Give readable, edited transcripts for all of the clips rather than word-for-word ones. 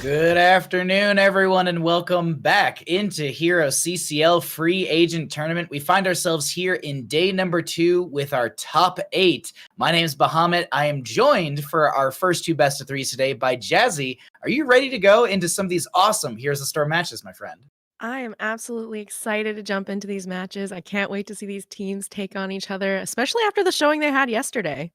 Good afternoon, everyone, and welcome back into HeroesCCL Free Agent Tournament. We find ourselves here in day number 2 with our top 8. My name is Bahamut. I am joined for our first 2 best of 3s today by Jazzy. Are you ready to go into some of these awesome Heroes of the Storm matches, my friend? I am absolutely excited to jump into these matches. I can't wait to see these teams take on each other, especially after the showing they had yesterday.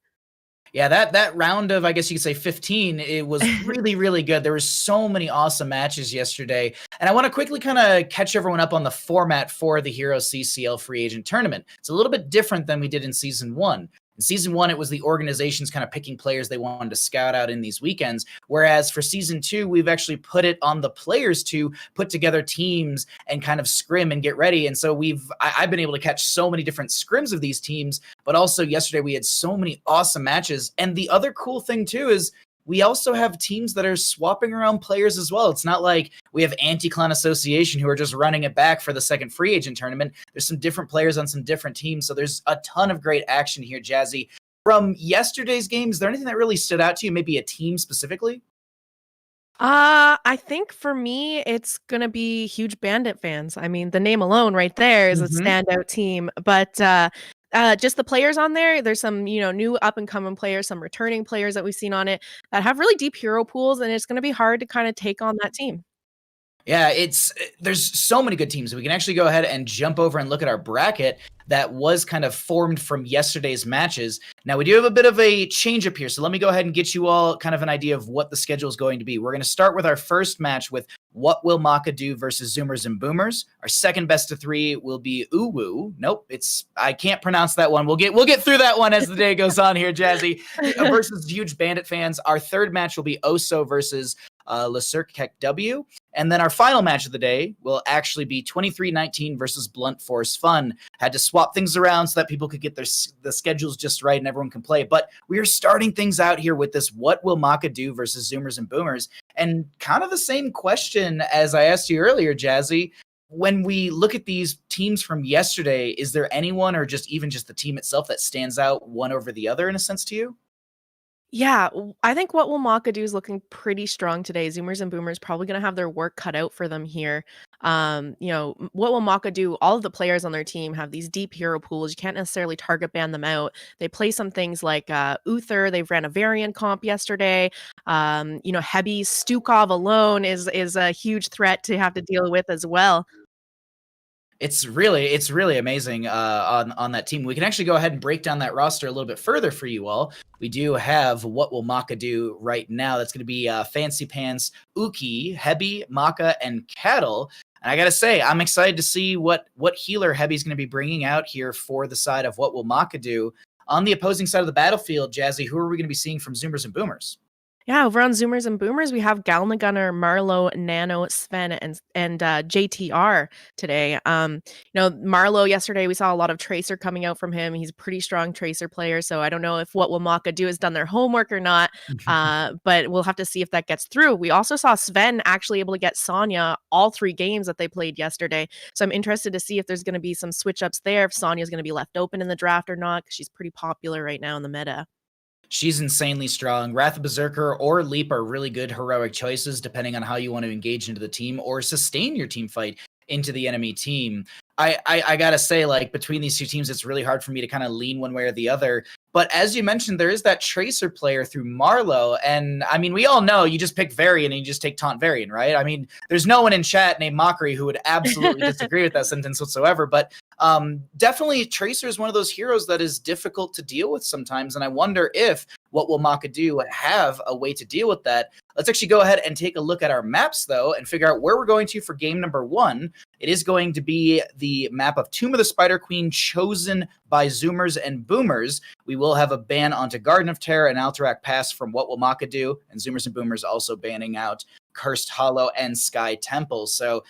Yeah, that round of, I guess you could say 15, it was really, really good. There were so many awesome matches yesterday. And I want to quickly kind of catch everyone up on the format for the HeroesCCL Free Agent Tournament. It's a little bit different than we did in Season 1. In Season 1, it was the organizations kind of picking players they wanted to scout out in these weekends. Whereas for Season 2, we've actually put it on the players to put together teams and kind of scrim and get ready. And so I've been able to catch so many different scrims of these teams, but also yesterday we had so many awesome matches. And the other cool thing too is we also have teams that are swapping around players as well. It's not like we have Anti-Clan Association who are just running it back for the second free agent tournament. There's some different players on some different teams. So there's a ton of great action here, Jazzy. From yesterday's game, is there anything that really stood out to you? Maybe a team specifically? I think for me, it's gonna be huge Bandit fans. I mean, the name alone right there is a standout team, but just the players on there, there's some, new up and coming players, some returning players that we've seen on it that have really deep hero pools, and it's gonna be hard to kind of take on that team. Yeah, there's so many good teams. We can actually go ahead and jump over and look at our bracket that was kind of formed from yesterday's matches. Now, we do have a bit of a change up here, so let me go ahead and get you all kind of an idea of what the schedule is going to be. We're going to start with our first match with What Will Mokka Do versus Zoomers and Boomers. Our second best of 3 will be Uwu. Nope, I can't pronounce that one. We'll get through that one as the day goes on here, Jazzy. Versus Huge Bandit fans. Our third match will be Oso versus Cirque Kegw. And then our final match of the day will actually be 23-19 versus Blunt Force Fun. Had to swap things around so that people could get the schedules just right and everyone can play. But we are starting things out here with this What Will Mokka Do versus Zoomers and Boomers. And kind of the same question as I asked you earlier, Jazzy. When we look at these teams from yesterday, is there anyone or even just the team itself that stands out one over the other in a sense to you? Yeah, I think What Will Mokka Do is looking pretty strong today. Zoomers and Boomers probably going to have their work cut out for them here. What Will Mokka Do? All of the players on their team have these deep hero pools. You can't necessarily target ban them out. They play some things like Uther. They've ran a variant comp yesterday. Hebi Stukov alone is a huge threat to have to deal with as well. It's really amazing on that team. We can actually go ahead and break down that roster a little bit further for you all. We do have What Will Mokka Do right now. That's going to be Fancy Pants, Uki, Hebi, Mokka, and Cattle. And I got to say, I'm excited to see what healer Hebi's going to be bringing out here for the side of What Will Mokka Do. On the opposing side of the battlefield, Jazzy, who are we going to be seeing from Zoomers and Boomers? Yeah, over on Zoomers and Boomers, we have Galna Gunner, Marlo, Nano, Sven, and JTR today. Marlo yesterday, we saw a lot of Tracer coming out from him. He's a pretty strong Tracer player, so I don't know if What Will Mokka Do has done their homework or not, but we'll have to see if that gets through. We also saw Sven actually able to get Sonya all 3 games that they played yesterday, so I'm interested to see if there's going to be some switch-ups there, if Sonya's going to be left open in the draft or not, because she's pretty popular right now in the meta. She's insanely strong. Wrath of Berserker or Leap are really good heroic choices depending on how you want to engage into the team or sustain your team fight into the enemy team. I gotta say, like, between these two teams, it's really hard for me to kind of lean one way or the other. But as you mentioned, there is that Tracer player through Marlo. And I mean, we all know you just pick Varian and you just take Taunt Varian, right? I mean, there's no one in chat named Mockery who would absolutely disagree with that sentence whatsoever. But definitely Tracer is one of those heroes that is difficult to deal with sometimes. And I wonder if What Will Mokka Do have a way to deal with that. Let's actually go ahead and take a look at our maps, though, and figure out where we're going to for game number 1. It is going to be the map of Tomb of the Spider Queen, chosen by Zoomers and Boomers. We will have a ban onto Garden of Terror and Alterac Pass from What Will Mokka Do, and Zoomers and Boomers also banning out Cursed Hollow and Sky Temple. So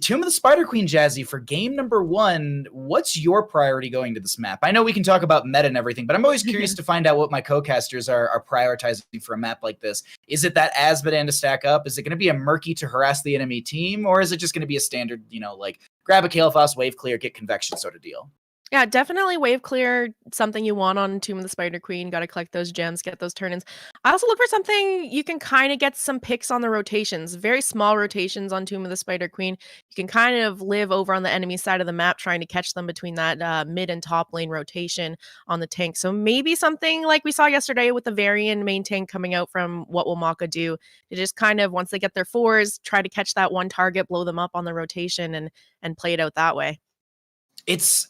Tomb of the Spider Queen, Jazzy, for game number 1, what's your priority going to this map? I know we can talk about meta and everything, but I'm always curious to find out what my co-casters are prioritizing for a map like this. Is it that Azmodan to stack up? Is it going to be a Murky to harass the enemy team? Or is it just going to be a standard, like grab a Kael'thas, wave clear, get convection sort of deal? Yeah, definitely wave clear, something you want on Tomb of the Spider Queen. Got to collect those gems, get those turn-ins. I also look for something you can kind of get some picks on the rotations. Very small rotations on Tomb of the Spider Queen. You can kind of live over on the enemy side of the map trying to catch them between that mid and top lane rotation on the tank. So maybe something like we saw yesterday with the Varian main tank coming out from What Will Mokka Do. To just kind of, once they get their fours, try to catch that one target, blow them up on the rotation and play it out that way. It's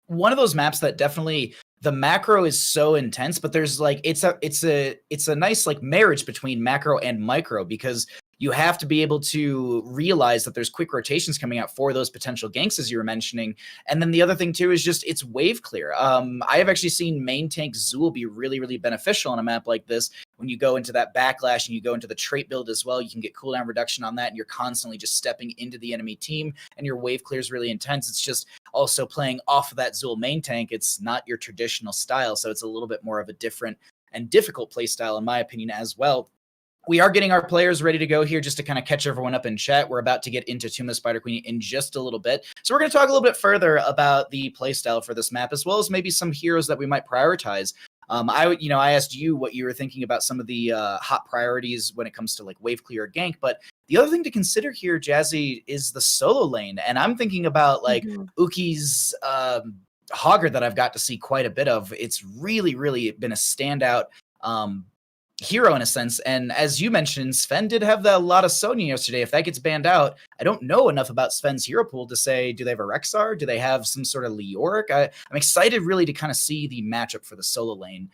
one of those maps that definitely the macro is so intense, but there's like it's a nice like marriage between macro and micro, because you have to be able to realize that there's quick rotations coming out for those potential ganks, as you were mentioning. And then the other thing too is just it's wave clear. I have actually seen main tank Zool be really, really beneficial on a map like this. When you go into that backlash and you go into the trait build as well, you can get cooldown reduction on that, and you're constantly just stepping into the enemy team, and your wave clear is really intense. It's just also playing off of that Zool main tank. It's not your traditional style, so it's a little bit more of a different and difficult play style, in my opinion, as well. We are getting our players ready to go here just to kind of catch everyone up in chat. We're about to get into Tomb of the Spider Queen in just a little bit. So we're going to talk a little bit further about the playstyle for this map, as well as maybe some heroes that we might prioritize. I asked you what you were thinking about some of the hot priorities when it comes to like wave clear or gank, but the other thing to consider here, Jazzy, is the solo lane. And I'm thinking about like Uki's Hogger that I've got to see quite a bit of. It's really, really been a standout hero in a sense. And as you mentioned, Sven did have a lot of Sonya yesterday. If that gets banned out, I don't know enough about Sven's hero pool to say, do they have a Rexar? Do they have some sort of Leoric? I'm excited really to kind of see the matchup for the solo lane.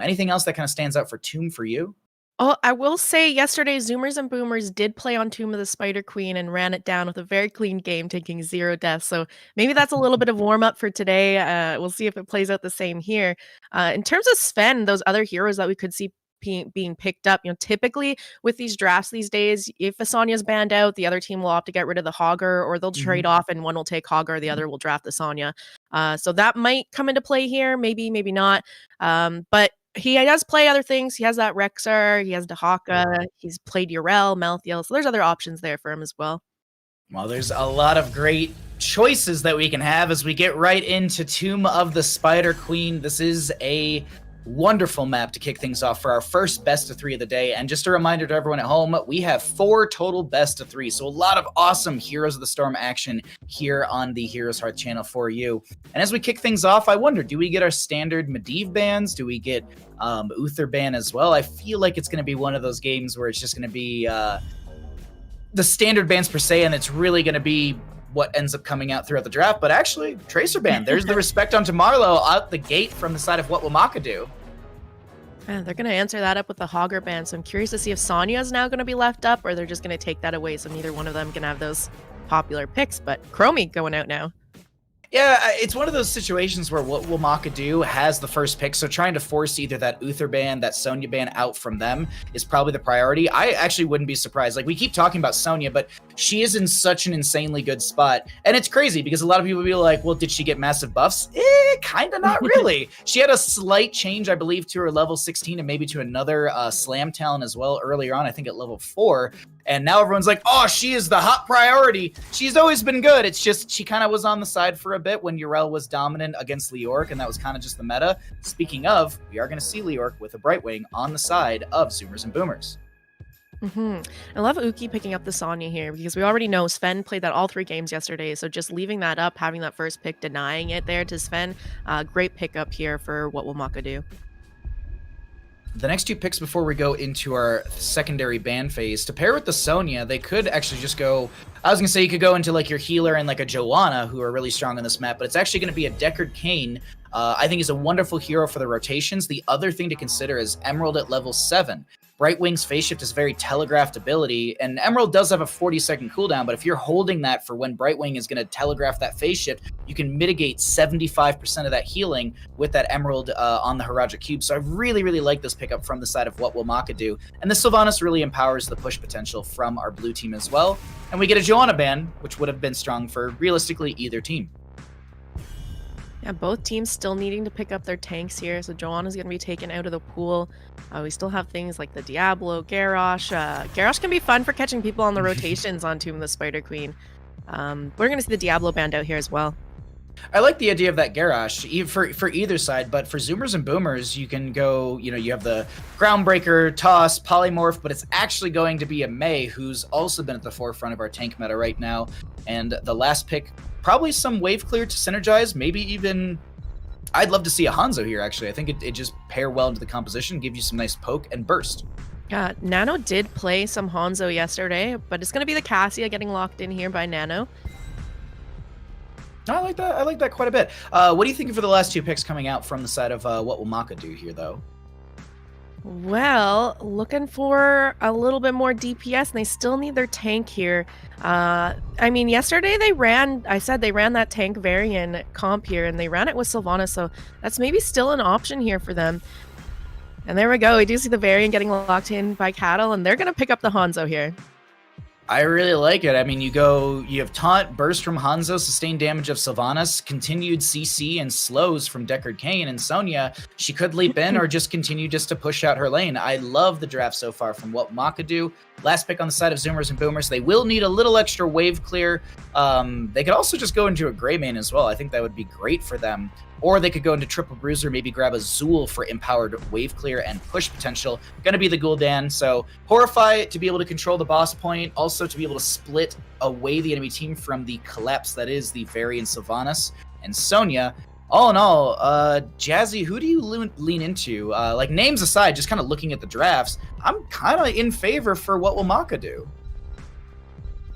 Anything else that kind of stands out for Tomb for you? Oh, I will say yesterday, Zoomers and Boomers did play on Tomb of the Spider Queen and ran it down with a very clean game, taking 0 deaths. So maybe that's a little bit of warm up for today. We'll see if it plays out the same here. In terms of Sven, those other heroes that we could see being picked up, typically with these drafts these days, if a Sonya's banned out, the other team will opt to get rid of the Hogger, or they'll trade off and one will take Hogger, the other will draft the Sonya. So that might come into play here, maybe not. But he does play other things. He has that Rexar, he has Dahaka, he's played Urel, Malthael, so there's other options there for him as well. Well, there's a lot of great choices that we can have as we get right into Tomb of the Spider Queen. This is a wonderful map to kick things off for our first best of 3 of the day. And just a reminder to everyone at home, we have 4 total best of 3. So a lot of awesome Heroes of the Storm action here on the HeroesHearth channel for you. And as we kick things off, I wonder, do we get our standard Medivh bans? Do we get Uther ban as well? I feel like it's going to be one of those games where it's just going to be the standard bans per se, and it's really going to be what ends up coming out throughout the draft. But actually, Tracer ban. There's the respect onto Marlowe out the gate from the side of What Will Mokka Do. Yeah, they're going to answer that up with the Hogger ban. So I'm curious to see if Sonya is now going to be left up, or they're just going to take that away. So neither one of them can have those popular picks. But Chromie going out now. Yeah, it's one of those situations where What Will Mokka Do has the first pick, so trying to force either that Uther ban, that Sonya ban out from them is probably the priority. I actually wouldn't be surprised. Like, we keep talking about Sonya, but she is in such an insanely good spot. And it's crazy because a lot of people will be like, well, did she get massive buffs? Kind of not really. She had a slight change, I believe, to her level 16 and maybe to another slam talent as well earlier on, I think at level 4. And now everyone's like, oh, she is the hot priority. She's always been good. It's just she kind of was on the side for a bit when Urel was dominant against Leoric, and that was kind of just the meta. Speaking of, we are going to see Leoric with a Brightwing on the side of Zoomers and Boomers. I love Uki picking up the Sonya here because we already know Sven played that all 3 games yesterday. So just leaving that up, having that first pick, denying it there to Sven, great pickup here for What Will Mokka Do. The next 2 picks before we go into our secondary ban phase, to pair with the Sonya, they could actually just go, I was going to say you could go into like your healer and like a Joanna, who are really strong on this map, but it's actually going to be a Deckard Cain. I think is a wonderful hero for the rotations. The other thing to consider is Emerald at level 7. Brightwing's phase shift is very telegraphed ability, and Emerald does have a 40-second cooldown, but if you're holding that for when Brightwing is going to telegraph that phase shift, you can mitigate 75% of that healing with that Emerald on the Haraja Cube. So I really, really like this pickup from the side of What Will Mokka Do. And the Sylvanas really empowers the push potential from our blue team as well. And we get a Joanna ban, which would have been strong for realistically either team. Yeah, both teams still needing to pick up their tanks here. So Joanna's going to be taken out of the pool. We still have things like the Diablo, Garrosh. Garrosh can be fun for catching people on the rotations on Tomb of the Spider Queen. We're going to see the Diablo banned out here as well. I like the idea of that garage for either side, but for Zoomers and Boomers, you can go, you have the Groundbreaker, Toss, Polymorph, but it's actually going to be a Mei who's also been at the forefront of our tank meta right now. And the last pick, probably some wave clear to synergize, maybe even, I'd love to see a Hanzo here, actually. I think it just pair well into the composition, give you some nice poke and burst. Yeah, Nano did play some Hanzo yesterday, but it's going to be the Cassia getting locked in here by Nano. I like that. I like that quite a bit. What do you think for the last two picks coming out from the side of what will Mokka do here, though? Well, looking for a little bit more DPS, and they still need their tank here. I mean, yesterday they ran that tank Varian comp here, and they ran it with Sylvana, so that's maybe still an option here for them. And there we go. We do see the Varian getting locked in by Cattle, and they're going to pick up the Hanzo here. I really like it. I mean, you have Taunt, Burst from Hanzo, Sustained Damage of Sylvanas, continued CC and slows from Deckard Cain, and Sonya, she could leap in or just continue just to push out her lane. I love the draft so far from what Mokka do. Last pick on the side of Zoomers and Boomers. They will need a little extra wave clear. They could also just go into a Grey main as well. I think that would be great for them. Or they could go into Triple Bruiser, maybe grab a Zool for empowered wave clear and push potential. Going to be the Gul'dan, so Horrify to be able to control the boss point, also to be able to split away the enemy team from the collapse that is the Varian Sylvanas and Sonya. All in all, Jazzy, who do you lean into? Like, names aside, just kind of looking at the drafts, I'm kind of in favor for what will Mokka do.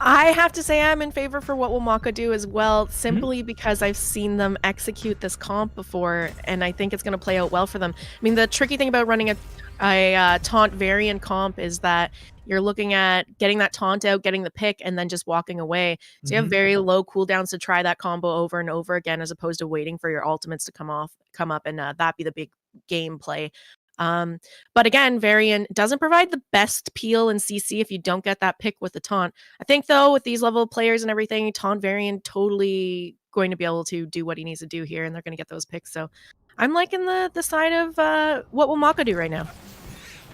I have to say I'm in favor for what will Mokka do as well, simply because I've seen them execute this comp before, and I think it's going to play out well for them. I mean, the tricky thing about running a taunt variant comp is that you're looking at getting that taunt out, getting the pick, and then just walking away. So you have very low cooldowns to try that combo over and over again, as opposed to waiting for your ultimates to come up, and that be the big game play. But again, Varian doesn't provide the best peel in CC if you don't get that pick with the taunt. I think though, with these level of players and everything, taunt Varian totally going to be able to do what he needs to do here, and they're going to get those picks. So I'm liking the side of what will Mokka do right now.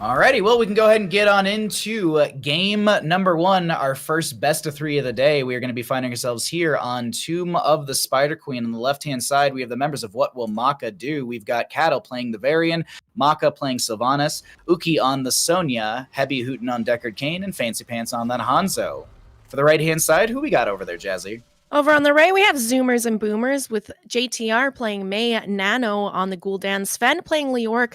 Alrighty, well, we can go ahead and get on into game number one, our first best of three of the day. We are going to be finding ourselves here on Tomb of the Spider Queen. On the left-hand side, we have the members of What Will Mokka Do. We've got Cattle playing the Varian, Mokka playing Sylvanas, Uki on the Sonya, Heavy Hooten on Deckard Cain, and Fancy Pants on that Hanzo. For the right-hand side, who we got over there, Jazzy? Over on the right, we have Zoomers and Boomers with JTR playing Mei, Nano on the Gul'dan, Sven playing Leorc,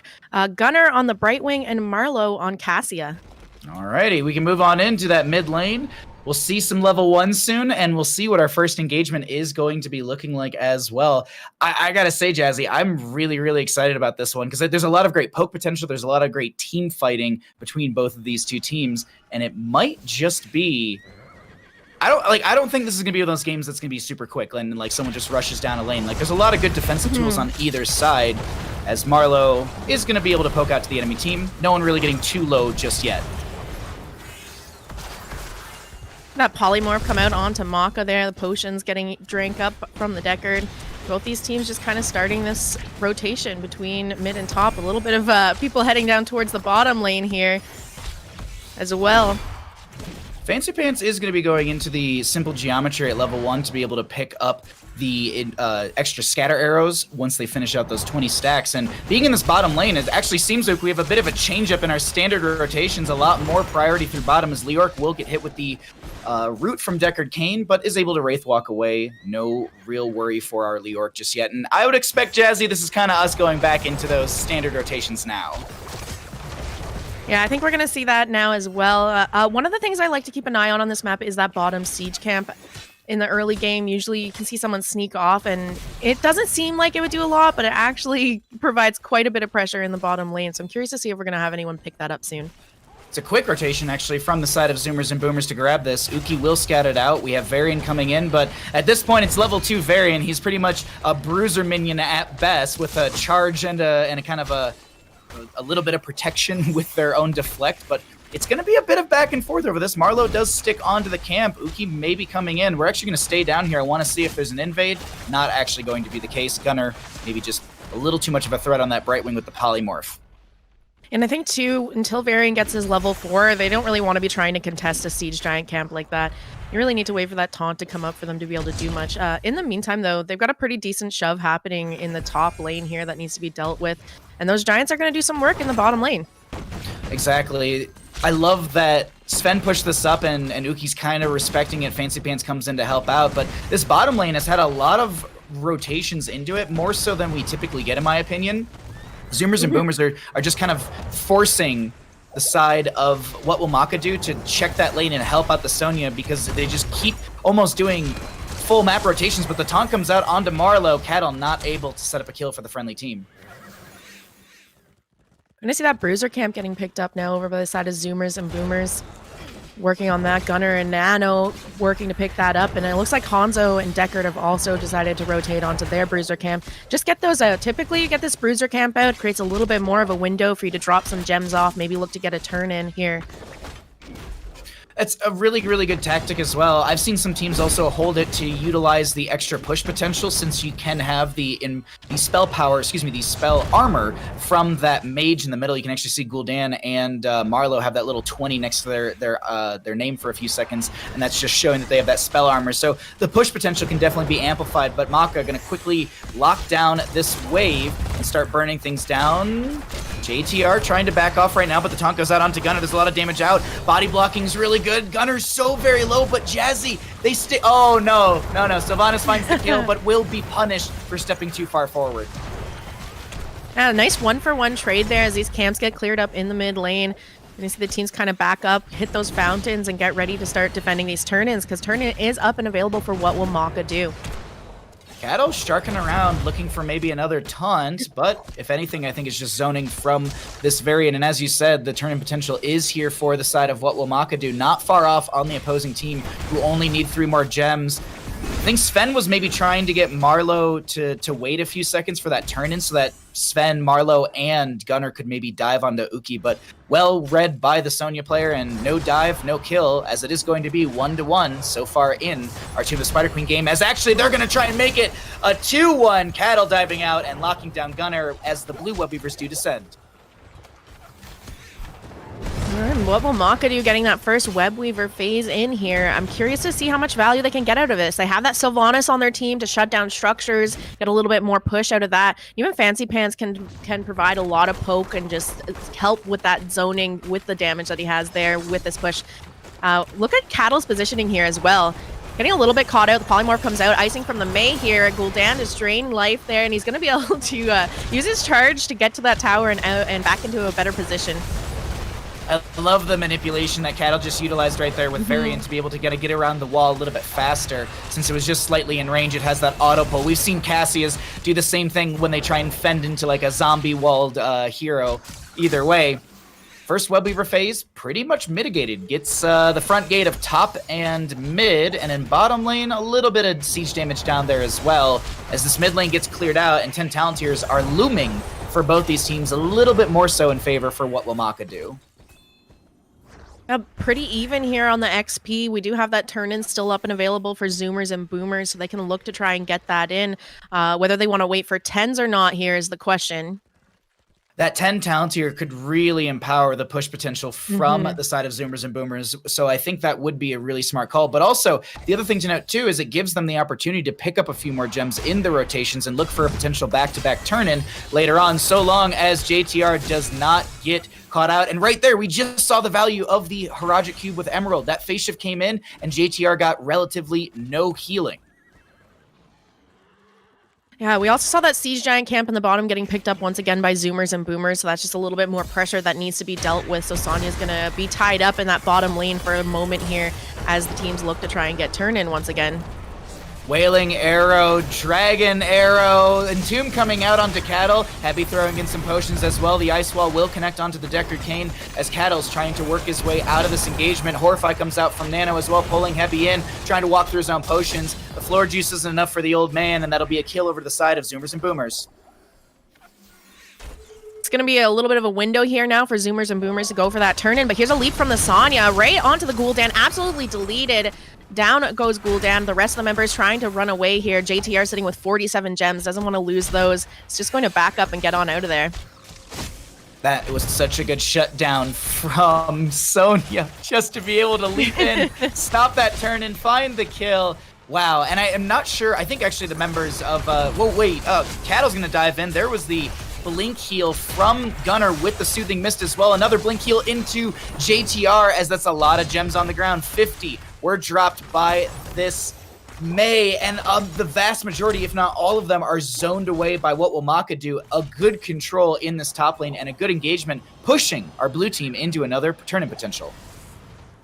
Gunner on the Brightwing, and Marlowe on Cassia. Alrighty, we can move on into that mid lane. We'll see some level 1 soon, and we'll see what our first engagement is going to be looking like as well. I gotta say, Jazzy, I'm really, really excited about this one, because there's a lot of great poke potential, there's a lot of great team fighting between both of these two teams, and it might just be... I don't think this is gonna be one of those games that's gonna be super quick and like someone just rushes down a lane. Like, there's a lot of good defensive tools on either side, as Marlowe is gonna be able to poke out to the enemy team. No one really getting too low just yet. That polymorph come out onto Mokka there. The potions getting drank up from the Deckard. Both these teams just kind of starting this rotation between mid and top. A little bit of people heading down towards the bottom lane here as well. Fancy Pants is going to be going into the simple geometry at level 1 to be able to pick up the extra scatter arrows once they finish out those 20 stacks. And being in this bottom lane, it actually seems like we have a bit of a change up in our standard rotations. A lot more priority through bottom, as Leorc will get hit with the root from Deckard Cain, but is able to Wraith Walk away. No real worry for our Leorc just yet. And I would expect, Jazzy, this is kind of us going back into those standard rotations now. Yeah, I think we're going to see that now as well. One of the things I like to keep an eye on this map is that bottom siege camp. In the early game, usually you can see someone sneak off, and it doesn't seem like it would do a lot, but it actually provides quite a bit of pressure in the bottom lane. So I'm curious to see if we're going to have anyone pick that up soon. It's a quick rotation, actually, from the side of Zoomers and Boomers to grab this. Uki will scout it out. We have Varian coming in, but at this point, it's level 2 Varian. He's pretty much a bruiser minion at best, with a charge and a kind of a little bit of protection with their own deflect, but it's going to be a bit of back and forth over this. Marlowe does stick onto the camp. Uki may be coming in. We're actually going to stay down here. I want to see if there's an invade. Not actually going to be the case. Gunner, maybe just a little too much of a threat on that Brightwing with the polymorph. And I think, too, until Varian gets his level 4, they don't really want to be trying to contest a Siege Giant camp like that. You really need to wait for that taunt to come up for them to be able to do much. In the meantime, though, they've got a pretty decent shove happening in the top lane here that needs to be dealt with. And those Giants are going to do some work in the bottom lane. Exactly. I love that Sven pushed this up and Uki's kind of respecting it. Fancy Pants comes in to help out. But this bottom lane has had a lot of rotations into it, more so than we typically get, in my opinion. Zoomers and Boomers are just kind of forcing the side of what will Mokka do to check that lane and help out the Sonya, because they just keep almost doing full map rotations, but the taunt comes out onto Marlow. Cattle not able to set up a kill for the friendly team. I'm going to see that Bruiser camp getting picked up now over by the side of Zoomers and Boomers. Working on that. Gunner and Nano working to pick that up. And it looks like Hanzo and Deckard have also decided to rotate onto their Bruiser camp. Just get those out. Typically, you get this Bruiser camp out. Creates a little bit more of a window for you to drop some gems off. Maybe look to get a turn in here. It's a really, really good tactic as well. I've seen some teams also hold it to utilize the extra push potential, since you can have the spell power, the spell armor from that mage in the middle. You can actually see Gul'dan and Marlow have that little 20 next to their name for a few seconds, and that's just showing that they have that spell armor. So the push potential can definitely be amplified, but Mokka going to quickly lock down this wave and start burning things down. JTR trying to back off right now, but the taunt goes out onto Gunner. There's a lot of damage out. Body blocking is really good. Gunner's so very low, but Jazzy, they stay. Oh, no. Sylvanas finds the kill, but will be punished for stepping too far forward. Yeah, nice one-for-one trade there as these camps get cleared up in the mid lane. And you see the teams kind of back up, hit those fountains, and get ready to start defending these turn-ins, because turn-in is up and available for what will Mokka do. Cattle sharking around, looking for maybe another taunt, but if anything, I think it's just zoning from this variant. And as you said, the turn-in potential is here for the side of what will Mokka do. Not far off on the opposing team, who only need 3 more gems. I think Sven was maybe trying to get Marlow to wait a few seconds for that turn-in so that Sven, Marlow, and Gunner could maybe dive onto Uki, but well read by the Sonya player, and no dive, no kill, as it is going to be 1-1 so far in our Team of Spider Queen game, as actually they're going to try and make it a 2-1. Cattle diving out and locking down Gunner as the blue Web Weavers do descend. What will Mokka do getting that first Web Weaver phase in here? I'm curious to see how much value they can get out of this. They have that Sylvanas on their team to shut down structures, get a little bit more push out of that. Even Fancy Pants can provide a lot of poke and just help with that zoning with the damage that he has there with this push. Look at Cattle's positioning here as well. Getting a little bit caught out. The polymorph comes out. Icing from the Mei here. Gul'dan is draining life there, and he's going to be able to use his charge to get to that tower and out and back into a better position. I love the manipulation that Cattle just utilized right there with Variant to be able to get around the wall a little bit faster. Since it was just slightly in range, it has that auto pull. We've seen Cassius do the same thing when they try and fend into like a zombie-walled hero. Either way, first Web Weaver phase pretty much mitigated. Gets the front gate of top and mid, and in bottom lane, a little bit of siege damage down there as well, as this mid lane gets cleared out, and 10 Talonteers are looming for both these teams, a little bit more so in favor for what will Mokka do. Pretty even here on the XP. We do have that turn-in still up and available for Zoomers and Boomers, so they can look to try and get that in. Whether they want to wait for 10s or not here is the question. That 10 talent tier could really empower the push potential from the side of Zoomers and Boomers. So I think that would be a really smart call. But also, the other thing to note too is it gives them the opportunity to pick up a few more gems in the rotations and look for a potential back-to-back turn-in later on, so long as JTR does not get caught out. And right there, we just saw the value of the Haragic Cube with Emerald. That phase shift came in, and JTR got relatively no healing. Yeah, we also saw that Siege Giant camp in the bottom getting picked up once again by Zoomers and Boomers, so that's just a little bit more pressure that needs to be dealt with. So Sonya's going to be tied up in that bottom lane for a moment here as the teams look to try and get turn-in once again. Wailing Arrow, Dragon Arrow, Entomb coming out onto Cattle. Heavy throwing in some potions as well. The Ice Wall will connect onto the Deckard Cain as Cattle's trying to work his way out of this engagement. Horrify comes out from Nano as well, pulling Heavy in, trying to walk through his own potions. The floor juice isn't enough for the old man, and that'll be a kill over to the side of Zoomers and Boomers. It's going to be a little bit of a window here now for Zoomers and Boomers to go for that turn-in, but here's a leap from the Sonya right onto the Gul'dan, absolutely deleted. Down goes Gul'dan. The rest of the members trying to run away here. JTR sitting with 47 gems, doesn't want to lose those. It's just going to back up and get on out of there. That was such a good shutdown from Sonya, just to be able to leap in, stop that turn, and find the kill. Wow, and I am not sure. I think actually the members of, Cattle's gonna dive in. There was the blink heal from Gunner with the Soothing Mist as well. Another blink heal into JTR, as that's a lot of gems on the ground. 50 were dropped by this Mei, and the vast majority, if not all of them, are zoned away by what will Mokka do. A good control in this top lane and a good engagement, pushing our blue team into another turn-in potential.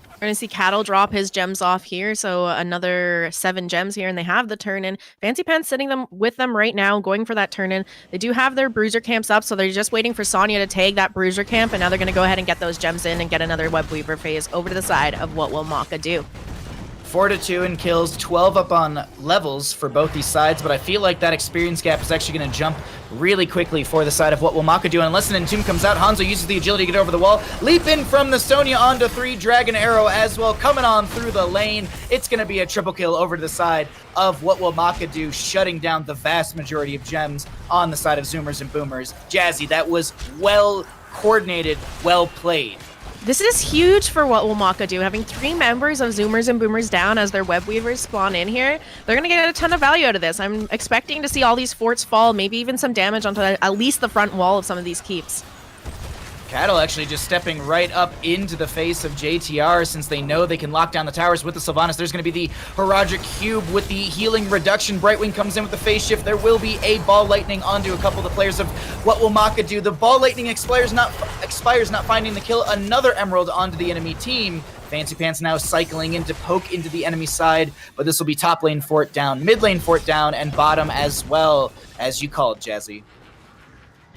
We're going to see Cattle drop his gems off here, so another 7 gems here, and they have the turn-in. Fancy Pants sitting them with them right now, going for that turn-in. They do have their bruiser camps up, so they're just waiting for Sonya to tag that bruiser camp, and now they're going to go ahead and get those gems in and get another Web Weaver phase over to the side of what will Mokka do. 4-2 in kills, 12 up on levels for both these sides, but I feel like that experience gap is actually going to jump really quickly for the side of what will Mokka do. And unless an Entomb comes out, Hanzo uses the agility to get over the wall. Leap in from the Sonya onto 3, Dragon Arrow as well, coming on through the lane. It's going to be a triple kill over to the side of what will Mokka do, shutting down the vast majority of gems on the side of Zoomers and Boomers. Jazzy, that was well coordinated, well played. This is huge for what will Mokka do. Having 3 members of Zoomers and Boomers down as their Web Weavers spawn in here, they're going to get a ton of value out of this. I'm expecting to see all these forts fall, maybe even some damage onto at least the front wall of some of these keeps. Cattle actually just stepping right up into the face of JTR, since they know they can lock down the towers with the Sylvanas. There's going to be the Heraldric Cube with the healing reduction. Brightwing comes in with the phase shift. There will be a Ball Lightning onto a couple of the players of what will Mokka do. The Ball Lightning expires, not finding the kill. Another Emerald onto the enemy team. Fancy Pants now cycling in to poke into the enemy side, but this will be top lane fort down, mid lane fort down, and bottom as well, as you called, Jazzy.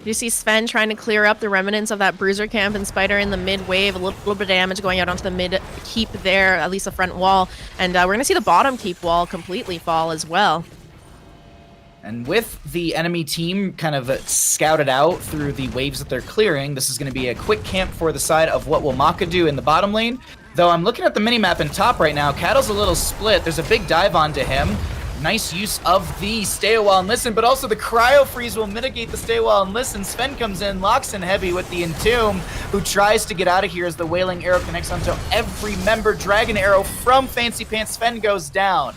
You see Sven trying to clear up the remnants of that bruiser camp, and Spider in the mid wave, a little bit of damage going out onto the mid keep there, at least the front wall. And we're going to see the bottom keep wall completely fall as well. And with the enemy team kind of scouted out through the waves that they're clearing, this is going to be a quick camp for the side of what will Mokka do in the bottom lane. Though I'm looking at the minimap in top right now, Cattle's a little split. There's a big dive onto him. Nice use of the stay a while and listen, but also the cryo freeze will mitigate the stay a while and listen. Sven comes in, locks in heavy with the Entomb, who tries to get out of here as the Wailing Arrow connects onto every member. Dragon Arrow from Fancy Pants. Sven goes down.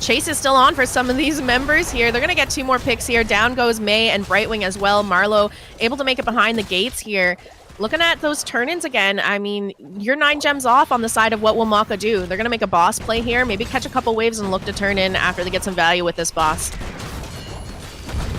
Chase is still on for some of these members here. They're going to get 2 more picks here. Down goes Mei and Brightwing as well. Marlowe able to make it behind the gates here. Looking at those turn-ins again, I mean, you're 9 gems off on the side of what will Mokka do. They're going to make a boss play here, maybe catch a couple waves and look to turn in after they get some value with this boss.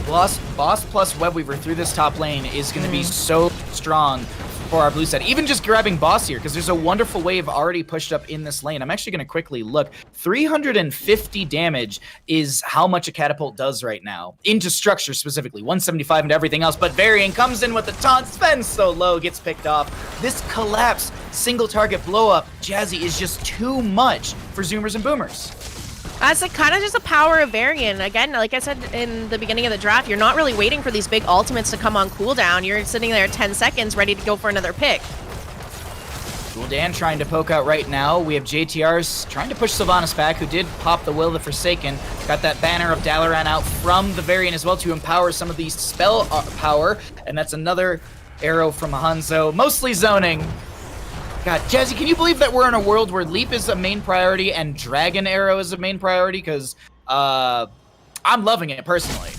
Boss plus Web Weaver through this top lane is going to be so strong for our blue side. Even just grabbing boss here, because there's a wonderful wave already pushed up in this lane. I'm actually going to quickly look. 350 damage is how much a catapult does right now. Into structure specifically. 175 into everything else. But Varian comes in with the taunt. Sven so low, gets picked off. This collapse, single target blow up, Jazzy, is just too much for Zoomers and Boomers. It's like kind of just a power of Varian. Again, like I said in the beginning of the draft, you're not really waiting for these big ultimates to come on cooldown. You're sitting there 10 seconds ready to go for another pick. Gul'dan trying to poke out right now. We have JTR's trying to push Sylvanas back, who did pop the Will of the Forsaken. Got that banner of Dalaran out from the Varian as well to empower some of the spell power. And that's another arrow from Hanzo, mostly zoning. God, Jazzy, can you believe that we're in a world where Leap is a main priority and Dragon Arrow is a main priority? Because I'm loving it personally.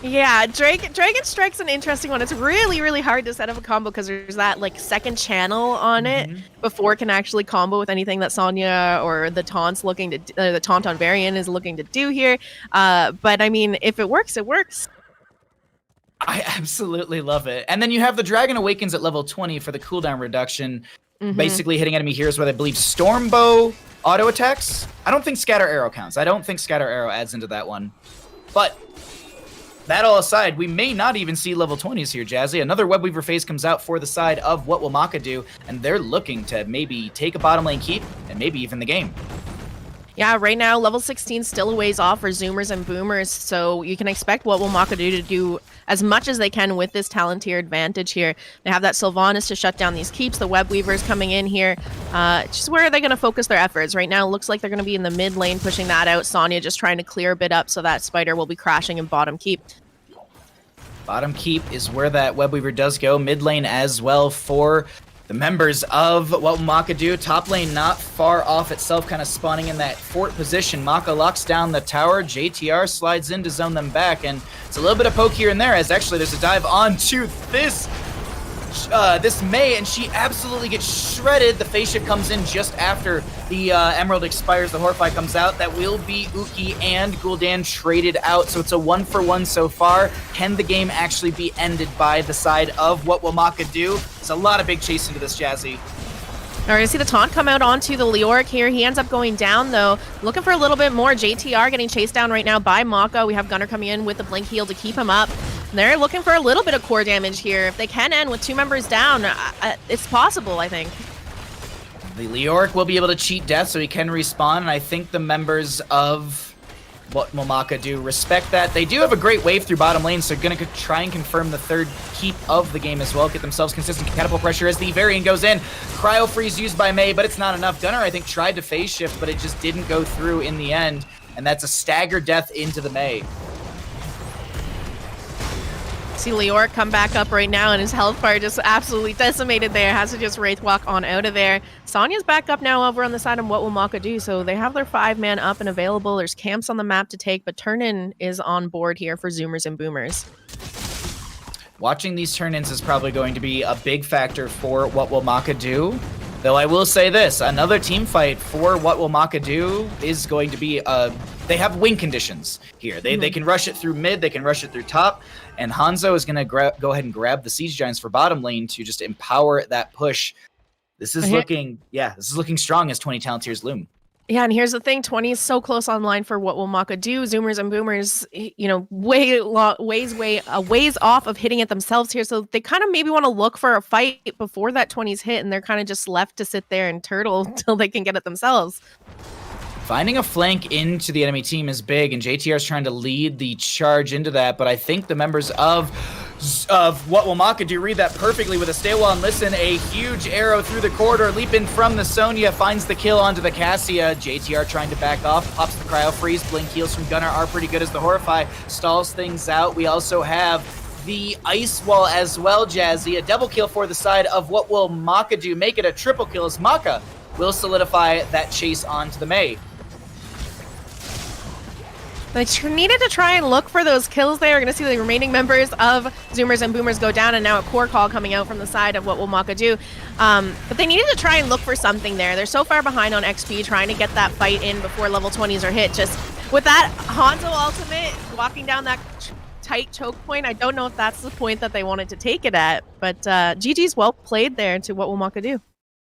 Yeah, Dragon Strike's an interesting one. It's really, really hard to set up a combo because there's that like second channel on it before it can actually combo with anything that Sonya or the Taunt's looking to the Taunt on Varian is looking to do here. But I mean, if it works, it works. I absolutely love it. And then you have the Dragon Awakens at level 20 for the cooldown reduction, basically hitting enemy heroes with, I believe, Storm Bow auto attacks. I don't think Scatter Arrow counts. I don't think Scatter Arrow adds into that one. But that all aside, we may not even see level 20s here, Jazzy. Another Web Weaver phase comes out for the side of what will Mokka do, and they're looking to maybe take a bottom lane keep and maybe even the game. Yeah, right now, level 16 still a ways off for Zoomers and Boomers, so you can expect what will Mokka do to do as much as they can with this talent tier advantage here. They have that Sylvanas to shut down these keeps, the Web Weavers coming in here. Just where are they going to focus their efforts? Right now, it looks like they're going to be in the mid lane, pushing that out. Sonya just trying to clear a bit up so that Spider will be crashing in bottom keep. Bottom keep is where that web weaver does go. Mid lane as well for the members of what will Mokka do. Top lane not far off itself, kind of spawning in that fort position. Mokka locks down the tower. JTR slides in to zone them back, and it's a little bit of poke here and there, as actually there's a dive onto this Mei, and she absolutely gets shredded. The phase shift comes in just after the Emerald expires. The Horrify comes out. That will be Uki and Gul'dan traded out, so it's a 1-for-1 so far. Can the game actually be ended by the side of what will Mokka do? There's a lot of big chase into this, Jazzy. All right, I see the taunt come out onto the Leoric here. He ends up going down, though. Looking for a little bit more. JTR getting chased down right now by Mokka. We have Gunnar coming in with the blink heal to keep him up. They're looking for a little bit of core damage here. If they can end with 2 members down, it's possible, I think. The Leoric will be able to cheat death, so he can respawn, and I think the members of what will Mokka do respect that. They do have a great wave through bottom lane, so going to try and confirm the 3rd keep of the game as well, get themselves consistent catapult pressure as the Varian goes in. Cryo freeze used by Mei, but it's not enough. Gunnar, I think, tried to phase shift, but it just didn't go through in the end, and that's a stagger death into the Mei. See Leoric come back up right now, and his health bar just absolutely decimated there. Has to just Wraith Walk on out of there. Sonya's back up now over on the side of what will Mokka do. So they have their 5-man up and available. There's camps on the map to take, but turn-in is on board here for Zoomers and Boomers. Watching these turn-ins is probably going to be a big factor for what will Mokka do. Though I will say this, another team fight for what will Mokka do is going to be, they have win conditions here. They can rush it through mid, they can rush it through top, and Hanzo is going to go ahead and grab the Siege Giants for bottom lane to just empower that push. This is looking strong as 20 Talonteers loom. Yeah, and here's the thing, 20 is so close online for what will Mokka do. Zoomers and Boomers, you know, ways off of hitting it themselves here. So they kind of maybe want to look for a fight before that 20's hit, and they're kind of just left to sit there and turtle until they can get it themselves. Finding a flank into the enemy team is big, and JTR is trying to lead the charge into that, but I think the members of what will Mokka do read that perfectly with a stay well and listen. A huge arrow through the corridor, leap in from the Sonya, finds the kill onto the Cassia. JTR trying to back off, pops the cryo freeze. Blink heals from Gunnar are pretty good as the Horrify stalls things out. We also have the ice wall as well, Jazzy. A double kill for the side of what will Mokka do. Make it a triple kill as Mokka will solidify that chase onto the Mei. They needed to try and look for those kills there. We're going to see the remaining members of Zoomers and Boomers go down, and now a core call coming out from the side of what will Mokka do. But they needed to try and look for something there. They're so far behind on XP, trying to get that fight in before level 20s are hit. Just with that Hanzo ultimate, walking down that tight choke point, I don't know if that's the point that they wanted to take it at, but GG's well played there to what will Mokka do.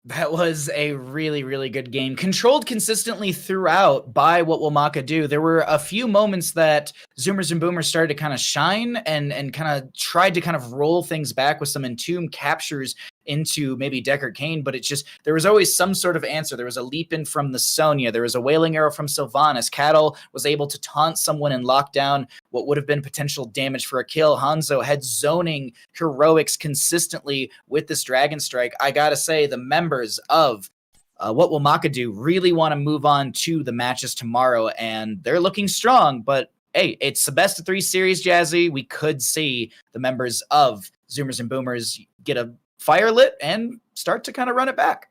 That was a really, really good game. Controlled consistently throughout by what will Mokka do. There were a few moments that Zoomers and Boomers started to kind of shine and kind of tried to kind of roll things back with some Entomb captures into maybe Deckard Cain, but it's just, there was always some sort of answer. There was a leap in from the Sonya. There was a wailing arrow from Sylvanas. Cattle was able to taunt someone and lock down what would have been potential damage for a kill. Hanzo had zoning heroics consistently with this Dragon Strike. I gotta say, the members of what will Mokka do really want to move on to the matches tomorrow, and they're looking strong, but hey, it's the best of 3 series, Jazzy. We could see the members of Zoomers and Boomers get a fire lit and start to kind of run it back.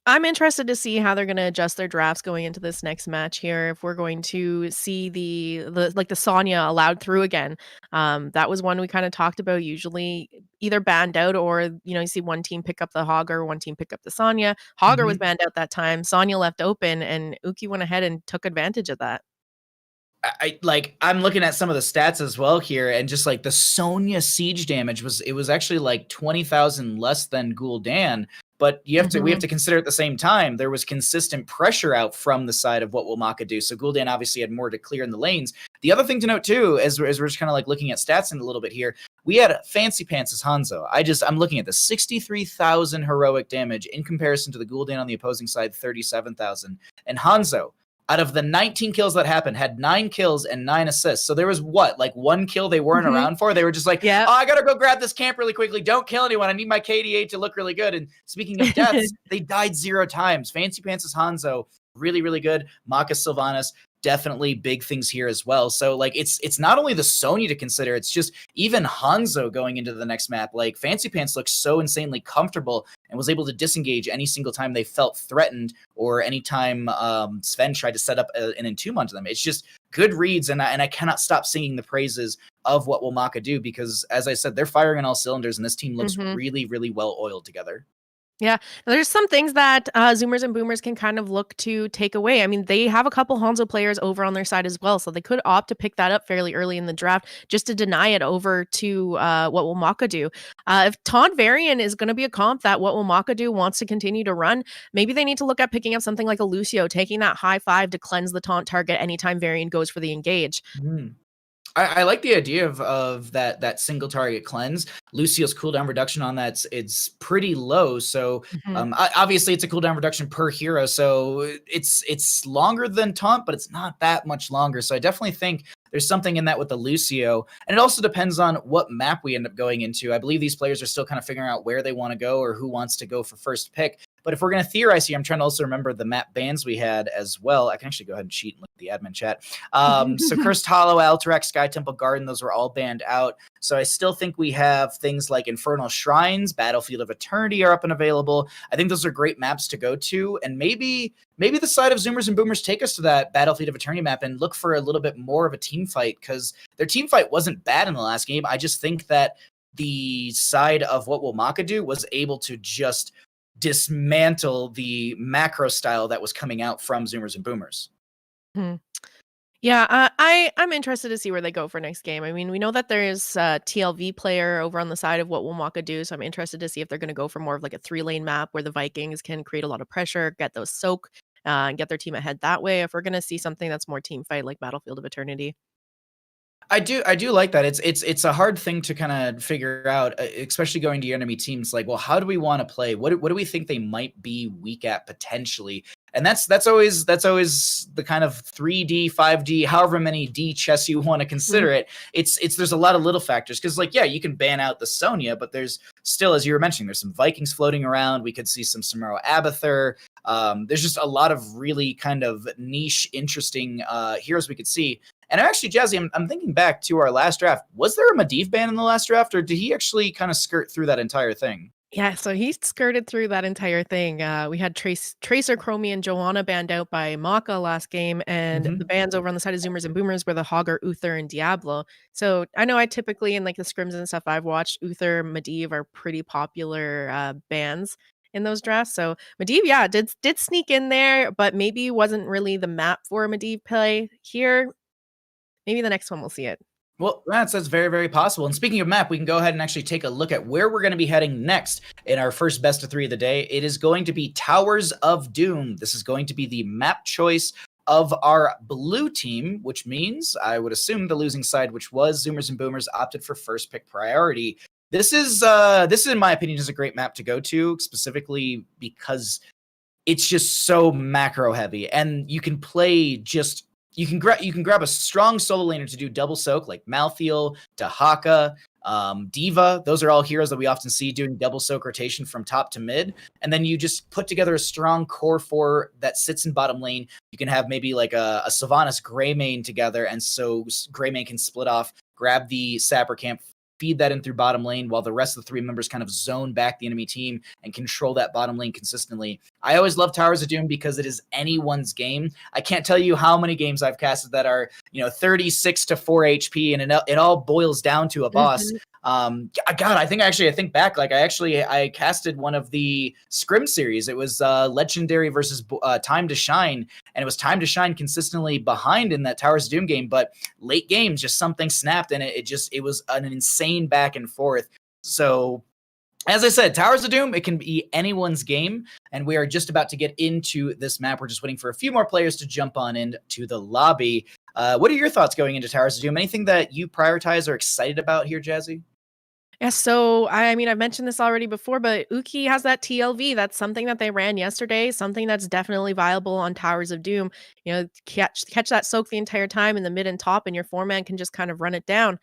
I'm interested to see how they're going to adjust their drafts going into this next match here. If we're going to see the Sonya allowed through again. That was one we kind of talked about, usually either banned out or, you see one team pick up the Hogger, one team pick up the Sonya. Hogger was banned out that time. Sonya left open, and Uki went ahead and took advantage of that. I'm looking at some of the stats as well here, and just like the Sonya siege damage was actually like 20,000 less than Gul'dan. But we have to consider at the same time, there was consistent pressure out from the side of what will Mokka do. So Gul'dan obviously had more to clear in the lanes. The other thing to note too, as we're just kind of like looking at stats in a little bit here, we had Fancy Pants as Hanzo. I'm looking at the 63,000 heroic damage in comparison to the Gul'dan on the opposing side, 37,000. And Hanzo, out of the 19 kills that happened, had 9 kills and 9 assists. So there was like 1 kill they weren't around for. They were just like, oh, I got to go grab this camp really quickly. Don't kill anyone. I need my KDA to look really good. And speaking of deaths, they died 0 times. Fancy Pants' Hanzo, really, really good. Mokka Sylvanas. definitely big things here as well. So like it's not only the Sonya to consider, it's just even Hanzo going into the next map. Like Fancy Pants looks so insanely comfortable and was able to disengage any single time they felt threatened or anytime Sven tried to set up an entomb onto them. It's just good reads, and I cannot stop singing the praises of what will Mokka do, because as I said, they're firing on all cylinders and this team looks really, really well oiled together. Yeah, there's some things that Zoomers and Boomers can kind of look to take away. I mean, they have a couple Hanzo players over on their side as well, so they could opt to pick that up fairly early in the draft just to deny it over to What Will Mokka Do. If Taunt Varian is going to be a comp that What Will Mokka Do wants to continue to run, maybe they need to look at picking up something like a Lucio, taking that high 5 to cleanse the taunt target anytime Varian goes for the engage. I like the idea of that single target cleanse. Lucio's cooldown reduction on that, it's pretty low. So obviously it's a cooldown reduction per hero. So it's longer than taunt, but it's not that much longer. So I definitely think there's something in that with the Lucio. And it also depends on what map we end up going into. I believe these players are still kind of figuring out where they want to go or who wants to go for first pick. But if we're going to theorize here, I'm trying to also remember the map bans we had as well. I can actually go ahead and cheat and look at the admin chat. So Cursed Hollow, Alterac, Sky Temple Garden, those were all banned out. So I still think we have things like Infernal Shrines, Battlefield of Eternity are up and available. I think those are great maps to go to. And maybe the side of Zoomers and Boomers take us to that Battlefield of Eternity map and look for a little bit more of a team fight, because their team fight wasn't bad in the last game. I just think that the side of What Will Mokka Do was able to just dismantle the macro style that was coming out from Zoomers and Boomers. Yeah, I'm interested to see where they go for next game. I mean, we know that there is a TLV player over on the side of What Will Mokka Do, so I'm interested to see if they're going to go for more of like a 3-lane map where the Vikings can create a lot of pressure, get those soak, and get their team ahead that way. If we're going to see something that's more team fight like Battlefield of Eternity. I do like that. It's a hard thing to kind of figure out, especially going to your enemy teams. Like, well, how do we want to play? What do we think they might be weak at potentially? And that's always the kind of 3D, 5D, however many D chess you want to consider it. It's there's a lot of little factors, because like, yeah, you can ban out the Sonya, but there's still, as you were mentioning, there's some Vikings floating around. We could see some Samuro Abathur. There's just a lot of really kind of niche, interesting heroes we could see. And actually, Jazzy, I'm thinking back to our last draft. Was there a Medivh ban in the last draft, or did he actually kind of skirt through that entire thing? Yeah, so he skirted through that entire thing. We had Tracer, Chromie, and Joanna banned out by Mokka last game, and the bans over on the side of Zoomers and Boomers were the Hogger, Uther, and Diablo. So I know I typically, in like the scrims and stuff I've watched, Uther, Medivh are pretty popular bans in those drafts. So Medivh, yeah, did sneak in there, but maybe wasn't really the map for a Medivh play here. Maybe the next one we'll see it. Well, that's very, very possible. And speaking of map, we can go ahead and actually take a look at where we're going to be heading next in our first best of 3 of the day. It is going to be Towers of Doom. This is going to be the map choice of our blue team, which means I would assume the losing side, which was Zoomers and Boomers, opted for first pick priority. This is in my opinion, is a great map to go to, specifically because it's just so macro heavy, and you can play just. You can grab a strong solo laner to do double soak, like Malthael, Dahaka, Diva. Those are all heroes that we often see doing double soak rotation from top to mid. And then you just put together a strong core 4 that sits in bottom lane. You can have maybe like a Sylvanas Greymane together, and so Greymane can split off, grab the Sapper Camp, feed that in through bottom lane, while the rest of the 3 members kind of zone back the enemy team and control that bottom lane consistently. I always love Towers of Doom because it is anyone's game. I can't tell you how many games I've casted that are, 36 to 4 HP, and it all boils down to a boss. God, I think back, like I casted one of the Scrim series. It was Legendary versus Time to Shine, and it was Time to Shine consistently behind in that Towers of Doom game, but late game, just something snapped, and it was an insane back and forth. So as I said, Towers of Doom, it can be anyone's game, and we are just about to get into this map. We're just waiting for a few more players to jump on into the lobby. What are your thoughts going into Towers of Doom? Anything that you prioritize or excited about here, Jazzy? Yeah, so I mean, I've mentioned this already before, but Uki has that TLV. That's something that they ran yesterday, something that's definitely viable on Towers of Doom. Catch that soak the entire time in the mid and top, and your 4-man can just kind of run it down.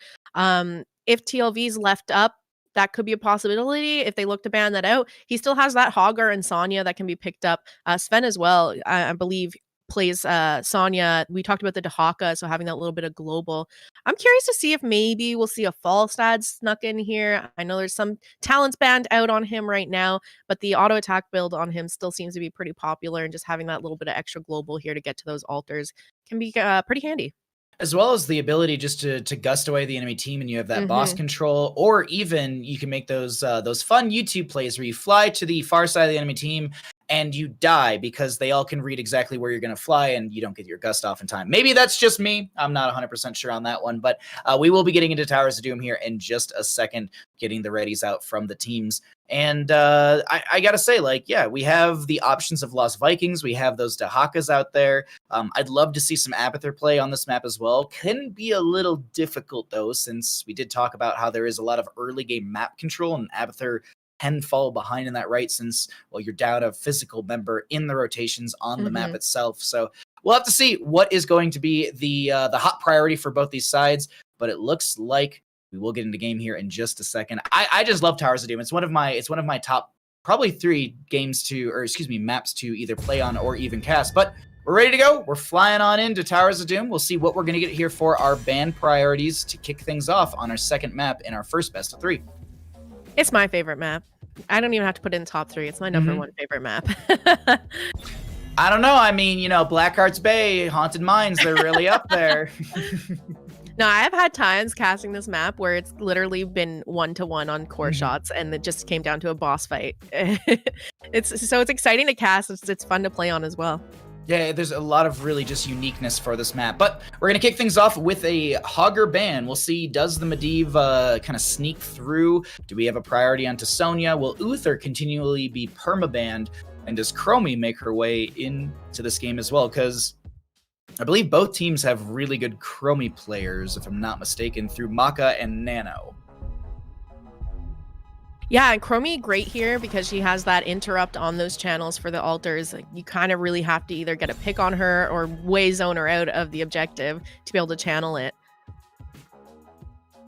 If TLV's left up, that could be a possibility if they look to ban that out. He still has that Hogger and Sonya that can be picked up. Sven as well, I believe, plays Sonya. We talked about the Dahaka, so having that little bit of global. I'm curious to see if maybe we'll see a Falstad snuck in here. I know there's some talents banned out on him right now, but the auto attack build on him still seems to be pretty popular, and just having that little bit of extra global here to get to those altars can be pretty handy. As well as the ability just to gust away the enemy team, and you have that boss control, or even you can make those fun YouTube plays where you fly to the far side of the enemy team and you die because they all can read exactly where you're going to fly and you don't get your gust off in time. Maybe that's just me. I'm not 100% sure on that one, but we will be getting into Towers of Doom here in just a second, getting the readies out from the teams. And I got to say, like, yeah, we have the options of Lost Vikings. We have those Dahakas out there. I'd love to see some Abathur play on this map as well. Can be a little difficult, though, since we did talk about how there is a lot of early game map control, and Abathur can fall behind in that, right? Since, well, you're down a physical member in the rotations on the map itself. So we'll have to see what is going to be the hot priority for both these sides, but it looks like we will get into game here in just a second. I just love Towers of Doom. It's one of my top probably 3 maps to either play on or even cast. But we're ready to go. We're flying on into Towers of Doom. We'll see what we're going to get here for our ban priorities to kick things off on our second map in our first best of 3. It's my favorite map. I don't even have to put it in top 3. It's my number 1 favorite map. I don't know. I mean, Blackheart's Bay, Haunted Mines, they're really up there. No, I have had times casting this map where it's literally been 1-to-1 on core shots, and it just came down to a boss fight. It's exciting to cast. It's fun to play on as well. Yeah, there's a lot of really just uniqueness for this map. But we're going to kick things off with a Hogger ban. We'll see, does the Medivh kind of sneak through? Do we have a priority onto Sonya? Will Uther continually be permabanned? And does Chromie make her way into this game as well? Because I believe both teams have really good Chromie players, if I'm not mistaken, through Mokka and Nano. Yeah, and Chromie great here because she has that interrupt on those channels for the altars. Like, you kind of really have to either get a pick on her or way zone her out of the objective to be able to channel it.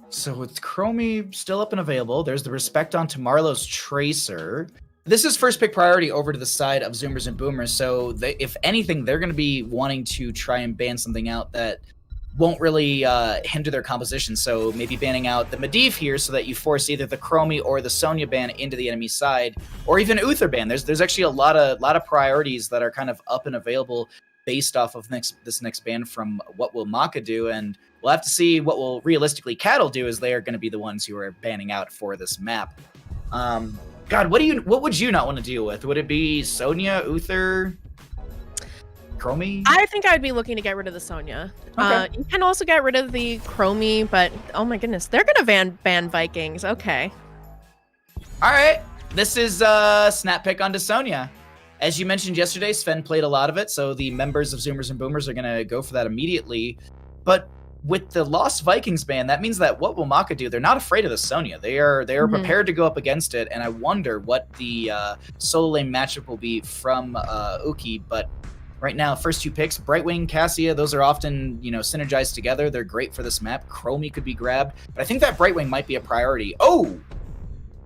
So with Chromie still up and available, there's the respect onto Marlowe's Tracer. This is first pick priority over to the side of Zoomers and Boomers, so if anything, they're going to be wanting to try and ban something out that won't really hinder their composition. So maybe banning out the Medivh here so that you force either the Chromie or the Sonya ban into the enemy side, or even Uther ban. There's actually a lot of priorities that are kind of up and available based off of this next ban from what will Mokka do, and we'll have to see what will realistically Cattle do, as they are going to be the ones who are banning out for this map. God, what would you not want to deal with? Would it be Sonya, Uther, Chromie? I think I'd be looking to get rid of the Sonya. Okay. You can also get rid of the Chromie, but oh my goodness, they're gonna ban Vikings. Okay. All right, this is snap pick onto Sonya. As you mentioned yesterday, Sven played a lot of it, so the members of Zoomers and Boomers are gonna go for that immediately. But with the Lost Vikings ban, that means that what will Mokka do? They're not afraid of the Sonya. They are prepared to go up against it, and I wonder what the solo lane matchup will be from Uki. But right now, first 2 picks, Brightwing, Cassia, those are often, synergized together. They're great for this map. Chromie could be grabbed, but I think that Brightwing might be a priority. Oh!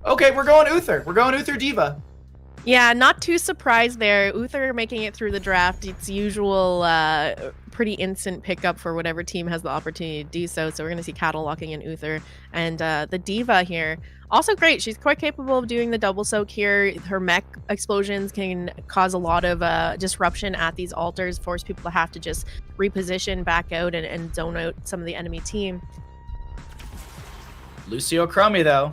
Okay, we're going Uther. We're going Uther Diva. Yeah, not too surprised there. Uther making it through the draft. It's usual pretty instant pickup for whatever team has the opportunity to do so. So we're going to see Cattle locking in Uther. And the Diva here, also great. She's quite capable of doing the double soak here. Her mech explosions can cause a lot of disruption at these altars, force people to have to just reposition back out and zone out some of the enemy team. Lucio Chromie, though.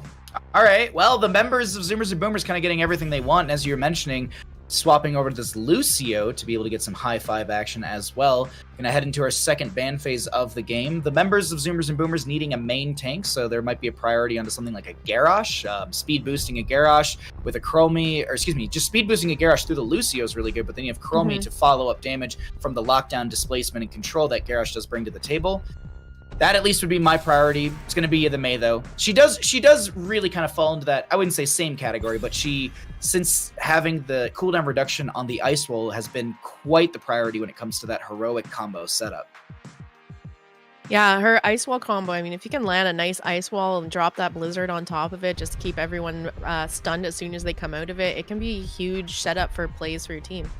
All right, well, the members of Zoomers and Boomers kind of getting everything they want, and as you were mentioning, swapping over to this Lucio to be able to get some high five action as well. Gonna head into our second ban phase of the game. The members of Zoomers and Boomers needing a main tank, so there might be a priority onto something like a Garrosh. Speed boosting a Garrosh with a Chromie, or excuse me, just speed boosting a Garrosh through the Lucio is really good, but then you have Chromie to follow up damage from the lockdown, displacement, and control that Garrosh does bring to the table. That at least would be my priority. It's going to be the Mei, though. She does really kind of fall into that, I wouldn't say same category, but she, since having the cooldown reduction on the Ice Wall, has been quite the priority when it comes to that heroic combo setup. Yeah, her Ice Wall combo, I mean, if you can land a nice Ice Wall and drop that Blizzard on top of it just to keep everyone stunned as soon as they come out of it, it can be a huge setup for plays for your team.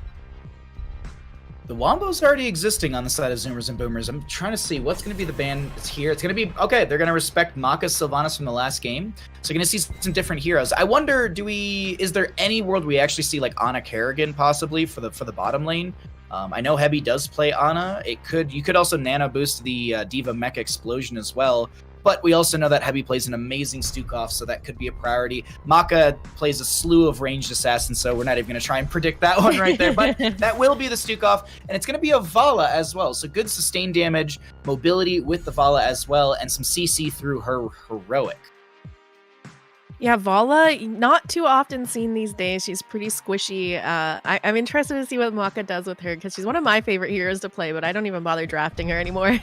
The Wombo's already existing on the side of Zoomers and Boomers. I'm trying to see what's going to be the ban that's here. It's going to be, okay, they're going to respect Mokka Sylvanas from the last game. So you're going to see some different heroes. I wonder, is there any world we actually see like Ana Kerrigan possibly for the bottom lane? I know Hebi does play Ana. You could also nano boost the Diva Mecha Explosion as well. But we also know that Hebi plays an amazing Stukov, so that could be a priority. Mokka plays a slew of ranged assassins, so we're not even going to try and predict that one right there. But that will be the Stukov, and it's going to be a Vala as well. So good sustained damage, mobility with the Vala as well, and some CC through her heroic. Yeah, Vala, not too often seen these days. She's pretty squishy. I'm interested to see what Mokka does with her, because she's one of my favorite heroes to play, but I don't even bother drafting her anymore.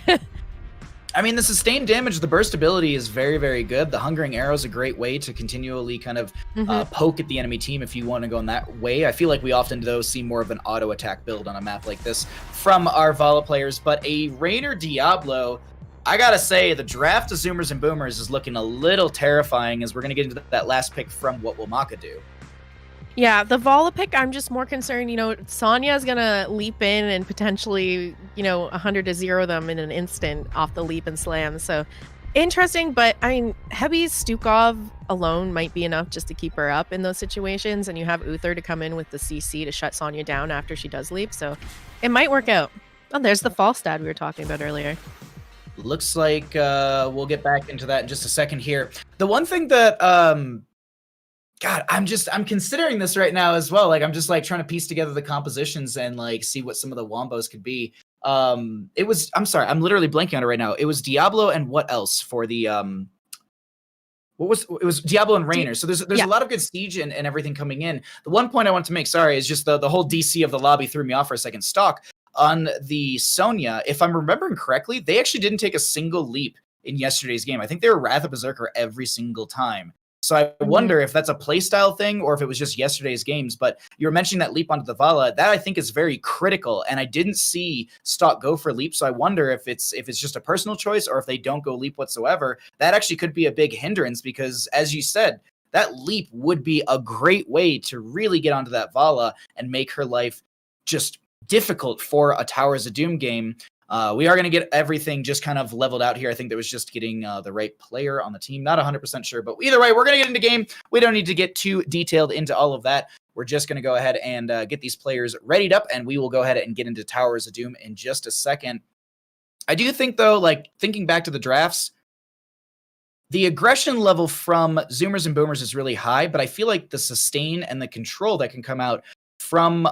I mean, the sustained damage, the burst ability is very, very good. The Hungering Arrow is a great way to continually kind of poke at the enemy team if you want to go in that way. I feel like we often, though, see more of an auto attack build on a map like this from our Vala players. But a Raynor Diablo, I gotta say, the draft of Zoomers and Boomers is looking a little terrifying as we're going to get into that last pick from What Will Mokka Do. Yeah, the Vala pick, I'm just more concerned, Sonya is going to leap in and potentially, 100 to 0 them in an instant off the leap and slam. So interesting, but I mean, Hebi's Stukov alone might be enough just to keep her up in those situations. And you have Uther to come in with the CC to shut Sonya down after she does leap. So it might work out. Oh, there's the false stat we were talking about earlier. Looks like we'll get back into that in just a second here. The one thing that... God, I'm considering this right now as well. Like, I'm just like trying to piece together the compositions and like see what some of the Wombos could be. I'm sorry, I'm literally blanking on it right now. It was Diablo and what else for the it was Diablo and Raynor. So there's a lot of good siege and everything coming in. The one point I want to make, sorry, is just the whole DC of the lobby threw me off for a second. Stock on the Sonya, if I'm remembering correctly, they actually didn't take a single leap in yesterday's game. I think they were Wrath of Berserker every single time. So I wonder if that's a playstyle thing or if it was just yesterday's games. But you were mentioning that leap onto the Vala. That I think is very critical. And I didn't see Stock go for leap. So I wonder if it's just a personal choice or if they don't go leap whatsoever. That actually could be a big hindrance because, as you said, that leap would be a great way to really get onto that Vala and make her life just difficult for a Towers of Doom game. We are going to get everything just kind of leveled out here. I think that was just getting the right player on the team. Not 100% sure, but either way, we're going to get into game. We don't need to get too detailed into all of that. We're just going to go ahead and get these players readied up, and we will go ahead and get into Towers of Doom in just a second. I do think, though, like thinking back to the drafts, the aggression level from Zoomers and Boomers is really high, but I feel like the sustain and the control that can come out from...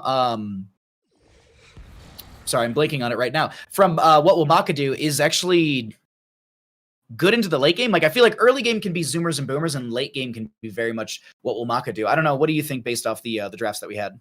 sorry, I'm blanking on it right now. From What Will Mokka Do is actually good into the late game. Like, I feel like early game can be Zoomers and Boomers, and late game can be very much What Will Mokka Do. I don't know. What do you think based off the drafts that we had?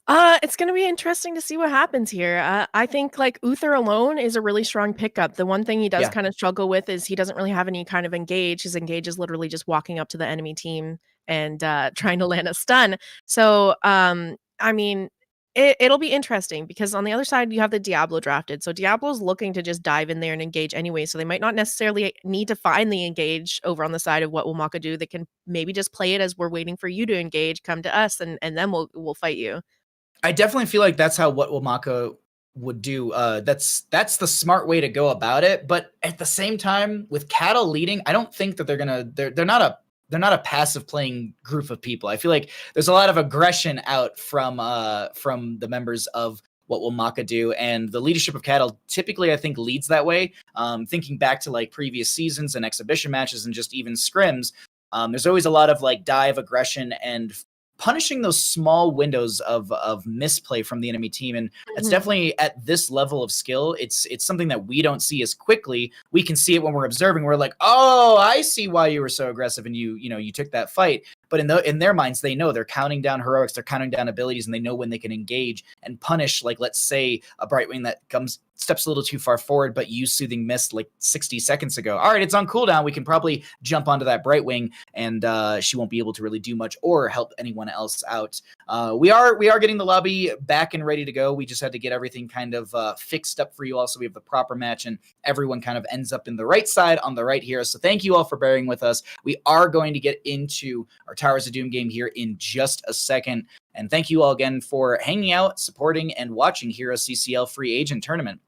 It's going to be interesting to see what happens here. I think like Uther alone is a really strong pickup. The one thing he does kind of struggle with is he doesn't really have any kind of engage. His engage is literally just walking up to the enemy team and trying to land a stun. So, I mean, it'll be interesting because on the other side, you have the Diablo drafted. So Diablo's looking to just dive in there and engage anyway. So they might not necessarily need to find the engage over on the side of What Will Mokka Do. They can maybe just play it as we're waiting for you to engage, come to us, and then we'll fight you. I definitely feel like that's how What Will Mokka would do. That's the smart way to go about it. But at the same time, with Cattle leading, I don't think that they're not a passive playing group of people. I feel like there's a lot of aggression out from the members of What Will Mokka Do, and the leadership of Cattle typically, I think, leads that way. Thinking back to like previous seasons and exhibition matches and just even scrims, there's always a lot of like dive aggression and punishing those small windows of misplay from the enemy team. And it's definitely at this level of skill, it's something that we don't see as quickly. We can see it when we're observing. We're like, oh, I see why you were so aggressive and you took that fight. But in their minds, they know they're counting down heroics, they're counting down abilities, and they know when they can engage and punish, like, let's say, a Brightwing that steps a little too far forward, but used Soothing Mist like 60 seconds ago. All right, it's on cooldown. We can probably jump onto that Brightwing, and she won't be able to really do much or help anyone else out. We are getting the lobby back and ready to go. We just had to get everything kind of fixed up for you all, so we have the proper match and everyone kind of ends up in the right side on the right here. So thank you all for bearing with us. We are going to get into our Towers of Doom game here in just a second. And thank you all again for hanging out, supporting, and watching HeroesCCL Free Agent Tournament.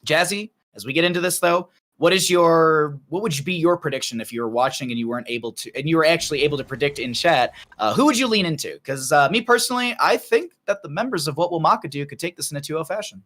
Jazzy, as we get into this though, what would be your prediction if you were watching and you weren't able to, and you were actually able to predict in chat? Who would you lean into? Because me personally, I think that the members of What Will Mokka Do could take this in a 2-0 fashion.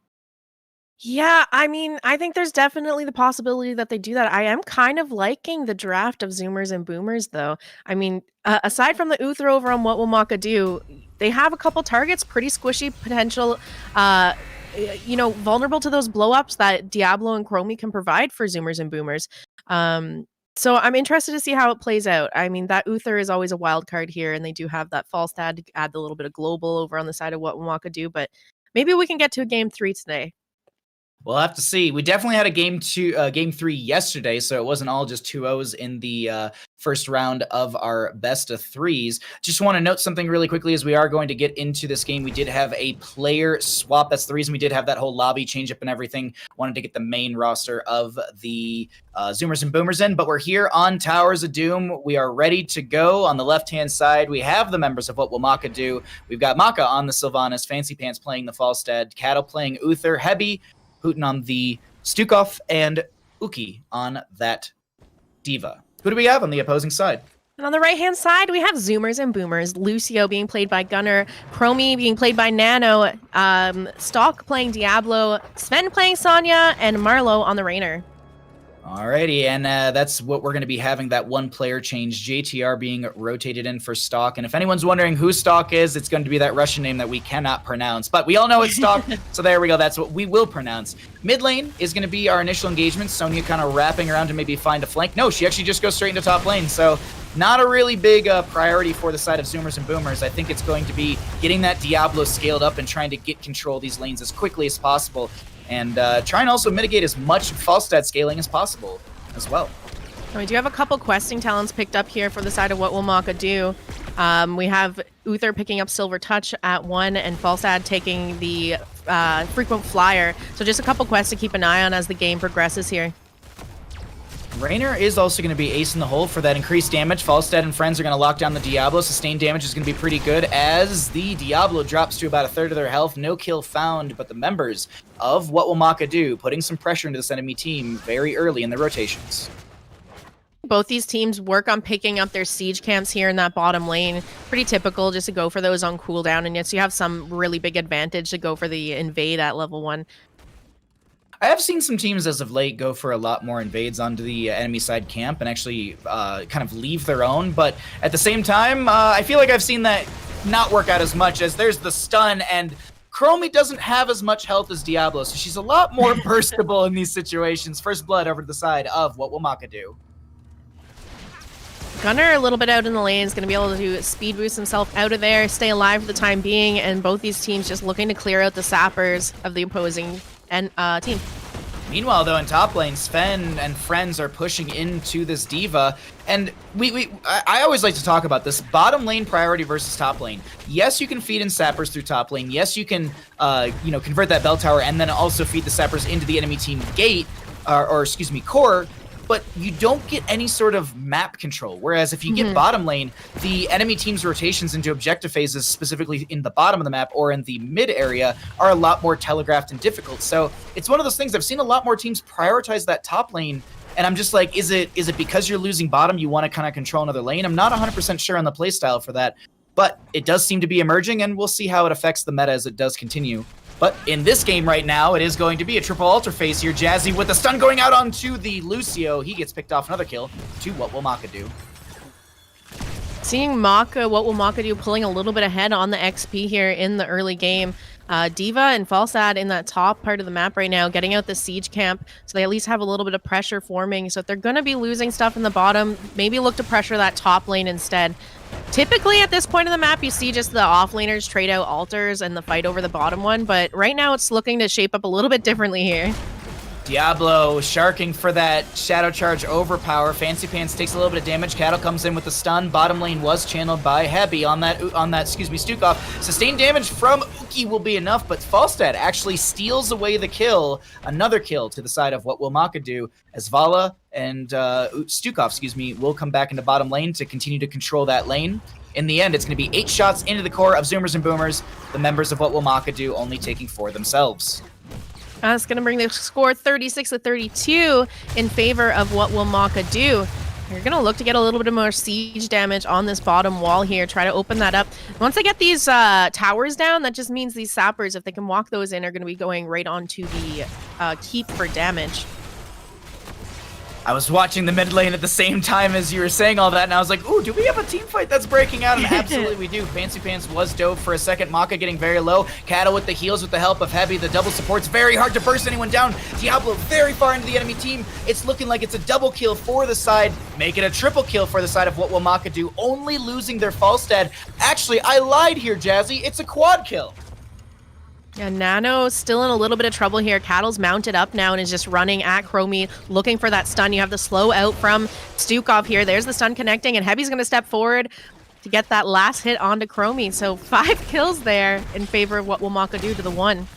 Yeah, I mean, I think there's definitely the possibility that they do that. I am kind of liking the draft of Zoomers and Boomers, though. I mean, aside from the Uther over on What Will Mokka Do, they have a couple targets, pretty squishy potential, vulnerable to those blow-ups that Diablo and Chromie can provide for Zoomers and Boomers. So I'm interested to see how it plays out. I mean, that Uther is always a wild card here, and they do have that false dad to add the little bit of global over on the side of What Will Mokka Do, but maybe we can get to a game 3 today. We'll have to see. We definitely had a game 3 yesterday, so it wasn't all just 2-0s in the first round of our best of 3s. Just want to note something really quickly as we are going to get into this game. We did have a player swap. That's the reason we did have that whole lobby change up and everything. Wanted to get the main roster of the Zoomers and Boomers in, but we're here on Towers of Doom. We are ready to go. On the left-hand side, we have the members of What Will Mokka Do. We've got Mokka on the Sylvanas, Fancy Pants playing the Falstad, Cattle playing Uther, Hebi, Putin on the Stukov, and Uki on that Diva. Who do we have on the opposing side? And on the right-hand side, we have Zoomers and Boomers. Lucio being played by Gunner, Chromie being played by Nano, Stalk playing Diablo, Sven playing Sonya, and Marlo on the Rainer. Alrighty, and that's what we're going to be having, that one player change, JTR being rotated in for Stalk. And if anyone's wondering who Stalk is, it's going to be that Russian name that we cannot pronounce. But we all know it's Stalk, so there we go. That's what we will pronounce. Mid lane is going to be our initial engagement. Sonya kind of wrapping around to maybe find a flank. No, she actually just goes straight into top lane. So not a really big priority for the side of Zoomers and Boomers. I think it's going to be getting that Diablo scaled up and trying to get control of these lanes as quickly as possible. And try and also mitigate as much Falstad scaling as possible as well. We do have a couple questing talents picked up here for the side of What Will Mokka Do. We have Uther picking up Silver Touch at 1 and Falstad taking the Frequent Flyer. So just a couple quests to keep an eye on as the game progresses here. Rainer is also going to be ace in the hole for that increased damage. Falstad and friends are going to lock down the Diablo. Sustained damage is going to be pretty good as the Diablo drops to about a third of their health. No kill found, but the members of What Will Mokka Do putting some pressure into this enemy team very early in the rotations. Both these teams work on picking up their siege camps here in that bottom lane. Pretty typical just to go for those on cooldown, and yes, you have some really big advantage to go for the invade at level 1. I have seen some teams as of late go for a lot more invades onto the enemy side camp and actually kind of leave their own, but at the same time, I feel like I've seen that not work out as much, as there's the stun, and Chromie doesn't have as much health as Diablo, so she's a lot more burstable in these situations. First blood over to the side of What Will Mokka Do. Gunner, a little bit out in the lane, is going to be able to speed boost himself out of there, stay alive for the time being, and both these teams just looking to clear out the sappers of the opposing team. Meanwhile, though, in top lane, Sven and friends are pushing into this Diva, and I always like to talk about this bottom lane priority versus top lane. Yes, you can feed in sappers through top lane. Yes, you can, convert that bell tower and then also feed the sappers into the enemy team gate, core. But you don't get any sort of map control. Whereas if you get bottom lane, the enemy team's rotations into objective phases, specifically in the bottom of the map or in the mid area, are a lot more telegraphed and difficult. So it's one of those things I've seen a lot more teams prioritize that top lane. And I'm just like, is it because you're losing bottom, you want to kind of control another lane? I'm not 100% sure on the playstyle for that. But it does seem to be emerging, and we'll see how it affects the meta as it does continue. But in this game right now, it is going to be a triple altar phase here. Jazzy with the stun going out onto the Lucio. He gets picked off another kill to What Will Mokka Do. Seeing Mokka, What Will Mokka Do pulling a little bit ahead on the XP here in the early game. Diva and Falstad in that top part of the map right now, getting out the siege camp, so they at least have a little bit of pressure forming. So if they're going to be losing stuff in the bottom, maybe look to pressure that top lane instead. Typically at this point of the map, you see just the offlaners trade out altars and the fight over the bottom one, but right now it's looking to shape up a little bit differently here. Diablo sharking for that Shadow Charge overpower. Fancy Pants takes a little bit of damage. Cattle comes in with the stun. Bottom lane was channeled by Heavy on that Stukov. Sustained damage from Uki will be enough, but Falstad actually steals away the kill. Another kill to the side of what will Mokka do, as Vala and Stukov, will come back into bottom lane to continue to control that lane. In the end, it's going to be 8 shots into the core of Zoomers and Boomers. The members of what will Mokka do only taking 4 themselves. It's going to bring the score 36-32 in favor of what will Mokka do. You're going to look to get a little bit more siege damage on this bottom wall here. Try to open that up. Once they get these towers down, that just means these sappers, if they can walk those in, are going to be going right onto the keep for damage. I was watching the mid lane at the same time as you were saying all that, and I was like, ooh, do we have a team fight that's breaking out? And absolutely we do. Fancy Pants was dove for a second. Mokka getting very low. Cattle with the heals with the help of Heavy. The double support's very hard to burst anyone down. Diablo very far into the enemy team. It's looking like it's a double kill for the side. Make it a triple kill for the side of what will Mokka do, only losing their Falstad. Actually, I lied here, Jazzy. It's a quad kill. Yeah, Nano's still in a little bit of trouble here. Cattle's mounted up now and is just running at Chromie, looking for that stun. You have the slow out from Stukov here. There's the stun connecting, and Heavy's going to step forward to get that last hit onto Chromie. So 5 kills there in favor of what will Mokka do to the 1.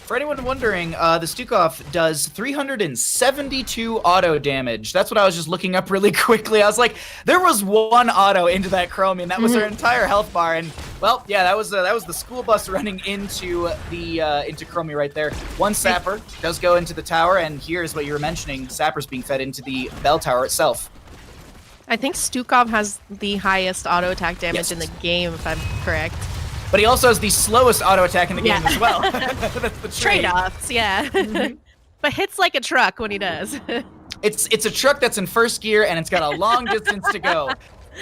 For anyone wondering, the Stukov does 372 auto damage. That's what I was just looking up really quickly. I was like, there was 1 auto into that Chromie, and that was her entire health bar. And well, yeah, that was the school bus running into the into Chromie right there. 1 Sapper does go into the tower, and here's what you were mentioning: Sappers being fed into the bell tower itself. I think Stukov has the highest auto attack damage in the game, if I'm correct. But he also has the slowest auto attack in the game as well. That's the trade-offs, yeah. But hits like a truck when he does. It's a truck that's in first gear, and it's got a long distance to go.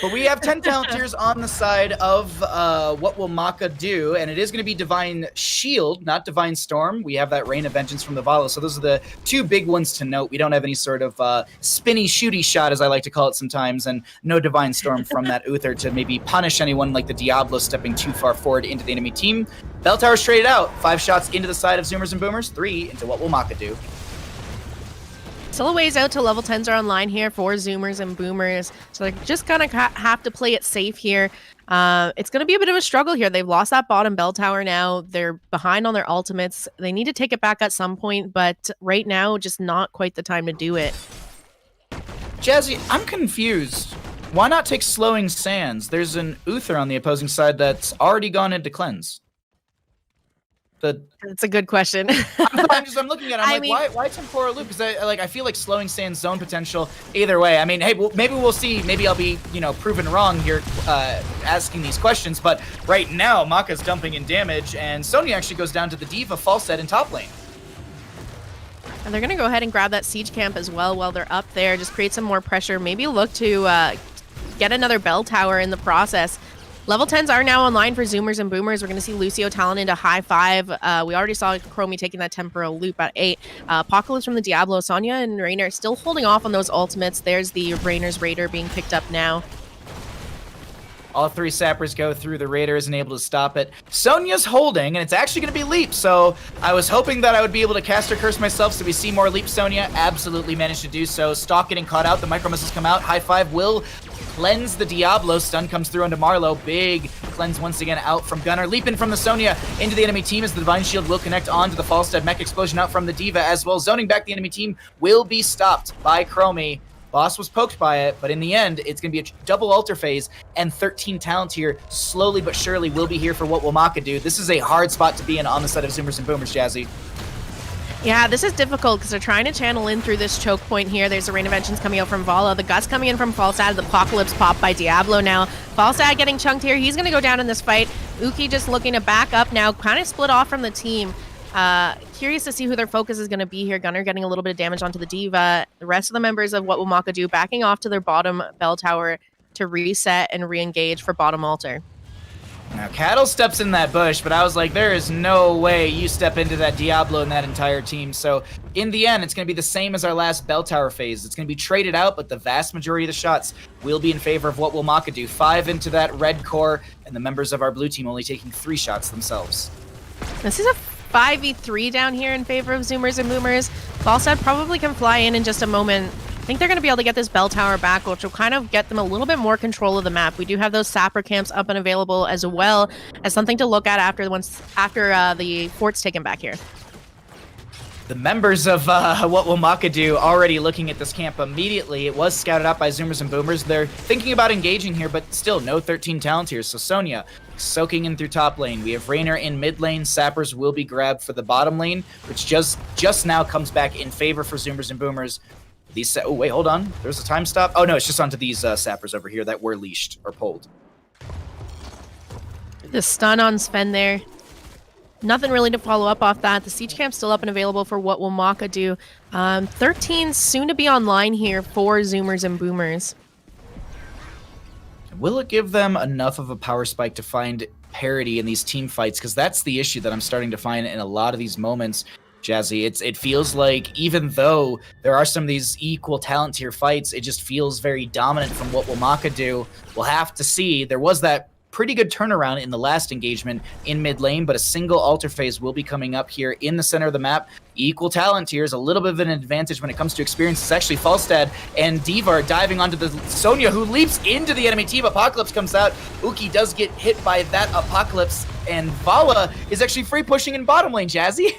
But we have 10 talent tiers on the side of what will Mokka do, and it is going to be Divine Shield, not Divine Storm. We have that Rain of Vengeance from the Vala, so those are the 2 big ones to note. We don't have any sort of spinny, shooty shot, as I like to call it sometimes, and no Divine Storm from that Uther to maybe punish anyone like the Diablo stepping too far forward into the enemy team. Bell Tower's traded out. 5 shots into the side of Zoomers and Boomers, 3 into what will Mokka do. Still a ways out till level 10s are online here for Zoomers and Boomers. So they're just going to have to play it safe here. It's going to be a bit of a struggle here. They've lost that bottom bell tower now. They're behind on their ultimates. They need to take it back at some point, but right now, just not quite the time to do it. Jazzy, I'm confused. Why not take Slowing Sands? There's an Uther on the opposing side that's already gone into cleanse. That's a good question. I'm looking at it. I'm like, why Temporal Loop? Because I feel like Slowing Sands zone potential either way. I mean, hey, maybe we'll see. Maybe I'll be, proven wrong here asking these questions. But right now, Mokka's dumping in damage, and Sonya actually goes down to the Diva Falstad in top lane. And they're going to go ahead and grab that siege camp as well while they're up there. Just create some more pressure. Maybe look to get another bell tower in the process. Level 10s are now online for Zoomers and Boomers. We're going to see Lucio talent into high 5. We already saw Chromie taking that temporal loop at 8. Apocalypse from the Diablo. Sonya and Raynor still holding off on those ultimates. There's the Raynor's Raider being picked up now. All 3 sappers go through. The Raider isn't able to stop it. Sonya's holding, and it's actually going to be Leap. So I was hoping that I would be able to caster curse myself so we see more Leap. Sonya absolutely managed to do so. Stalk getting caught out. The micro missiles come out. High 5 will cleanse the Diablo. Stun comes through onto Marlowe. Big cleanse once again out from Gunnar. Leaping from the Sonya into the enemy team as the Divine Shield will connect onto the Falstad. Mech explosion out from the Diva as well. Zoning back the enemy team will be stopped by Chromie. Boss was poked by it, but in the end, it's going to be a double altar phase, and 13 talent here slowly but surely will be here for what will Mokka do. This is a hard spot to be in on the side of Zoomers and Boomers, Jazzy. Yeah, this is difficult because they're trying to channel in through this choke point here. There's the Rain of Vengeance coming out from Vala. The Guts coming in from Falstad. The Apocalypse pop by Diablo now. Falstad getting chunked here. He's going to go down in this fight. Uki just looking to back up now, kind of split off from the team. Curious to see who their focus is going to be here. Gunnar getting a little bit of damage onto the Diva. The rest of the members of what will Mokka do backing off to their bottom bell tower to reset and re-engage for bottom altar. Now, Cattle steps in that bush, but I was like, there is no way you step into that Diablo and that entire team. So in the end, it's going to be the same as our last bell tower phase. It's going to be traded out, but the vast majority of the shots will be in favor of what will Mokka do. 5 into that red core, and the members of our blue team only taking 3 shots themselves. This is a 5v3 down here in favor of Zoomers and Boomers. Falstad probably can fly in just a moment. I think they're going to be able to get this bell tower back, which will kind of get them a little bit more control of the map. We do have those sapper camps up and available, as well as something to look at after the fort's taken back here. The members of What Will Mokka Do already looking at this camp immediately. It was scouted out by Zoomers and Boomers. They're thinking about engaging here, but still no 13 talents here. So Sonya soaking in through top lane. We have Raynor in mid lane. Sappers will be grabbed for the bottom lane, which just now comes back in favor for Zoomers and Boomers. These oh wait, hold on. There's a time stop. Oh no, it's just onto these sappers over here that were leashed or pulled. The stun on Sven there. Nothing really to follow up off that. The siege camp's still up and available for What Will Mokka Do. 13 soon to be online here for Zoomers and Boomers. Will it give them enough of a power spike to find parity in these team fights? Because that's the issue that I'm starting to find in a lot of these moments, Jazzy. It feels like even though there are some of these equal talent tier fights, it just feels very dominant from What Will Mokka Do. We'll have to see. There was that pretty good turnaround in the last engagement in mid lane, but a single altar phase will be coming up here in the center of the map. Equal talent tiers, a little bit of an advantage when it comes to experience. It's actually Falstad and Diva are diving onto the Sonya, who leaps into the enemy team. Apocalypse comes out. Uki does get hit by that Apocalypse, and Vala is actually free pushing in bottom lane, Jazzy.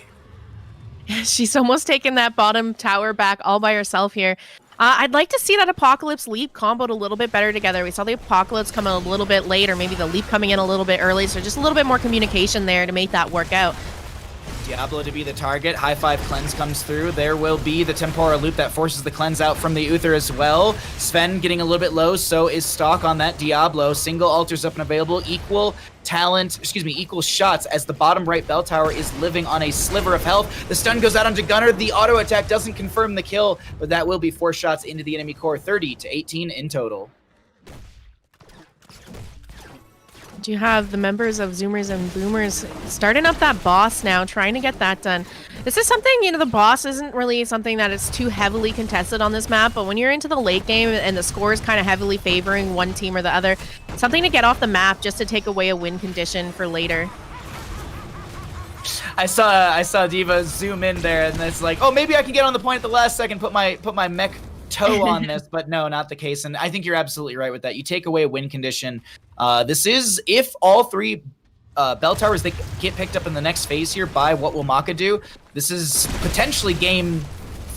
She's almost taken that bottom tower back all by herself here. I'd like to see that Apocalypse Leap comboed a little bit better together. We saw the Apocalypse come in a little bit late, or maybe the Leap coming in a little bit early, so just a little bit more communication there to make that work out. Diablo to be the target. High five cleanse comes through. There will be the temporal loop that forces the cleanse out from the Uther as well. Sven getting a little bit low, so is Stalk on that Diablo. Single altars up and available. Equal shots as the bottom right bell tower is living on a sliver of health. The stun goes out onto Gunner. The auto attack doesn't confirm the kill, but that will be 4 shots into the enemy core. 30-18 in total. Do you have the members of Zoomers and Boomers starting up that boss now, trying to get that done? This is something, the boss isn't really something that is too heavily contested on this map, but when you're into the late game and the score is kind of heavily favoring one team or the other, something to get off the map just to take away a win condition for later. I saw Diva zoom in there, and it's like, oh, maybe I can get on the point at the last second, put my mech toe on this, but no, not the case. And I think you're absolutely right with that. You take away a win condition. This is, if all 3 bell towers they get picked up in the next phase here by What Will Mokka Do, this is potentially game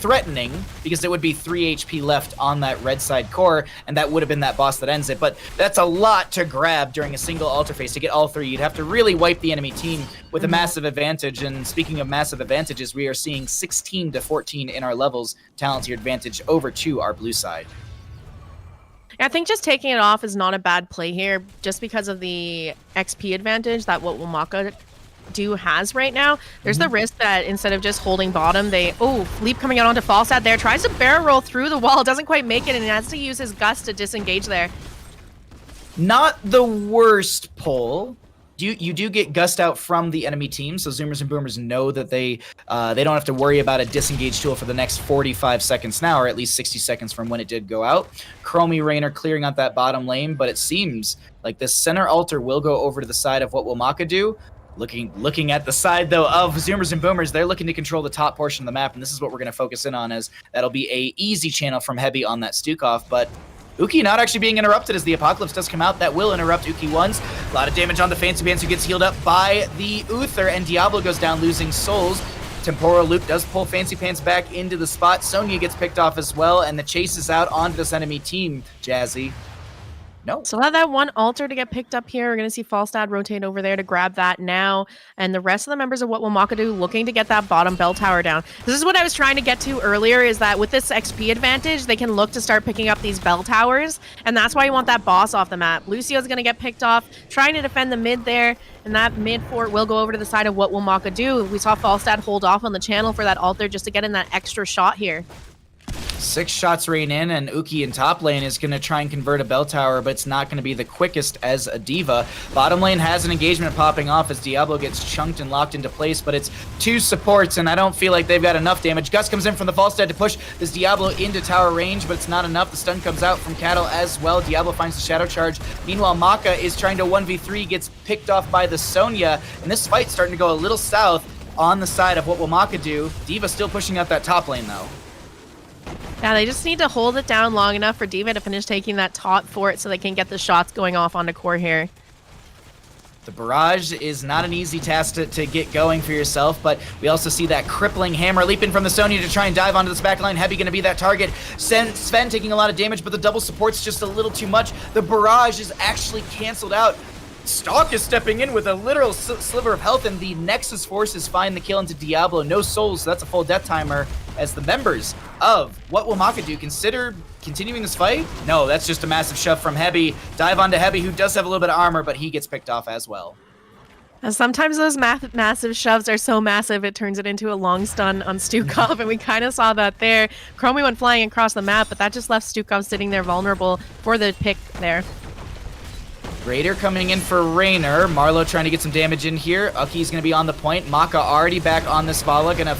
threatening, because it would be 3 HP left on that red side core, and that would have been that boss that ends it. But that's a lot to grab during a single altar phase. To get all 3, you'd have to really wipe the enemy team with a massive advantage. And speaking of massive advantages, we are seeing 16-14 in our levels talent tier advantage over to our blue side. I think just taking it off is not a bad play here, just because of the XP advantage that What Will Mokka Do has right now. There's the risk that instead of just holding bottom, Leap coming out onto Falstad there, tries to barrel roll through the wall, doesn't quite make it, and has to use his gust to disengage there. Not the worst pull. You do get gust out from the enemy team, so Zoomers and Boomers know that they don't have to worry about a disengage tool for the next 45 seconds now, or at least 60 seconds from when it did go out. Chromie Raynor clearing out that bottom lane, but it seems like this center altar will go over to the side of What Will Mokka Do. Looking at the side, though, of Zoomers and Boomers, they're looking to control the top portion of the map, and this is what we're going to focus in on, as that'll be a easy channel from Heavy on that Stukov, but Uki not actually being interrupted as the Apocalypse does come out. That will interrupt Uki once. A lot of damage on the Fancy Pants, who gets healed up by the Uther, and Diablo goes down, losing souls. Temporal Loop does pull Fancy Pants back into the spot. Sonya gets picked off as well, and the chase is out onto this enemy team, Jazzy. No. So that one altar to get picked up here. We're going to see Falstad rotate over there to grab that now. And the rest of the members of What Will Mokka Do looking to get that bottom bell tower down. This is what I was trying to get to earlier, is that with this XP advantage, they can look to start picking up these bell towers. And that's why you want that boss off the map. Lucio's going to get picked off, trying to defend the mid there. And that mid fort will go over to the side of What Will Mokka Do. We saw Falstad hold off on the channel for that altar just to get in that extra shot here. 6 shots rain in, and Uki in top lane is going to try and convert a bell tower, but it's not going to be the quickest as a Diva. Bottom lane has an engagement popping off as Diablo gets chunked and locked into place, but it's 2 supports, and I don't feel like they've got enough damage. Gus comes in from the Falstad to push this Diablo into tower range, but it's not enough. The stun comes out from Cattle as well. Diablo finds the Shadow Charge. Meanwhile, Mokka is trying to 1v3, gets picked off by the Sonya, and this fight's starting to go a little south. on the side of what will Mokka do. D.Va still pushing out that top lane, though. Yeah, they just need to hold it down long enough for D.Va to finish taking that top fort so they can get the shots going off onto core here. The barrage is not an easy task to get going for yourself, but we also see that crippling hammer leaping from the Sonya to try and dive onto this backline. Heavy going to be that target. Sven taking a lot of damage, but the double support's just a little too much. The barrage is actually canceled out. Stalk is stepping in with a literal sliver of health, and the Nexus forces find the kill into Diablo. No souls, so that's a full death timer. As the members of What Will Mokka Do consider continuing this fight? No, that's just a massive shove from Heavy. Dive onto Heavy, who does have a little bit of armor, but he gets picked off as well. And sometimes those massive shoves are so massive it turns it into a long stun on Stukov, and we kind of saw that there. Chromie went flying across the map, but that just left Stukov sitting there vulnerable for the pick there. Raider coming in for Raynor. Marlowe trying to get some damage in here. Uki's going to be on the point. Mokka already back on this Vala. Going to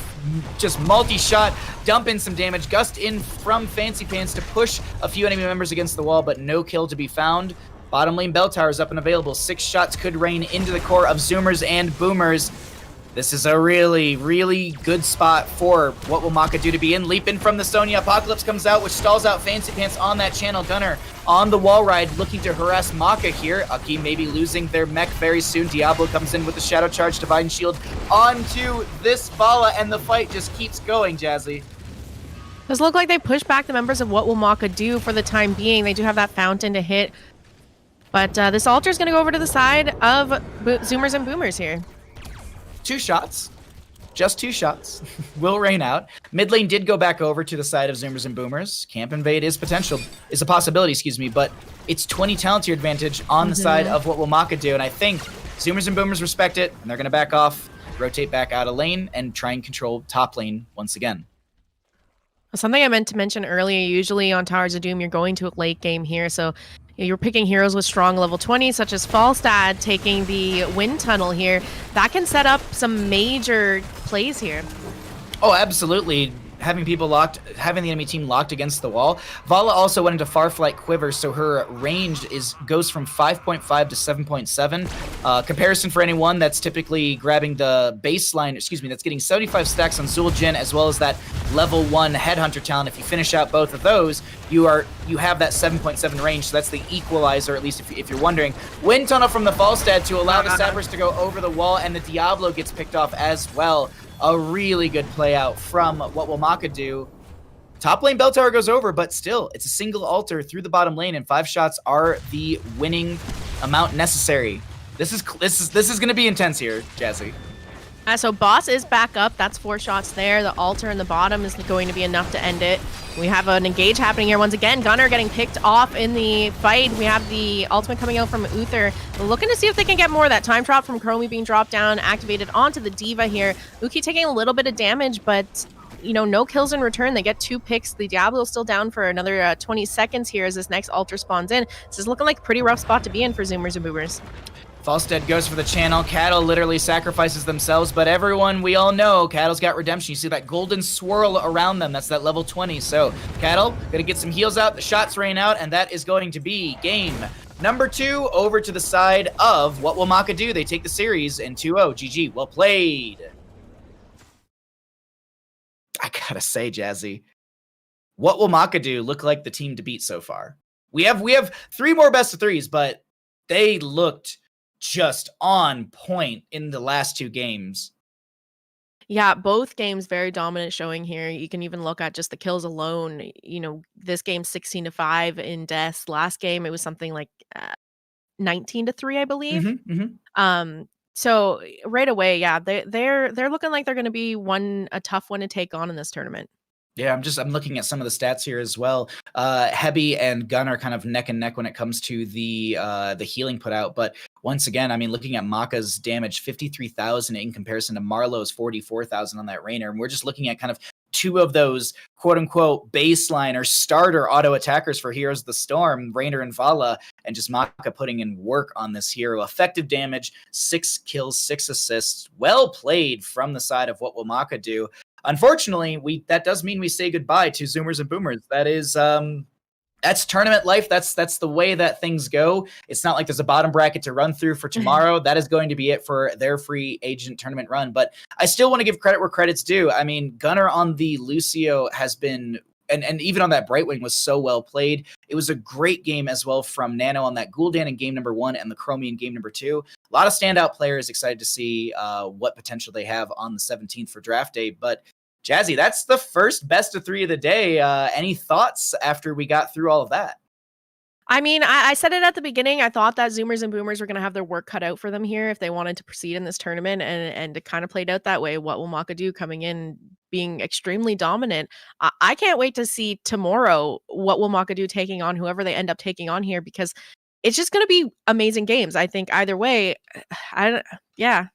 just multi-shot, dump in some damage. Gust in from Fancy Pants to push a few enemy members against the wall, but no kill to be found. Bottom lane bell tower is up and available. 6 shots could rain into the core of Zoomers and Boomers. This is a really, really good spot for What Will Mokka Do to be in. Leap in from the Sonya. Apocalypse comes out, which stalls out Fancy Pants on that channel. Gunner on the wall ride, looking to harass Mokka here. Uki maybe losing their mech very soon. Diablo comes in with the Shadow Charge, Divine Shield onto this Vala, and the fight just keeps going, Jazzy. Does look like they push back the members of What Will Mokka Do for the time being. They do have that fountain to hit. But this altar is going to go over to the side of Zoomers and Boomers here. 2 shots. Just 2 shots. Will rain out. Mid lane did go back over to the side of Zoomers and Boomers. Camp invade is a possibility, excuse me, but it's 20 talent tier advantage on the side of What Will Mokka Do, and I think Zoomers and Boomers respect it, and they're going to back off, rotate back out of lane, and try and control top lane once again. Something I meant to mention earlier, usually on Towers of Doom, you're going to a late game here, so you're picking heroes with strong level 20, such as Falstad taking the wind tunnel here. That can set up some major plays here. Oh, absolutely. Having the enemy team locked against the wall. Vala also went into Farflight Quiver, so her range goes from 5.5 to 7.7. Comparison for anyone that's typically grabbing the baseline, that's getting 75 stacks on Zul'jin, as well as that level 1 Headhunter talent. If you finish out both of those, you have that 7.7 range, so that's the equalizer, at least if you're wondering. Wind tunnel from the Falstad to allow the Sappers to go over the wall, and the Diablo gets picked off as well. A really good play out from What Will Mokka Do. Top lane bell tower goes over, but still, it's a single altar through the bottom lane, and 5 shots are the winning amount necessary. This is going to be intense here, Jazzy. So Boss is back up. That's 4 shots there. The altar in the bottom is going to be enough to end it. We have an engage happening here once again. Gunner getting picked off in the fight. We have the ultimate coming out from Uther. Looking to see if they can get more of that time drop from Chromie being dropped down, activated onto the D.Va here. Uki taking a little bit of damage, but no kills in return. They get 2 picks. The Diablo is still down for another 20 seconds here as this next altar spawns in. This is looking like a pretty rough spot to be in for Zoomers and Boomers. Falstad goes for the channel. Cattle literally sacrifices themselves, but everyone, we all know, Cattle's got redemption. You see that golden swirl around them. That's that level 20. So Cattle gonna get some heals out, the shots rain out, and that is going to be game number 2 over to the side of What Will Mokka Do. They take the series in 2-0. GG. Well played. I gotta say, Jazzy, What Will Mokka Do look like the team to beat so far? We have 3 more best of 3s, but they looked just on point in the last 2 games. Yeah, both games very dominant showing here. You can even look at just the kills alone. This game 16-5 in deaths. Last game it was something like 19-3, I believe. So right away, yeah, they're looking like they're going to be a tough one to take on in this tournament. Yeah, I'm looking at some of the stats here as well. Heavy and Gun are kind of neck and neck when it comes to the healing put out. But once again, I mean, looking at Mokka's damage, 53,000 in comparison to Marlowe's 44,000 on that Raynor. And we're just looking at kind of 2 of those quote unquote baseline or starter auto attackers for Heroes of the Storm, Raynor and Vala, and just Mokka putting in work on this hero. Effective damage, 6 kills, 6 assists. Well played from the side of What Will Mokka Do. Unfortunately, that does mean we say goodbye to Zoomers and Boomers. That is That's tournament life. That's the way that things go. It's not like there's a bottom bracket to run through for tomorrow. That is going to be it for their free agent tournament run. But I still want to give credit where credit's due. I mean, Gunnar on the Lucio has been, and even on that Brightwing was so well played. It was a great game as well from Nano on that Gul'dan in game number 1 and the Chromie in game number 2. A lot of standout players. Excited to see what potential they have on the 17th for draft day. But Jazzy, that's the first best of 3 of the day. Any thoughts after we got through all of that? I mean, I said it at the beginning. I thought that Zoomers and Boomers were going to have their work cut out for them here if they wanted to proceed in this tournament, and it kind of played out that way. What will Mokka do coming in, being extremely dominant? I can't wait to see tomorrow what will Mokka do taking on whoever they end up taking on here, because it's just going to be amazing games. I think either way, yeah.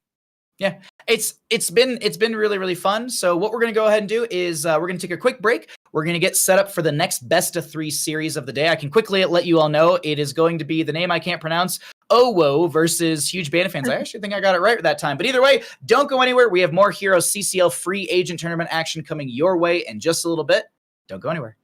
Yeah, it's been really, really fun. So what we're going to go ahead and do is we're going to take a quick break. We're going to get set up for the next best of 3 series of the day. I can quickly let you all know it is going to be the name I can't pronounce, Owo versus Huge Bandit fans. I actually think I got it right that time. But either way, don't go anywhere. We have more HeroesCCL free agent tournament action coming your way in just a little bit. Don't go anywhere.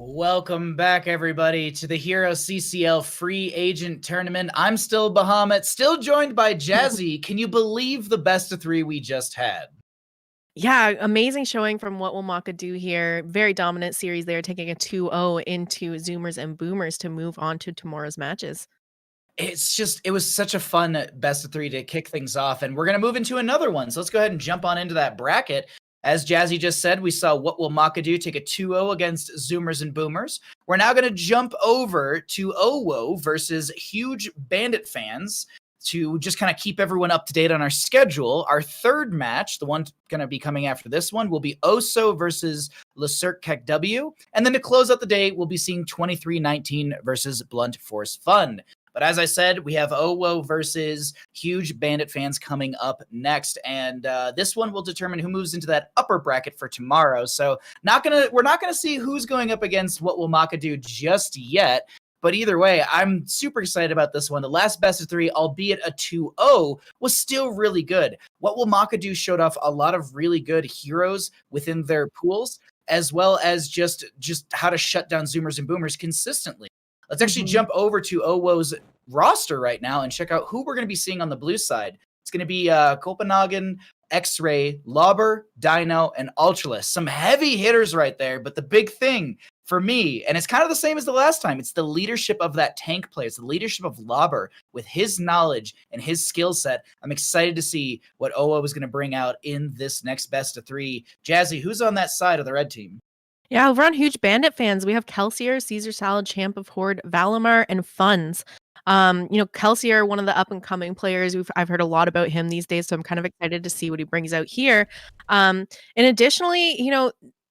Welcome back, everybody, to the HeroesCCL Free Agent Tournament. I'm still Bahamut, still joined by Jazzy. Can you believe the best of three we just had? Yeah, amazing showing from What Will Mokka Do here. Very dominant series there, taking a 2-0 into Zoomers and Boomers to move on to tomorrow's matches. It was such a fun best of three to kick things off, and we're going to move into another one. So let's go ahead and jump on into that bracket. As Jazzy just said, we saw What Will Mokka Do take a 2-0 against Zoomers and Boomers. We're now going to jump over to Owo versus huge Bandit fans to just kind of keep everyone up to date on our schedule. Our third match, the one going to be coming after this one, will be Oso versus Cirque Kegw. And then to close out the day, we'll be seeing 2319 versus Blunt Force Fun. But as I said, we have Owo versus huge Bandit fans coming up next. And this one will determine who moves into that upper bracket for tomorrow. So we're not gonna see who's going up against What Will Mokka Do just yet. But either way, I'm super excited about this one. The last best of three, albeit a 2-0, was still really good. What Will Mokka Do showed off a lot of really good heroes within their pools, as well as just how to shut down Zoomers and Boomers consistently. Let's actually jump over to Owo's roster right now and check out who we're going to be seeing on the blue side. It's going to be Copenhagen, X-Ray, Lauber, Dino, and Ultralist. Some heavy hitters right there, but the big thing, for me, and it's kind of the same as the last time, it's the leadership of that tank play. It's the leadership of Lobber with his knowledge and his skill set. I'm excited to see what OWO is going to bring out in this next best of 3. Jazzy, who's on that side of the red team? Yeah, over on Huge Bandit fans, we have Kelsier, Caesar Salad, Champ of Horde, Valimar, and Funds. Kelsier, one of the up-and-coming players. I've heard a lot about him these days, so I'm kind of excited to see what he brings out here. And additionally,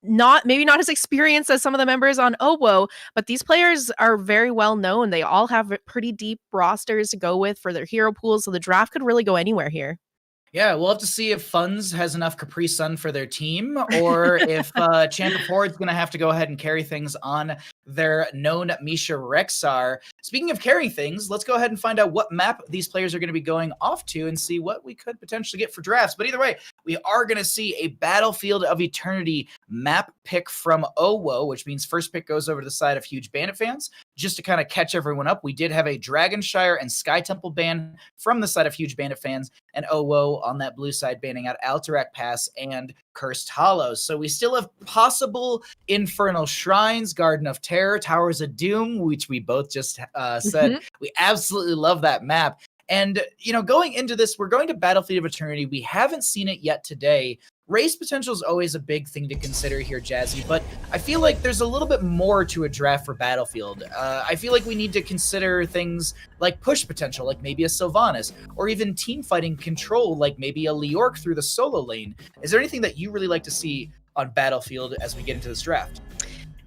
not as experienced as some of the members on OWO, but these players are very well known. They all have pretty deep rosters to go with for their hero pools, so the draft could really go anywhere here. Yeah, we'll have to see if Funds has enough Capri Sun for their team, or if Champ of Horde's going to have to go ahead and carry things on their known Misha Rexar. Speaking of carrying things, let's go ahead and find out what map these players are going to be going off to and see what we could potentially get for drafts. But either way, we are going to see a Battlefield of Eternity map pick from OWO, which means first pick goes over to the side of Huge Bandit fans. Just to kind of catch everyone up, we did have a Dragonshire and Sky Temple ban from the side of Huge Bandit fans, and OWO on that blue side banning out Alterac Pass and Cursed Hollows. So we still have possible Infernal Shrines, Garden of Terror, Towers of Doom, which we both just said. We absolutely love that map. And, going into this, we're going to Battlefield of Eternity. We haven't seen it yet today. Race potential is always a big thing to consider here, Jazzy, but I feel like there's a little bit more to a draft for Battlefield. I feel like we need to consider things like push potential, like maybe a Sylvanas, or even team fighting control, like maybe a Leorc through the solo lane. Is there anything that you really like to see on Battlefield as we get into this draft?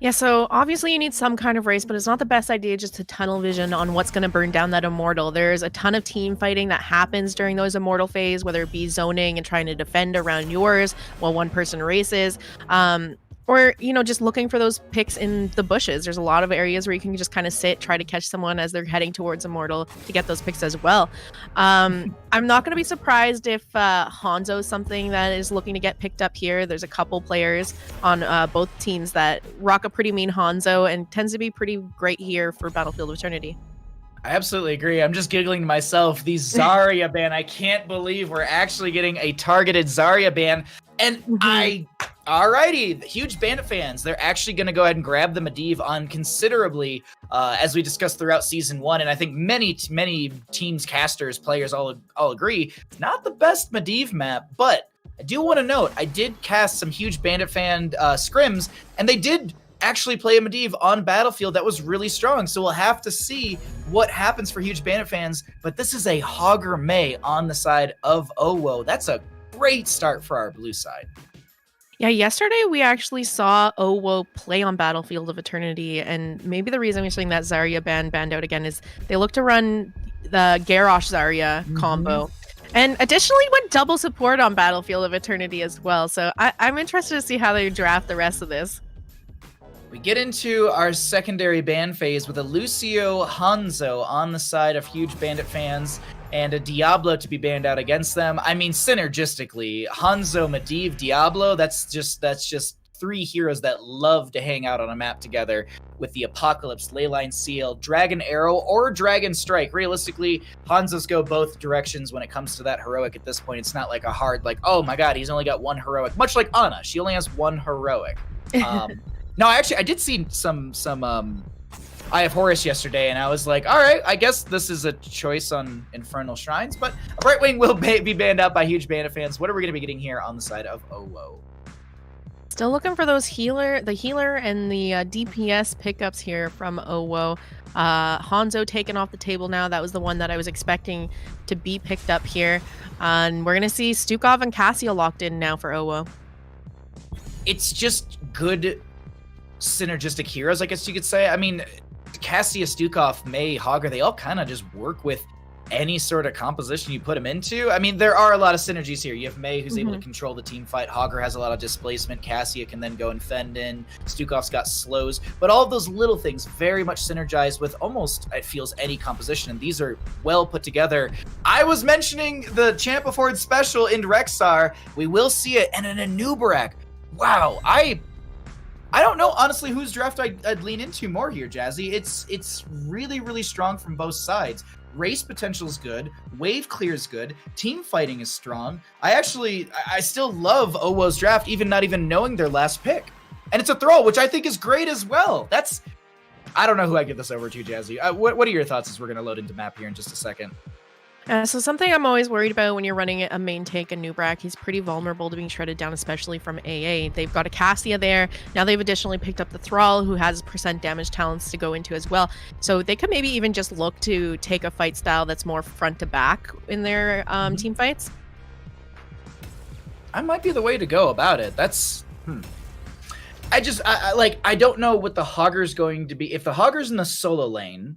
Yeah, so obviously you need some kind of race, but it's not the best idea just to tunnel vision on what's going to burn down that Immortal. There's a ton of team fighting that happens during those Immortal phase, whether it be zoning and trying to defend around yours while one person races. Or, just looking for those picks in the bushes. There's a lot of areas where you can just kind of sit, try to catch someone as they're heading towards Immortal to get those picks as well. I'm not going to be surprised if Hanzo is something that is looking to get picked up here. There's a couple players on both teams that rock a pretty mean Hanzo and tends to be pretty great here for Battlefield of Eternity. I absolutely agree. I'm just giggling to myself. The Zarya ban. I can't believe we're actually getting a targeted Zarya ban. And alrighty, the Huge Bandit fans, they're actually going to go ahead and grab the Medivh on considerably, as we discussed throughout Season 1. And I think many teams, casters, players all agree, not the best Medivh map, but I do want to note, I did cast some Huge Bandit fan scrims, and they did actually play a Medivh on Battlefield that was really strong. So we'll have to see what happens for Huge Bandit fans. But this is a Hogger May on the side of OWO. That's a great start for our blue side. Yeah, yesterday we actually saw OWO play on Battlefield of Eternity, and maybe the reason we're seeing that Zarya banned out again is they look to run the Garrosh Zarya combo. And additionally went double support on Battlefield of Eternity as well. So I'm interested to see how they draft the rest of this. We get into our secondary ban phase with a Lucio Hanzo on the side of Huge Bandit fans and a Diablo to be banned out against them. I mean, synergistically, Hanzo, Medivh, Diablo, that's just 3 heroes that love to hang out on a map together with the Apocalypse, Leyline Seal, Dragon Arrow, or Dragon Strike. Realistically, Hanzos go both directions when it comes to that heroic at this point. It's not like a hard, oh my god, he's only got 1 heroic. Much like Ana, she only has 1 heroic. No, actually, I did see some Eye of Horus yesterday, and I was like, all right, I guess this is a choice on Infernal Shrines, but a Brightwing will be banned out by Huge Bandit fans. What are we going to be getting here on the side of OWO? Still looking for those healer and the DPS pickups here from OWO. Hanzo taken off the table now. That was the one that I was expecting to be picked up here. And we're going to see Stukov and Cassia locked in now for OWO. It's just good synergistic heroes, I guess you could say. I mean, Cassia, Stukov, May, Hogger, they all kind of just work with any sort of composition you put them into. I mean, there are a lot of synergies here. You have May, who's able to control the team fight. Hogger has a lot of displacement. Cassia can then go and fend in. Stukov's got slows. But all of those little things very much synergize with almost, it feels, any composition. And these are well put together. I was mentioning the Champ of Horde special in Rexar. We will see it. And an Anubarak. Wow, I don't know, honestly, whose draft I'd lean into more here, Jazzy. It's really, really strong from both sides. Race potential is good. Wave clear is good. Team fighting is strong. I still love OWO's draft, not even knowing their last pick. And it's a Thrall, which I think is great as well. I don't know who I give this over to, Jazzy. What are your thoughts as we're going to load into map here in just a second? So something I'm always worried about when you're running a main tank and Nubrak, he's pretty vulnerable to being shredded down, especially from AA. They've got a Cassia there. Now they've additionally picked up the Thrall, who has percent damage talents to go into as well. So they could maybe even just look to take a fight style that's more front to back in their team fights. I might be the way to go about it. That's I don't know what the Hogger's going to be. If the Hogger's in the solo lane,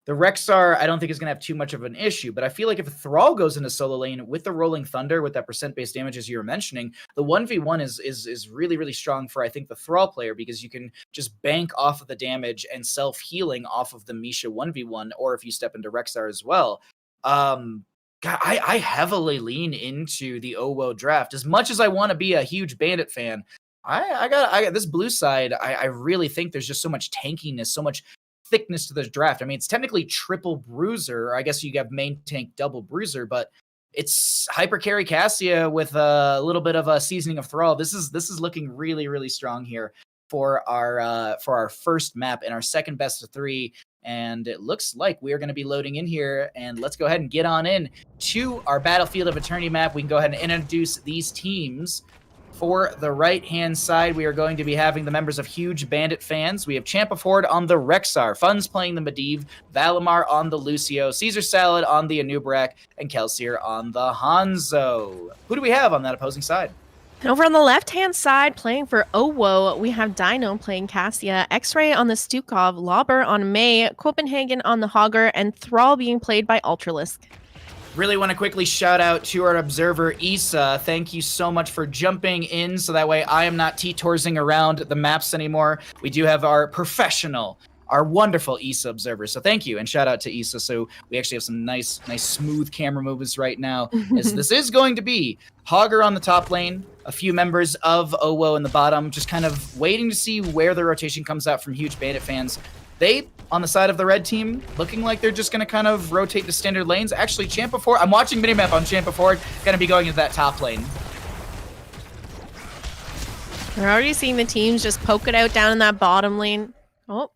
the Rexar, I don't think is going to have too much of an issue, but I feel like if a Thrall goes into solo lane with the Rolling Thunder, with that percent-based damage as you were mentioning, the 1v1 is really, really strong for, I think, the Thrall player, because you can just bank off of the damage and self-healing off of the Misha 1v1, or if you step into Rexar as well. God, I heavily lean into the OWO draft. As much as I want to be a huge Bandit fan, I got this blue side. I really think there's just so much tankiness, so much thickness to this draft. I mean, it's technically triple bruiser. I guess you have main tank double bruiser, but it's hyper carry Cassia with a little bit of a seasoning of Thrall. This is looking really, really strong here for our first map and our second best of 3. And it looks like we are going to be loading in here. And let's go ahead and get on in to our Battlefield of Eternity map. We can go ahead and introduce these teams. For the right-hand side, we are going to be having the members of Huge Bandit fans. We have Champa Ford on the Rexar, Funds playing the Medivh, Valimar on the Lucio, Caesar Salad on the Anubrak, and Kelsier on the Hanzo. Who do we have on that opposing side? Over on the left-hand side, playing for OWO, we have Dino playing Cassia, X-Ray on the Stukov, Lauber on May, Copenhagen on the Hogger, and Thrall being played by Ultralisk. Really want to quickly shout out to our observer, Issa. Thank you so much for jumping in, so that way I am not T-toursing around the maps anymore. We do have our professional, our wonderful Issa observer. So thank you, and shout out to Issa. So we actually have some nice smooth camera moves right now, as this is going to be Hogger on the top lane, a few members of OWO in the bottom, just kind of waiting to see where the rotation comes out from Huge Bandit fans. They, on the side of the red team, looking like they're just going to kind of rotate to standard lanes. Actually, Champa Ford, I'm watching minimap on Champa Ford, going to be going into that top lane. We're already seeing the teams just poke it out down in that bottom lane. Oh,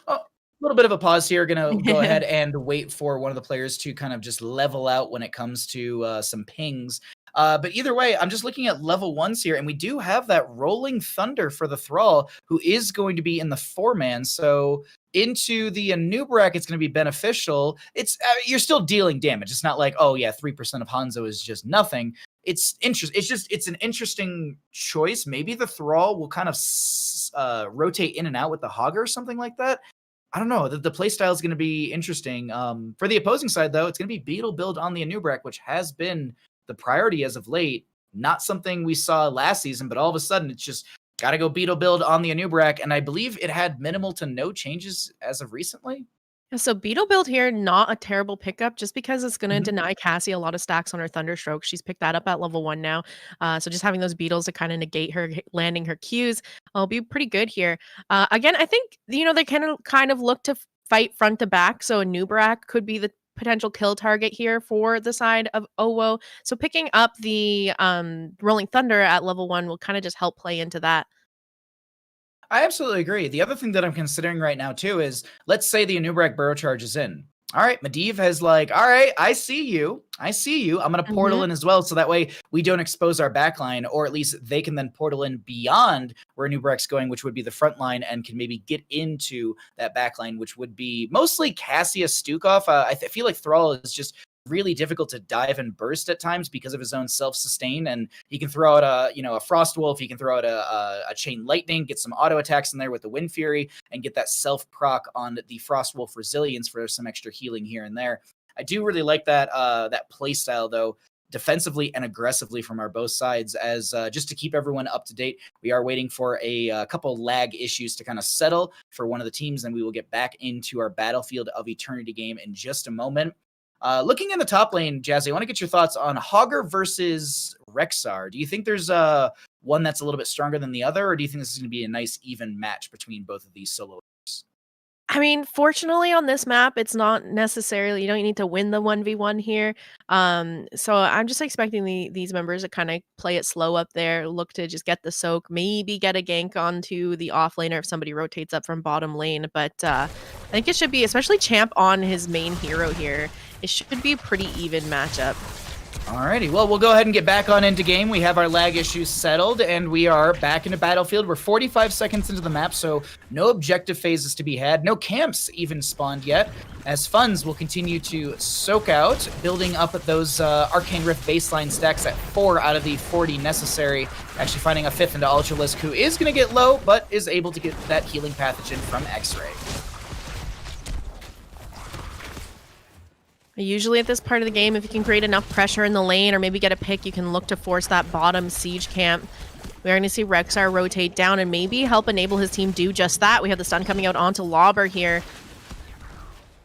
a little bit of a pause here. Going to go ahead and wait for one of the players to kind of just level out when it comes to some pings. But either way, I'm just looking at level 1s here, and we do have that Rolling Thunder for the Thrall, who is going to be in the 4-man. So into the Anubrak, it's going to be beneficial. It's you're still dealing damage. It's not like, oh yeah, 3% of Hanzo is just nothing. It's an interesting choice. Maybe the Thrall will kind of rotate in and out with the Hogger or something like that. I don't know. The play style is going to be interesting. For the opposing side, though, it's going to be Beetle build on the Anubrak, which has been the priority as of late. Not something we saw last season, but all of a sudden it's just got to go Beetle build on the Anubrak, and I believe it had minimal to no changes as of recently. Yeah, so Beetle build here, not a terrible pickup, just because it's going to deny Cassie a lot of stacks on her Thunderstroke. She's picked that up at level 1 now. So just having those Beetles to kind of negate her landing her Qs will be pretty good here. Again, I think, they kind of look to fight front to back. So Anubrak could be the potential kill target here for the side of OWO. So picking up the Rolling Thunder at level 1 will kind of just help play into that. I absolutely agree. The other thing that I'm considering right now too is, let's say the Anubrak burrow charge is in. All right, Medivh has like, all right, I see you. I'm going to portal in as well, so that way we don't expose our backline, or at least they can then portal in beyond where Anubrak's going, which would be the front line, and can maybe get into that backline, which would be mostly Cassia Stukov. I feel like Thrall is just really difficult to dive and burst at times because of his own self-sustain, and he can throw out a Frost Wolf, he can throw out a Chain Lightning, get some auto attacks in there with the Wind Fury, and get that self-proc on the Frost Wolf Resilience for some extra healing here and there. I do really like that play style, though, defensively and aggressively from our both sides, as just to keep everyone up to date. We are waiting for a couple lag issues to kind of settle for one of the teams, and we will get back into our Battlefield of Eternity game in just a moment. Looking in the top lane, Jazzy, I want to get your thoughts on Hogger versus Rexar. Do you think there's one that's a little bit stronger than the other, or do you think this is going to be a nice even match between both of these soloers? I mean, fortunately on this map, it's not necessarily, you don't need to win the 1v1 here. So I'm just expecting these members to kind of play it slow up there, look to just get the soak, maybe get a gank onto the off laner if somebody rotates up from bottom lane. But I think it should be, especially Champ on his main hero here, it should be a pretty even matchup. Alrighty, well, we'll go ahead and get back on into game. We have our lag issues settled, and we are back into Battlefield. We're 45 seconds into the map, so no objective phases to be had. No camps even spawned yet, as funds will continue to soak out, building up those Arcane Rift baseline stacks at 4 out of the 40 necessary. Actually finding a 5th into Ultralisk, who is going to get low, but is able to get that healing pathogen from X-Ray. Usually at this part of the game, if you can create enough pressure in the lane or maybe get a pick, you can look to force that bottom siege camp. We're going to see Rexar rotate down and maybe help enable his team do just that. We have the stun coming out onto Lauber here,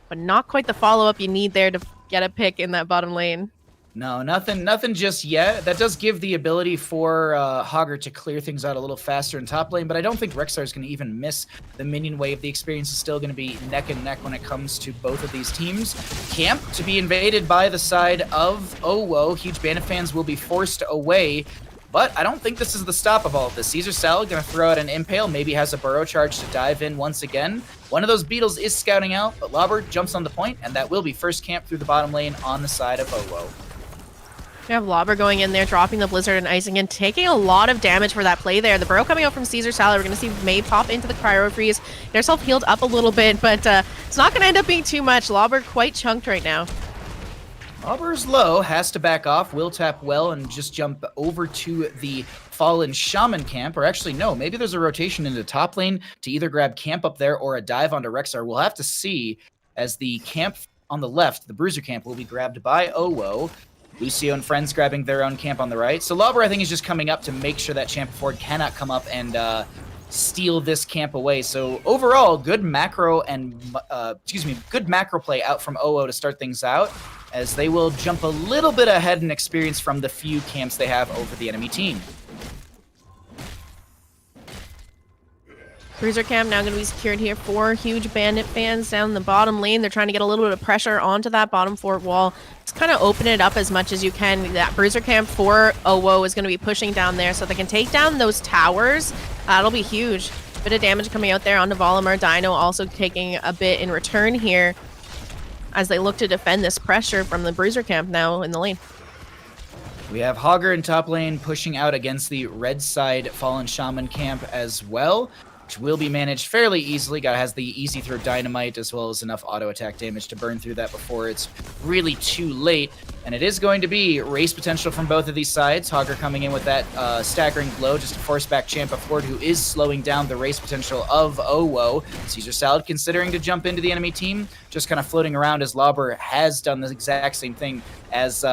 but not quite the follow-up you need there to get a pick in that bottom lane. No, nothing just yet. That does give the ability for Hogger to clear things out a little faster in top lane, but I don't think Rexar is going to even miss the minion wave. The experience is still going to be neck and neck when it comes to both of these teams. Camp to be invaded by the side of Owo. Huge Bandit fans will be forced away, but I don't think this is the stop of all of this. CaesarSal going to throw out an Impale, maybe has a Burrow Charge to dive in once again. One of those Beetles is scouting out, but Lauber jumps on the point, and that will be first camp through the bottom lane on the side of Owo. We have Lauber going in there, dropping the Blizzard and Icing and taking a lot of damage for that play there. The Burrow coming out from CaesarSal. We're going to see May pop into the Cryo Freeze. Get herself healed up a little bit, but it's not going to end up being too much. Lauber quite chunked right now. Lauber's low, has to back off, will tap well, and just jump over to the Fallen Shaman camp. Or actually, no, maybe there's a rotation into top lane to either grab camp up there or a dive onto Rexar. We'll have to see, as the camp on the left, the Bruiser camp, will be grabbed by Owo. Lucio and friends grabbing their own camp on the right. So Lauber, I think, is just coming up to make sure that Champ Ford cannot come up and steal this camp away. So overall, good macro and good macro play out from Owo to start things out, as they will jump a little bit ahead in experience from the few camps they have over the enemy team. Cruiser camp now going to be secured here. 4 huge Bandit fans down the bottom lane. They're trying to get a little bit of pressure onto that bottom fort wall. Just kind of open it up as much as you can. That Bruiser camp for Owo is going to be pushing down there so they can take down those towers. That'll be huge. Bit of damage coming out there onto Volamar. Dino also taking a bit in return here as they look to defend this pressure from the Bruiser camp now in the lane. We have Hogger in top lane pushing out against the red side Fallen Shaman camp as well, which will be managed fairly easily. Guy has the easy throw dynamite as well as enough auto attack damage to burn through that before it's really too late. And it is going to be race potential from both of these sides. Hogger coming in with that staggering blow just to force back Champa Ford, who is slowing down the race potential of Owo. CaesarSal considering to jump into the enemy team, just kind of floating around as Lauber has done the exact same thing as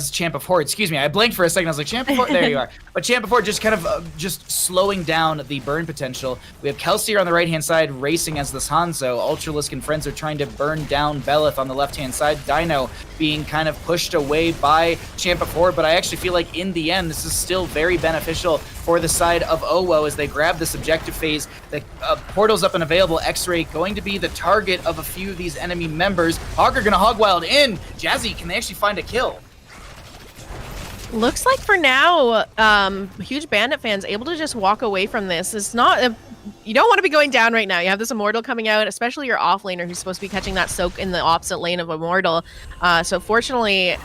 Champ of Horde. Excuse me, I blanked for a second. I was like, Champ of Horde, there you are. But Champ of Horde just kind of just slowing down the burn potential. We have Kelsier on the right-hand side racing as this Hanzo. Ultralisk and friends are trying to burn down Belith on the left-hand side. Dino being kind of pushed away by Champ of Horde, but I actually feel like in the end, this is still very beneficial for the side of Owo as they grab this objective phase. The portal's up and available. X-Ray going to be the target of a few of these enemy members. Hogger gonna hog wild in. Jazzy, can they actually find a kill? Looks like for now, huge Bandit fans able to just walk away from this. It's not you don't want to be going down right now. You have this Immortal coming out, especially your offlaner who's supposed to be catching that soak in the opposite lane of Immortal. So fortunately,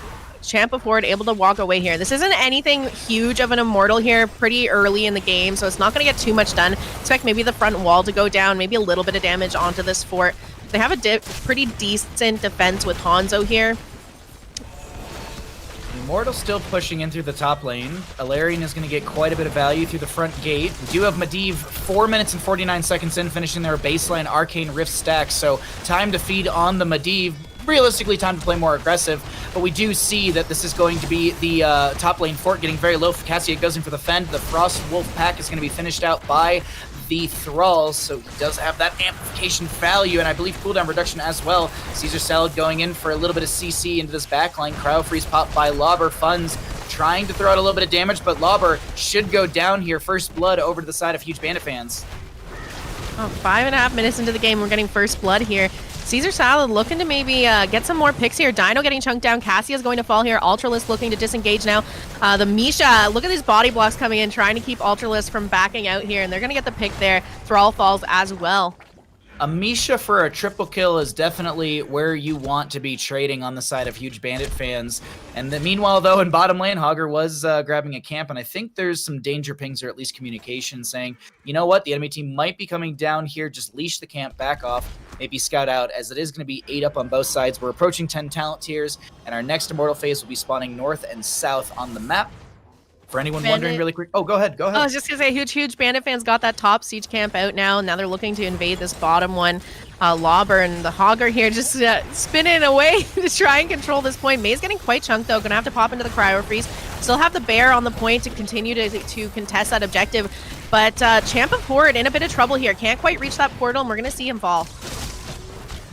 Champ of Horde able to walk away here. This isn't anything huge of an Immortal here, pretty early in the game, so it's not going to get too much done. Expect maybe the front wall to go down, maybe a little bit of damage onto this fort. They have a pretty decent defense with Hanzo here. Immortal still pushing in through the top lane. Alarian is going to get quite a bit of value through the front gate. We do have Medivh 4 minutes and 49 seconds in, finishing their baseline Arcane Rift stack, so time to feed on the Medivh. Realistically, time to play more aggressive, but we do see that this is going to be the top lane fort getting very low. Cassia goes in for the fend. The Frost Wolf pack is going to be finished out by the Thralls, so he does have that amplification value, and I believe cooldown reduction as well. CaesarSal going in for a little bit of CC into this backline. Cryo Freeze popped by Lauber. Funds trying to throw out a little bit of damage, but Lauber should go down here. First blood over to the side of huge Bandit fans. Oh, 5.5 minutes into the game, we're getting first blood here. Caesar Salad looking to maybe get some more picks here. Dino getting chunked down. Cassia's going to fall here. Ultralisk looking to disengage now. The Misha, look at these body blocks coming in, trying to keep Ultralisk from backing out here, and they're going to get the pick there. Thrall falls as well. A Misha for a triple kill is definitely where you want to be trading on the side of Huge Bandit fans. And meanwhile, though, in bottom lane, Hogger was grabbing a camp, and I think there's some danger pings or at least communication saying, you know what, the enemy team might be coming down here, just leash the camp, back off, maybe scout out, as it is going to be 8 up on both sides. We're approaching 10 talent tiers, and our next Immortal phase will be spawning north and south on the map. For anyone wondering really quick. Oh, go ahead. Go ahead. I was just going to say, huge Bandit fans got that top siege camp out now. Now they're looking to invade this bottom one. Lawburn, the Hogger here, just spinning away to try and control this point. May's getting quite chunked, though. Going to have to pop into the Cryo Freeze. Still have the Bear on the point to continue to contest that objective. But Champ of Horde in a bit of trouble here. Can't quite reach that portal, and we're going to see him fall.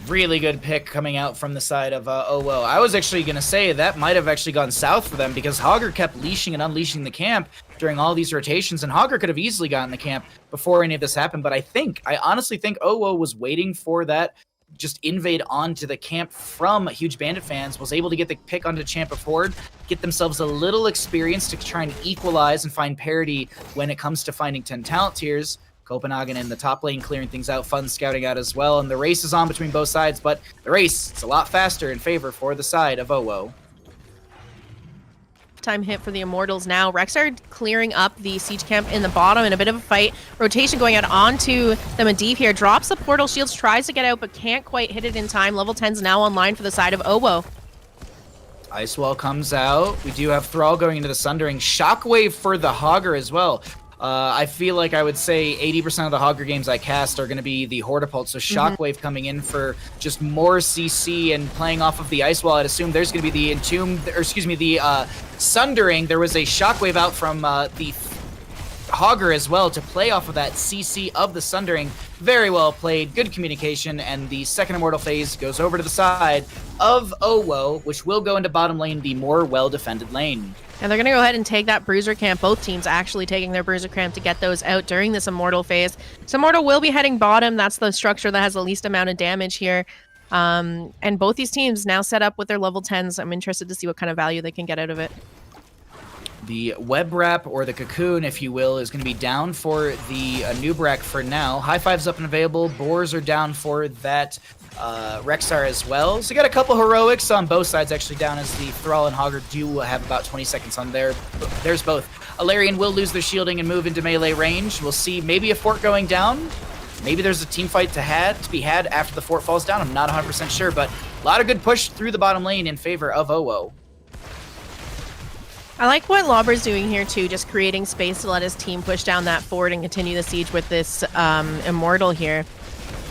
Really good pick coming out from the side of OWO. I was actually going to say that might have actually gone south for them because Hogger kept leashing and unleashing the camp during all these rotations, and Hogger could have easily gotten the camp before any of this happened, but I honestly think OWO was waiting for that just invade onto the camp from Huge Bandit fans, was able to get the pick onto Champ of Horde, get themselves a little experience to try and equalize and find parity when it comes to finding 10 talent tiers. Copenhagen in the top lane clearing things out, fun scouting out as well, and the race is on between both sides, but the race, it's a lot faster in favor for the side of OWO. Time hit for the Immortals now. Rexar clearing up the siege camp in the bottom in a bit of a fight. Rotation going out onto the Medivh here. Drops the portal shields, tries to get out, but can't quite hit it in time. Level 10's now online for the side of OWO. Ice Wall comes out. We do have Thrall going into the Sundering. Shockwave for the Hogger as well. I feel like I would say 80% of the Hogger games I cast are going to be the Hortipult, so Shockwave coming in for just more CC and playing off of the Ice Wall. I'd assume there's going to be the the Sundering. There was a Shockwave out from the Hogger as well to play off of that CC of the Sundering. Very well played, good communication, and the second Immortal phase goes over to the side of OWO, which will go into bottom lane, the more well-defended lane. And they're going to go ahead and take that Bruiser camp. Both teams actually taking their Bruiser camp to get those out during this Immortal phase. So Immortal will be heading bottom. That's the structure that has the least amount of damage here. And both these teams now set up with their level 10s. I'm interested to see what kind of value they can get out of it. The Web Wrap, or the Cocoon, if you will, is going to be down for the Noobrack for now. High Five's up and available. Boars are down for that Rexar as well. So you got a couple heroics on both sides actually down, as the Thrall and Hogger do have about 20 seconds on there. There's both. Alarian will lose their shielding and move into melee range. We'll see maybe a fort going down. Maybe there's a team fight to be had after the fort falls down. I'm not 100% sure, but a lot of good push through the bottom lane in favor of OWO. I like what Lawber's doing here too, just creating space to let his team push down that fort and continue the siege with this Immortal here.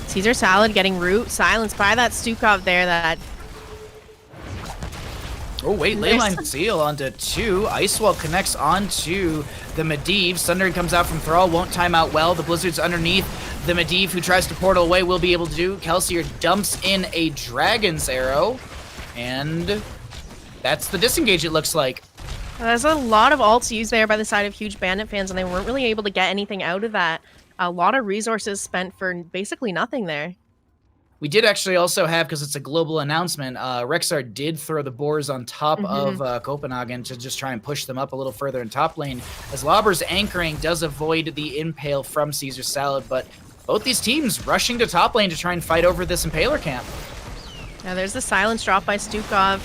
Caesar Salad getting root silenced by that Stukov there. That oh wait, Leyline Seal onto 2. Ice Wall connects onto the Medivh. Sundering comes out from Thrall, won't time out well. The Blizzard's underneath. The Medivh, who tries to portal away, will be able to do. Kelsier dumps in a Dragon's Arrow, and that's the disengage, it looks like. There's a lot of ults used there by the side of Huge Bandit fans, and they weren't really able to get anything out of that. A lot of resources spent for basically nothing there. We did actually also have, because it's a global announcement, Rexar did throw the boars on top of Copenhagen to just try and push them up a little further in top lane, as Lawber's anchoring does avoid the impale from Caesar Salad, but both these teams rushing to top lane to try and fight over this Impaler camp. Now there's the silence drop by Stukov.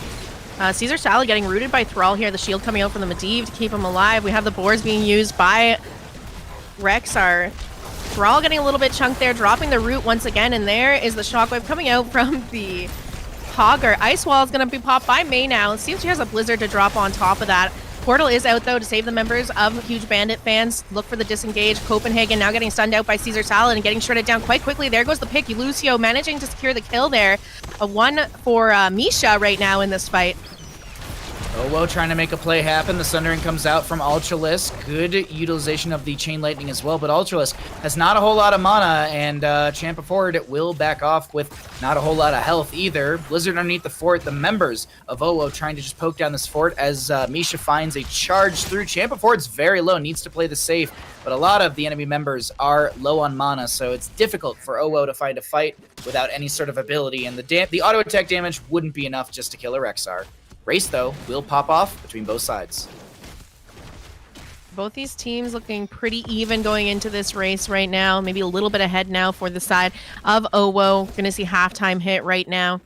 Caesar Salad getting rooted by Thrall here. The shield coming out from the Medivh to keep him alive. We have the boars being used by Rexar. Thrall getting a little bit chunked there, dropping the root once again, and there is the shockwave coming out from the Hogger. Ice Wall is going to be popped by May now. It seems she has a Blizzard to drop on top of that. Portal is out, though, to save the members of Huge Bandit fans. Look for the disengage. Copenhagen now getting stunned out by Caesar Salad and getting shredded down quite quickly. There goes the pick. Lucio managing to secure the kill there. A 1 for Misha right now in this fight. Owo trying to make a play happen. The Sundering comes out from Ultralisk. Good utilization of the Chain Lightning as well, but Ultralisk has not a whole lot of mana, and Champa Ford will back off with not a whole lot of health either. Blizzard underneath the fort. The members of Owo trying to just poke down this fort as Misha finds a charge through. Champa Ford's very low, needs to play the safe, but a lot of the enemy members are low on mana, so it's difficult for Owo to find a fight without any sort of ability, and the auto attack damage wouldn't be enough just to kill a Rexar. Race, though, will pop off between both sides. Both these teams looking pretty even going into this race right now. Maybe a little bit ahead now for the side of Owo. Going to see halftime hit right now.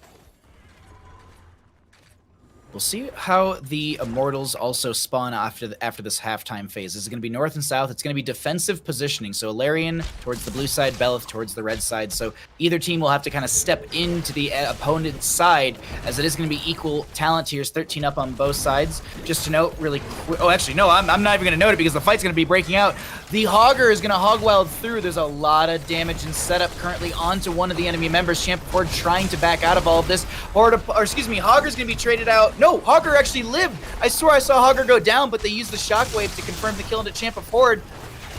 We'll see how the Immortals also spawn after this halftime phase. This is going to be north and south. It's going to be defensive positioning. So Alarian towards the blue side, Belith towards the red side. So either team will have to kind of step into the opponent's side, as it is going to be equal talent tiers, 13 up on both sides. Just to note really quick. Oh, actually, no, I'm not even going to note it because the fight's going to be breaking out. The Hogger is going to hog wild through. There's a lot of damage and setup currently onto one of the enemy members. Champa Ford trying to back out of all of this. Hogger's going to be traded out. No, Hogger actually lived. I swear I saw Hogger go down, but they used the shockwave to confirm the kill into Champa Ford.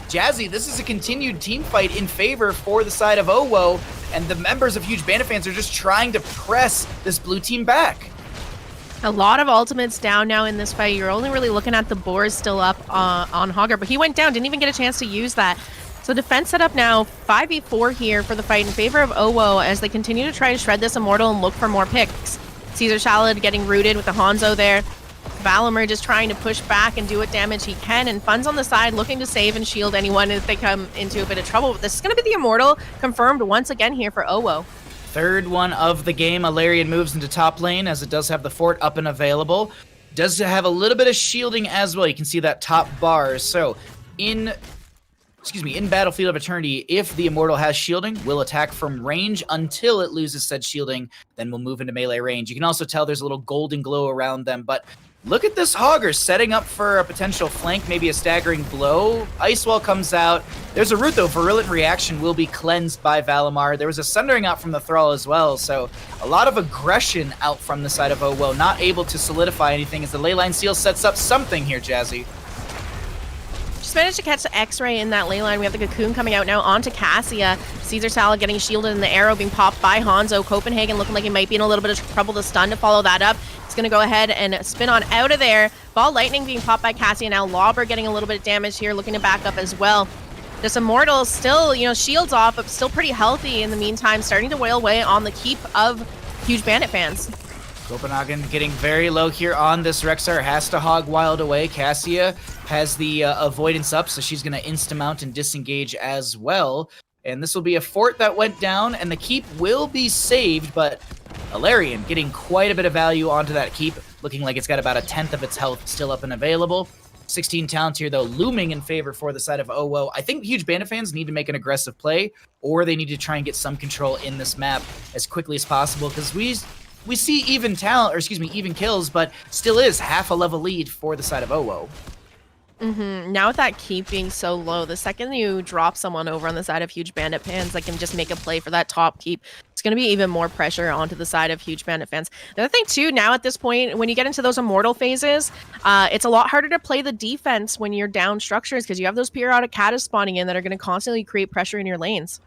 Jazzy, this is a continued team fight in favor for the side of Owo, and the members of Huge Bandit fans are just trying to press this blue team back. A lot of ultimates down now in this fight. You're only really looking at the boars still up on Hogger, but he went down, didn't even get a chance to use that. So defense set up now, 5v4 here for the fight in favor of Owo as they continue to try to shred this Immortal and look for more picks. Caesar Salad getting rooted with the Hanzo there. Valamir just trying to push back and do what damage he can, and Fun's on the side looking to save and shield anyone if they come into a bit of trouble. But this is going to be the Immortal confirmed once again here for Owo. Third one of the game. Alarian moves into top lane as it does have the fort up and available. Does have a little bit of shielding as well. You can see that top bar. So in Battlefield of Eternity, if the Immortal has shielding, will attack from range until it loses said shielding, then we'll move into melee range. You can also tell there's a little golden glow around them, but look at this Hogger setting up for a potential flank, maybe a staggering blow. Ice Wall comes out. There's a root, though. Virulent Reaction will be cleansed by Valamar. There was a Sundering out from the Thrall as well, so a lot of aggression out from the side of Owo, not able to solidify anything as the Leyline Seal sets up something here, Jazzy. Just managed to catch the X-Ray in that ley line. We have the Cocoon coming out now onto Cassia. Caesar Salad getting shielded in the arrow being popped by Hanzo. Copenhagen looking like he might be in a little bit of trouble. The stun to follow that up. He's going to go ahead and spin on out of there. Ball Lightning being popped by Cassia. Now Lauber getting a little bit of damage here, looking to back up as well. This Immortal still, shields off, but still pretty healthy in the meantime, starting to wail away on the keep of Huge Bandit fans. Copenhagen getting very low here on this Rexar, has to hog wild away. Cassia has the avoidance up, so she's going to insta-mount and disengage as well. And this will be a fort that went down, and the keep will be saved, but Alarian getting quite a bit of value onto that keep, looking like it's got about a 10th of its health still up and available. 16 talents here, though, looming in favor for the side of Owo. I think Huge Bandit fans need to make an aggressive play, or they need to try and get some control in this map as quickly as possible, because we see even kills, but still is half a level lead for the side of Owo. Now with that keep being so low, the second you drop someone over on the side of Huge Bandit fans that can just make a play for that top keep, it's going to be even more pressure onto the side of Huge Bandit fans. The other thing too, now at this point, when you get into those Immortal phases, it's a lot harder to play the defense when you're down structures because you have those periodic catas spawning in that are going to constantly create pressure in your lanes.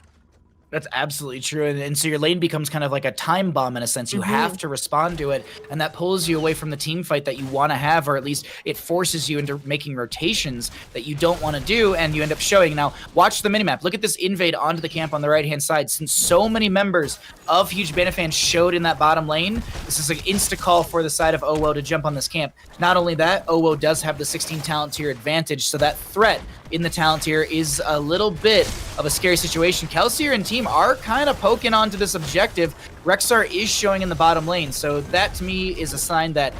That's absolutely true. And so your lane becomes kind of like a time bomb in a sense. You have to respond to it, and that pulls you away from the team fight that you want to have, or at least it forces you into making rotations that you don't want to do, and you end up showing. Now, watch the minimap. Look at this invade onto the camp on the right-hand side. Since so many members of Huge Bandit fans showed in that bottom lane, this is an insta-call for the side of Owo to jump on this camp. Not only that, Owo does have the 16 talent tier advantage, so that threat in the talent tier is a little bit of a scary situation. Kelsier and team are kind of poking onto this objective. Rexar is showing in the bottom lane, so that to me is a sign that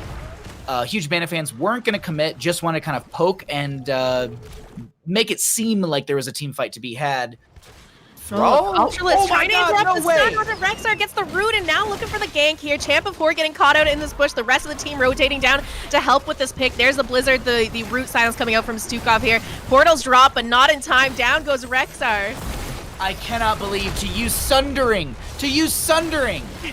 Huge Bandit fans weren't going to commit, just want to kind of poke and make it seem like there was a team fight to be had. Ultralisk trying to interrupt the stun onto Rexar, gets the root, and now looking for the gank here. Champa Ford getting caught out in this bush. The rest of the team rotating down to help with this pick. There's the Blizzard, the root silence coming out from Stukov here. Portals drop, but not in time. Down goes Rexar. I cannot believe to use Sundering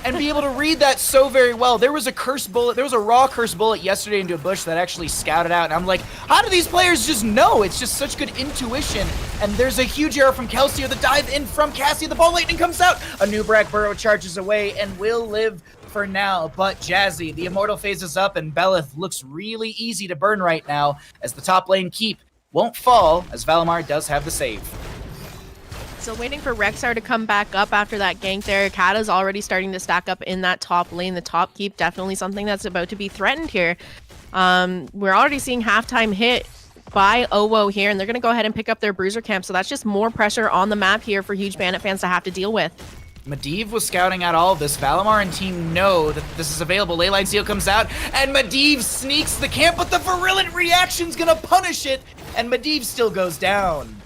and be able to read that so very well. There was a cursed bullet, there was a raw cursed bullet yesterday into a bush that actually scouted out, and I'm like, how do these players just know? It's just such good intuition. And there's a huge arrow from Kelsier, the dive in from Cassie, the ball lightning comes out. A new Brack Burrow charges away and will live for now, but Jazzy, the immortal phase is up, and Belith looks really easy to burn right now as the top lane keep won't fall, as Valimar does have the save. Still waiting for Rexar to come back up after that gank there. Kata's already starting to stack up in that top lane. The top keep, definitely something that's about to be threatened here. We're already seeing halftime hit by Owo here, and they're going to go ahead and pick up their bruiser camp, so that's just more pressure on the map here for Huge Bandit fans to have to deal with. Medivh was scouting out all of this. Valimar and team know that this is available. Leyline Seal comes out, and Medivh sneaks the camp, but the Virulent reaction's gonna punish it, and Medivh still goes down.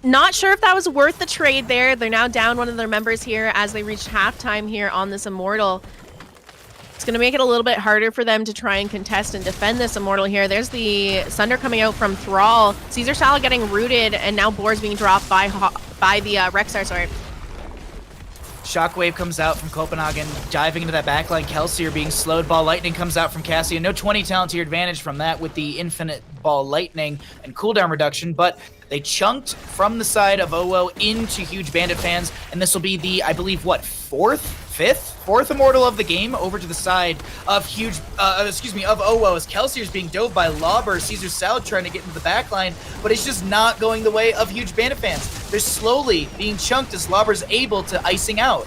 Not sure if that was worth the trade there. They're now down one of their members here as they reach halftime here on this Immortal. It's going to make it a little bit harder for them to try and contest and defend this Immortal here. There's the Sunder coming out from Thrall. Caesar Sal getting rooted, and now Boar's being dropped by the Rexar, sorry. Shockwave comes out from Copenhagen, diving into that backline. Kelsier being slowed. Ball Lightning comes out from Cassian. No 20 talent to your advantage from that with the infinite Ball Lightning and cooldown reduction, but they chunked from the side of OWO into Huge Bandit fans, and this will be the, I believe, what, fourth Immortal of the game over to the side of of OWO as Kelsier's being dove by Lobber. Caesar Salad trying to get into the backline, but it's just not going the way of Huge Bandit fans. They're slowly being chunked as Lobber's able to icing out.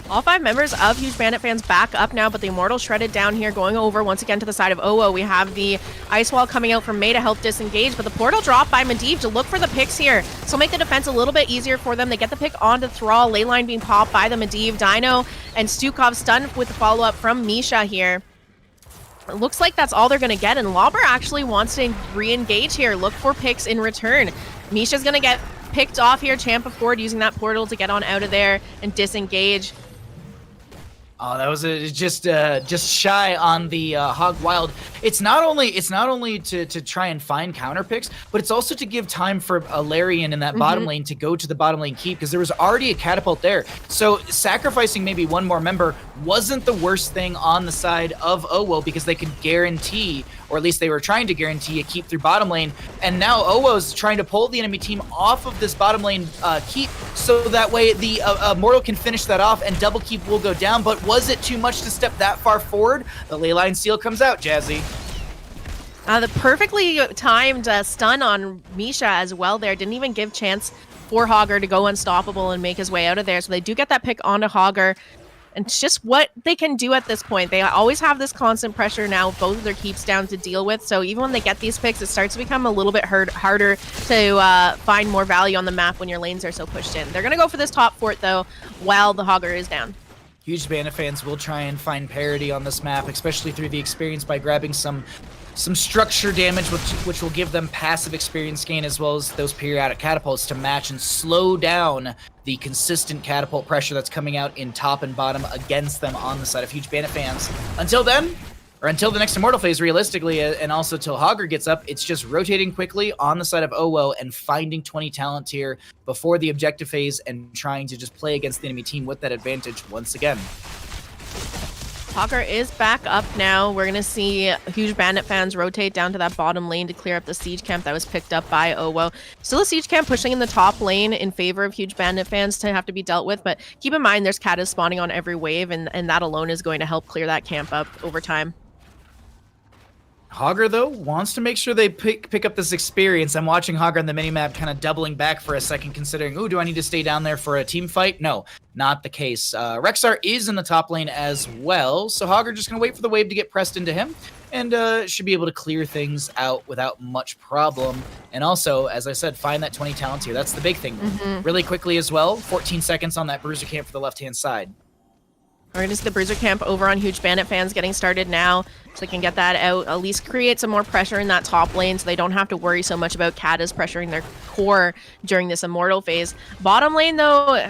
All 5 members of Huge Bandit fans back up now, but the Immortal shredded down here, going over once again to the side of OWO. We have the Ice Wall coming out from May to help disengage, but the portal drop by Medivh to look for the picks here. So make the defense a little bit easier for them. They get the pick onto Thrall, Leyline being popped by the Medivh. Dino and Stukov stunned with the follow-up from Misha here. It looks like that's all they're going to get, and Lobber actually wants to re-engage here, look for picks in return. Misha's going to get picked off here, Champa Ford using that portal to get on out of there and disengage. Oh, that was just shy on the Hog Wild. It's not only to try and find counter picks, but it's also to give time for a Larian in that bottom lane to go to the bottom lane keep, because there was already a catapult there. So sacrificing maybe one more member wasn't the worst thing on the side of OWO, because they could guarantee, or at least they were trying to guarantee, a keep through bottom lane. And now OWO's trying to pull the enemy team off of this bottom lane keep, so that way the Immortal can finish that off and double keep will go down. But was it too much to step that far forward? The Leyline Seal comes out, Jazzy. The perfectly timed stun on Misha as well there. Didn't even give chance for Hogger to go unstoppable and make his way out of there. So they do get that pick onto Hogger. And it's just what they can do at this point. They always have this constant pressure now, both of their keeps down to deal with. So even when they get these picks, it starts to become a little bit harder to find more value on the map when your lanes are so pushed in. They're going to go for this top fort, though, while the Hogger is down. Huge Bandit fans will try and find parity on this map, especially through the experience by grabbing some structure damage, which will give them passive experience gain, as well as those periodic catapults to match and slow down the consistent catapult pressure that's coming out in top and bottom against them on the side of Huge Bandit fans. Until then, or until the next Immortal phase, realistically, and also till Hogger gets up, it's just rotating quickly on the side of OWO and finding 20 talent here before the objective phase and trying to just play against the enemy team with that advantage once again. Hogger is back up now. We're going to see Huge Bandit fans rotate down to that bottom lane to clear up the siege camp that was picked up by OWO. Still a siege camp pushing in the top lane in favor of Huge Bandit fans to have to be dealt with, but keep in mind there's Katas spawning on every wave, and that alone is going to help clear that camp up over time. Hogger, though, wants to make sure they pick up this experience. I'm watching Hogger on the minimap kind of doubling back for a second, considering, ooh, do I need to stay down there for a team fight? No, not the case. Rexar is in the top lane as well, so Hogger just going to wait for the wave to get pressed into him, and should be able to clear things out without much problem. And also, as I said, find that 20 talents here. That's the big thing. Really quickly as well, 14 seconds on that bruiser camp for the left-hand side. We're going to see the bruiser camp over on Huge Bandit fans getting started now, so they can get that out, at least create some more pressure in that top lane so they don't have to worry so much about Katas pressuring their core during this Immortal phase. Bottom lane, though,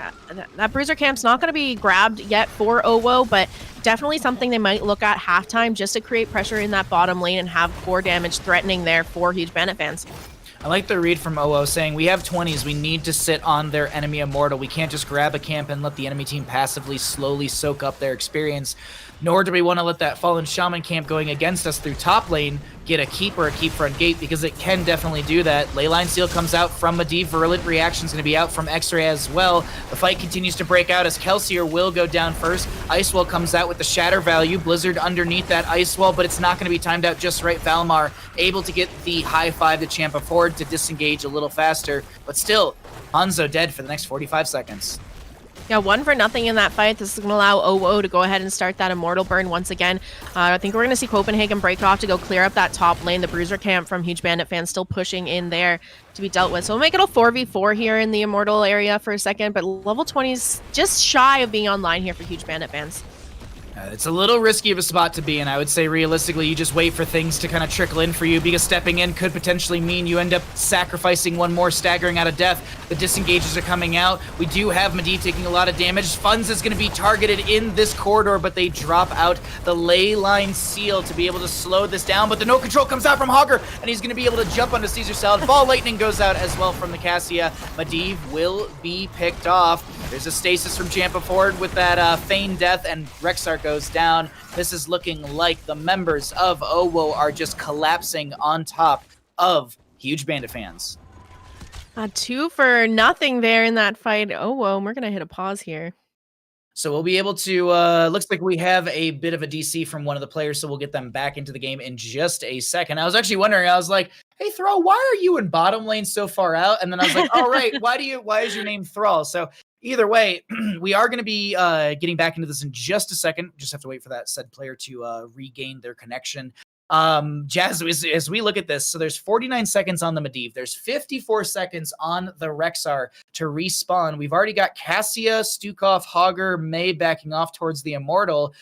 that bruiser camp's not going to be grabbed yet for OWO, but definitely something they might look at halftime just to create pressure in that bottom lane and have core damage threatening there for Huge Bandit fans. I like the read from OO saying, we have 20s, we need to sit on their enemy Immortal. We can't just grab a camp and let the enemy team passively, slowly soak up their experience. Nor do we want to let that Fallen Shaman camp going against us through top lane get a keep or a keep front gate, because it can definitely do that. Leyline Seal comes out from Medivh. Virulent Reaction's going to be out from X-Ray as well. The fight continues to break out as Kelsier will go down first. Ice Wall comes out with the Shatter value. Blizzard underneath that Ice Wall, but it's not going to be timed out just right. Valmar able to get the high five to Champa forward to disengage a little faster, but still, Hanzo dead for the next 45 seconds. Yeah, 1-0 in that fight. This is going to allow OO to go ahead and start that Immortal burn once again. I think we're going to see Copenhagen break off to go clear up that top lane. The Bruiser camp from Huge Bandit fans still pushing in there to be dealt with. So we'll make it a 4v4 here in the Immortal area for a second, but level 20 is just shy of being online here for Huge Bandit fans. It's a little risky of a spot to be in. I would say realistically, you just wait for things to kind of trickle in for you, because stepping in could potentially mean you end up sacrificing one more, staggering out of death. The disengages are coming out. We do have Medivh taking a lot of damage. Funds is going to be targeted in this corridor, but they drop out the Leyline Seal to be able to slow this down. But the no control comes out from Hogger, and he's going to be able to jump onto Caesar Salad. Ball Lightning goes out as well from the Cassia. Medivh will be picked off. There's a stasis from Champa forward with that feigned death, and Rexar goes down. This is looking like the members of OWO are just collapsing on top of Huge Bandit fans. 2-0 there in that fight. OWO, we're going to hit a pause here. So we'll be able to, looks like we have a bit of a DC from one of the players, so we'll get them back into the game in just a second. I was actually wondering, I was like, hey, Thrall, why are you in bottom lane so far out? And then I was like, all right, why is your name Thrall? So either way, we are going to be getting back into this in just a second. Just have to wait for that said player to regain their connection. Jazz, as we look at this, so there's 49 seconds on the Medivh. There's 54 seconds on the Rexar to respawn. We've already got Cassia, Stukov, Hogger, May backing off towards the Immortal.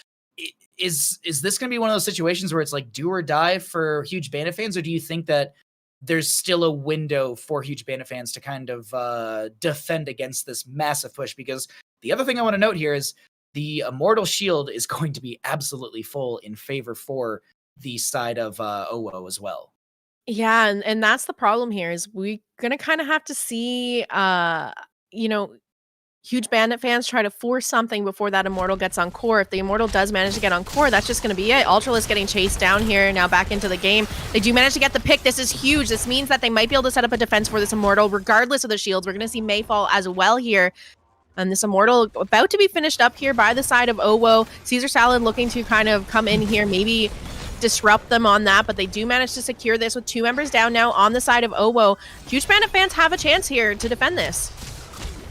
Is this going to be one of those situations where it's like do or die for Huge Bandit fans, or do you think that there's still a window for Huge Bandit fans to kind of defend against this massive push? Because the other thing I want to note here is the Immortal Shield is going to be absolutely full in favor for the side of OWO as well. Yeah, and that's the problem here is we're going to kind of have to see, Huge Bandit fans try to force something before that Immortal gets on core. If the Immortal does manage to get on core, that's just going to be it. Ultralisk getting chased down here, now back into the game. They do manage to get the pick. This is huge. This means that they might be able to set up a defense for this Immortal, regardless of the shields. We're going to see May fall as well here. And this Immortal about to be finished up here by the side of OWO. Caesar Salad looking to kind of come in here, maybe disrupt them on that, but they do manage to secure this with 2 members down now on the side of OWO. Huge Bandit fans have a chance here to defend this.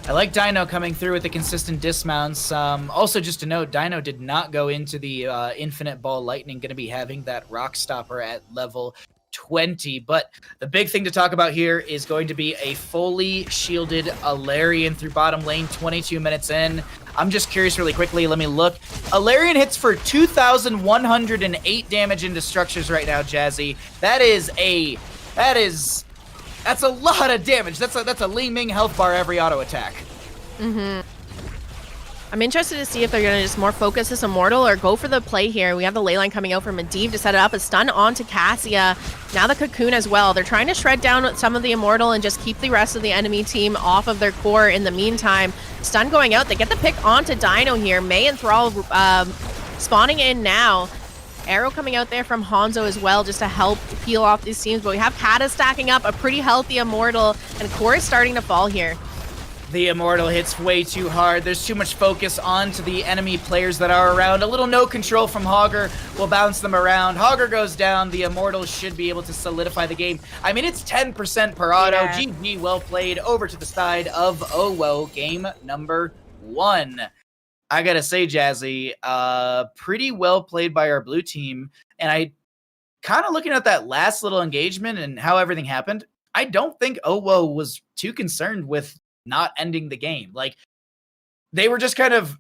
I like Dino coming through with the consistent dismounts. Also, just to note, Dino did not go into the Infinite Ball Lightning, going to be having that Rock Stopper at level 20. But the big thing to talk about here is going to be a fully shielded Alarian through bottom lane, 22 minutes in. I'm just curious really quickly, let me look. Alarian hits for 2,108 damage into structures right now, Jazzy. That's a lot of damage. That's a Li Ming health bar every auto attack. I'm interested to see if they're going to just more focus this Immortal or go for the play here. We have the Leyline coming out from Medivh to set it up. A stun onto Cassia. Now the Cocoon as well. They're trying to shred down some of the Immortal and just keep the rest of the enemy team off of their core in the meantime. Stun going out. They get the pick onto Dino here. May and Thrall spawning in now. Arrow coming out there from Hanzo as well just to help peel off these teams. But we have Kata stacking up a pretty healthy Immortal, and core is starting to fall here. The Immortal hits way too hard. There's too much focus onto the enemy players that are around. A little no control from Hogger will bounce them around. Hogger goes down. The Immortal should be able to solidify the game. I mean, it's 10% per auto. Yeah. GG, well played. Over to the side of OWO. Game number 1. I gotta say, Jazzy, pretty well played by our blue team. And I kind of looking at that last little engagement and how everything happened, I don't think OWO was too concerned with not ending the game. Like, they were just kind of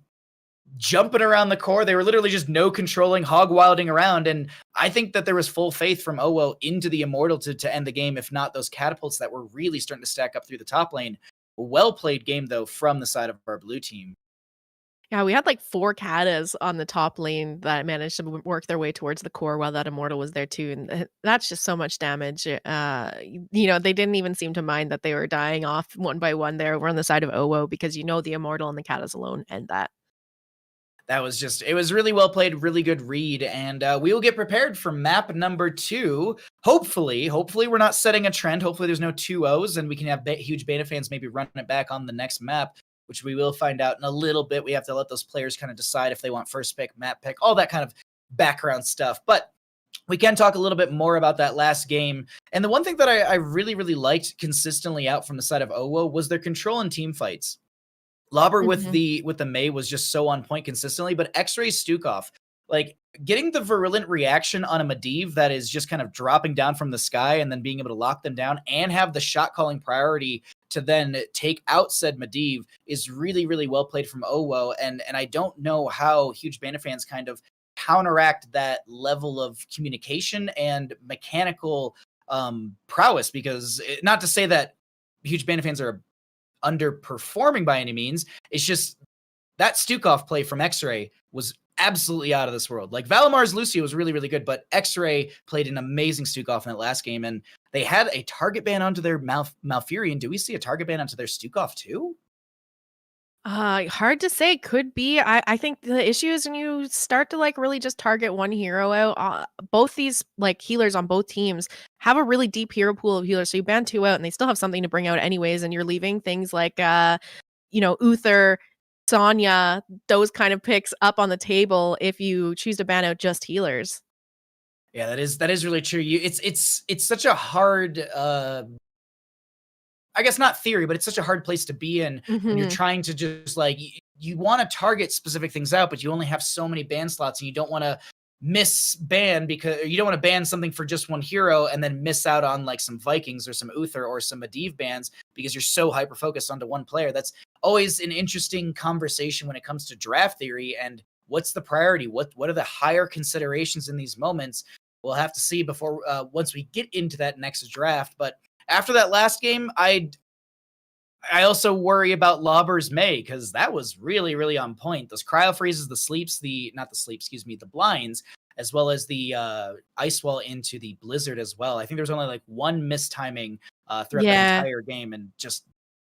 jumping around the core. They were literally just no controlling, hog wilding around. And I think that there was full faith from OWO into the Immortal to end the game, if not those catapults that were really starting to stack up through the top lane. Well played game, though, from the side of our blue team. Yeah, we had like 4 Katas on the top lane that managed to work their way towards the core while that Immortal was there too, and that's just so much damage. They didn't even seem to mind that they were dying off one by one there over on the side of Owo because the Immortal and the Katas alone end that. It was really well played, really good read, and we will get prepared for map number 2. Hopefully we're not setting a trend. Hopefully there's no 2-0s, and we can have huge Bandit fans maybe run it back on the next map, which we will find out in a little bit. We have to let those players kind of decide if they want first pick, map pick, all that kind of background stuff. But we can talk a little bit more about that last game. And the one thing that I really, really liked consistently out from the side of Owo was their control in team fights. Lobber with the Mei was just so on point consistently, but X-Ray Stukov, like getting the virulent reaction on a Medivh that is just kind of dropping down from the sky and then being able to lock them down and have the shot calling priority to then take out said Medivh is really, really well played from Owo. And I don't know how huge Bandit fans kind of counteract that level of communication and mechanical prowess, because not to say that huge Bandit fans are underperforming by any means. It's just that Stukov play from X-Ray was absolutely out of this world. Like Valamar's Lucio was really, really good, but X-Ray played an amazing Stukov in that last game, and they had a target ban onto their Malfurion. Do we see a target ban onto their Stukov too? Hard to say. Could be. I think the issue is when you start to like really just target one hero out. Both these like healers on both teams have a really deep hero pool of healers. So you ban 2 out, and they still have something to bring out anyways. And you're leaving things like Uther, Sonya, those kind of picks up on the table if you choose to ban out just healers. Yeah, that is really true. It's such a hard I guess not theory, but it's such a hard place to be in when you're trying to just like, you want to target specific things out, but you only have so many ban slots, and you don't want to miss ban because you don't want to ban something for just one hero and then miss out on like some Vikings or some Uther or some Medivh bans because you're so hyper focused onto one player. That's always an interesting conversation when it comes to draft theory and what's the priority? What are the higher considerations in these moments? We'll have to see before once we get into that next draft. But after that last game, I also worry about Lobber's Mei, because that was really, really on point. Those cryo freezes, the blinds, as well as the ice wall into the blizzard as well. I think there was only like one mistiming throughout the entire game, and just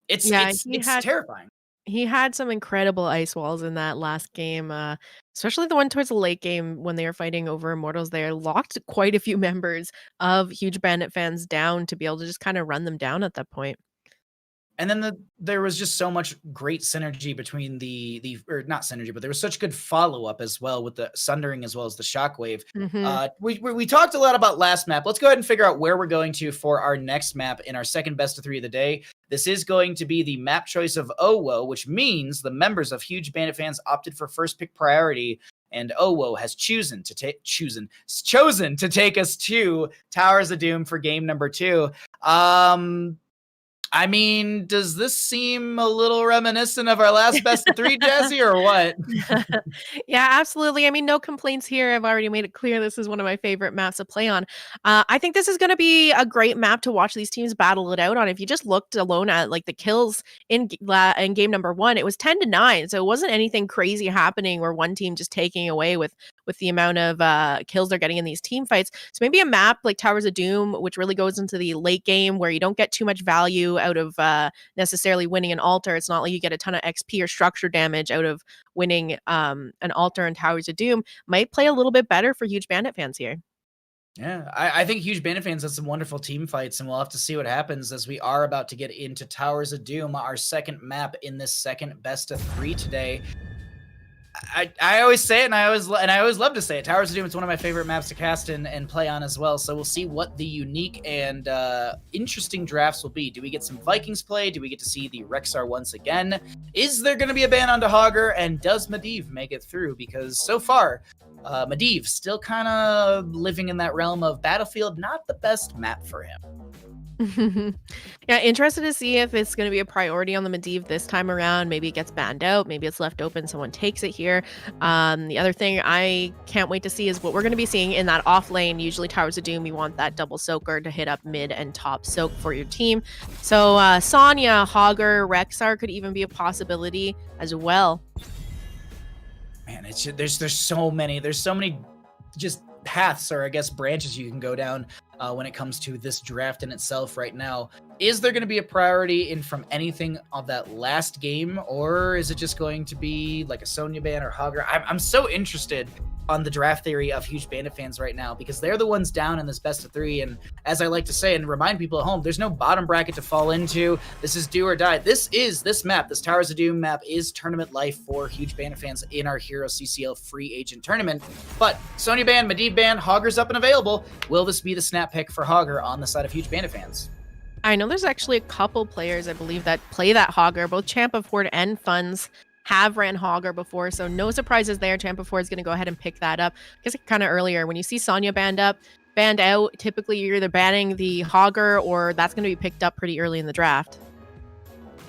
it's terrifying. He had some incredible ice walls in that last game, especially the one towards the late game when they were fighting over Immortals there. Locked quite a few members of huge Bandit fans down to be able to just kind of run them down at that point. And then there was just so much great synergy between or not synergy, but there was such good follow-up as well with the Sundering as well as the Shockwave. We talked a lot about last map. Let's go ahead and figure out where we're going to for our next map in our second best of 3 of the day. This is going to be the map choice of Owo, which means the members of Huge Bandit fans opted for first pick priority, and Owo has chosen to take us to Towers of Doom for game number 2. I mean, does this seem a little reminiscent of our last best of 3, Jesse, or what? Yeah, absolutely. I mean, no complaints here. I've already made it clear this is one of my favorite maps to play on. I think this is going to be a great map to watch these teams battle it out on. If you just looked alone at like the kills in game number 1, it was 10-9. So it wasn't anything crazy happening or one team just taking away with the amount of kills they're getting in these team fights. So maybe a map like Towers of Doom, which really goes into the late game where you don't get too much value out of necessarily winning an altar. It's not like you get a ton of XP or structure damage out of winning an altar in Towers of Doom. Might play a little bit better for Huge Bandit fans here. Yeah, I think Huge Bandit fans have some wonderful team fights, and we'll have to see what happens as we are about to get into Towers of Doom, our second map in this second best of 3 today. I always say it, and I always love to say it. Towers of Doom is one of my favorite maps to cast and play on as well. So we'll see what the unique and interesting drafts will be. Do we get some Vikings play? Do we get to see the Rexar once again? Is there going to be a ban onto Hogger? And does Medivh make it through? Because so far, Medivh still kind of living in that realm of Battlefield, not the best map for him. Yeah, interested to see if it's going to be a priority on the Medivh this time around. Maybe it gets banned out. Maybe it's left open. Someone takes it here. The other thing I can't wait to see is what we're going to be seeing in that off lane. Usually Towers of Doom, you want that double soaker to hit up mid and top soak for your team. So Sonya, Hogger, Rexar could even be a possibility as well. Man, it's there's so many just paths, or I guess branches you can go down when it comes to this draft in itself right now. Is there going to be a priority in from anything of that last game, or is it just going to be like a Sonya ban or Hogger? I'm so interested on the draft theory of huge Bandit fans right now, because they're the ones down in this best of 3. And as I like to say and remind people at home, there's no bottom bracket to fall into. This is do or die. This map, this Towers of Doom map, is tournament life for huge Bandit fans in our HeroesCCL free agent tournament. But Sonya ban, Medivh ban, Hogger's up and available. Will this be the snap pick for Hogger on the side of huge Bandit fans? I know there's actually a couple players, I believe, that play that Hogger. Both Champ of Horde and Funds have ran Hogger before, so no surprises there. Champ of Horde is going to go ahead and pick that up. I guess kind of earlier, when you see Sonya banned out, typically you're either banning the Hogger or that's going to be picked up pretty early in the draft.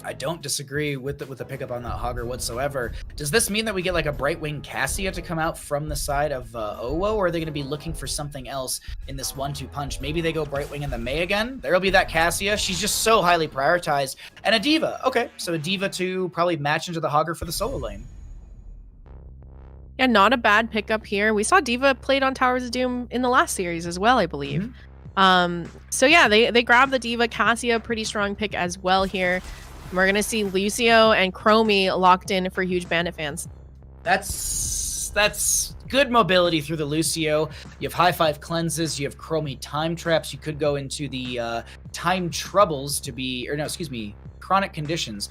I don't disagree with the pickup on that Hogger whatsoever. Does this mean that we get like a Brightwing Cassia to come out from the side of Owo, or are they going to be looking for something else in this 1-2 punch? Maybe they go Brightwing in the May again. There'll be that Cassia. She's just so highly prioritized. And a D.Va. Okay, so a D.Va to probably match into the Hogger for the solo lane. Yeah, not a bad pickup here. We saw D.Va played on Towers of Doom in the last series as well, I believe. So yeah, they grabbed the D.Va. Cassia, pretty strong pick as well here. We're going to see Lucio and Chromie locked in for huge Bandit fans. That's good mobility through the Lucio. You have high 5 cleanses. You have Chromie time traps. You could go into the time troubles to be, or no, excuse me, chronic conditions,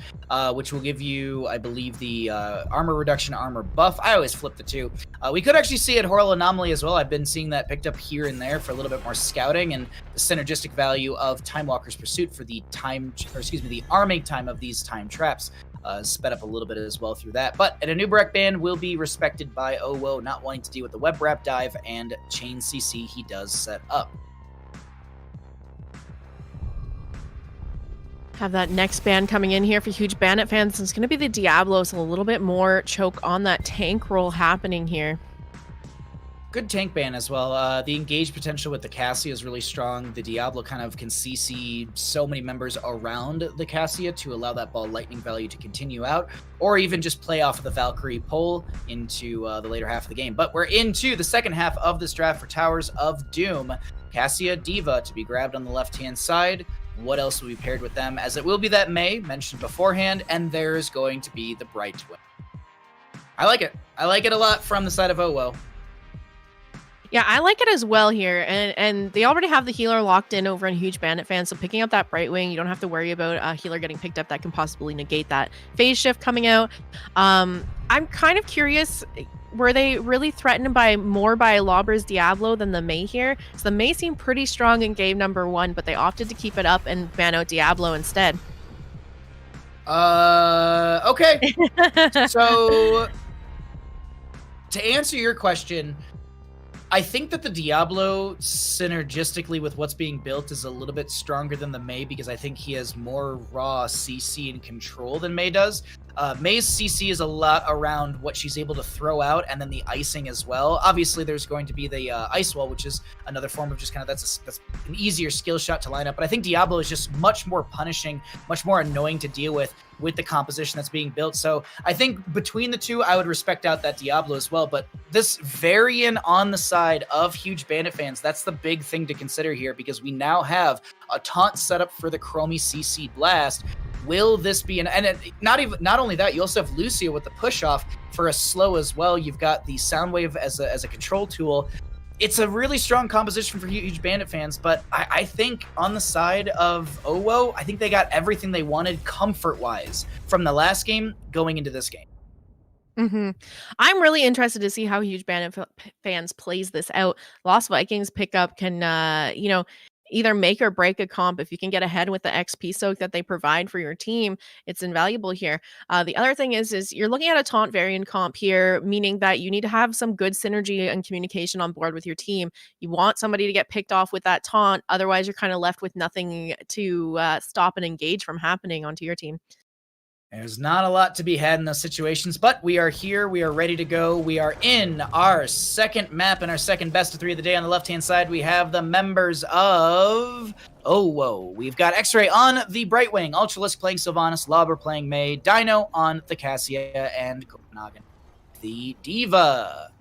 which will give you, I believe, the armor reduction, armor buff. I always flip the two. We could actually see it Horror Anomaly as well. I've been seeing that picked up here and there for a little bit more scouting, and the synergistic value of Time Walker's Pursuit for the the arming time of these time traps sped up a little bit as well through that. But an Anubarak ban will be respected by Owo, not wanting to deal with the web wrap dive and chain CC he does set up. Have that next ban coming in here for huge Bandit fans. It's going to be the Diablo, so a little bit more choke on that tank roll happening here. Good tank ban as well. The engage potential with the Cassia is really strong. The Diablo kind of can CC so many members around the Cassia to allow that ball lightning value to continue out, or even just play off of the Valkyrie pull into the later half of the game. But we're into the second half of this draft for Towers of Doom. Cassia, D.Va to be grabbed on the left-hand side. What else will be paired with them? As it will be that May, mentioned beforehand, and there's going to be the Brightwing. I like it. I like it a lot from the side of Owo. Yeah, I like it as well here, and they already have the healer locked in over in huge Bandit fans, so picking up that Brightwing, you don't have to worry about a healer getting picked up that can possibly negate that phase shift coming out. I'm kind of curious, were they really threatened by Lauber's Diablo than the May here? So the May seemed pretty strong in game number 1, but they opted to keep it up and ban out Diablo instead. Okay. So to answer your question, I think that the Diablo, synergistically with what's being built, is a little bit stronger than the May, because I think he has more raw CC and control than May does. May's CC is a lot around what she's able to throw out, and then the icing as well. Obviously, there's going to be the ice wall, which is another form of just kind of that's an easier skill shot to line up. But I think Diablo is just much more punishing, much more annoying to deal with the composition that's being built. So I think between the two, I would respect out that Diablo as well. But this variant on the side of huge Bandit fans, that's the big thing to consider here, because we now have a taunt set up for the Chromie CC Blast. Will this be not only that, you also have Lucio with the push off for a slow as well. You've got the Soundwave as a control tool. It's a really strong composition for huge Bandit fans, but I think on the side of Owo, I think they got everything they wanted comfort-wise from the last game going into this game. I'm really interested to see how huge Bandit fans plays this out. Lost Vikings pickup can, either make or break a comp. If you can get ahead with the XP soak that they provide for your team, it's invaluable here. The other thing is you're looking at a taunt variant comp here, meaning that you need to have some good synergy and communication on board with your team. You want somebody to get picked off with that taunt. Otherwise, you're kind of left with nothing to stop and engage from happening onto your team. There's not a lot to be had in those situations, but we are here. We are ready to go. We are in our second map and our second best of 3 of the day. On the left-hand side, we have the members of Owo. We've got X-Ray on the Brightwing, Ultralisk playing Sylvanas, Lauber playing May, Dino on the Cassia, and Copenhagen the D.Va.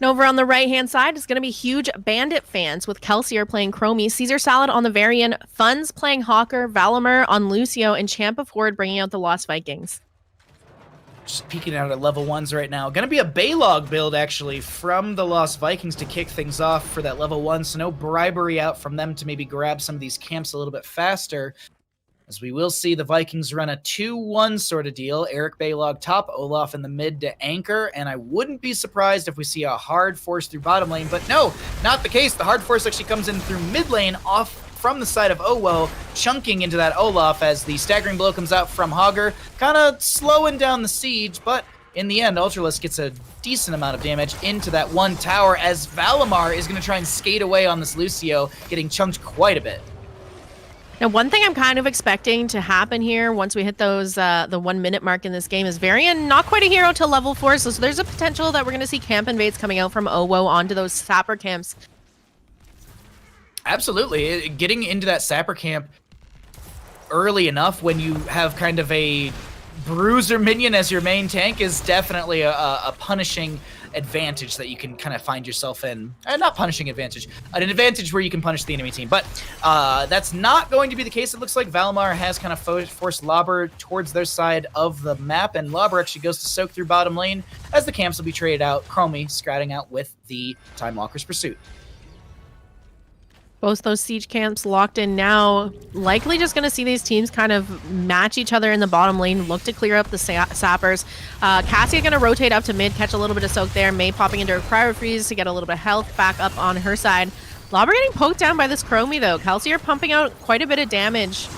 And over on the right-hand side is going to be huge Bandit fans with Kelsier playing Chromie, Caesar Salad on the Varian, Funds playing Hawker, Valimir on Lucio, and Champ of Horde bringing out the Lost Vikings. Just peeking out at level 1s right now. Gonna be a Baylog build, actually, from the Lost Vikings to kick things off for that level 1, so no bribery out from them to maybe grab some of these camps a little bit faster. As we will see the Vikings run a 2-1 sort of deal. Eric Baylog top, Olaf in the mid to anchor, and I wouldn't be surprised if we see a hard force through bottom lane, but no, not the case. The hard force actually comes in through mid lane off from the side of Owo, chunking into that Olaf as the staggering blow comes out from Hogger, kind of slowing down the siege, but in the end, Ultralisk gets a decent amount of damage into that one tower as Valimar is going to try and skate away on this Lucio, getting chunked quite a bit. Now, one thing I'm kind of expecting to happen here once we hit those the 1 minute mark in this game is Varian not quite a hero till level 4, so there's a potential that we're going to see camp invades coming out from Owo onto those sapper camps. Absolutely. Getting into that sapper camp early enough when you have kind of a bruiser minion as your main tank is definitely a punishing advantage that you can kind of find yourself in. Not punishing advantage, an advantage where you can punish the enemy team. But that's not going to be the case. It looks like Valimar has kind of forced Lobber towards their side of the map, and Lobber actually goes to soak through bottom lane as the camps will be traded out. Chromie scratting out with the Time Walker's Pursuit. Both those siege camps locked in now. Likely just going to see these teams kind of match each other in the bottom lane, look to clear up the sappers. Cassia going to rotate up to mid, catch a little bit of soak there. May popping into her cryo freeze to get a little bit of health back up on her side. Lobber getting poked down by this Chromie though. Kelsier pumping out quite a bit of damage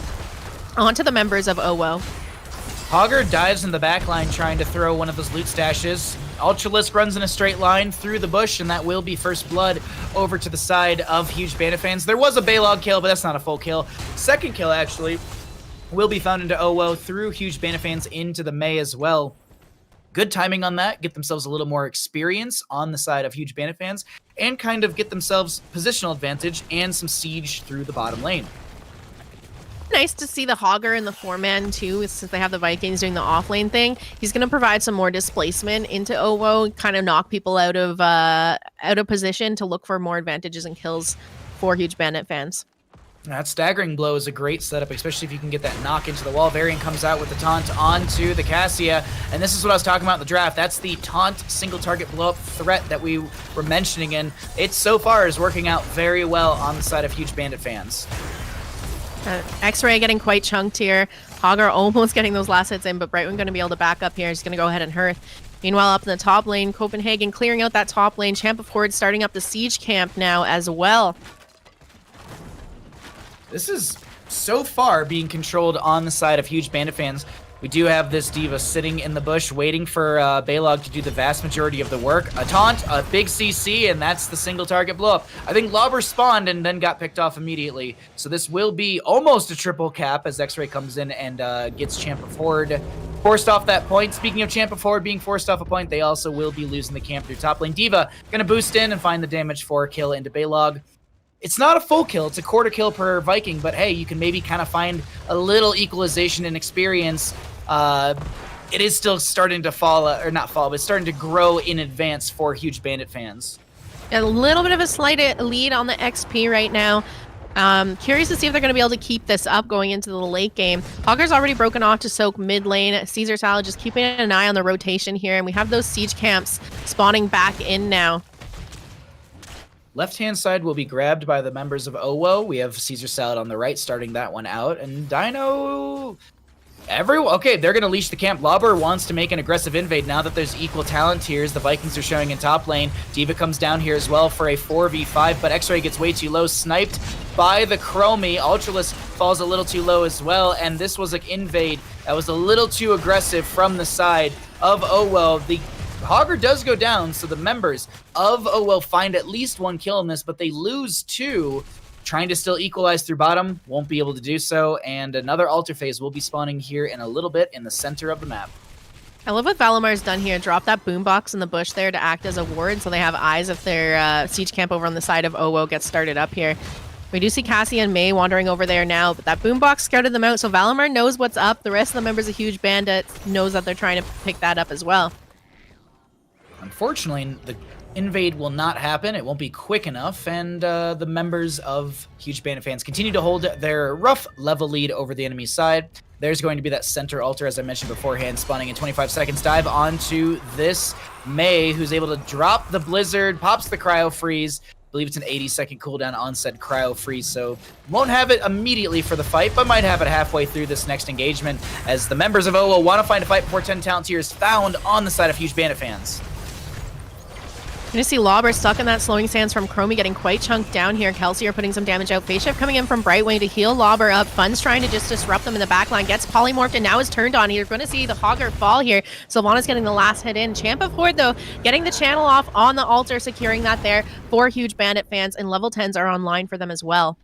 onto the members of Owo. Hogger dives in the back line trying to throw one of those loot stashes. Ultralisk runs in a straight line through the bush, and that will be first blood over to the side of Huge Bandit fans. There was a Baylog kill, but that's not a full kill. Second kill, actually, will be found into Owo through Huge Bandit fans into the May as well. Good timing on that. Get themselves a little more experience on the side of Huge Bandit fans, and kind of get themselves positional advantage and some siege through the bottom lane. Nice to see the Hogger in the 4-man too, since they have the Vikings doing the offlane thing. He's going to provide some more displacement into Owo, kind of knock people out of position to look for more advantages and kills for Huge Bandit fans. That staggering blow is a great setup, especially if you can get that knock into the wall. Varian comes out with the taunt onto the Cassia, and this is what I was talking about in the draft. That's the taunt single target blow up threat that we were mentioning, and it so far is working out very well on the side of Huge Bandit fans. X-Ray getting quite chunked here. Hogger almost getting those last hits in, but Brightwing going to be able to back up here. He's going to go ahead and Hearth. Meanwhile, up in the top lane, Copenhagen clearing out that top lane. Champ of Horde starting up the siege camp now as well. This is so far being controlled on the side of Huge Bandit fans. We do have this D.Va sitting in the bush waiting for Baylog to do the vast majority of the work. A taunt, a big CC, and that's the single target blow up. I think Lobber spawned and then got picked off immediately. So this will be almost a triple cap as X-Ray comes in and gets Champ of Horde forced off that point. Speaking of Champ of Horde being forced off a point, they also will be losing the camp through top lane. D.Va going to boost in and find the damage for a kill into Baylog. It's not a full kill, it's a quarter kill per Viking, but hey, you can maybe kind of find a little equalization in experience. It is still starting to fall, or not fall, but starting to grow in advance for Huge Bandit fans. A little bit of a slight lead on the XP right now. Curious to see if they're going to be able to keep this up going into the late game. Hogger's already broken off to soak mid lane. Caesar Salad just keeping an eye on the rotation here, and we have those siege camps spawning back in now. Left-hand side will be grabbed by the members of Owo. We have Caesar Salad on the right, starting that one out. And Dino... Okay, they're going to leash the camp. Lobber wants to make an aggressive invade now that there's equal talent tiers. The Vikings are showing in top lane. D.Va comes down here as well for a 4v5, but X-Ray gets way too low. Sniped by the Chromie. Ultralisk falls a little too low as well, and this was an invade that was a little too aggressive from the side of Owo. The Hogger does go down, so the members of Owo find at least one kill in this, but they lose two. Trying to still equalize through bottom, won't be able to do so, and another altar phase will be spawning here in a little bit in the center of the map. I love what Valimar's done here. Drop that boombox in the bush there to act as a ward, so they have eyes if their siege camp over on the side of Owo gets started up here. We do see Cassie and May wandering over there now, but that boombox scouted them out, so Valimar knows what's up. The rest of the members of Huge Bandit knows that they're trying to pick that up as well. Unfortunately, the invade will not happen. It won't be quick enough, and the members of Huge Bandit fans continue to hold their rough level lead over the enemy side. There's going to be that center altar, as I mentioned beforehand, spawning in 25 seconds. Dive onto this Mei, who's able to drop the Blizzard, pops the Cryo Freeze. I believe it's an 80-second cooldown on said Cryo Freeze, so won't have it immediately for the fight, but might have it halfway through this next engagement, as the members of OWO want to find a fight before 10 talent tier is found on the side of Huge Bandit fans. You're going to see Lobber stuck in that slowing stance from Chromie, getting quite chunked down here. Kelsey are putting some damage out. Phase Shift coming in from Brightwing to heal Lobber up. Fun's trying to just disrupt them in the backline. Gets polymorphed and now is turned on. You're going to see the Hogger fall here. Sylvanas getting the last hit in. Champ of Horde, though, getting the channel off on the altar, securing that there for Huge Bandit fans. And level 10s are online for them as well.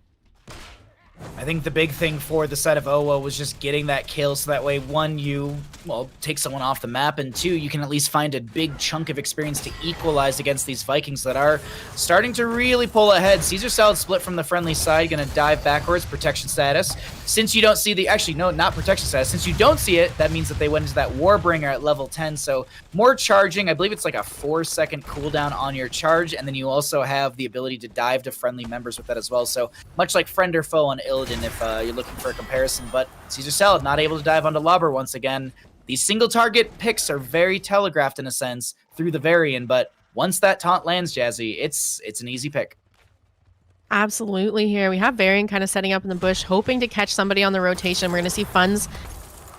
I think the big thing for the side of OWO was just getting that kill, so that way, one, you, well, take someone off the map, and two, you can at least find a big chunk of experience to equalize against these Vikings that are starting to really pull ahead. Caesar Salad split from the friendly side, gonna dive backwards, protection status. Since you don't see the, actually, no, not protection status. Since you don't see it, that means that they went into that Warbringer at level 10, so more charging. I believe it's like a 4-second cooldown on your charge, and then you also have the ability to dive to friendly members with that as well, so much like friend or foe on Illidan if you're looking for a comparison, but Caesar Salad not able to dive onto Lobber once again. These single target picks are very telegraphed in a sense through the Varian, but once that taunt lands, Jazzy, it's an easy pick. Absolutely here. We have Varian kind of setting up in the bush, hoping to catch somebody on the rotation. We're going to see Fun's,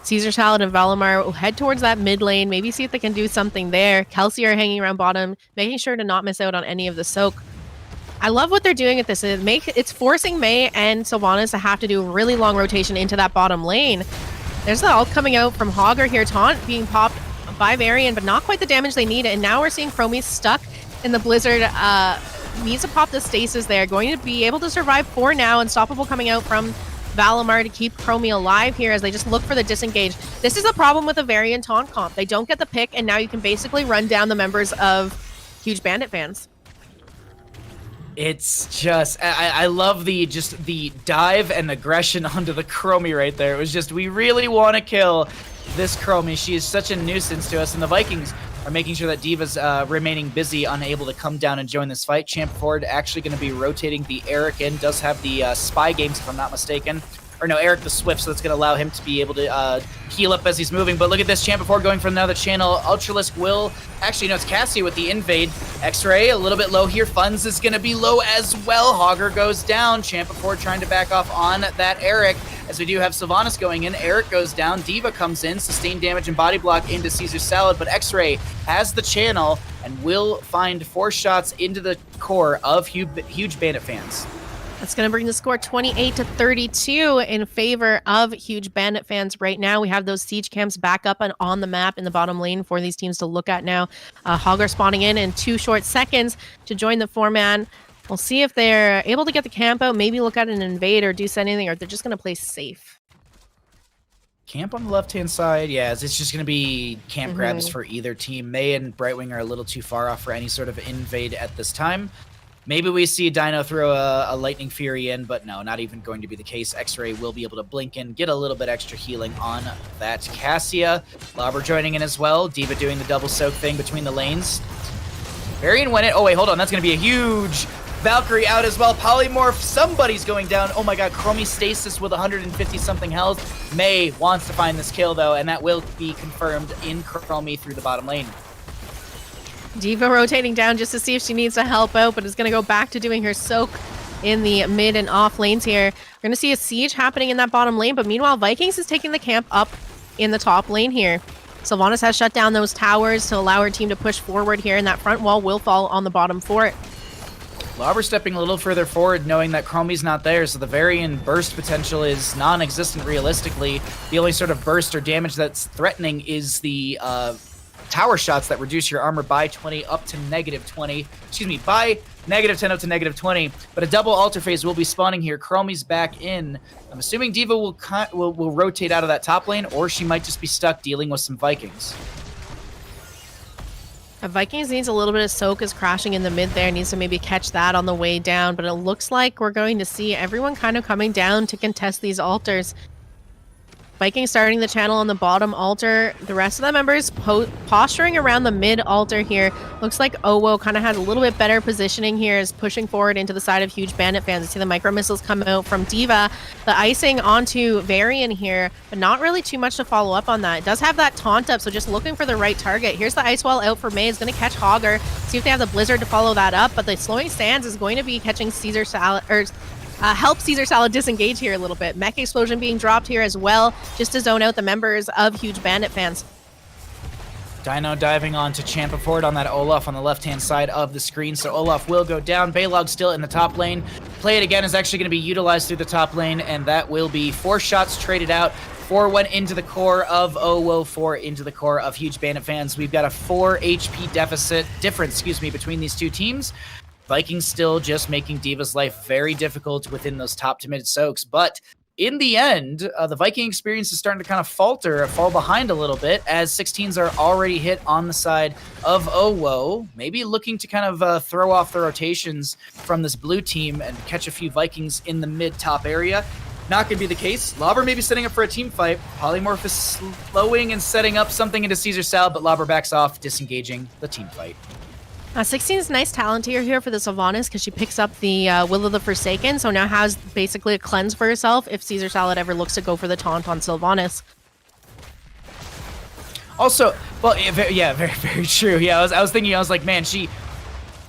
Caesar Salad, and Valimar will head towards that mid lane, maybe see if they can do something there. Kelsey are hanging around bottom, making sure to not miss out on any of the soak. I love what they're doing at this. It's forcing Mei and Sylvanas to have to do a really long rotation into that bottom lane. There's the ult coming out from Hogger here. Taunt being popped by Varian, but not quite the damage they need. And now we're seeing Chromie stuck in the Blizzard. Needs to pop the stasis there. Going to be able to survive for now. Unstoppable coming out from Valimar to keep Chromie alive here as they just look for the disengage. This is the problem with the Varian taunt comp. They don't get the pick, and now you can basically run down the members of Huge Bandit fans. It's just, I love the dive and aggression onto the Chromie right there. It was just, we really want to kill this Chromie. She is such a nuisance to us, and the Vikings are making sure that D.Va's remaining busy, unable to come down and join this fight. Champ Ford actually going to be rotating the Eric in, does have the Spy Games, if I'm not mistaken. Or no, Eric the Swift, so that's going to allow him to be able to heal up as he's moving. But look at this, Champ before going for another channel. Ultralisk will, actually, no, it's Cassie with the invade. X-Ray a little bit low here. Funds is going to be low as well. Hogger goes down. Champ before trying to back off on that Eric, as we do have Sylvanas going in. Eric goes down. D.Va comes in, sustained damage and body block into Caesar Salad, but X-Ray has the channel and will find 4 shots into the core of Huge Bandit fans. That's going to bring the score 28-32 in favor of Huge Bandit fans right now. We have those siege camps back up and on the map in the bottom lane for these teams to look at now. Hogger spawning in 2 short seconds to join the 4-man. We'll see if they're able to get the camp out, maybe look at an invade or do anything, or they're just going to play safe. Camp on the left-hand side, yeah, it's just going to be camp grabs for either team. Mei and Brightwing are a little too far off for any sort of invade at this time. Maybe we see Dino throw a Lightning Fury in, but no, not even going to be the case. X-Ray will be able to blink in, get a little bit extra healing on that Cassia. Lobber joining in as well. D.Va doing the double soak thing between the lanes. Varian went in. Oh, wait, hold on. That's going to be a huge Valkyrie out as well. Polymorph, somebody's going down. Oh my god, Chromie stasis with 150-something health. Mei wants to find this kill, though, and that will be confirmed in Chromie through the bottom lane. D.Va rotating down just to see if she needs to help out, but is going to go back to doing her soak in the mid and off lanes here. We're going to see a siege happening in that bottom lane, but meanwhile, Vikings is taking the camp up in the top lane here. Sylvanas has shut down those towers to allow her team to push forward here, and that front wall will fall on the bottom fort. Lobber stepping a little further forward, knowing that Chromie's not there, so the Varian burst potential is non-existent realistically. The only sort of burst or damage that's threatening is the tower shots that reduce your armor by 20 up to -20. Excuse me, by -10 up to -20. But a double altar phase will be spawning here. Chromie's back in. I'm assuming D.Va will rotate out of that top lane, or she might just be stuck dealing with some Vikings. Vikings needs a little bit of soak is crashing in the mid there. Needs to maybe catch that on the way down. But it looks like we're going to see everyone kind of coming down to contest these altars. Viking starting the channel on the bottom altar. The rest of the members posturing around the mid altar here. Looks like Owo kind of has a little bit better positioning here, is pushing forward into the side of Huge Bandit fans. You see the micro missiles come out from D.Va. The icing onto Varian here, but not really too much to follow up on that. It does have that taunt up, so just looking for the right target. Here's the Ice Wall out for May. It's going to catch Hogger. See if they have the Blizzard to follow that up, but the Slowing Sands is going to be catching Caesar Salad, or help Caesar Salad disengage here a little bit. Mech Explosion being dropped here as well, just to zone out the members of Huge Bandit fans. Dino diving on to Champa forward on that Olaf on the left-hand side of the screen, so Olaf will go down. Baylog still in the top lane. Play It Again is actually going to be utilized through the top lane, and that will be 4 shots traded out. 4 went into the core of Owo, 4 into the core of Huge Bandit fans. We've got a 4 HP difference between these two teams. Vikings still just making D.Va's life very difficult within those top to mid soaks. But in the end, the Viking experience is starting to kind of fall behind a little bit, as 16s are already hit on the side of Owo, maybe looking to kind of throw off the rotations from this blue team and catch a few Vikings in the mid-top area. Not going to be the case. Lobber may be setting up for a team fight. Polymorph is slowing and setting up something into Caesar Salad, but Lobber backs off, disengaging the team fight. 16 is nice talent here for the Sylvanas, because she picks up the Will of the Forsaken, so now has basically a cleanse for herself if Caesar Salad ever looks to go for the taunt on Sylvanas. Also, well, yeah, very, very true. Yeah, I was thinking, I was like, man,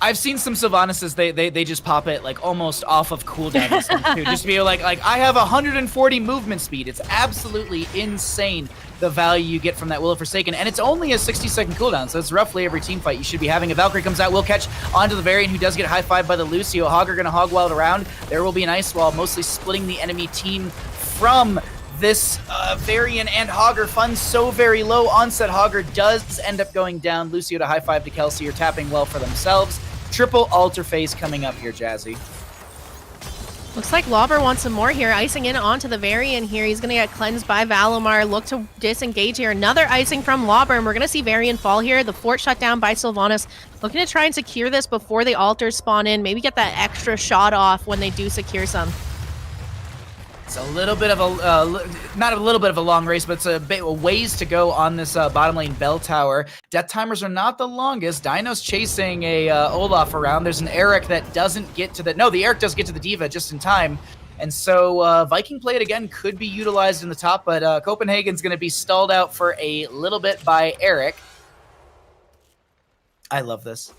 I've seen some Sylvanas, they just pop it like almost off of cooldown too. Just to be like I have 140 movement speed. It's absolutely insane the value you get from that Will of Forsaken, and it's only a 60-second cooldown, so it's roughly every team fight you should be having. A Valkyrie comes out, will catch onto the Varian, who does get high-fived by the Lucio. Hogger gonna hog wild around. There will be an Ice Wall, mostly splitting the enemy team from this Varian and Hogger. Fun so very low. Onset Hogger does end up going down. Lucio to high-five to Kelsey, are tapping well for themselves. Triple altar phase coming up here, Jazzy. Looks like Lobber wants some more here. Icing in onto the Varian here. He's going to get cleansed by Valimar. Look to disengage here. Another icing from Lobber, and we're going to see Varian fall here. The fort shut down by Sylvanas. Looking to try and secure this before the altars spawn in. Maybe get that extra shot off when they do secure some. It's a little bit of a, not a little bit of a long race, but it's a ways to go on this bottom lane bell tower. Death timers are not the longest. Dino's chasing a Olaf around. There's an Eric that doesn't get to the, no, the Eric does get to the D.Va just in time. And so Viking Play It Again could be utilized in the top, but Copenhagen's going to be stalled out for a little bit by Eric. I love this.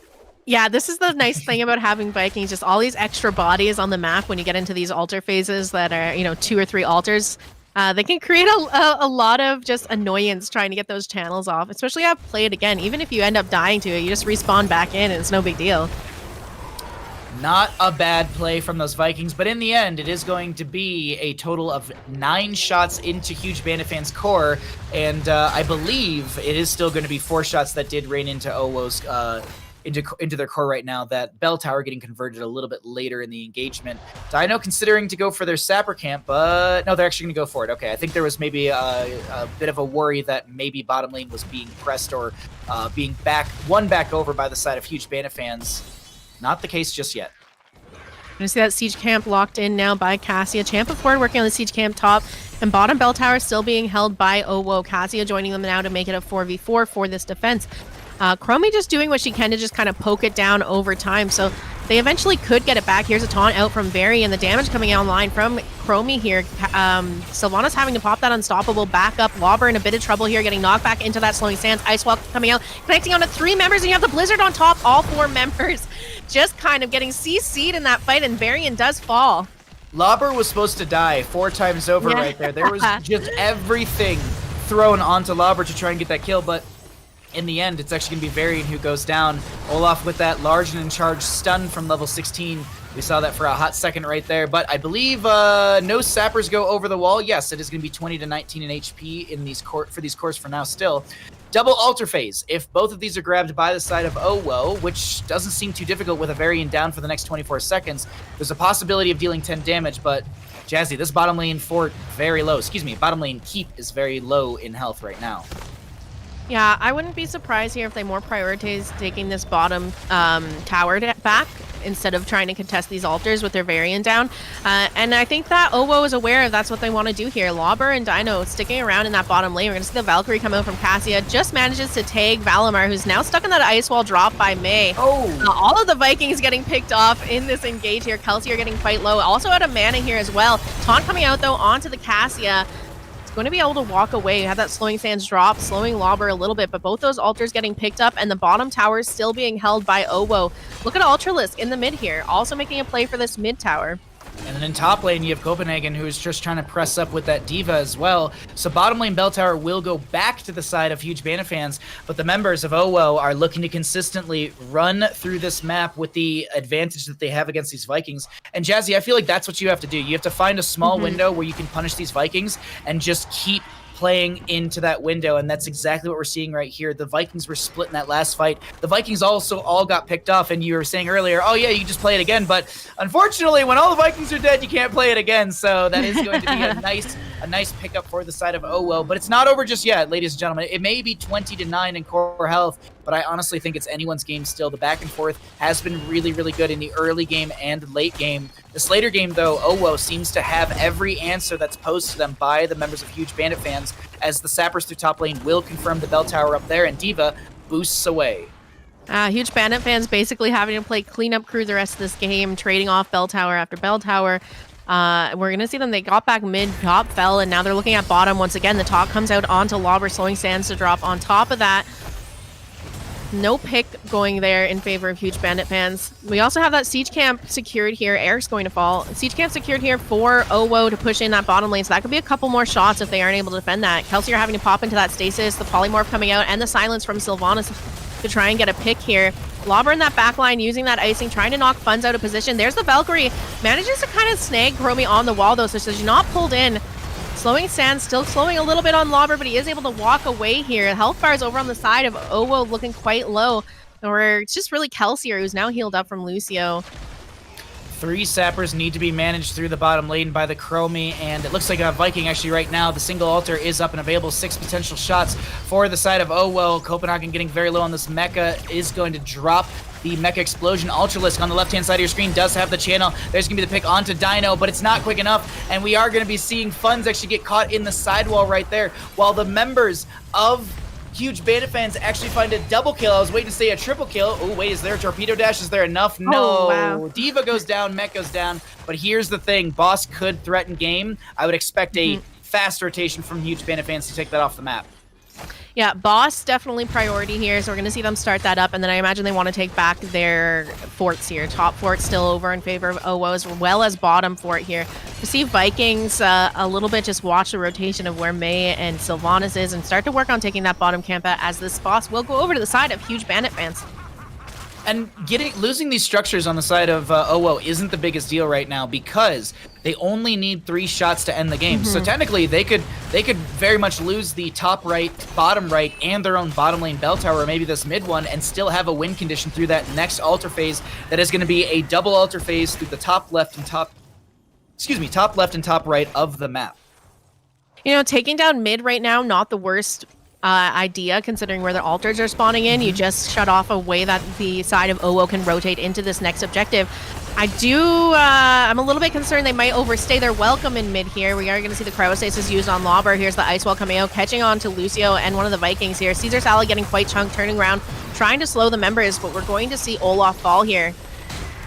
Yeah, this is the nice thing about having Vikings, just all these extra bodies on the map when you get into these altar phases that are, 2 or 3 altars. They can create a lot of just annoyance trying to get those channels off, especially have Play It Again. Even if you end up dying to it, you just respawn back in and it's no big deal. Not a bad play from those Vikings, but in the end, it is going to be a total of 9 shots into Huge Bandit fans' core, and I believe it is still going to be 4 shots that did rain into Owo's into their core right now. That bell tower getting converted a little bit later in the engagement. Dino considering to go for their sapper camp, but no, they're actually going to go for it. Okay, I think there was maybe a bit of a worry that maybe bottom lane was being pressed or being won back over by the side of Huge Bandit fans. Not the case just yet. You're going to see that siege camp locked in now by Cassia. Champa forward working on the siege camp top, and bottom bell tower still being held by Owo. Cassia joining them now to make it a 4v4 for this defense. Chromie just doing what she can to just kind of poke it down over time, so they eventually could get it back. Here's a taunt out from Barry, and the damage coming online from Chromie here. Sylvanas having to pop that unstoppable back up. Lobber in a bit of trouble here, getting knocked back into that Slowing Sands. Ice Wall coming out, connecting onto 3 members, and you have the Blizzard on top. All 4 members just kind of getting CC'd in that fight, and Varian does fall. Lobber was supposed to die 4 times over right there. There was just everything thrown onto Lobber to try and get that kill, but in the end, it's actually going to be Varian who goes down. Olaf with that large and in charge stun from level 16. We saw that for a hot second right there, but I believe no sappers go over the wall. Yes, it is going to be 20 to 19 in HP in these for these cores for now still. Double altar phase. If both of these are grabbed by the side of Owo, which doesn't seem too difficult with a Varian down for the next 24 seconds, there's a possibility of dealing 10 damage, but Jazzy, this bottom lane fort very low. Excuse me, bottom lane keep is very low in health right now. Yeah, I wouldn't be surprised here if they more prioritize taking this bottom tower back. instead of trying to contest these altars with their Varian down. And I think that Owo is aware of that's what they want to do here. Lobber and Dino sticking around in that bottom lane. We're going to see the Valkyrie come out from Cassia. Just manages to tag Valimar, who's now stuck in that ice wall drop by Mei. All of the Vikings getting picked off in this engage here. Kelsey are getting quite low. Also out of mana here as well. Taunt coming out, though, onto the Cassia. Going to be able to walk away. You have that slowing sands drop, slowing Lobber a little bit, but both those altars getting picked up and the bottom tower is still being held by Owo. Look at Ultralisk in the mid here, also making a play for this mid tower. And then in top lane, you have Copenhagen, who is just trying to press up with that Diva as well. So bottom lane Bell Tower will go back to the side of Huge Bandit fans, but the members of Owo are looking to consistently run through this map with the advantage that they have against these Vikings. And Jazzy, I feel like that's what you have to do. You have to find a small window where you can punish these Vikings and just keep playing into that window, and that's exactly what we're seeing right here. The Vikings were split in that last fight. The Vikings also all got picked off, and you were saying earlier, oh yeah, you can just play it again, but unfortunately, when all the Vikings are dead, you can't play it again, so that is going to be a nice pickup for the side of Owo, but it's not over just yet, ladies and gentlemen. It may be 20-9 in core health, but I honestly think it's anyone's game still. The back and forth has been really, really good in the early game and late game. This later game, though, Owo seems to have every answer that's posed to them by the members of Huge Bandit fans, as the sappers through top lane will confirm the Bell Tower up there, and Diva boosts away. Huge Bandit fans basically having to play cleanup crew the rest of this game, trading off Bell Tower after Bell Tower. We're going to see them. They got back mid, top fell, and now they're looking at bottom once again. The top comes out onto Lobber, slowing sands to drop. On top of that, no pick going there in favor of Huge Bandit fans. We also have that siege camp secured here. Eric's going to fall. Siege camp secured here for Owo to push in that bottom lane. So that could be a couple more shots if they aren't able to defend that. Kelsey are having to pop into that stasis, the polymorph coming out, and the silence from Sylvanas to try and get a pick here. Lobber in that back line, using that icing, trying to knock Funds out of position. There's the Valkyrie. Manages to kind of snag Chromie on the wall, though, so she's not pulled in. Slowing Sand, still slowing a little bit on Lobber, but he is able to walk away here. Health bar is over on the side of Owo, looking quite low. Or it's just really Kelsier, who's now healed up from Lucio. 3 sappers need to be managed through the bottom lane by the Chromie, and it looks like a Viking actually right now. The single altar is up and available. 6 potential shots for the side of Owo. Copenhagen getting very low on this Mekka is going to drop the Mekka Explosion. Ultralisk on the left-hand side of your screen does have the channel. There's going to be the pick onto Dino, but it's not quick enough, and we are going to be seeing Funds actually get caught in the sidewall right there, while the members of Huge Bandit fans actually find a double kill. I was waiting to say a triple kill. Oh, wait, is there a torpedo dash? Is there enough? No. Oh, wow. Diva goes down, Mech goes down, but here's the thing. Boss could threaten game. I would expect a fast rotation from Huge Bandit fans to take that off the map. Yeah, Boss definitely priority here, so we're going to see them start that up, and then I imagine they want to take back their forts here. Top fort still over in favor of Owo, as well as bottom fort here. To see Vikings a little bit just watch the rotation of where Mei and Sylvanas is and start to work on taking that bottom camp out, as this boss will go over to the side of Huge Bandit fans. And losing these structures on the side of Owo isn't the biggest deal right now, because they only need 3 shots to end the game. So technically, they could very much lose the top right, bottom right, and their own bottom lane Bell Tower, or maybe this mid one, and still have a win condition through that next altar phase. That is going to be a double altar phase through the top left and top right of the map. You know, taking down mid right now, not the worst idea, considering where the altars are spawning in. You just shut off a way that the side of Owo can rotate into this next objective. I'm a little bit concerned they might overstay their welcome in mid here. We are going to see the cryostasis used on Lobber. Here's the ice wall coming out, catching on to Lucio and one of the Vikings here. Caesar Salad getting quite chunked, turning around, trying to slow the members, but we're going to see Olaf fall here.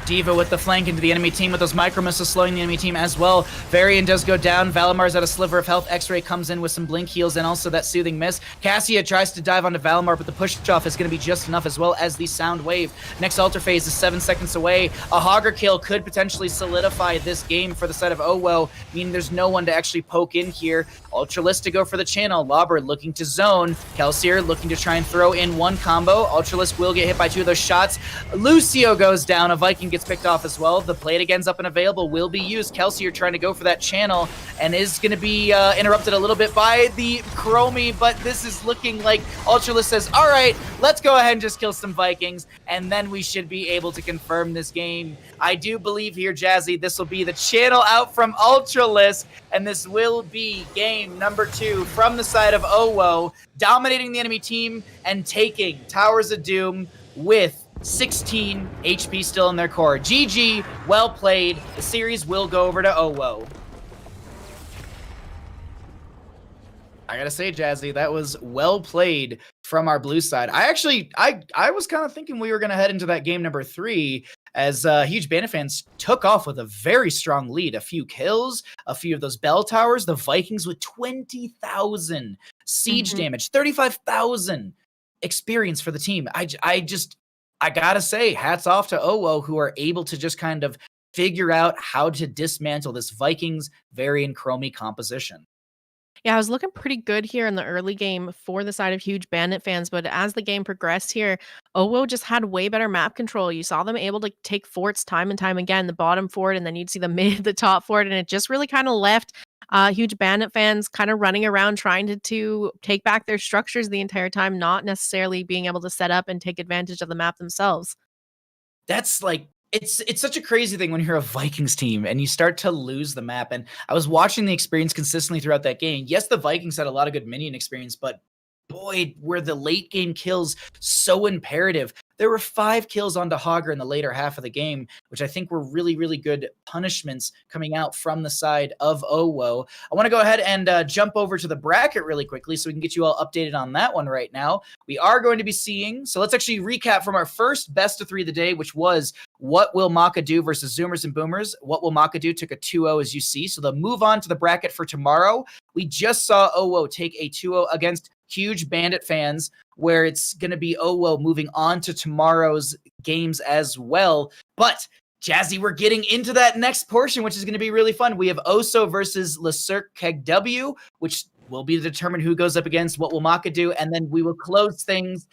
Diva with the flank into the enemy team with those micro missiles slowing the enemy team as well. Varian does go down. Valimar's at a sliver of health. X-Ray comes in with some blink heals and also that soothing miss. Cassia tries to dive onto Valimar, but the push-off is going to be just enough, as well as the sound wave. Next altar phase is 7 seconds away. A Hogger kill could potentially solidify this game for the side of Owo, meaning there's no one to actually poke in here. Ultralisk to go for the channel. Lobber looking to zone. Kelsier looking to try and throw in one combo. Ultralisk will get hit by 2 of those shots. Lucio goes down. A Viking gets picked off as well. The plate again's up and available, will be used. Kelsier trying to go for that channel and is going to be interrupted a little bit by the Chromie, but this is looking like Ultralisk says, all right, let's go ahead and just kill some Vikings, and then we should be able to confirm this game. I do believe here, Jazzy, this will be the channel out from Ultralisk, and this will be game number 2 from the side of Owo, dominating the enemy team and taking Towers of Doom with 16 HP still in their core. GG, well played. The series will go over to Owo. I gotta say, Jazzy, that was well played from our blue side. I was kind of thinking we were gonna head into that game number 3 as huge Bandit fans took off with a very strong lead. A few kills, a few of those bell towers. The Vikings with 20,000 siege damage, 35,000 experience for the team. I gotta say, hats off to Owo, who are able to just kind of figure out how to dismantle this Vikings Varian Chromie composition. Yeah, I was looking pretty good here in the early game for the side of huge Bandit fans, but as the game progressed here, Owo just had way better map control. You saw them able to take forts time and time again, the bottom fort, and then you'd see the mid, the top fort, and it just really kind of left huge Bandit fans kind of running around trying to take back their structures the entire time, not necessarily being able to set up and take advantage of the map themselves. That's like, it's such a crazy thing when you're a Vikings team and you start to lose the map. And I was watching the experience consistently throughout that game. Yes, the Vikings had a lot of good minion experience, but boy, were the late game kills so imperative. There were 5 kills onto Hogger in the later half of the game, which I think were really, really good punishments coming out from the side of Owo. I want to go ahead and jump over to the bracket really quickly so we can get you all updated on that one right now. We are going to be seeing, so let's actually recap from our first best of 3 of the day, which was What Will Mokka Do versus Zoomers and Boomers. What Will Mokka Do took a 2-0 as you see. So they'll move on to the bracket for tomorrow. We just saw Owo take a 2-0 against huge Bandit fans, where it's going to be Owo moving on to tomorrow's games as well. But Jazzy, we're getting into that next portion, which is going to be really fun. We have Oso versus Cirque Kegw, which will be determined who goes up against What Will Mokka Do, and then we will close things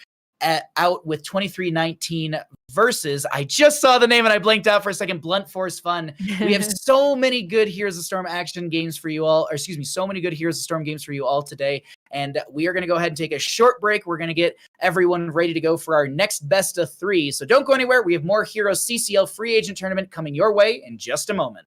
out with 2319 versus, I just saw the name and I blanked out for a second, Blunt Force Fun. We have so many good Heroes of Storm action games for you all, or excuse me, so many good Heroes of Storm games for you all today. And we are going to go ahead and take a short break. We're going to get everyone ready to go for our next best of 3. So don't go anywhere. We have more HeroesCCL free agent tournament coming your way in just a moment.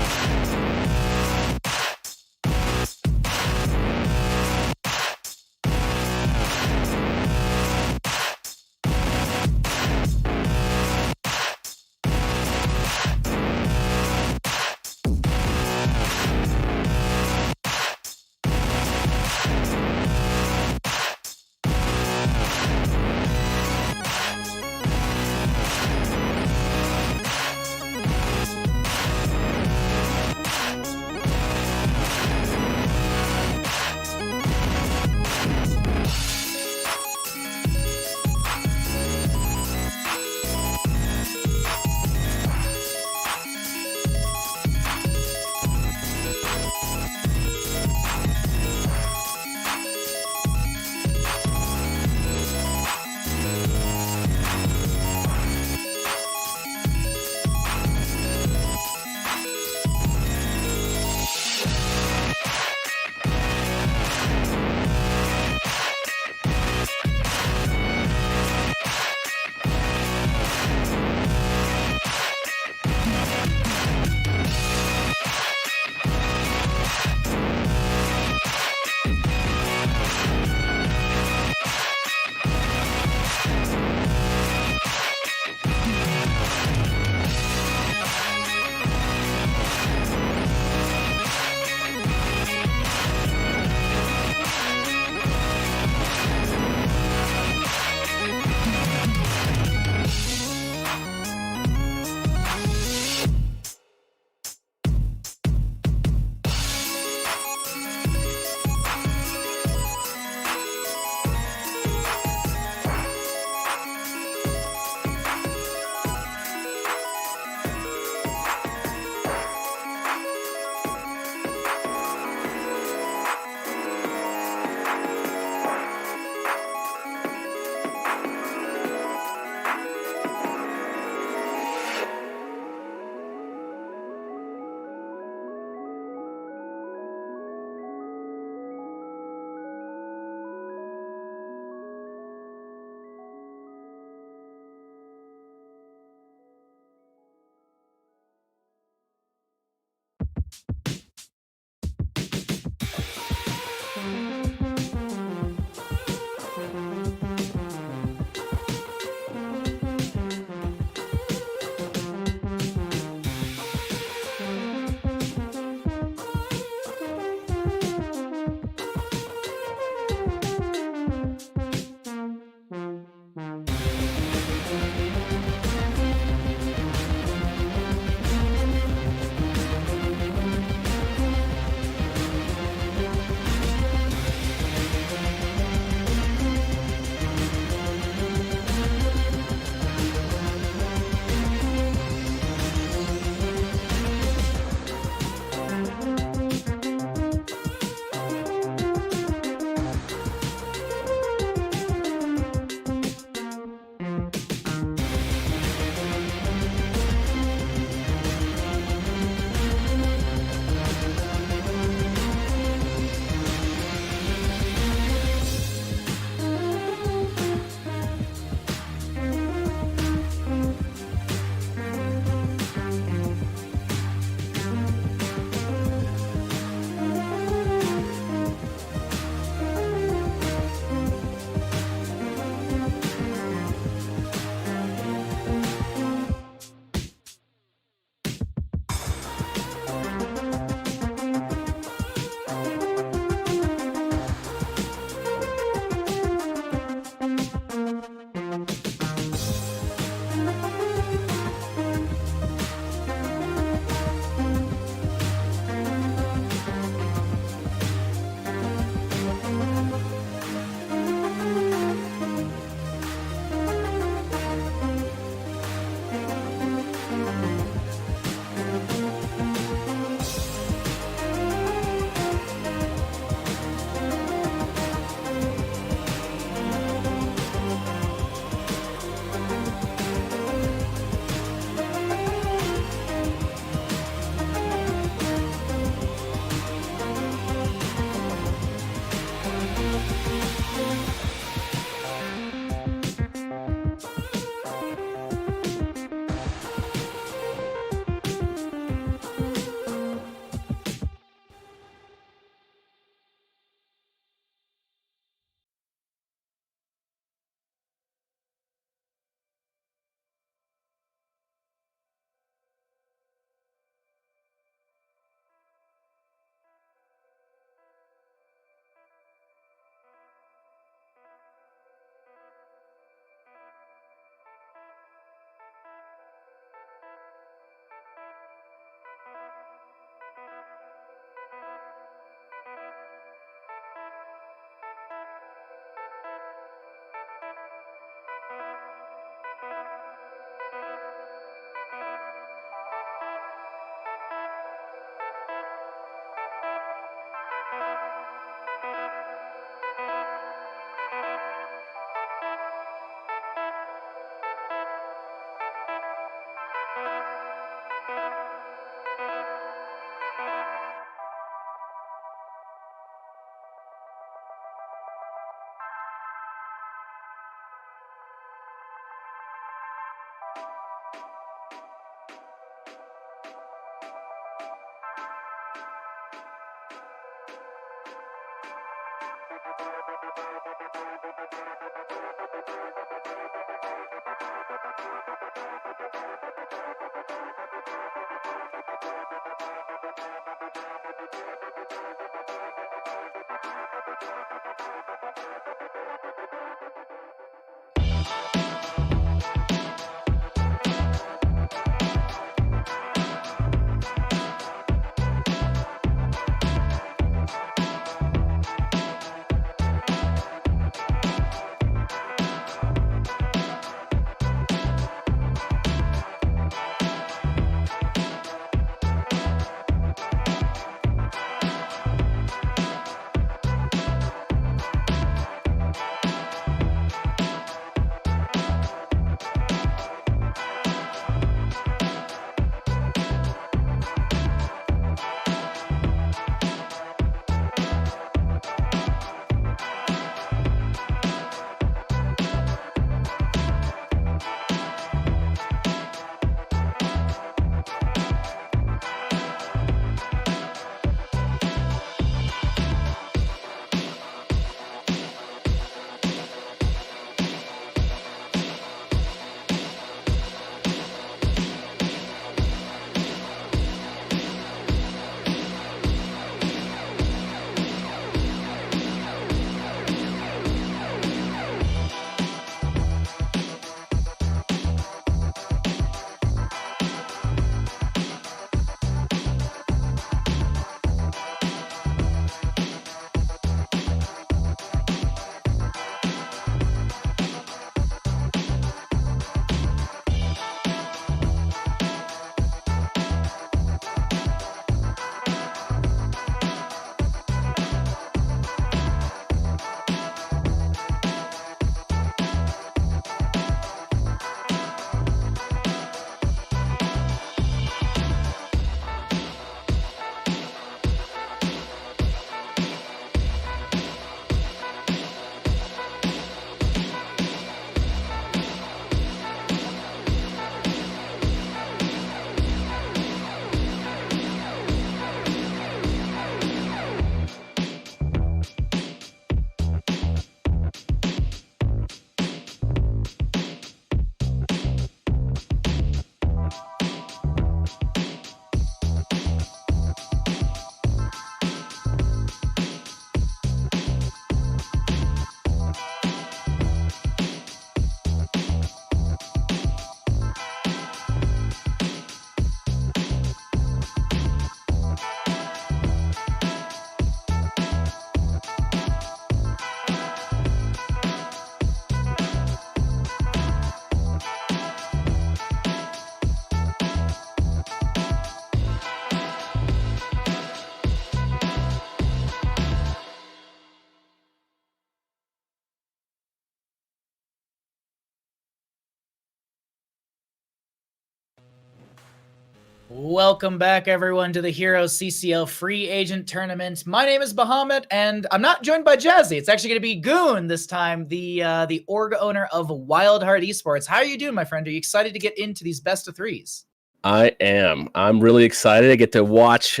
Welcome back, everyone, to the HeroesCCL Free Agent Tournament. My name is Bahamut, and I'm not joined by Jazzy. It's actually going to be GOON this time, the org owner of wildheart Esports. How are you doing, my friend? Are you excited to get into these best of threes? I am. I'm really excited. I get to watch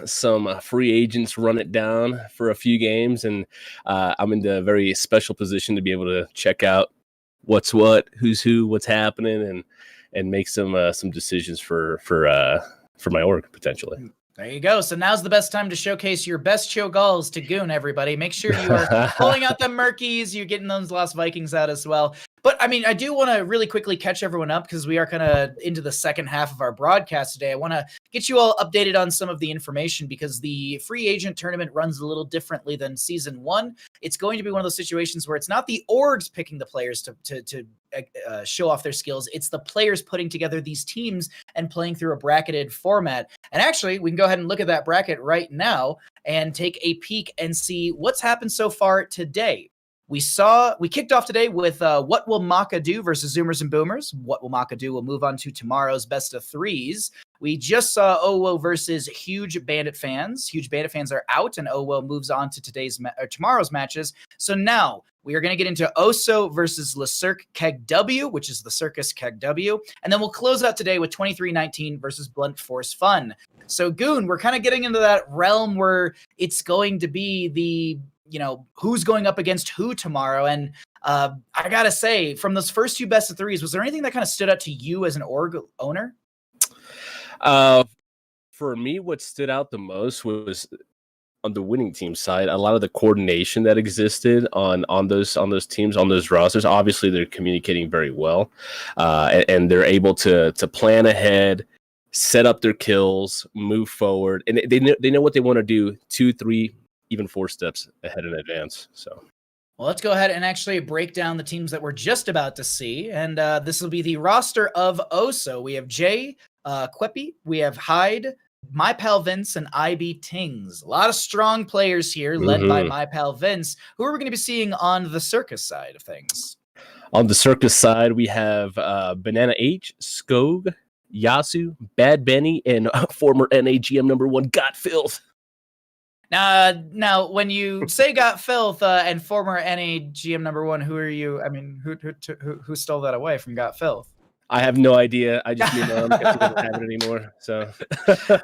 some free agents run it down for a few games, and I'm in the very special position to be able to check out what's what, who's who, what's happening, and make some decisions for my org potentially. There you go. So now's the best time to showcase your best Cho'Galls to GOON, everybody. Make sure you are pulling out the Murkies. You're getting those Lost Vikings out as well. But, I mean, I do want to really quickly catch everyone up because we are kind of into the second half of our broadcast today. I want to get you all updated on some of the information because the free agent tournament runs a little differently than season one. It's going to be one of those situations where it's not the orgs picking the players to show off their skills. It's the players putting together these teams and playing through a bracketed format. And actually, we can go ahead and look at that bracket right now and take a peek and see what's happened so far today. we kicked off today with What Will Mokka Do versus Zoomers and Boomers. What Will Mokka Do will move on to tomorrow's best of threes. We just saw Owo versus Huge Bandit fans. Huge Bandit fans are out, and Owo moves on to tomorrow's matches. So now we are going to get into Oso versus the Cirque Kegw, which is the Circus Kegw. And then we'll close out today with 2319 versus Blunt Force Fun. So Goon, we're kind of getting into that realm where it's going to be the, who's going up against who tomorrow. And I got to say, from those first two best of threes, was there anything that kind of stood out to you as an org owner? For me, what stood out the most was on the winning team side, a lot of the coordination that existed on those teams, on those rosters. Obviously, they're communicating very well, and they're able to plan ahead, set up their kills, move forward, and they know what they want to do 2, 3, even 4 steps ahead in advance. So. Well, let's go ahead and actually break down the teams that we're just about to see. And this will be the roster of Oso. We have Jay Queppy, we have Hyde, My Pal Vince, and IB Tings. A lot of strong players here, led by My Pal Vince. Who are we going to be seeing on the circus side of things? On the circus side, we have Banana H, Skog, Yasu, Bad Benny, and former NAGM #1 Got Filth. Now, when you say Got Filth and former NAGM #1, who are you? I mean, who stole that away from Got Filth? I have no idea. I just knew I don't have it anymore. So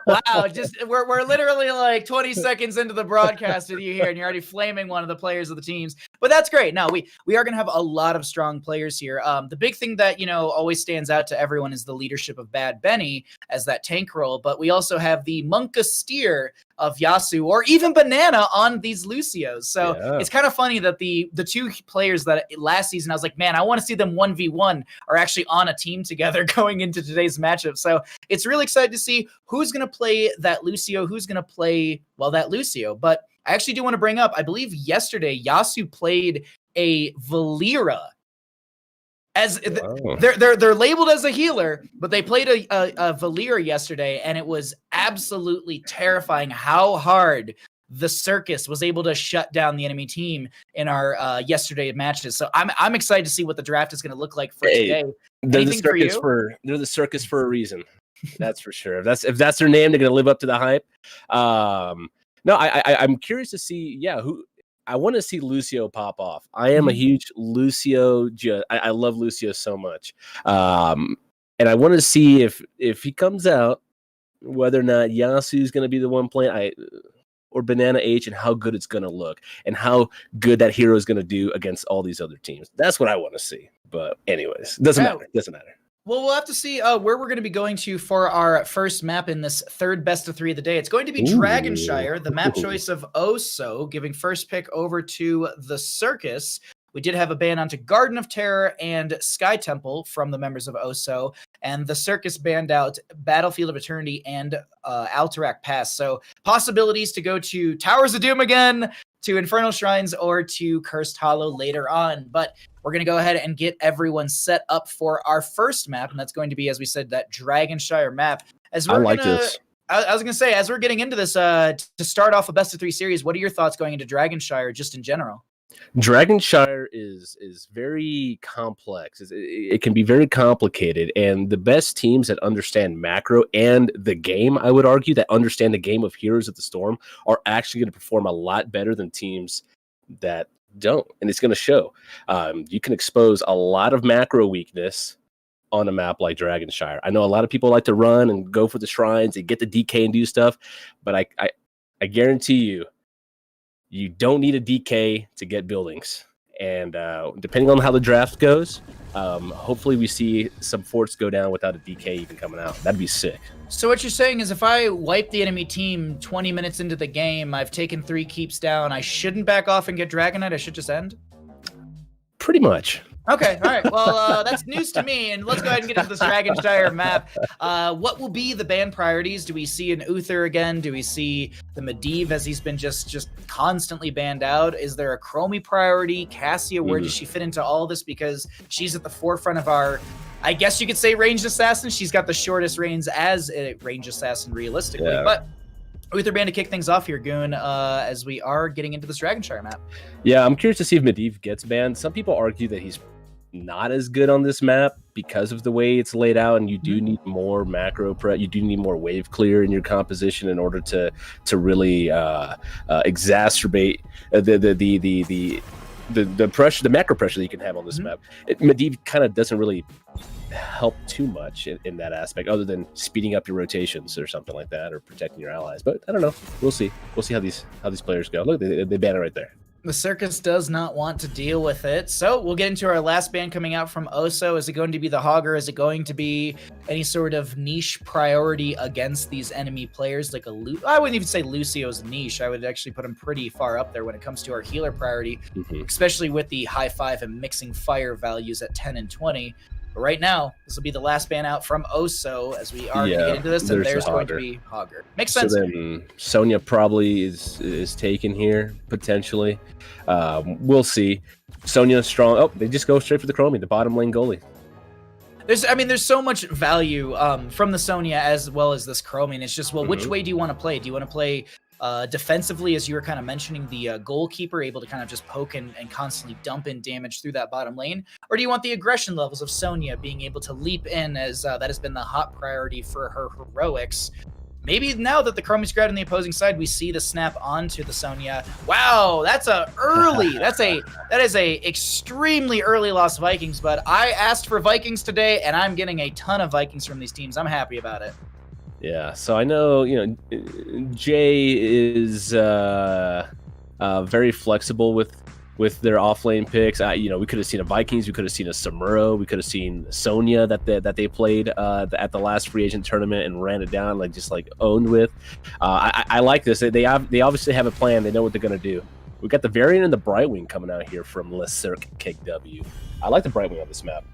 wow, we're literally like 20 seconds into the broadcast with you here, and you're already flaming one of the players of the teams. But that's great. No, we are going to have a lot of strong players here. The big thing that always stands out to everyone is the leadership of Bad Benny as that tank role. But we also have the Monka steer of Yasu or even Banana on these Lucios. So It's kind of funny that the two players that last season I was like, man, I want to see them 1v1 are actually on a team together going into today's matchup. So it's really exciting to see who's going to play that Lucio, who's going to play, that Lucio. But I actually do want to bring up, I believe yesterday, Yasu played a Valera. They're labeled as a healer, but they played a Valera yesterday, and it was absolutely terrifying how hard the Circus was able to shut down the enemy team in our yesterday matches. So I'm excited to see what the draft is going to look like for today. They're the Circus for a reason. That's for sure. If that's their name, they're going to live up to the hype. No, I'm curious to see. Who. I want to see Lucio pop off. I am a huge Lucio. I love Lucio so much. And I want to see if he comes out, whether or not Yasu is going to be the one playing, or Banana H, and how good it's going to look, and how good that hero is going to do against all these other teams. That's what I want to see. But anyways, doesn't matter. Well, we'll have to see where we're going to be going to for our first map in this third best of 3 of the day. It's going to be Dragonshire, the map choice of Oso, giving first pick over to the Circus. We did have a ban onto Garden of Terror and Sky Temple from the members of Oso, and the Circus banned out Battlefield of Eternity and Alterac Pass. So possibilities to go to Towers of Doom again, to Infernal Shrines, or to Cursed Hollow later on. But we're going to go ahead and get everyone set up for our first map, and that's going to be, as we said, that Dragonshire map. This. I was going to say, as we're getting into this, to start off a best of 3 series, what are your thoughts going into Dragonshire just in general? Dragonshire is very complex. It can be very complicated, and the best teams that understand macro and the game, I would argue, that understand the game of Heroes of the Storm are actually going to perform a lot better than teams that don't, and it's going to show. You can expose a lot of macro weakness on a map like Dragonshire. I know a lot of people like to run and go for the shrines and get the DK and do stuff, but I guarantee you don't need a DK to get buildings. And depending on how the draft goes, hopefully we see some forts go down without a DK even coming out. That'd be sick. So what you're saying is if I wipe the enemy team 20 minutes into the game, I've taken 3 keeps down, I shouldn't back off and get Dragonite? I should just end? Pretty much. Okay, all right. Well, that's news to me, and let's go ahead and get into this Dragonshire map. What will be the ban priorities? Do we see an Uther again? Do we see the Medivh as he's been just constantly banned out? Is there a Chromie priority? Cassia, where does she fit into all this? Because she's at the forefront of our, I guess you could say, ranged assassin. She's got the shortest range as a ranged assassin realistically, but Uther Band to kick things off here, Goon, as we are getting into this Dragonshire map. Yeah, I'm curious to see if Medivh gets banned. Some people argue that he's not as good on this map because of the way it's laid out, and you do need more macro prep. You do need more wave clear in your composition in order to really exacerbate the pressure, the macro pressure that you can have on this map. Medivh kind of doesn't really help too much in that aspect, other than speeding up your rotations or something like that, or protecting your allies. But I don't know. We'll see. We'll see how these players go. Look, they ban it right there. The Circus does not want to deal with it. So we'll get into our last ban coming out from Oso. Is it going to be the Hogger? Is it going to be any sort of niche priority against these enemy players? Like I wouldn't even say Lucio's niche. I would actually put him pretty far up there when it comes to our healer priority, especially with the high 5 and mixing fire values at 10 and 20. But right now, this will be the last ban out from Oso as we are going to get into this, and there's going to be Hogger. Makes sense. So then Sonya probably is taken here, potentially. We'll see. Sonya strong. Oh, they just go straight for the Chromie, the bottom lane goalie. There's so much value from the Sonya as well as this Chromie, and it's just, well, which way do you want to play? Do you want to play defensively, as you were kind of mentioning, the goalkeeper able to kind of just poke and constantly dump in damage through that bottom lane? Or do you want the aggression levels of Sonya being able to leap in, as that has been the hot priority for her heroics? Maybe now that the Chromie's grabbed on the opposing side, we see the snap onto the Sonya. Wow, that is a extremely early loss Vikings, but I asked for Vikings today, and I'm getting a ton of Vikings from these teams. I'm happy about it. Yeah, so I know, Jay is very flexible with their off-lane picks. We could have seen a Vikings, we could have seen a Samuro, we could have seen Sonya that they played at the last free agent tournament and ran it down, owned with. I like this. They obviously have a plan. They know what they're going to do. We got the Variant and the Brightwing coming out here from Cirque Kegw. I like the Brightwing on this map.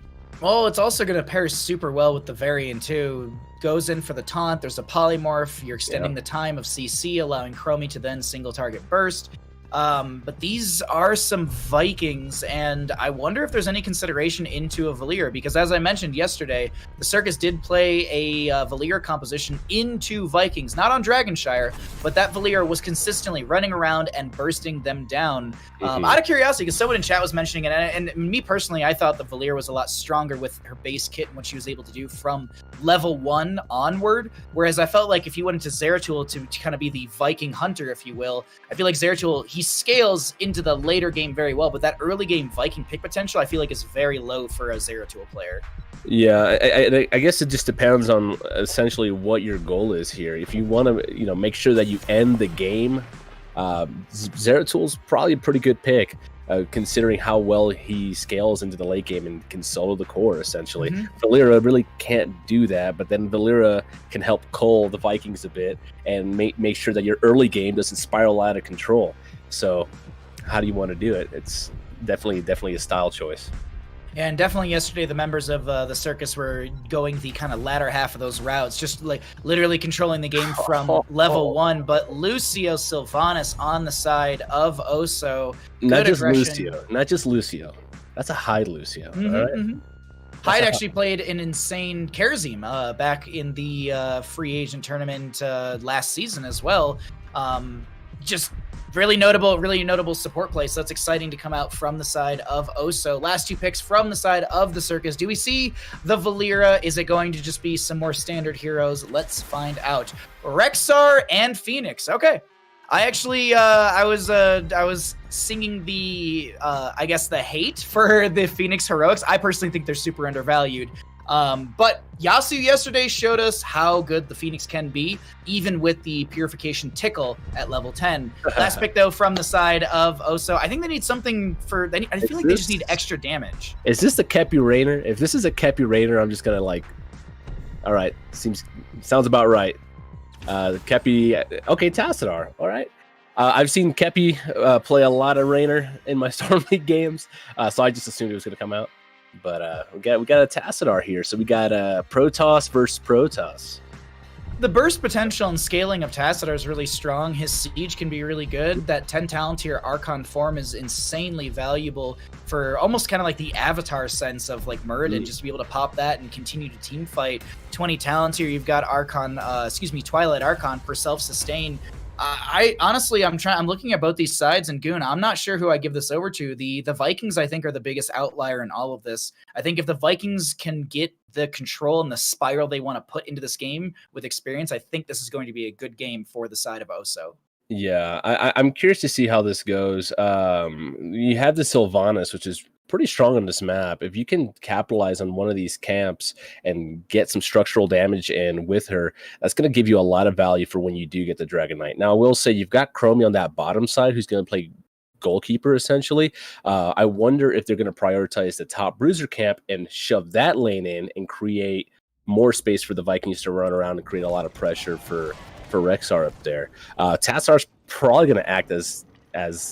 Well, it's also going to pair super well with the Variant, too. Goes in for the taunt. There's a polymorph. You're extending the time of CC, allowing Chromie to then single target burst. But these are some Vikings, and I wonder if there's any consideration into a Valier, because as I mentioned yesterday, the Circus did play a Valier composition into Vikings, not on Dragonshire, but that Valier was consistently running around and bursting them down. Out of curiosity, because someone in chat was mentioning it, and me personally, I thought the Valier was a lot stronger with her base kit and what she was able to do from level 1 onward, whereas I felt like if you went into Zeratul to kind of be the Viking hunter, if you will, I feel like Zeratul, he scales into the later game very well, but that early game Viking pick potential I feel like is very low for a Zeratul player. Yeah, I guess it just depends on essentially what your goal is here. If you want to make sure that you end the game, Zeratul's probably a pretty good pick, considering how well he scales into the late game and can solo the core, essentially. Valeera really can't do that, but then Valeera can help cull the Vikings a bit and make sure that your early game doesn't spiral out of control. So how do you want to do it? It's definitely a style choice. Yeah, and definitely yesterday the members of the Circus were going the kind of latter half of those routes, just like literally controlling the game from level 1. But Lucio Sylvanas on the side of Oso. Not just Lucio. That's a Hyde Lucio. Hyde actually played an insane Kerazim back in the free agent tournament last season as well. Just really notable support play. So that's exciting to come out from the side of Oso. Last two picks from the side of the Circus. Do we see the Valeera? Is it going to just be some more standard heroes? Let's find out. Rexar and Phoenix. Okay. I actually, I was singing the, I guess the hate for the Phoenix heroics. I personally think they're super undervalued. But Yasu yesterday showed us how good the Phoenix can be, even with the Purification Tickle at level 10. Last pick, though, from the side of Oso. I think they need something for... I feel like they just need extra damage. Is this the Kepi Rainer? If this is a Kepi Rainer, I'm just going to all right, sounds about right. Kepi... Okay, Tassadar. All right. I've seen Kepi play a lot of Rainer in my Storm League games, so I just assumed it was going to come out. But we got a Tassadar here, so we got Protoss versus Protoss. The burst potential and scaling of Tassadar is really strong. His siege can be really good. That 10 talent tier Archon form is insanely valuable for almost kind of like the avatar sense of like Muradin, just to be able to pop that and continue to team fight. 20 talent tier, you've got Archon, Twilight Archon for self-sustain. I honestly, I'm looking at both these sides, and GOON, I'm not sure who I give this over to. The Vikings, I think, are the biggest outlier in all of this. I think if the Vikings can get the control and the spiral they want to put into this game with experience, I think this is going to be a good game for the side of Oso. Yeah, I'm curious to see how this goes. You have the Sylvanas, which is pretty strong on this map. If you can capitalize on one of these camps and get some structural damage in with her, that's going to give you a lot of value for when you do get the Dragon Knight. Now, I will say you've got Chromie on that bottom side who's going to play goalkeeper, essentially. I wonder if they're going to prioritize the top bruiser camp and shove that lane in and create more space for the Vikings to run around and create a lot of pressure for Rexar up there. Tassar's probably going to act as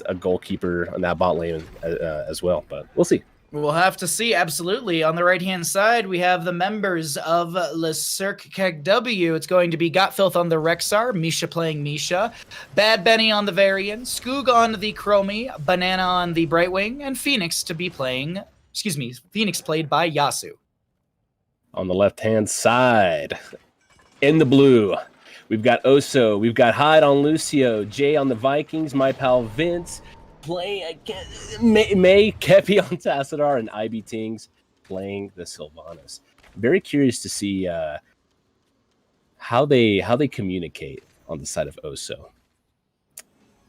a goalkeeper on that bot lane as well, but we'll see. We'll have to see, absolutely. On the right-hand side, we have the members of Cirque Kegw. It's going to be Gotfilth on the Rexar, Misha playing Misha, Bad Benny on the Varian, Skoog on the Chromie, Banana on the Brightwing, and Phoenix to be playing, Phoenix played by Yasu. On the left-hand side, in the blue, we've got Oso, we've got Hyde on Lucio, Jay on the Vikings, my pal Vince, playing May Kepi on Tassadar, and IB Tings playing the Sylvanas. Very curious to see how they communicate on the side of Oso.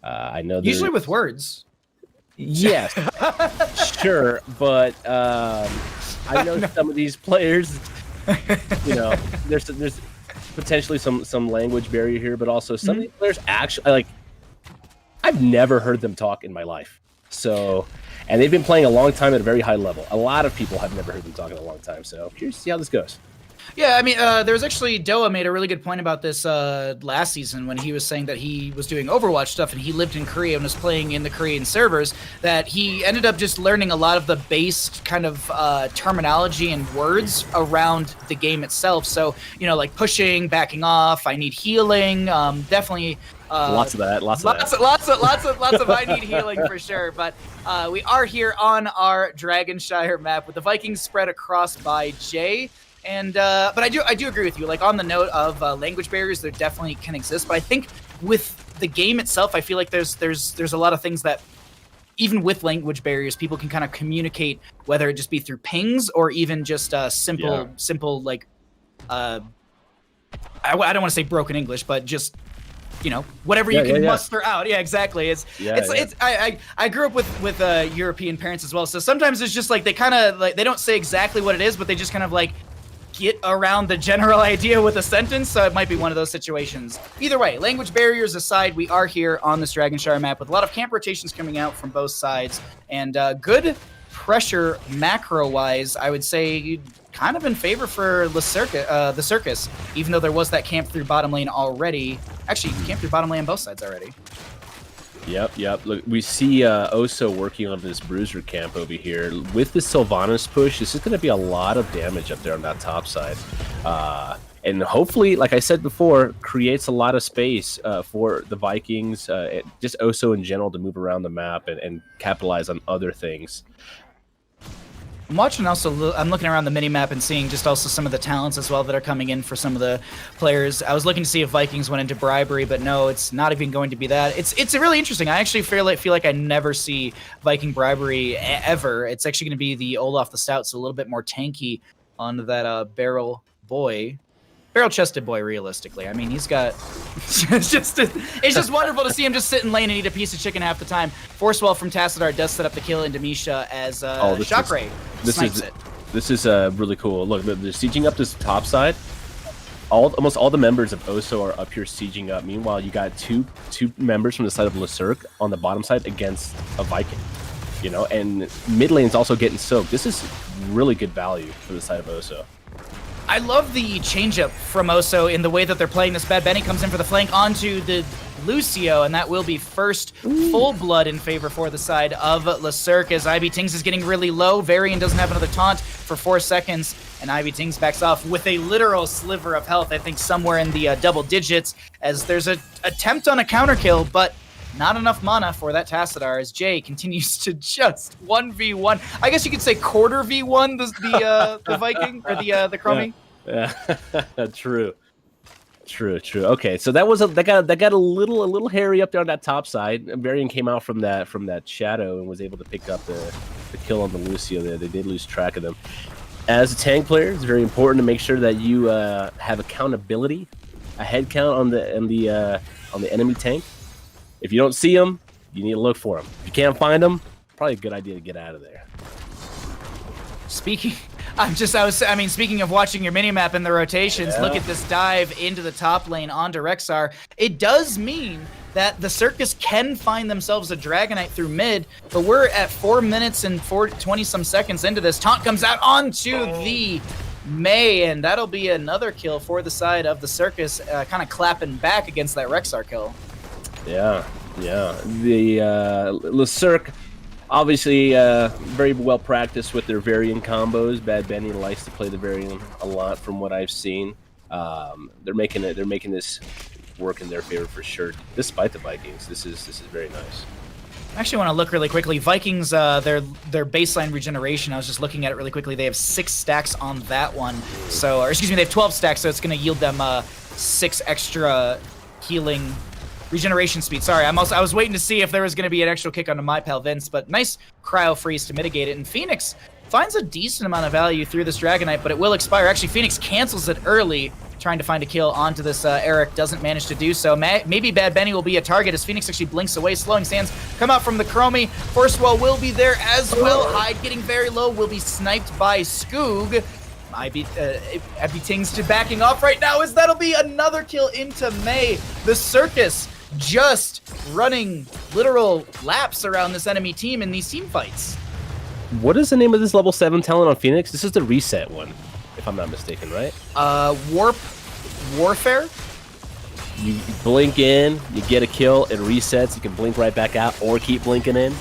I know usually with words. Yes, sure, but I know some of these players. You know, there's potentially some language barrier here, but also some of these players actually I've never heard them talk in my life. So, and they've been playing a long time at a very high level. A lot of people have never heard them talk in a long time. So, curious to see how this goes. Yeah, I mean, there was actually Doa made a really good point about this last season when he was saying that he was doing Overwatch stuff and he lived in Korea and was playing in the Korean servers, that he ended up just learning a lot of the base kind of terminology and words around the game itself. So, you know, like pushing, backing off, I need healing, definitely. Lots of that. Lots of I need healing for sure. But we are here on our Dragonshire map with the Vikings spread across by Jay. And but I do agree with you. Like on the note of language barriers, there definitely can exist. But I think with the game itself, I feel like there's a lot of things that even with language barriers, people can kind of communicate, whether it just be through pings or even just simple like I don't want to say broken English, but just, you know, whatever you can muster out. Yeah, exactly. I grew up with European parents as well, so sometimes it's just like they kind of like they don't say exactly what it is, but they just kind of like get around the general idea with a sentence. So it might be one of those situations. Either way, language barriers aside, we are here on this Dragonshire map with a lot of camp rotations coming out from both sides, and good pressure macro-wise, I would say kind of in favor for the Circus, even though there was that camp through bottom lane already. Actually, camp through bottom lane on both sides already. Yep. Look, we see Oso working on this bruiser camp over here. With the Sylvanas push, this is going to be a lot of damage up there on that top side. And hopefully, like I said before, creates a lot of space for the Vikings, just Oso in general, to move around the map and capitalize on other things. I'm watching also, I'm looking around the mini-map and seeing just also some of the talents as well that are coming in for some of the players. I was looking to see if Vikings went into bribery, but no, it's not even going to be that. It's really interesting. I actually feel like I never see Viking bribery ever. It's actually going to be the Olaf the Stout, so a little bit more tanky on that barrel-chested boy, realistically. I mean, he's got... it's just wonderful to see him just sit in lane and eat a piece of chicken half the time. Forcewell from Tassadar does set up the kill into Misha as Shockray snipes it. This is really cool. Look, they're sieging up this top side. Almost all the members of Oso are up here sieging up. Meanwhile, you got two members from the side of Le Cirque on the bottom side against a Viking. You know, and mid lane's also getting soaked. This is really good value for the side of Oso. I love the changeup from Oso in the way that they're playing this. Bad Benny comes in for the flank onto the Lucio, and that will be first full blood in favor for the side of Le Cirque, as Ivy Tings is getting really low. Varian doesn't have another taunt for 4 seconds, and Ivy Tings backs off with a literal sliver of health, I think somewhere in the double digits, as there's an attempt on a counter kill, but not enough mana for that Tassadar, as Jay continues to just 1v1. I guess you could say quarter v1 the Viking, or the Chromie. Yeah. True. Okay, so that got a little hairy up there on that top side. Varian came out from that shadow and was able to pick up the kill on the Lucio there. They did lose track of them. As a tank player, it's very important to make sure that you have accountability, a head count on the enemy tank. If you don't see them, you need to look for them. If you can't find them, probably a good idea to get out of there. Speaking of watching your minimap and the rotations, look at this dive into the top lane onto Rexar. It does mean that the Circus can find themselves a Dragonite through mid, but we're at 4 minutes and 20-some seconds into this. Taunt comes out onto the Mei, and that'll be another kill for the side of the Circus, kind of clapping back against that Rexar kill. Yeah. The Le Cirque, obviously very well practiced with their Varian combos. Bad Benny likes to play the Varian a lot, from what I've seen. They're making this work in their favor for sure, despite the Vikings. This is very nice. I actually want to look really quickly. Vikings, their baseline regeneration, I was just looking at it really quickly. They have 6 stacks on that one. So, or excuse me, they have 12 stacks, so it's going to yield them 6 extra healing regeneration speed. Sorry, I was waiting to see if there was going to be an extra kick onto my pal Vince, but nice cryo freeze to mitigate it. And Phoenix finds a decent amount of value through this Dragonite, but it will expire. Actually, Phoenix cancels it early, trying to find a kill onto this Eric. Doesn't manage to do so. Maybe Bad Benny will be a target as Phoenix actually blinks away. Slowing Sands come out from the Chromie. Force Wall will be there as well. Hyde getting very low, will be sniped by Skoog. Ivy Tings to backing off right now, as that'll be another kill into Mei. The Circus just running literal laps around this enemy team in these team fights. What is the name of this level 7 talent on Phoenix? This is the reset one, if I'm not mistaken, right? Warfare? You blink in, you get a kill, it resets, you can blink right back out or keep blinking in.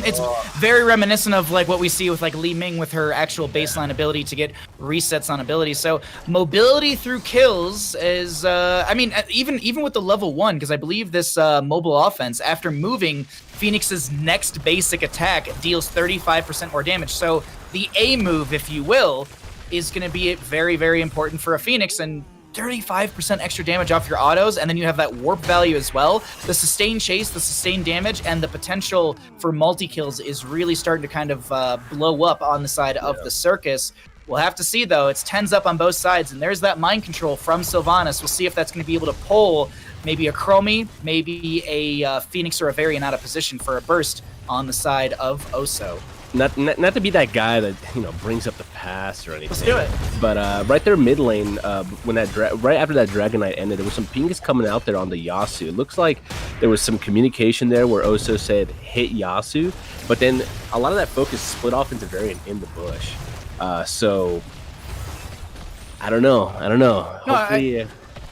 It's very reminiscent of like what we see with like Li Ming with her actual baseline ability to get resets on abilities. So mobility through kills is, I mean, even with the level 1, because I believe this mobile offense, after moving, Phoenix's next basic attack deals 35% more damage. So the A move, if you will, is going to be very, very important for a Phoenix, and 35% extra damage off your autos, and then you have that warp value as well. The sustained chase, the sustained damage, and the potential for multi-kills is really starting to kind of blow up on the side of the Circus. We'll have to see, though. It's 10s up on both sides, and there's that mind control from Sylvanas. We'll see if that's going to be able to pull maybe a Chromie, maybe a Phoenix or a Varian out of position for a burst on the side of Oso. Not to be that guy that, you know, brings up the pass or anything. Let's do it. But right there mid lane, when right after that Dragonite ended, there was some pings coming out there on the Yasuo. It looks like there was some communication there where Oso said hit Yasuo, but then a lot of that focus split off into Varian in the bush. So I don't know.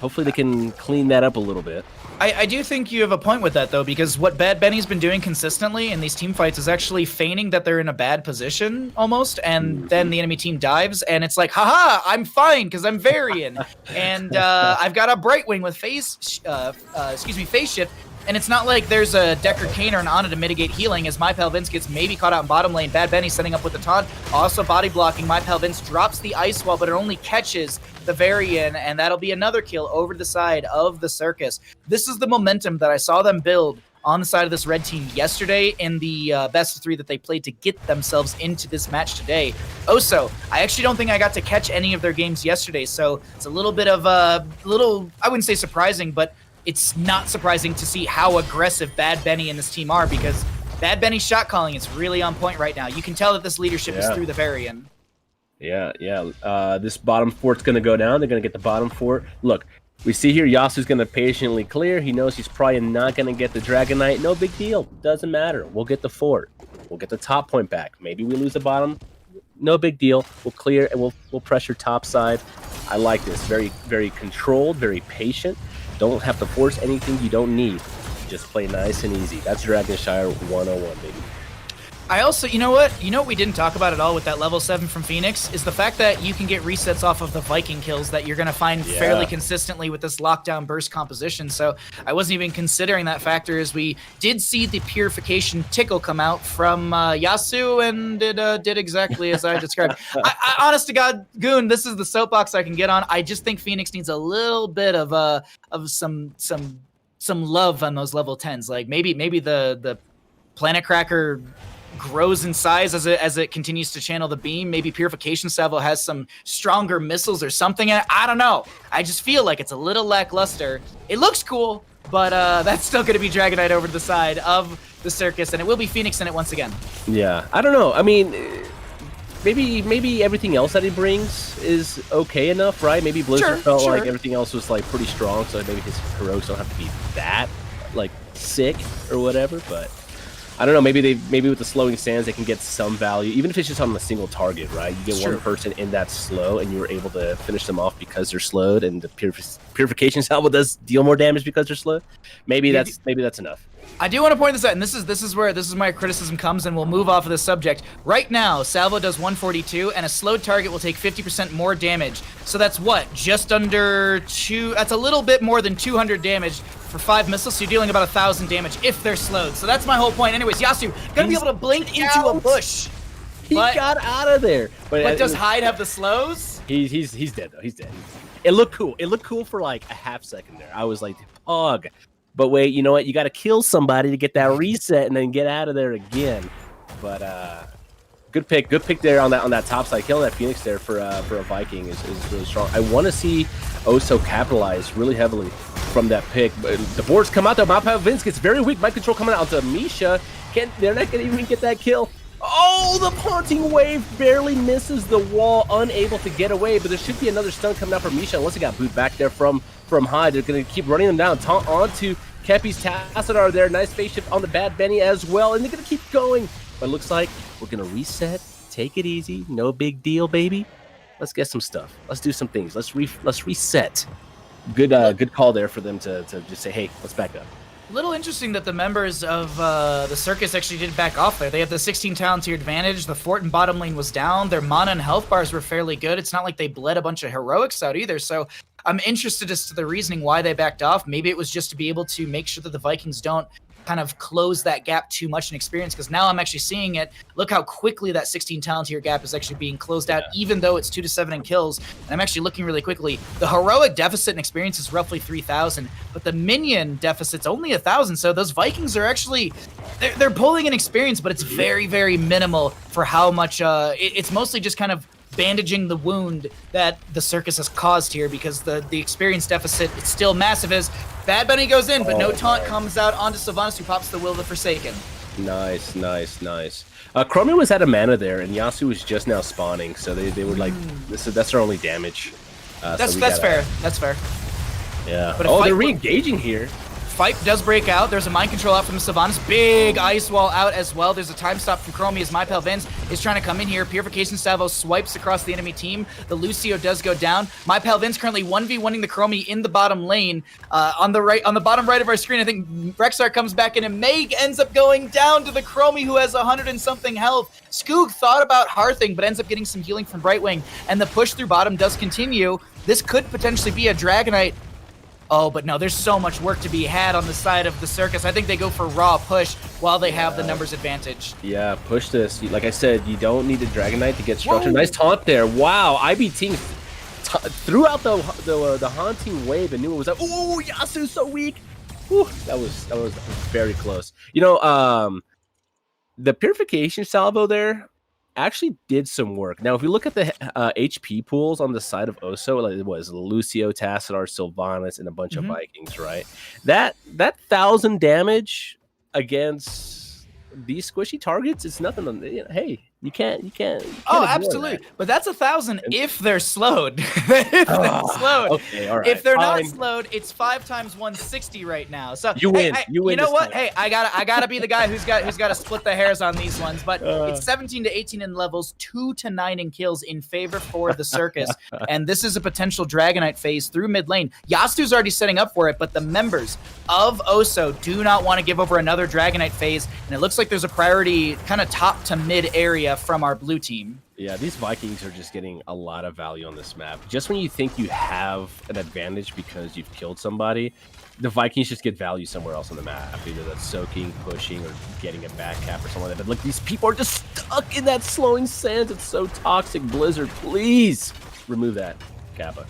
Hopefully they can clean that up a little bit. I do think you have a point with that, though, because what Bad Benny's been doing consistently in these team fights is actually feigning that they're in a bad position, almost, and then the enemy team dives, and it's like, haha, I'm fine, because I'm Varian, and I've got a Brightwing with phase shift, and it's not like there's a Decker Kane or an Ana to mitigate healing, as My Pal Vince gets maybe caught out in bottom lane. Bad Benny setting up with the taunt, also body blocking. My Pal Vince drops the Ice Wall, but it only catches the Varian, and that'll be another kill over the side of the Circus. This is the momentum that I saw them build on the side of this red team yesterday in the best of 3 that they played to get themselves into this match today. Also, I actually don't think I got to catch any of their games yesterday, so it's a little bit of I wouldn't say surprising, but it's not surprising to see how aggressive Bad Benny and this team are, because Bad Benny's shot calling is really on point right now. You can tell that this leadership is through the Varian. Yeah. This bottom fort's going to go down. They're going to get the bottom fort. Look, we see here Yasuo's going to patiently clear. He knows he's probably not going to get the Dragonite. No big deal. Doesn't matter. We'll get the fort. We'll get the top point back. Maybe we lose the bottom. No big deal. We'll clear and we'll pressure top side. I like this. Very, very controlled, very patient. Don't have to force anything you don't need. Just play nice and easy. That's Dragonshire 101, baby. I also, you know what we didn't talk about at all with that level 7 from Phoenix is the fact that you can get resets off of the Viking kills that you're going to find fairly consistently with this lockdown burst composition. So I wasn't even considering that factor, as we did see the purification tickle come out from Yasu, and it did exactly as I described. I honest to God, Goon, this is the soapbox I can get on. I just think Phoenix needs a little bit of some love on those level 10s. Like maybe the Planet Cracker grows in size as it continues to channel the beam. Maybe Purification Salvo has some stronger missiles or something. I don't know. I just feel like it's a little lackluster. It looks cool, but that's still going to be Dragonite over to the side of the Circus, and it will be Phoenix in it once again. Yeah, I don't know. I mean, maybe everything else that he brings is okay enough, right? Maybe Blizzard felt like everything else was like pretty strong, so maybe his heroics don't have to be that like sick or whatever, but I don't know. Maybe with the slowing sands, they can get some value, even if it's just on a single target, right? You get one person in that slow, and you're able to finish them off because they're slowed, and the purification salvo does deal more damage because they're slowed. Maybe that's enough. I do want to point this out, and this is where my criticism comes, and we'll move off of this subject. Right now, Salvo does 142, and a slowed target will take 50% more damage. So that's what? Just under that's a little bit more than 200 damage for 5 missiles, so you're dealing about 1,000 damage if they're slowed. So that's my whole point. Anyways, Yasu, gonna be able to blink into a bush. He got out of there. But does Hyde have the slows? He's dead, though. He's dead. It looked cool. It looked cool for like a half second there. I was like, pog. But wait, you know what? You got to kill somebody to get that reset and then get out of there again. But good pick there on that top side. Killing that Phoenix there for a Viking is really strong. I want to see Oso capitalize really heavily from that pick. But the boards come out there. Mapa Vince gets very weak. Mind control coming out to Misha. They're not going to even get that kill. Oh, the Haunting Wave barely misses the wall, unable to get away. But there should be another stun coming out from Misha. Unless he got booed back there from Hyde. They're going to keep running them down. Taunt onto Kepi's Tassadar there. Nice spaceship on the Bad Benny as well. And they're going to keep going. But it looks like we're going to reset. Take it easy. No big deal, baby. Let's get some stuff. Let's do some things. Let's reset. Good call there for them to just say, hey, let's back up. Little interesting that the members of the Circus actually did back off there. They have the 16 talent tier advantage. The fort and bottom lane was down. Their mana and health bars were fairly good. It's not like they bled a bunch of heroics out either. So I'm interested as to the reasoning why they backed off. Maybe it was just to be able to make sure that the Vikings don't kind of close that gap too much in experience, because now I'm actually seeing it. Look how quickly that 16 talent tier gap is actually being closed out, even though it's 2 to 7 in kills. And I'm actually looking really quickly. The heroic deficit in experience is roughly 3,000, but the minion deficit's only 1,000. So those Vikings are actually they're pulling in experience, but it's very, very minimal for how much. It's mostly just kind of bandaging the wound that the Circus has caused here, because the experience deficit, it's still massive. As Bad Bunny goes in, but no taunt comes out onto Sylvanas, who pops the Will of the Forsaken. Nice. Chromie was out of mana there, and Yasu was just now spawning, so they were like, that's their only damage. That's fair. That's fair. Yeah. But they're re-engaging here. Fight does break out. There's a mind control out from the Sylvanas. Big ice wall out as well. There's a time stop from Chromie as MyPal Vince is trying to come in here. Purification Salvo swipes across the enemy team. The Lucio does go down. MyPal Vince currently 1v1ing the Chromie in the bottom lane. On the bottom right of our screen, I think Rexar comes back in, and Meg ends up going down to the Chromie, who has 100 and something health. Skoog thought about hearthing, but ends up getting some healing from Brightwing, and the push through bottom does continue. This could potentially be a Dragonite. Oh, but no, there's so much work to be had on the side of the Circus. I think they go for raw push while they have the numbers advantage. Yeah, push this. Like I said, you don't need a Dragonite to get structured. Whoa. Nice taunt there. Wow, IB team threw out the Haunting Wave and knew it was up. Oh, Yasu's so weak. Whew, that was very close. You know, the Purification Salvo there actually did some work. Now, if we look at the HP pools on the side of Oso, like it was Lucio, Tassadar, Sylvanas, and a bunch of Vikings, right? That 1,000 damage against these squishy targets is nothing. Hey, You can't Oh, ignore absolutely. that. But that's 1,000 if they're slowed. If they're slowed. Okay, all right. If they're fine. not slowed, it's 5 times 160 right now. So You win. You win know this what? time. Hey, I gotta be the guy who's got to split the hairs on these ones. But it's 17 to 18 in levels, 2 to 9 in kills in favor for the Circus. And this is a potential Dragonite phase through mid lane. Yasu's already setting up for it, but the members of Oso do not want to give over another Dragonite phase. And it looks like there's a priority kind of top to mid area from our blue team. Yeah, these Vikings are just getting a lot of value on this map. Just when you think you have an advantage because you've killed somebody, the Vikings just get value somewhere else on the map. Either that's soaking, pushing, or getting a back cap or something like that. But look, these people are just stuck in that slowing sands. It's so toxic. Blizzard, please remove that, Kappa.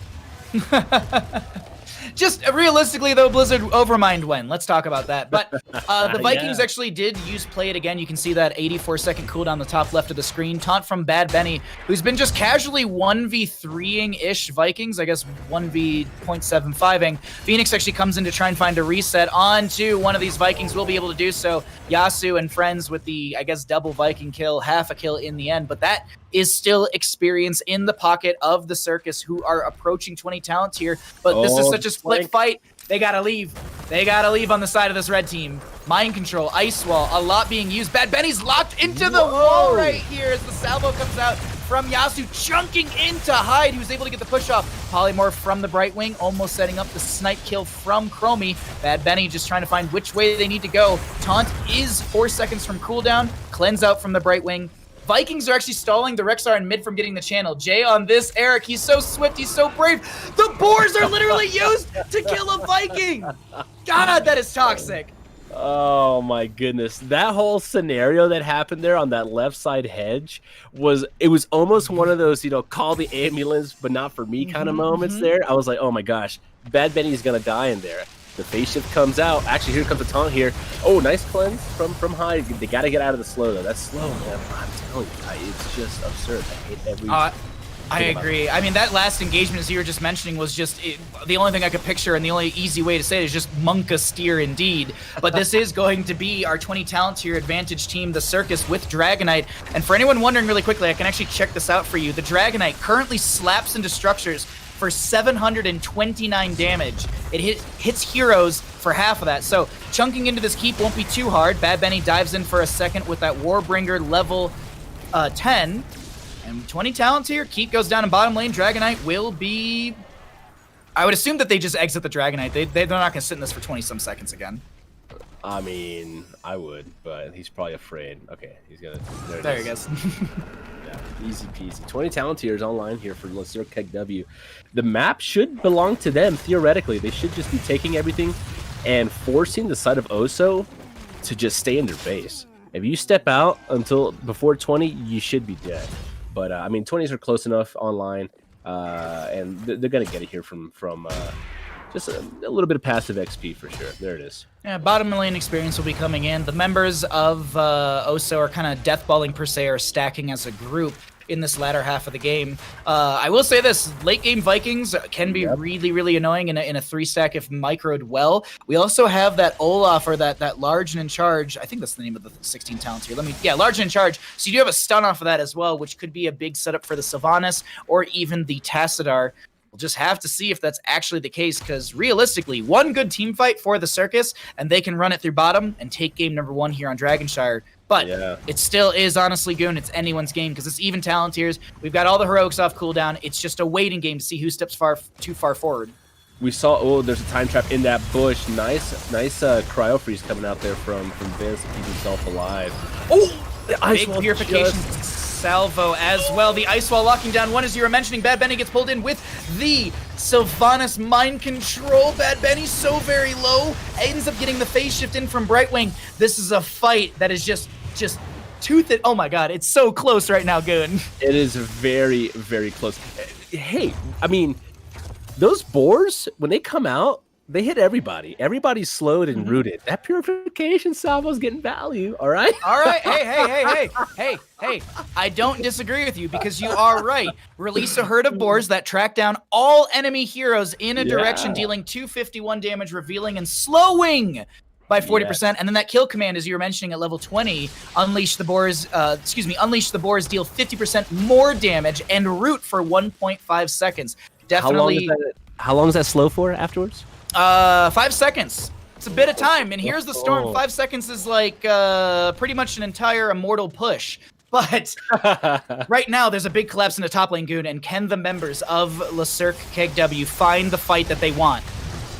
Just realistically, though, Blizzard overmined when. Let's talk about that. But the Vikings actually did use Play It Again. You can see that 84-second cooldown on the top left of the screen. Taunt from Bad Benny, who's been just casually 1v3ing-ish Vikings. I guess 1v.75ing. Phoenix actually comes in to try and find a reset onto one of these Vikings. Will be able to do so. Yasu and friends with the, I guess, double Viking kill, half a kill in the end. But that is still experience in the pocket of the Circus, who are approaching 20 talents here. But this is such a split fight. They gotta leave. They gotta leave on the side of this red team. Mind control, ice wall, a lot being used. Bad Benny's locked into the wall right here as the salvo comes out from Yasu, chunking into Hyde. He was able to get the push off. Polymorph from the Brightwing, almost setting up the snipe kill from Chromie. Bad Benny just trying to find which way they need to go. Taunt is 4 seconds from cooldown. Cleanse out from the Brightwing. Vikings are actually stalling the Rexar in mid from getting the channel. Jay on this, Eric, he's so swift, he's so brave. The boars are literally used to kill a Viking. God, that is toxic. Oh my goodness. That whole scenario that happened there on that left side hedge was almost one of those, call the ambulance, but not for me kind of moments there. I was like, oh my gosh, Bad Benny's going to die in there. The phase shift comes out. Actually, here comes the taunt here. Oh, nice cleanse from Hyde. They got to get out of the slow, though. That's slow, man. I'm telling you, it's just absurd. I hate every... I agree. I mean, that last engagement, as you were just mentioning, was just the only thing I could picture, and the only easy way to say it is just Mokka steer indeed. But this is going to be our 20 talents here advantage team, the Circus with Dragonite. And for anyone wondering really quickly, I can actually check this out for you. The Dragonite currently slaps into structures for 729 damage. It hits heroes for half of that. So chunking into this keep won't be too hard. Bad Benny dives in for a second with that Warbringer level 10. And 20 talents here. Keep goes down in bottom lane. Dragonite will be... I would assume that they just exit the Dragonite. They're not going to sit in this for 20-some seconds again. I mean, I would, but he's probably afraid. Okay, he's going to... There he goes. Yeah, easy peasy. 20 Talontiers online here for Cirque Kegw. The map should belong to them, theoretically. They should just be taking everything and forcing the side of Oso to just stay in their base. If you step out until before 20, you should be dead. But, I mean, 20s are close enough online, and they're going to get it here from just a little bit of passive XP for sure. There it is. Yeah, bottom lane experience will be coming in. The members of Oso are kind of deathballing per se, or stacking as a group in this latter half of the game. I will say this, late game Vikings can be really, really annoying in a 3-stack if microed well. We also have that Olaf, or that large and in charge. I think that's the name of the 16 talents here. Large and in charge. So you do have a stun off of that as well, which could be a big setup for the Sylvanas or even the Tassadar. We'll just have to see if that's actually the case, because realistically, one good team fight for the Circus, and they can run it through bottom and take game number 1 here on Dragonshire. But it still is, honestly, Goon, it's anyone's game, because it's even talent tiers. We've got all the heroics off cooldown. It's just a waiting game to see who steps too far forward. We saw, there's a time trap in that bush. Nice cryo freeze coming out there from Vince to keep himself alive. Oh, the ice big purification salvo as well. The ice wall locking down one, as you were mentioning. Bad Benny gets pulled in with the Sylvanas mind control. Bad Benny so very low, ends up getting the phase shift in from Brightwing. This is a fight that is just tooth it. Oh my god, it's so close right now, Goon. It is very, very close. Hey, I mean, those boars, when they come out, they hit everybody. Everybody's slowed and rooted. That purification salvo's getting value, all right? All right, hey. I don't disagree with you, because you are right. Release a herd of boars that track down all enemy heroes in a direction, dealing 251 damage, revealing and slowing by 40%, and then that kill command, as you were mentioning, at level 20, unleash the boars. Unleash the boars, deal 50% more damage and root for 1.5 seconds. Definitely. How long is that slow for afterwards? 5 seconds. It's a bit of time, and here's the storm. 5 seconds is like pretty much an entire immortal push. But right now, there's a big collapse in the top lane, Goon, and can the members of Cirque Kegw find the fight that they want?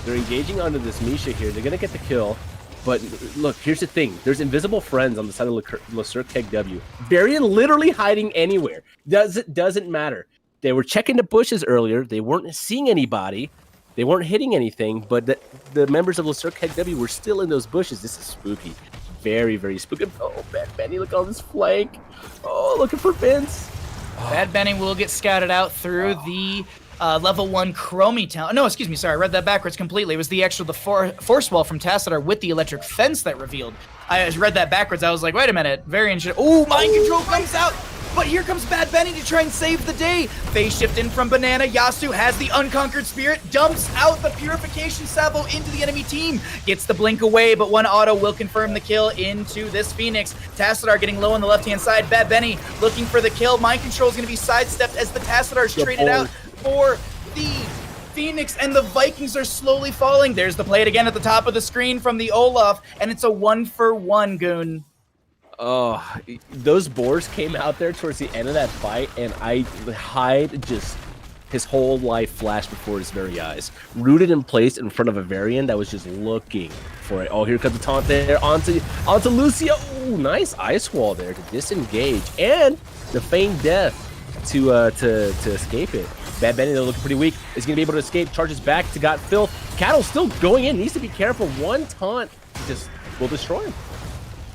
They're engaging onto this Misha here. They're going to get the kill. But look, here's the thing. There's invisible friends on the side of Cirque Kegw. Varian literally hiding anywhere. Doesn't matter. They were checking the bushes earlier. They weren't seeing anybody. They weren't hitting anything. But the members of Cirque Kegw were still in those bushes. This is spooky. Very, very spooky. Oh, Bad Benny, look on this flank. Oh, looking for Vince. Bad Benny will get scouted out through the level 1 Chromie town. No, excuse me, sorry, I read that backwards completely. It was the force wall from Tassadar with the electric fence that revealed. I read that backwards. I was like, wait a minute, Varian should. Oh, mind control comes out. But here comes Bad Benny to try and save the day. Phase shift in from Banana. Yasu has the Unconquered Spirit, dumps out the Purification Salvo into the enemy team. Gets the blink away, but one auto will confirm the kill into this Phoenix. Tassadar getting low on the left-hand side. Bad Benny looking for the kill. Mind control is going to be sidestepped as the Tassadar's traded out for the Phoenix, and the Vikings are slowly falling. There's the play it again at the top of the screen from the Olaf, and it's a 1-for-1, Goon. Oh, those boars came out there towards the end of that fight, and Hyde just, his whole life flashed before his very eyes. Rooted in place in front of a Varian that was just looking for it. Oh, here comes the taunt there onto Lucio. Ooh, nice ice wall there to disengage, and the feigned death to escape it. Bad Benny, they're looking pretty weak, is going to be able to escape, charges back to Got Filth. Cattle's still going in, needs to be careful. One taunt just will destroy him.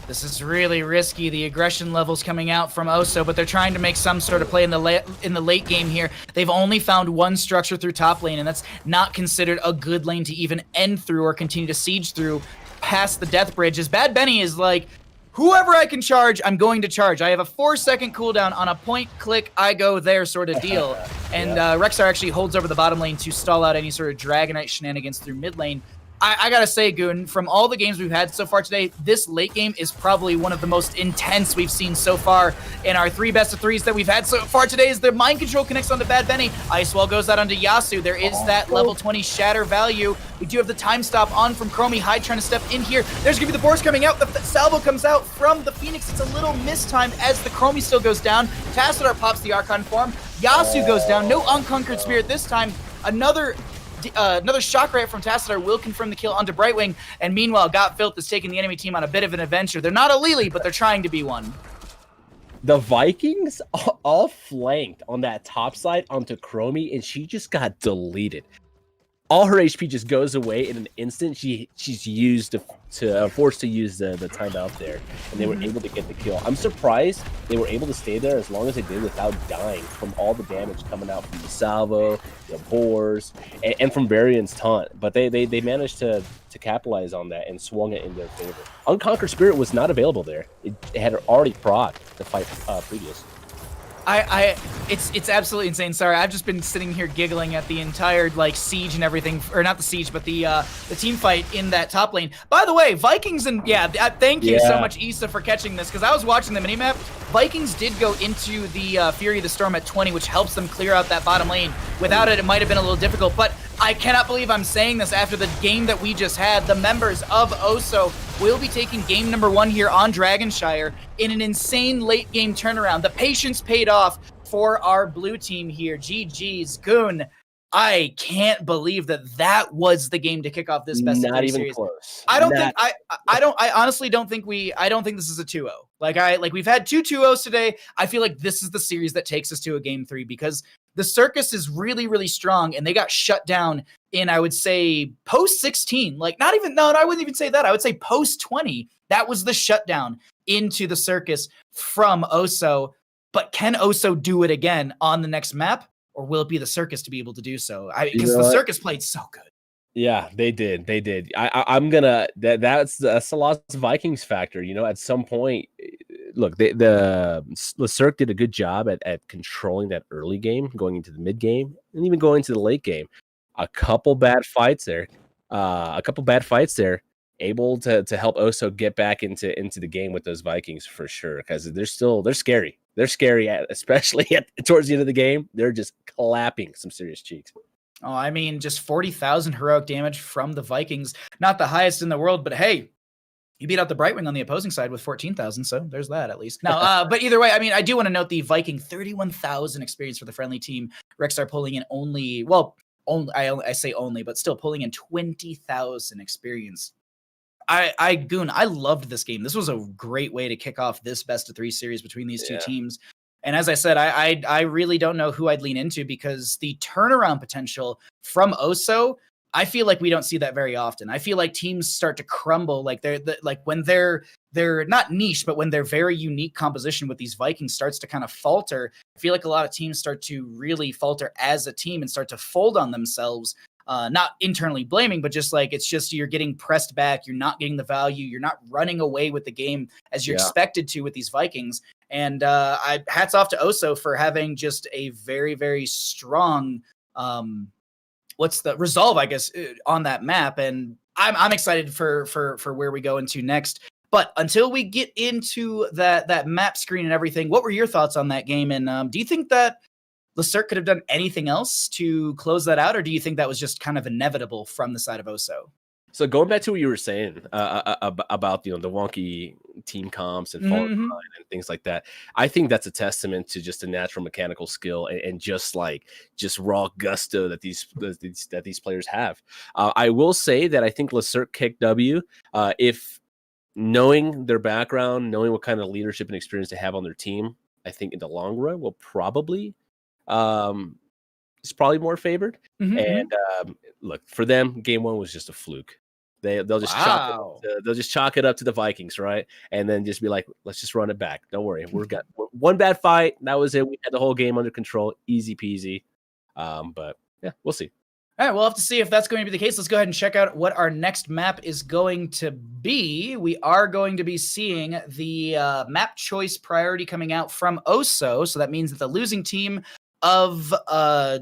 This is really risky. The aggression level's coming out from Oso, but they're trying to make some sort of play in the late game here. They've only found one structure through top lane, and that's not considered a good lane to even end through or continue to siege through past the death bridges. Bad Benny is like, whoever I can charge, I'm going to charge. I have a 4-second cooldown on a point, click, I go there sort of deal. And Rexar actually holds over the bottom lane to stall out any sort of Dragonite shenanigans through mid lane. I gotta say, Goon, from all the games we've had so far today, this late game is probably one of the most intense we've seen so far in our 3 best-of-3s that we've had so far today. As the mind control connects onto Bad Benny, Ice Wall goes out onto Yasu. There is that level 20 shatter value. We do have the time stop on from Chromie. Hyde trying to step in here. There's gonna be the Boars coming out. The salvo comes out from the Phoenix. It's a little mistimed as the Chromie still goes down. Tassadar pops the Archon form. Yasu goes down. No Unconquered Spirit this time. Another shock riot from Tassadar will confirm the kill onto Brightwing, and meanwhile, Got Filth is taking the enemy team on a bit of an adventure. They're not a Lily, but they're trying to be one. The Vikings all flanked on that top side onto Chromie, and she just got deleted. All her HP just goes away in an instant. She's used forced to use the timeout there, and they were able to get the kill. I'm surprised they were able to stay there as long as they did without dying from all the damage coming out from the salvo, the boars, and from Varian's taunt. But they managed to capitalize on that and swung it in their favor. Unconquered Spirit was not available there. It had already prod the fight previous. It's absolutely insane. Sorry, I've just been sitting here giggling at the entire siege and everything, or not the siege, but the team fight in that top lane. By the way, Vikings and thank you so much, Issa, for catching this, because I was watching the minimap. Vikings did go into the Fury of the Storm at 20, which helps them clear out that bottom lane. Without it, it might have been a little difficult, but I cannot believe I'm saying this after the game that we just had. The members of Oso will be taking game number 1 here on Dragonshire in an insane late game turnaround. The patience paid off for our blue team here. GG's, Goon. I can't believe that was the game to kick off this best of 3 series. Not even close. I honestly don't think this is a 2-0. We've had 2 2-0s today. I feel like this is the series that takes us to a game 3, because the Circus is really, really strong, and they got shut down in, I would say, post 16. I wouldn't even say that. I would say post 20. That was the shutdown into the Circus from Oso. But can Oso do it again on the next map? Or will it be the Circus to be able to do so? Because the Circus played so good. Yeah, they did. I'm gonna that's the Lost Vikings factor. At some point, look, the Cirque did a good job at controlling that early game, going into the mid game, and even going into the late game. A couple bad fights there, able to help Oso get back into the game with those Vikings for sure, because they're scary. They're scary, especially towards the end of the game. They're just clapping some serious cheeks. Oh, I mean, just 40,000 heroic damage from the Vikings. Not the highest in the world, but hey, you beat out the Brightwing on the opposing side with 14,000, so there's that at least. Now, but either way, I mean, I do want to note the Viking 31,000 experience for the friendly team. Rexstar pulling in I say only, but still pulling in 20,000 experience. Goon, I loved this game. This was a great way to kick off this best of 3 series between these two teams. And as I said, I really don't know who I'd lean into, because the turnaround potential from Oso, I feel like we don't see that very often. I feel like teams start to crumble, like when they're not niche, but when their very unique composition with these Vikings starts to kind of falter. I feel like a lot of teams start to really falter as a team and start to fold on themselves. Not internally blaming, but just like, it's just, you're getting pressed back. You're not getting the value. You're not running away with the game as you're expected to with these Vikings. And hats off to Oso for having just a very, very strong, what's the resolve, I guess, on that map. And I'm excited for where we go into next. But until we get into that map screen and everything, what were your thoughts on that game? And do you think that Cirque could have done anything else to close that out, or do you think that was just kind of inevitable from the side of Oso? So going back to what you were saying about the wonky team comps and falling behind and things like that, I think that's a testament to just a natural mechanical skill and just raw gusto that these players have. I will say that I think Cirque Kegw, if knowing their background, knowing what kind of leadership and experience they have on their team, I think in the long run will probably it's probably more favored. And look, for them, game 1 was just a fluke. They'll just chalk it up to the Vikings, right? And then just be like, let's just run it back. Don't worry, we've got one bad fight. That was it. We had the whole game under control, easy peasy. But yeah, we'll see. All right, we'll have to see if that's going to be the case. Let's go ahead and check out what our next map is going to be. We are going to be seeing the map choice priority coming out from Oso. So that means that the losing team of,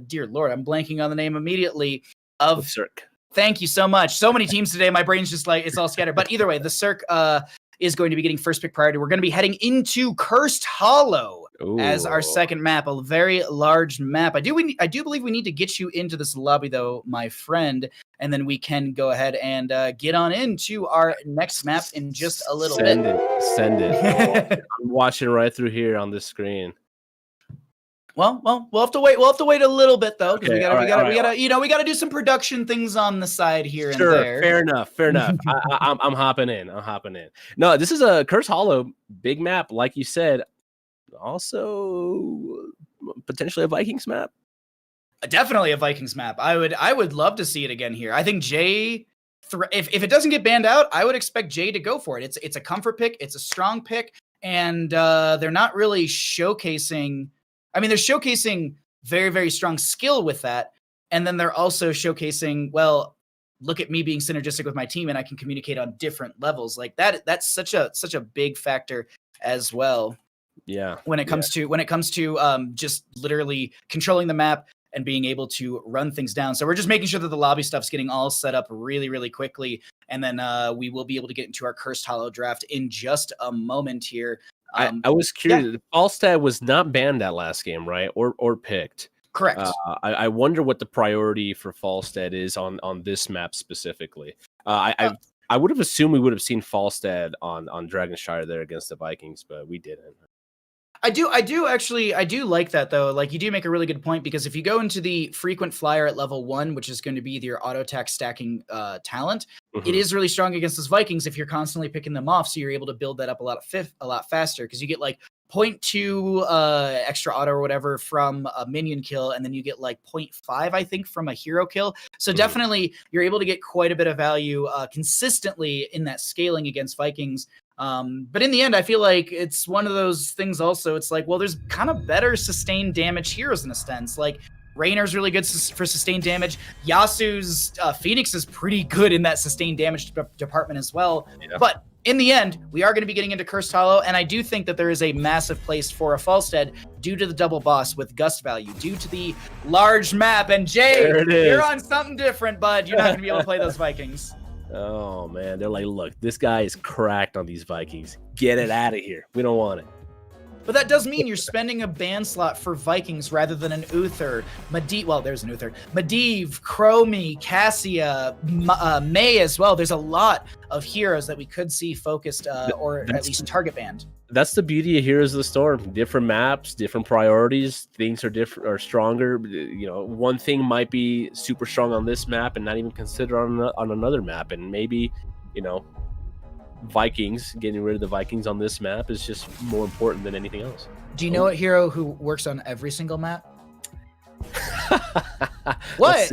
dear Lord, I'm blanking on the name immediately, of Cirque. Thank you so much. So many teams today. My brain's just like, it's all scattered. But either way, the Cirque is going to be getting first pick priority. We're going to be heading into Cursed Hollow as our second map, a very large map. I do believe we need to get you into this lobby, though, my friend, and then we can go ahead and get on into our next map in just a little bit. Send it. I'm watching right through here on this screen. Well, we'll have to wait. We'll have to wait a little bit though, because we gotta do some production things on the side here and there. Fair enough. I'm hopping in. No, this is a Cursed Hollow, big map, like you said. Also, potentially a Vikings map. Definitely a Vikings map. I would love to see it again here. I think Jay, if it doesn't get banned out, I would expect Jay to go for it. It's a comfort pick. It's a strong pick, and they're not really showcasing. I mean, they're showcasing very, very strong skill with that. And then they're also showcasing, well, look at me being synergistic with my team and I can communicate on different levels. Like that's such a big factor as well. Yeah. When it comes to just literally controlling the map and being able to run things down. So we're just making sure that the lobby stuff's getting all set up really, really quickly. And then we will be able to get into our Cursed Hollow draft in just a moment here. I was curious. Yeah. Falstad was not banned that last game, right? Or picked. Correct. I wonder what the priority for Falstad is on this map specifically. I would have assumed we would have seen Falstad on Dragonshire there against the Vikings, but we didn't. I do like that though. Like, you do make a really good point, because if you go into the frequent flyer at level 1, which is going to be your auto attack stacking talent, it is really strong against those Vikings if you're constantly picking them off. So you're able to build that up a lot faster, because you get like 0.2 extra auto or whatever from a minion kill, and then you get like 0.5, I think, from a hero kill. So definitely you're able to get quite a bit of value consistently in that scaling against Vikings. But in the end, I feel like it's one of those things also. It's like, well, there's kind of better sustained damage heroes in a sense. Like, Rainer's really good for sustained damage. Yasu's Phoenix is pretty good in that sustained damage department as well. Yeah. But in the end, we are going to be getting into Cursed Hollow, and I do think that there is a massive place for a Falstad due to the double boss with gust value, due to the large map. And Jay, you're on something different, bud. You're not going to be able to play those Vikings. Oh man, they're like, look, this guy is cracked on these Vikings. Get it out of here. We don't want it. But that does mean you're spending a ban slot for Vikings rather than an Uther. There's an Uther. Medivh, Chromie, Cassia, May as well. There's a lot of heroes that we could see focused or at least target banned. That's the beauty of Heroes of the Storm. Different maps, different priorities. Things are different or stronger. You know, one thing might be super strong on this map and not even considered on another map. And maybe, you know, Vikings, getting rid of the Vikings on this map is just more important than anything else. Do you know what hero who works on every single map? What?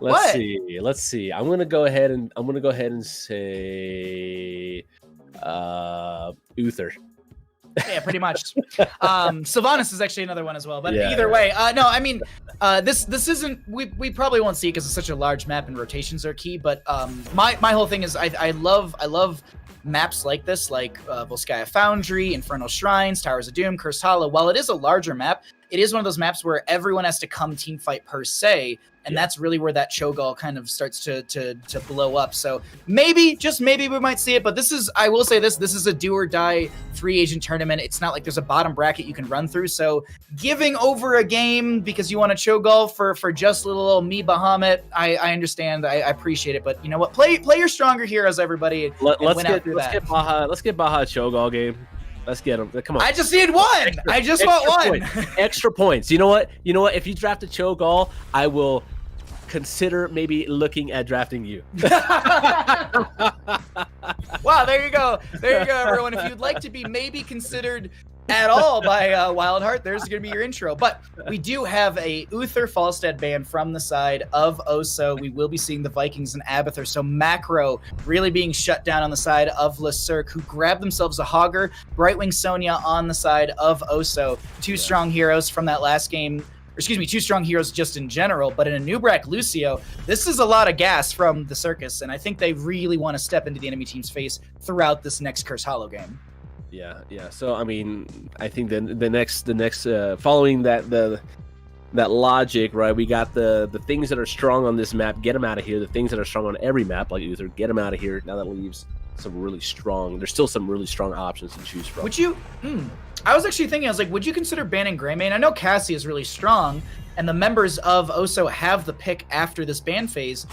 Let's see. I'm gonna go ahead and say Uther. Yeah, pretty much. Sylvanas is actually another one as well. But either way, no, I mean, this isn't. We probably won't see it because it's such a large map and rotations are key. But my whole thing is I love maps like this, like Volskaya Foundry, Infernal Shrines, Towers of Doom, Cursed Hollow. While it is a larger map, it is one of those maps where everyone has to come team fight per se. And that's really where that Cho'Gall kind of starts to blow up. So maybe, just maybe, we might see it. But I will say this is a do or die 3-agent tournament. It's not like there's a bottom bracket you can run through. So giving over a game because you want a Cho'Gall for just little old me Bahamut, I understand. I appreciate it. But you know what? Play your stronger heroes, everybody. Let's get Baha a Cho'Gall game. Let's get him. Come on. I just need one. I just want one. Extra points. You know what? If you draft a Cho'Gall, I will consider maybe looking at drafting you. Wow, there you go, everyone. If you'd like to be maybe considered at all by wildheart, there's gonna be your intro. But we do have a Uther Falstad ban from the side of Oso. We will be seeing the Vikings and Abathur. So macro really being shut down on the side of Cirque, who grabbed themselves a Hogger. Brightwing Sonya on the side of Oso. Two strong heroes from that last game. Two strong heroes just in general, but in a Nubrak Lucio, this is a lot of gas from the Circus, and I think they really want to step into the enemy team's face throughout this next Cursed Hollow game. Yeah. So I mean, I think the next following that logic, right? We got the things that are strong on this map, get them out of here. The things that are strong on every map, like Uther, get them out of here. Now that leaves some really strong. There's still some really strong options to choose from. Would you? I was actually thinking, I was like, would you consider banning Greymane? I know Cassie is really strong, and the members of Oso have the pick after this ban phase.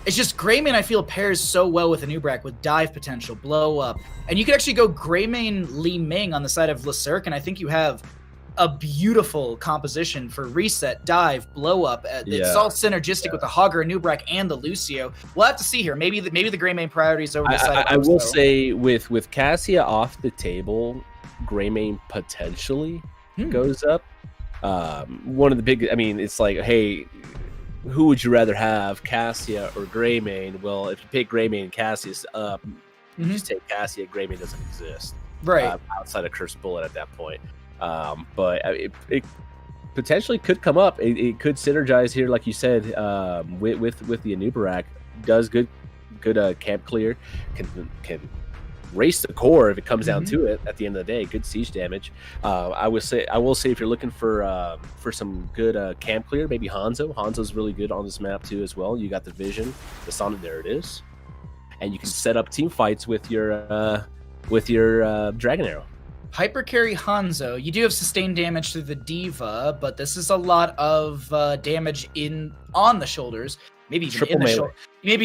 It's just Greymane, I feel, pairs so well with Anubrak with dive potential, blow up. And you could actually go Greymane Li Ming on the side of Cirque, and I think you have a beautiful composition for reset, dive, blow up. It's all synergistic with the Hogger, Anubrak, and the Lucio. We'll have to see here. Maybe the Greymane priorities over the side of Oso. I will say with Cassia off the table, Greymane potentially goes up. One of the big, I mean, it's like, hey, who would you rather have, Cassia or Greymane? Well, if you pick Greymane, Cassia's up. You just take Cassia, Greymane doesn't exist. Right. Outside of Cursed Bullet at that point. But it potentially could come up. It could synergize here, like you said, with the Anubarak. Does good camp clear, can race the core if it comes down to it. At the end of the day, good siege damage. I will say if you're looking for some good camp clear, maybe Hanzo's really good on this map too as well. You got the vision, the Sonic, there it is, and you can set up team fights with your Dragon Arrow. Hypercarry Hanzo. You do have sustained damage through the Diva, but this is a lot of damage on the shoulders. Maybe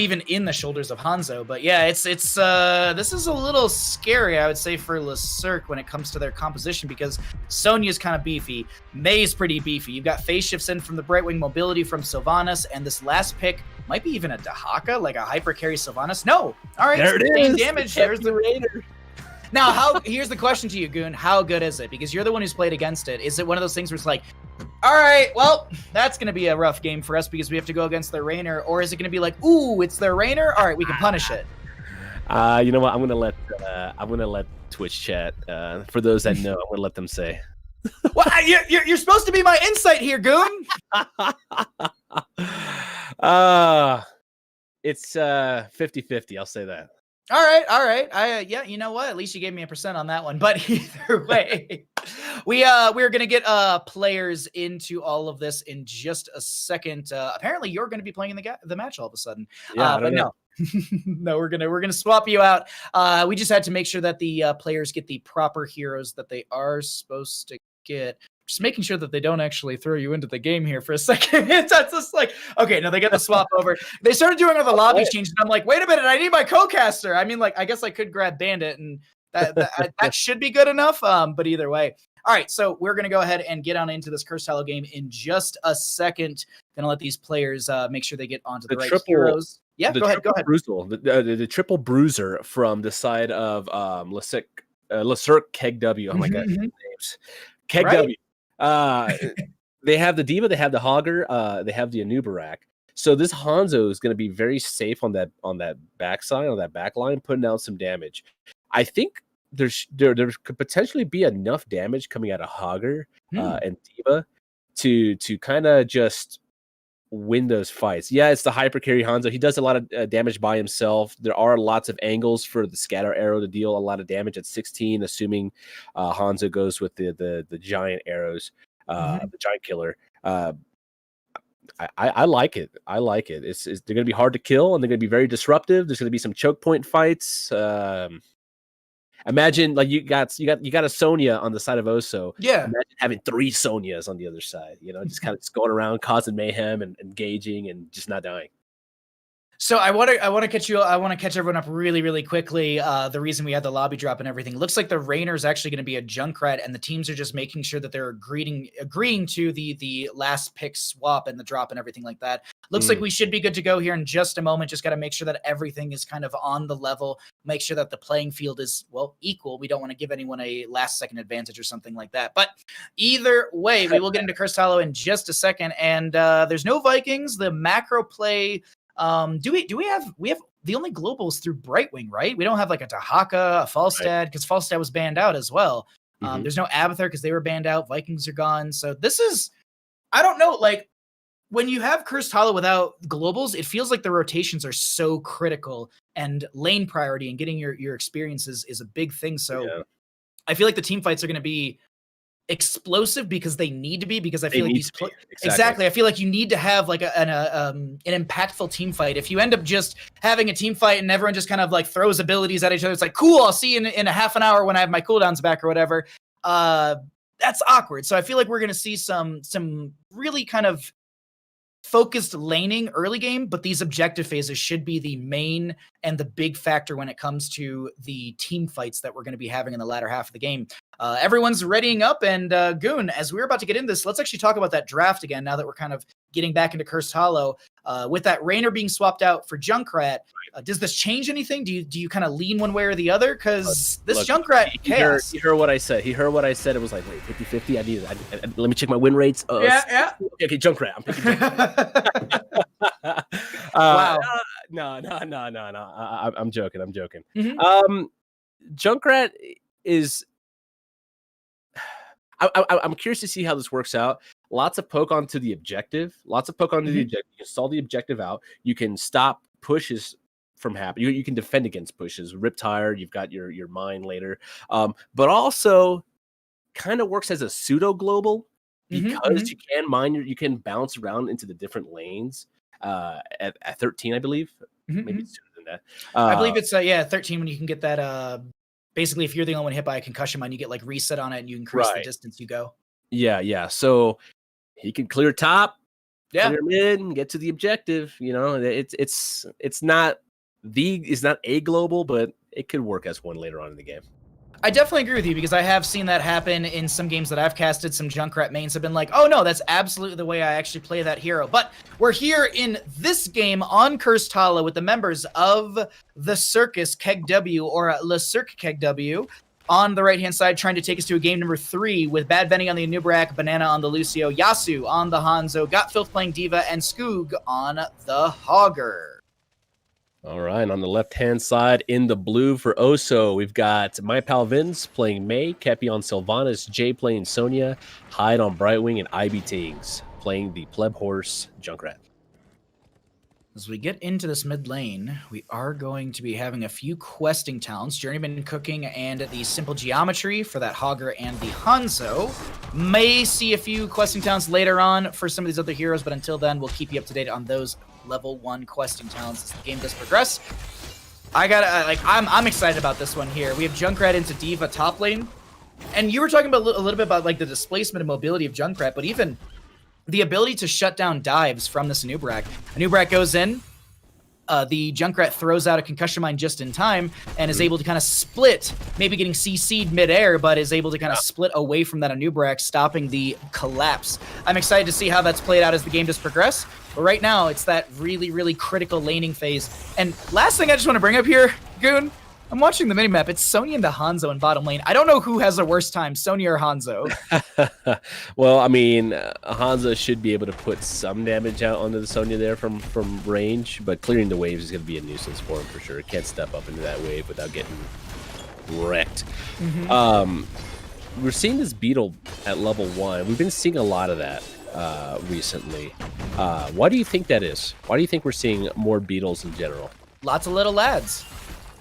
even in the shoulders of Hanzo. But yeah, it's this is a little scary, I would say, for Cirque when it comes to their composition, because Sonya's kind of beefy, May's pretty beefy. You've got phase shifts in from the Brightwing mobility from Sylvanas, and this last pick might be even a Dahaka, like a Hypercarry Sylvanas. No, all right, there it is. Damage. There's the Raider. Now, here's the question to you, Goon. How good is it? Because you're the one who's played against it. Is it one of those things where it's like, all right, well, that's going to be a rough game for us because we have to go against their Rainer? Or is it going to be like, ooh, it's their Rainer? All right, we can punish it. You know what? I'm going to let Twitch chat. For those that know, I'm going to let them say. Well, you're supposed to be my insight here, Goon. It's 50-50. I'll say that. All right. Yeah, you know what? At least you gave me a % on that one. But either way, We're gonna get players into all of this in just a second. Apparently, you're gonna be playing in the match all of a sudden. Yeah, but no. No, we're gonna swap you out. We just had to make sure that the players get the proper heroes that they are supposed to get. Just making sure that they don't actually throw you into the game here for a second. That's just like, okay, now they get the swap over. They started doing all the lobby changes, and I'm like, wait a minute, I need my co-caster. I mean, like, I guess I could grab Bandit, and that should be good enough. But either way. All right, so we're going to go ahead and get on into this Cursed Hollow game in just a second. Going to let these players make sure they get onto the right heroes. Yeah, go ahead. The triple bruiser from the side of Cirque Kegw. Oh my god, names. Kegw. They have the Diva, they have the Hogger, they have the Anubarak. So this Hanzo is going to be very safe on that backside, on that back line, putting out some damage. I think there could potentially be enough damage coming out of Hogger and Diva to kind of just win those fights. Yeah, it's the hyper carry Hanzo. He does a lot of damage by himself. There are lots of angles for the scatter arrow to deal a lot of damage at 16, assuming Hanzo goes with the giant arrows, the giant killer. I like it. I like it. They're going to be hard to kill, and they're going to be very disruptive. There's going to be some choke point fights. Imagine like you got a Sonya on the side of Oso. Yeah. Imagine having 3 Sonyas on the other side. You know, just kind of just going around causing mayhem and engaging and just not dying. So I want to catch everyone up really, really quickly. The reason we had the lobby drop and everything, it looks like the Rainer is actually going to be a Junkrat, and the teams are just making sure that they're agreeing to the last pick swap and the drop and everything like that. Looks like we should be good to go here in just a moment. Just got to make sure that everything is kind of on the level. Make sure that the playing field is, well, equal. We don't want to give anyone a last second advantage or something like that. But either way, we will get into Cursed Hollow in just a second. And there's no Vikings. The macro play. We have the only globals through Brightwing, right? We don't have like a Tahaka, a Falstad, because Falstad was banned out as well. There's no Abathur because they were banned out. Vikings are gone. So this is, I don't know, like when you have Cursed Hollow without globals, it feels like the rotations are so critical, and lane priority and getting your experiences is a big thing. So I feel like the team fights are going to be explosive because they need to be, because I feel like exactly. I feel like you need to have like an impactful team fight. If you end up just having a team fight and everyone just kind of like throws abilities at each other, it's like, cool, I'll see you in a half an hour when I have my cooldowns back or whatever. That's awkward. So I feel like we're going to see some really kind of focused laning early game, but these objective phases should be the main and the big factor when it comes to the team fights that we're going to be having in the latter half of the game. Everyone's readying up, and Goon, as we're about to get into this, let's actually talk about that draft again, now that we're kind of getting back into Cursed Hollow. With that Rainer being swapped out for Junkrat, does this change anything? Do you kind of lean one way or the other? Because this Junkrat chaos. He heard what I said. He heard what I said. It was like, wait, 50-50? I need it. Let me check my win rates. Yeah. Okay, Junkrat. I'm picking Junkrat. Wow. No. I'm joking. Mm-hmm. Junkrat is... I'm curious to see how this works out. Lots of poke onto the objective. The objective. You can stall the objective out. You can stop pushes from happening. You can defend against pushes. Riptire, you've got your mine later. But also kind of works as a pseudo global because you can mine you can bounce around into the different lanes at 13, I believe. Maybe it's sooner than that. I believe it's 13 when you can get that basically, if you're the only one hit by a concussion mine, you get like reset on it and you increase the distance you go. Yeah. So he can clear top, clear mid, and get to the objective. You know, it's not a global, but it could work as one later on in the game. I definitely agree with you, because I have seen that happen in some games that I've casted. Some Junkrat mains have been like, oh no, that's absolutely the way I actually play that hero. But we're here in this game on Cursed Hollow with the members of the Circus Kegw, or Le Cirque Kegw, on the right-hand side, trying to take us to a game number 3 with Bad Benny on the Anubarak, Banana on the Lucio, Yasu on the Hanzo, Got Filth playing Diva, and Skoog on the Hogger. All right, on the left-hand side, in the blue for Oso, we've got my pal Vince playing May, Kepi on Sylvanas, Jay playing Sonya, Hyde on Brightwing, and IB Tiggs playing the pleb horse Junkrat. As we get into this mid lane, we are going to be having a few questing talents. Journeyman Cooking and the Simple Geometry for that Hogger and the Hanzo. May see a few questing talents later on for some of these other heroes, but until then, we'll keep you up to date on those level 1 questing talents as the game does progress. I'm excited about this one here. We have Junkrat into D.Va top lane. And you were talking about a little bit about like the displacement and mobility of Junkrat, but even the ability to shut down dives from this Anub'arak. Anub'arak goes in, the Junkrat throws out a concussion mine just in time and is able to kind of split, maybe getting CC'd midair, but is able to kind of split away from that Anub'arak, stopping the collapse. I'm excited to see how that's played out as the game does progress. But right now, it's that really, really critical laning phase. And last thing I just want to bring up here, Goon, I'm watching the minimap. It's Sonya into Hanzo in bottom lane. I don't know who has a worse time, Sonya or Hanzo. Well, I mean, Hanzo should be able to put some damage out onto the Sonya there from range, but clearing the waves is going to be a nuisance for him for sure. He can't step up into that wave without getting wrecked. We're seeing this beetle at level 1. We've been seeing a lot of that recently. Why do you think that is? Why do you think we're seeing more beetles in general? Lots of little lads.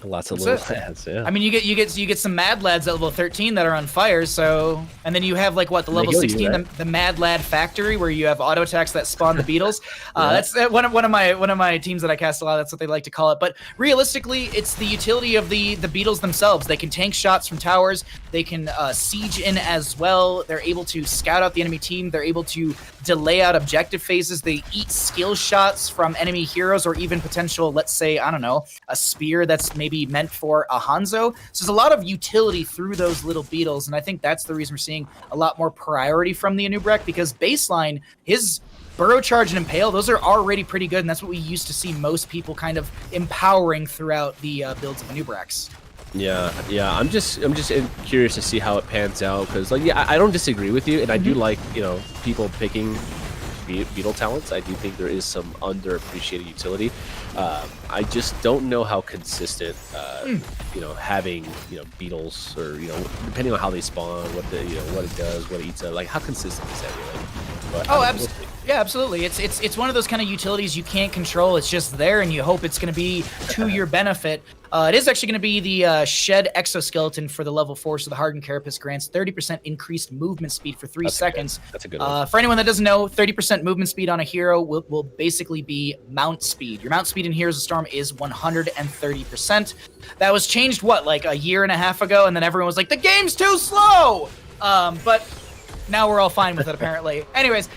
Lots of little lads, yeah. I mean, you get some mad lads at level 13 that are on fire. So, and then you have like what the level 16, the Mad Lad Factory, where you have auto attacks that spawn the beetles. That's one of my teams that I cast a lot. That's what they like to call it. But realistically, it's the utility of the beetles themselves. They can tank shots from towers. They can siege in as well. They're able to scout out the enemy team. They're able to delay out objective phases. They eat skill shots from enemy heroes, or even potential, let's say, I don't know, a spear that's maybe meant for a Hanzo. So there's a lot of utility through those little beetles, and I think that's the reason we're seeing a lot more priority from the Anub'arak, because baseline, his Burrow Charge and Impale, those are already pretty good, and that's what we used to see most people kind of empowering throughout the builds of Anub'araks. Yeah. I'm just curious to see how it pans out, because I don't disagree with you, and I do like people picking beetle talents. I do think there is some underappreciated utility. I just don't know how consistent having beetles, or depending on how they spawn, what it does, what it eats, like how consistent is that really? But, absolutely. Yeah, absolutely. It's one of those kind of utilities you can't control. It's just there, and you hope it's going to be to your benefit. It is actually going to be the Shed Exoskeleton for the level 4, so the Hardened Carapace grants 30% increased movement speed for 3 seconds. That's a good one. For anyone that doesn't know, 30% movement speed on a hero will basically be mount speed. Your mount speed in Heroes of Storm is 130%. That was changed, like a year and a half ago, and then everyone was like, the game's too slow! But now we're all fine with it, apparently. Anyways,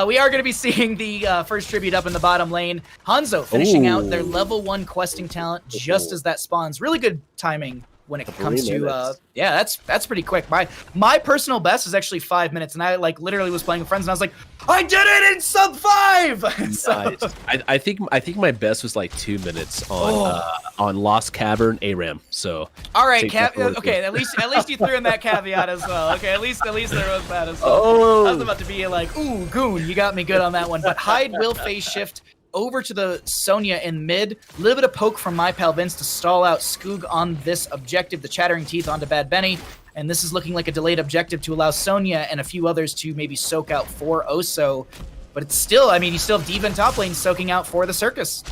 we are going to be seeing the first tribute up in the bottom lane. Hanzo finishing out their level 1 questing talent just as that spawns. Really good timing when it comes to that's pretty quick. My personal best is actually 5 minutes, and I literally was playing with friends, and I was like, I did it in sub 5. So, I think my best was like 2 minutes on Lost Cavern ARAM. So all right, okay, at least you threw in that caveat as well. Okay, at least there was that as well. I was about to be like, ooh, Goon, you got me good on that one. But Hyde will phase shift over to the Sonya in mid. A little bit of poke from my pal Vince to stall out Skoog on this objective, the Chattering Teeth onto Bad Benny. And this is looking like a delayed objective to allow Sonya and a few others to maybe soak out for Oso. But it's still, you still have D.Va in top lane soaking out for the Circus.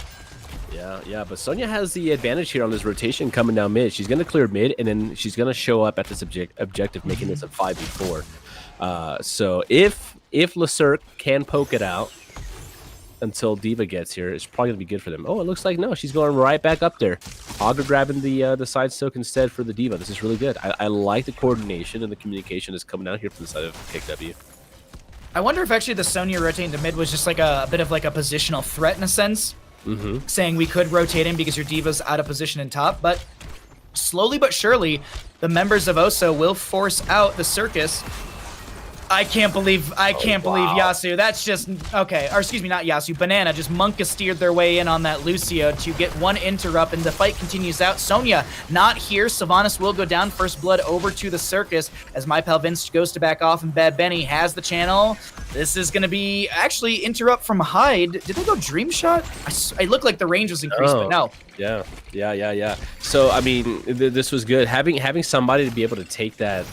Yeah, but Sonya has the advantage here on this rotation coming down mid. She's going to clear mid, and then she's going to show up at this objective, making this a 5v4. So if LeCirque can poke it out until D.Va gets here, it's probably going to be good for them. Oh, it looks like no, she's going right back up there. Augur grabbing the side soak instead for the D.Va. This is really good. I like the coordination and the communication that's coming out here from the side of Kegw. I wonder if actually the Sonya rotating to mid was just like a bit of like a positional threat in a sense. Saying we could rotate in because your D.Va's out of position in top, but slowly but surely, the members of Oso will force out the Circus. I can't believe Yasuo. That's just okay. Or excuse me, not Yasuo. Banana just Monka steered their way in on that Lucio to get one interrupt, and the fight continues out. Sonya not here. Sylvanas will go down. First blood over to the Circus as my pal Vince goes to back off, and Bad Benny has the channel. This is going to be actually interrupt from Hyde. Did they go Dream Shot? It looked like the range was increased, but no. Yeah. So I mean, this was good. Having somebody to be able to take that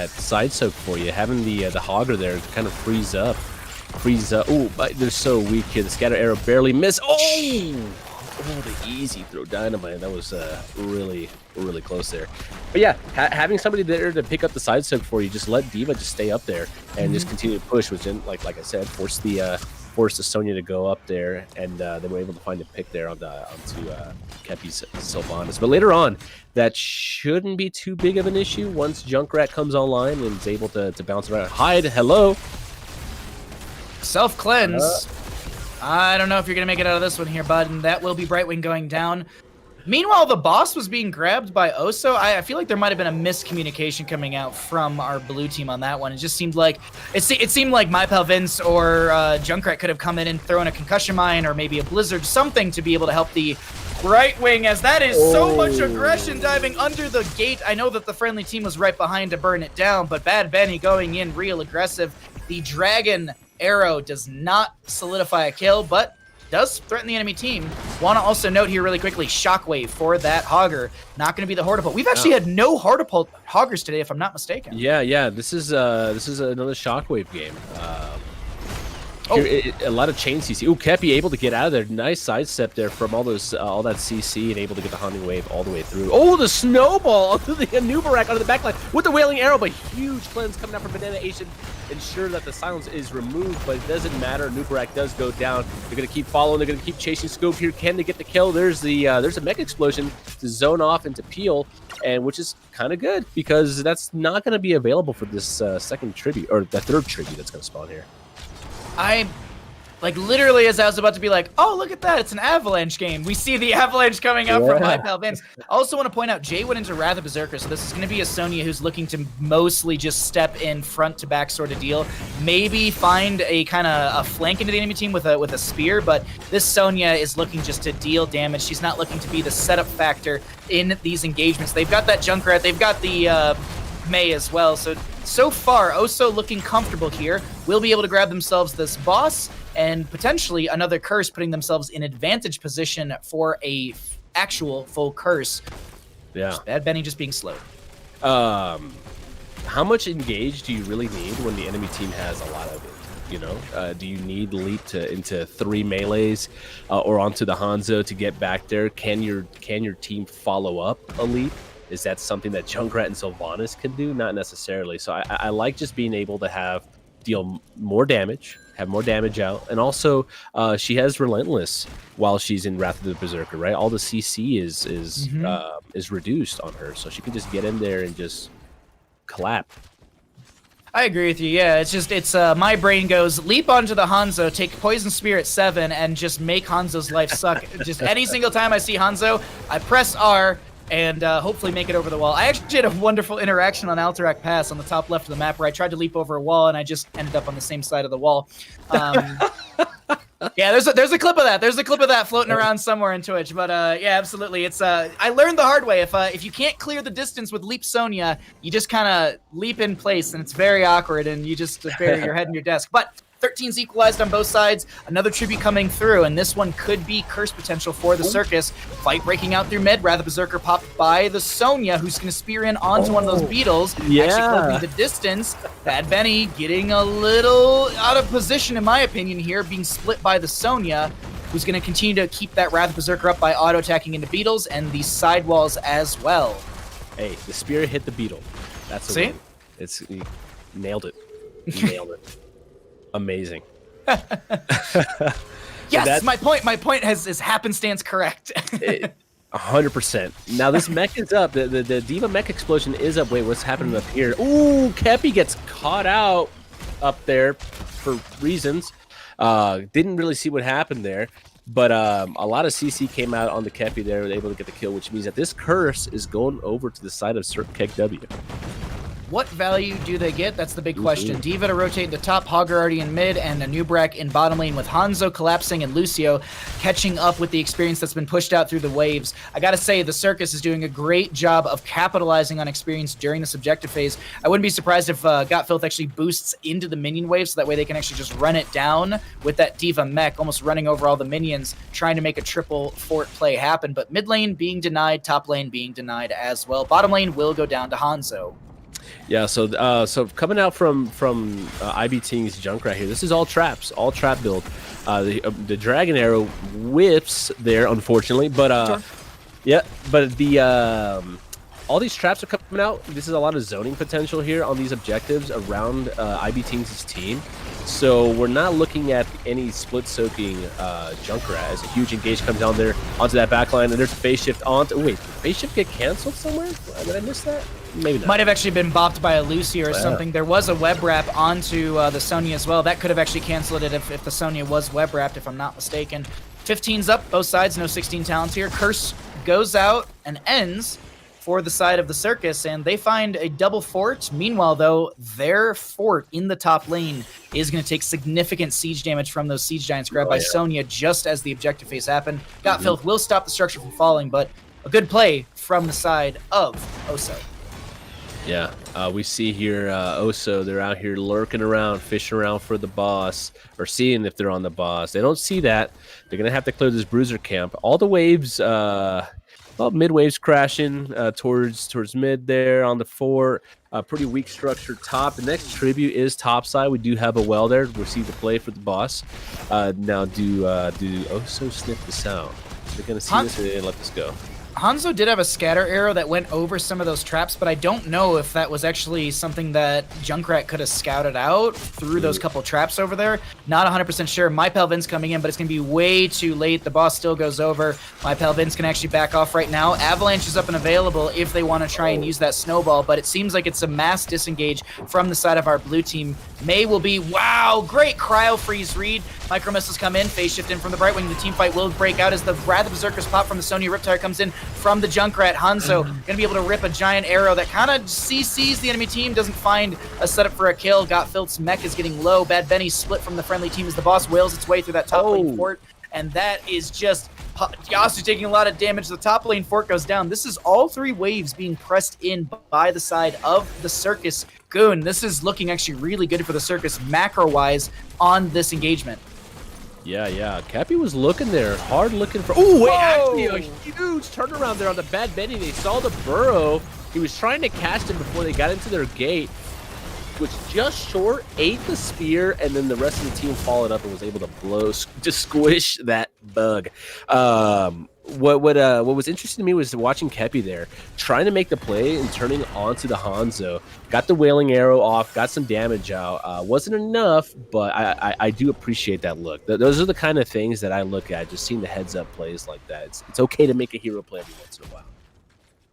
side soak for you, having the Hogger there kind of frees up freeze up. Oh, they're so weak here. The scatter arrow barely missed. Oh, the easy throw dynamite. That was really, really close there. But yeah, having somebody there to pick up the side step for you, just let D.Va just stay up there and just continue to push, which then, like I said, force the Sonya to go up there, and they were able to find a pick there onto Kepi's Sylvanas. But later on, that shouldn't be too big of an issue once Junkrat comes online and is able to bounce around. Hide, hello. Self-cleanse. I don't know if you're going to make it out of this one here, bud, and that will be Brightwing going down. Meanwhile, the boss was being grabbed by Oso. I feel like there might have been a miscommunication coming out from our blue team on that one. It just seemed like it seemed like My Pal Vince or Junkrat could have come in and thrown a concussion mine or maybe a blizzard, something to be able to help the Brightwing, as that is so much aggression diving under the gate. I know that the friendly team was right behind to burn it down, but Bad Benny going in real aggressive. The Dragon Arrow does not solidify a kill, but does threaten the enemy team. Want to also note here really quickly, Shockwave for that Hogger. Not going to be the Hortipult. We've actually had no Hortipult Hoggers today, if I'm not mistaken. Yeah. This is another Shockwave game. A lot of chain CC. Ooh, Kepi able to get out of there. Nice sidestep there from all that CC and able to get the Haunting Wave all the way through. Oh, the snowball onto the Anubarak onto the backline with the Wailing Arrow, but huge cleanse coming out from Banana Asian. Ensure that the silence is removed, but it doesn't matter. Anubarak does go down. They're going to keep following. They're going to keep chasing Scope here. Can they get the kill? There's a mech explosion to zone off into Peel, and which is kind of good because that's not going to be available for this second tribute, or the third tribute that's going to spawn here. I, like, literally as I was about to be like, oh, look at that, it's an Avalanche game. We see the Avalanche coming up from My Pal Vince. I also want to point out, Jay went into Wrath of Berserker, so this is going to be a Sonya who's looking to mostly just step in front to back sort of deal. Maybe find a kind of a flank into the enemy team with a spear, but this Sonya is looking just to deal damage. She's not looking to be the setup factor in these engagements. They've got that Junkrat, they've got the May as well, so far, Oso looking comfortable here. Will be able to grab themselves this boss and potentially another curse, putting themselves in advantage position for a actual full curse. Yeah. Just Bad Benny just being slowed. How much engage do you really need when the enemy team has a lot of it? You know, do you need leap into 3 melees or onto the Hanzo to get back there? Can your team follow up a leap? Is that something that Junkrat and Sylvanas can do? Not necessarily. So I like just being able to deal more damage, have more damage out, and also she has Relentless while she's in Wrath of the Berserker, right? All the CC is reduced on her, so she can just get in there and just clap. I agree with you. Yeah, it's my brain goes leap onto the Hanzo, take Poison Spear at 7, and just make Hanzo's life suck. Just any single time I see Hanzo, I press R. And hopefully make it over the wall. I actually had a wonderful interaction on Alterac Pass on the top left of the map where I tried to leap over a wall and I just ended up on the same side of the wall. Yeah, there's a clip of that. There's a clip of that floating around somewhere in Twitch. But yeah, absolutely. It's I learned the hard way. If you can't clear the distance with Leap Sonya, you just kind of leap in place and it's very awkward and you just bury your head in your desk. But 13's equalized on both sides. Another tribute coming through, and this one could be curse potential for the Circus. Fight breaking out through mid. Rather Berserker popped by the Sonya, who's going to spear in onto one of those beetles. Yeah. Actually closing the distance. Bad Benny getting a little out of position, in my opinion, here, being split by the Sonya, who's going to continue to keep that Wrath Berserker up by auto-attacking into beetles and the sidewalls as well. Hey, the spear hit the beetle. That's a win. He nailed it. He nailed it. Amazing. Yes, my point is happenstance correct. 100%. Now this mech is up. The D.Va mech explosion is up. Wait, what's happening up here? Ooh, Kepi gets caught out up there for reasons. Didn't really see what happened there. But a lot of CC came out on the Kepi there, were able to get the kill, which means that this curse is going over to the side of Cirque Kegw. What value do they get? That's the big question. D.Va to rotate the top, Hogger already in mid, and Anubarak in bottom lane with Hanzo collapsing and Lucio catching up with the experience that's been pushed out through the waves. I gotta say, the Circus is doing a great job of capitalizing on experience during this objective phase. I wouldn't be surprised if Got Filth actually boosts into the minion wave, so that way they can actually just run it down with that D.Va mech, almost running over all the minions, trying to make a triple fort play happen. But mid lane being denied, top lane being denied as well. Bottom lane will go down to Hanzo. Yeah, so coming out from IB Team's Junkrat here, this is all traps, all trap build. The Dragon Arrow whips there, unfortunately, but Sure. yeah, but the all these traps are coming out. This is a lot of zoning potential here on these objectives around IB Team's team. So we're not looking at any split-soaking Junkrat as a huge engage comes down there onto that backline, and there's a phase shift onto... Wait, did phase shift get canceled somewhere? Did I miss that? Maybe not. Might have actually been bopped by a Lucy or something. There was a web wrap onto the Sonya as well. That could have actually canceled it if the Sonya was web wrapped, if I'm not mistaken. 15's up, both sides, no 16 talents here. Curse goes out and ends for the side of the Circus, and they find a double fort. Meanwhile, though, their fort in the top lane is going to take significant siege damage from those siege giants grabbed by Sonya just as the objective phase happened. Got Filth will stop the structure from falling, but a good play from the side of Oso. Yeah, we see here Oso, they're out here lurking around, fishing around for the boss, or seeing if they're on the boss. They don't see that. They're going to have to clear this bruiser camp. All the waves... well, mid waves crashing towards mid there on the fort. Pretty weak structure top. The next tribute is top side. We do have a well there. We'll see the play for the boss. Now, do Oso sniff this out? They're going to see this or they're going to let this go? Hanzo did have a scatter arrow that went over some of those traps, but I don't know if that was actually something that Junkrat could have scouted out through those couple traps over there. Not 100% sure. My pal Vince coming in, but it's going to be way too late. The boss still goes over. My pal Vince can actually back off right now. Avalanche is up and available if they want to try and use that snowball, but it seems like it's a mass disengage from the side of our blue team. May will be, wow, great cryo freeze read. Micro missiles come in, phase shift in from the Brightwing. The team fight will break out as the Wrath of Berserker's pop from the Sonya Riptire comes in from the Junkrat. Hanzo gonna be able to rip a giant arrow that kind of CCs the enemy team, doesn't find a setup for a kill. Got Filth's mech is getting low. Bad Benny split from the friendly team as the boss wails its way through that top lane fort, and that is just Yasu taking a lot of damage. The top lane fort goes down. This is all three waves being pressed in by the side of the Circus. GOON, this is looking actually really good for the Circus macro-wise on this engagement. Yeah. Cappy was looking there, hard looking for... Oh, wait, actually a huge turnaround there on the Bad Benny. They saw the burrow. He was trying to cast him before they got into their gate. Was just short, ate the spear, and then the rest of the team followed up and was able to squish that bug. What was interesting to me was watching Kepi there, trying to make the play and turning onto the Hanzo. Got the Wailing Arrow off, got some damage out. Wasn't enough, but I do appreciate that look. Those are the kind of things that I look at, just seeing the heads-up plays like that. It's okay to make a hero play every once in a while.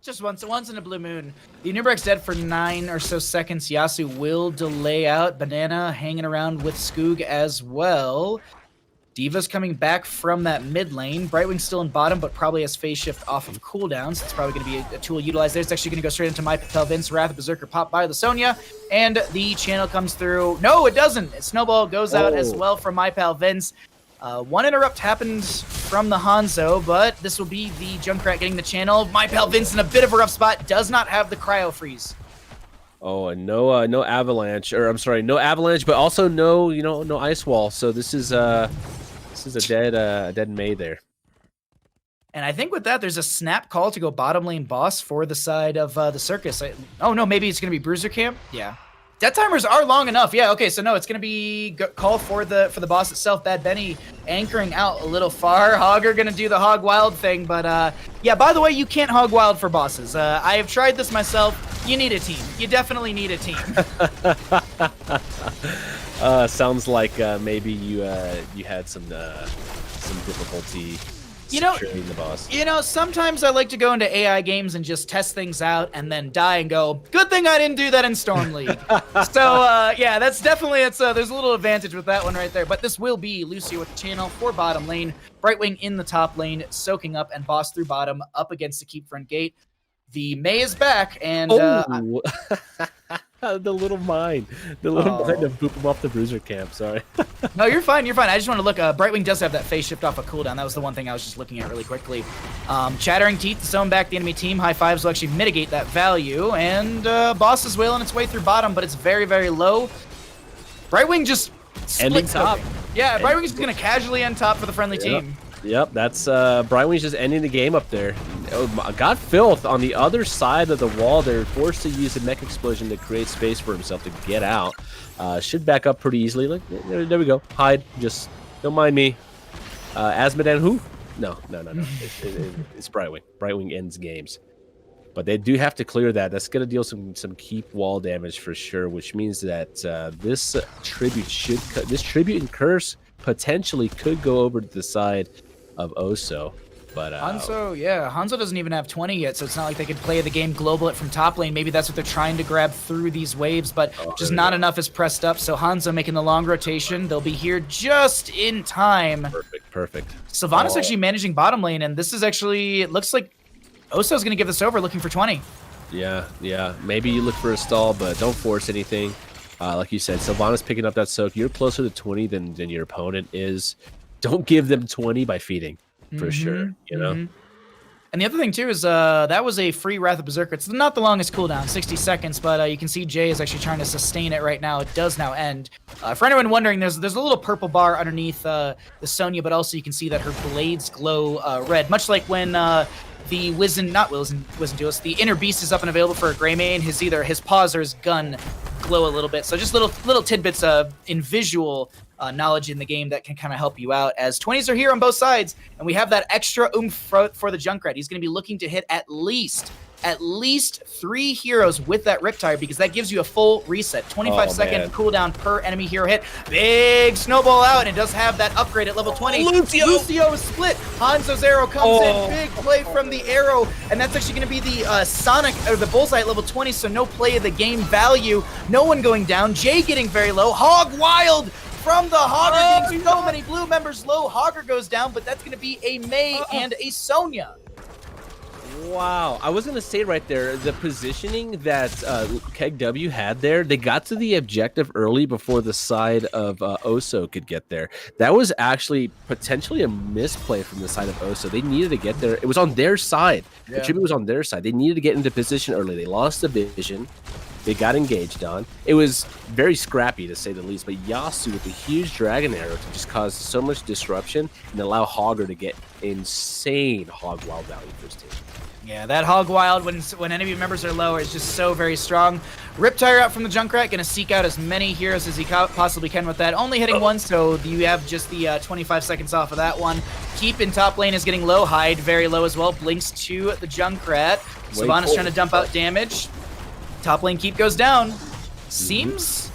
Just once in a blue moon. The Nubrek's dead for 9 or so seconds. Yasu will delay out. Banana hanging around with Skoog as well. Diva's coming back from that mid lane. Brightwing's still in bottom, but probably has phase shift off of cooldown, so it's probably going to be a tool utilized there. It's actually going to go straight into my Patel Vince. Wrath of Berserker pop by the Sonya, and the channel comes through. No, it doesn't. Snowball goes out as well from my pal Vince. One interrupt happened from the Hanzo, but this will be the Junkrat getting the channel. My pal Vince in a bit of a rough spot, does not have the cryo freeze. Oh, and no avalanche, or I'm sorry, no avalanche, but also no ice wall. So this is a dead May there. And I think with that, there's a snap call to go bottom lane boss for the side of the Circus. Oh no, maybe it's gonna be Bruiser Camp. Yeah. Death timers are long enough. Yeah, okay, so no, it's going to be call for the boss itself. Bad Benny anchoring out a little far. Hogger going to do the hog wild thing, but yeah, by the way, you can't hog wild for bosses. I have tried this myself. You need a team. You definitely need a team. Sounds like maybe you had some difficulty securing the boss. Sometimes I like to go into AI games and just test things out and then die and go, good thing I didn't do that in Storm League. So yeah, that's definitely, there's a little advantage with that one right there. But this will be Lucio with the channel for bottom lane. Brightwing in the top lane, soaking up, and boss through bottom up against the keep front gate. The May is back, and the little mine to boop him off the bruiser camp. Sorry. No, you're fine. You're fine. I just want to look. Brightwing does have that phase shift off a cooldown. That was the one thing I was just looking at really quickly. Chattering Teeth to zone back the enemy team. High fives will actually mitigate that value, and boss is wailing its way through bottom, but it's very, very low. Brightwing just ending top. Yeah, Brightwing is just gonna casually end top for the friendly team. Yep, that's Brightwing's just ending the game up there. got filth on the other side of the wall. They're forced to use the mech explosion to create space for himself to get out. Should back up pretty easily. Like, there we go. Hide. Just don't mind me. Asmodan who? No. It's Brightwing. Brightwing ends games. But they do have to clear that. That's going to deal some keep wall damage for sure, which means that this tribute and curse potentially could go over to the side of Oso. But Hanzo doesn't even have 20 yet, so it's not like they could play the game, global it from top lane. Maybe that's what they're trying to grab through these waves, but just not enough is pressed up. So Hanzo making the long rotation. They'll be here just in time. Perfect. Sylvanas actually managing bottom lane, and this is actually, it looks like Oso's going to give this over, looking for 20. Yeah. Maybe you look for a stall, but don't force anything. Like you said, Sylvanas picking up that soak. You're closer to 20 than your opponent is. Don't give them 20 by feeding, for sure. You know. And the other thing too is that was a free Wrath of Berserker. It's not the longest cooldown, 60 seconds, but you can see Jay is actually trying to sustain it right now. It does now end. For anyone wondering, there's a little purple bar underneath the Sonya, but also you can see that her blades glow red, much like when the the Inner Beast is up and available for a Greymane. Either his paws or his gun glow a little bit. So just little tidbits in visual knowledge in the game that can kind of help you out, as 20s are here on both sides, and we have that extra oomph for the Junkrat. He's going to be looking to hit at least 3 heroes with that Riptire, because that gives you a full reset. 25-second cooldown per enemy hero hit. Big snowball out, and it does have that upgrade at level 20. Lucio is split. Hanzo's arrow comes in. Big play from the arrow, and that's actually going to be the Sonic, or the Bullseye at level 20, so no play of the game value. No one going down. Jay getting very low. Hog Wild from the Hogger, getting so many blue members low. Hogger goes down, but that's going to be a Mei and a Sonya. Wow, I was going to say right there, the positioning that Kegw had there, they got to the objective early before the side of Oso could get there. That was actually potentially a misplay from the side of Oso. They needed to get there. It was on their side. Yeah. The tribute was on their side. They needed to get into position early. They lost the vision. They got engaged on. It was very scrappy, to say the least, but Yasu with a huge dragon arrow to just cause so much disruption and allow Hogger to get insane Hog Wild value for his team. Yeah, that Hog Wild, when enemy members are low, is just so very strong. Riptire out from the Junkrat, going to seek out as many heroes as he possibly can with that. Only hitting one, so you have just the 25 seconds off of that one. Keep in top lane is getting low. Hide very low as well. Blinks to the Junkrat. Sylvanas trying to dump out damage. Top lane Keep goes down. Seems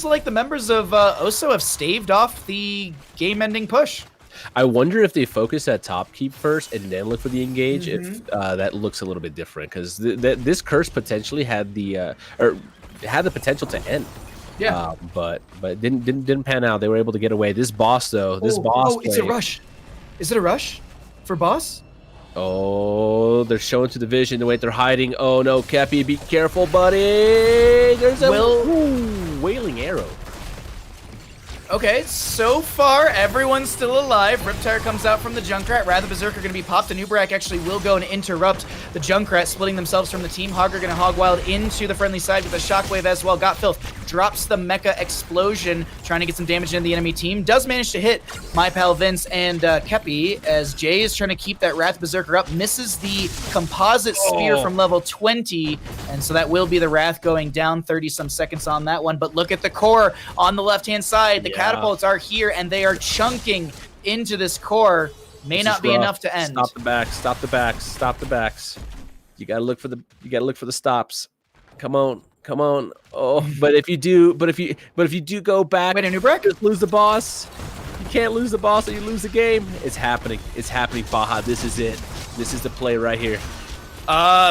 like the members of Oso have staved off the game-ending push. I wonder if they focus at top keep first and then look for the engage. If that looks a little bit different, because this curse potentially had the potential to end. Yeah, but didn't pan out. They were able to get away. This boss though, it's a rush. Is it a rush for boss? Oh, they're showing to the vision. Wait, they're hiding. Oh no, Cappy, be careful, buddy. There's a wailing arrow. Okay, so far, everyone's still alive. Riptire comes out from the Junkrat. Wrath of Berserker going to be popped. The Nubrak actually will go and interrupt the Junkrat, splitting themselves from the team. Hogger going to Hog Wild into the friendly side with a Shockwave as well. Got Filth. Drops the Mecha Explosion, trying to get some damage into the enemy team. Does manage to hit my pal Vince and Kepi, as Jay is trying to keep that Wrath Berserker up. Misses the composite spear from level 20, and so that will be the Wrath going down. 30-some seconds on that one. But look at the core on the left-hand side. The catapults are here, and they are chunking into this core. May not be enough to end. Stop the backs. Stop the backs. Stop the backs. You gotta look for the stops. Come on. Come on. Oh, but if you do go back, wait, a new break? Just lose the boss. You can't lose the boss or you lose the game. It's happening. It's happening, Baha. This is it. This is the play right here.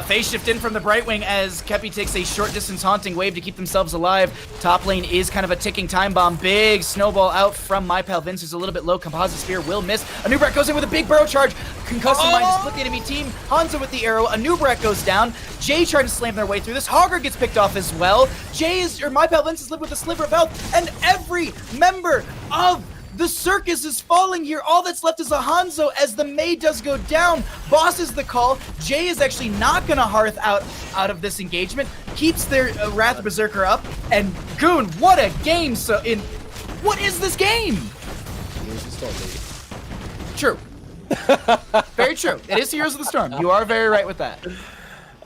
Phase shift in from the Brightwing as Kepi takes a short distance haunting wave to keep themselves alive. Top lane is kind of a ticking time bomb. Big snowball out from my pal Vince, who's a little bit low. Composite spear will miss. Anubrak goes in with a big burrow charge. Concussive Mind to split the enemy team. Hanzo with the arrow. Anubrak goes down. Jay trying to slam their way through this. Hogger gets picked off as well. My pal Vince is lived with a sliver of health, and every member of the circus is falling here. All that's left is a Hanzo as the Mei does go down. Boss is the call. Jay is actually not going to hearth out of this engagement. Keeps their Wrath Berserker up. And GOON, what a game. What is this game? True. Very true. It is Heroes of the Storm. You are very right with that.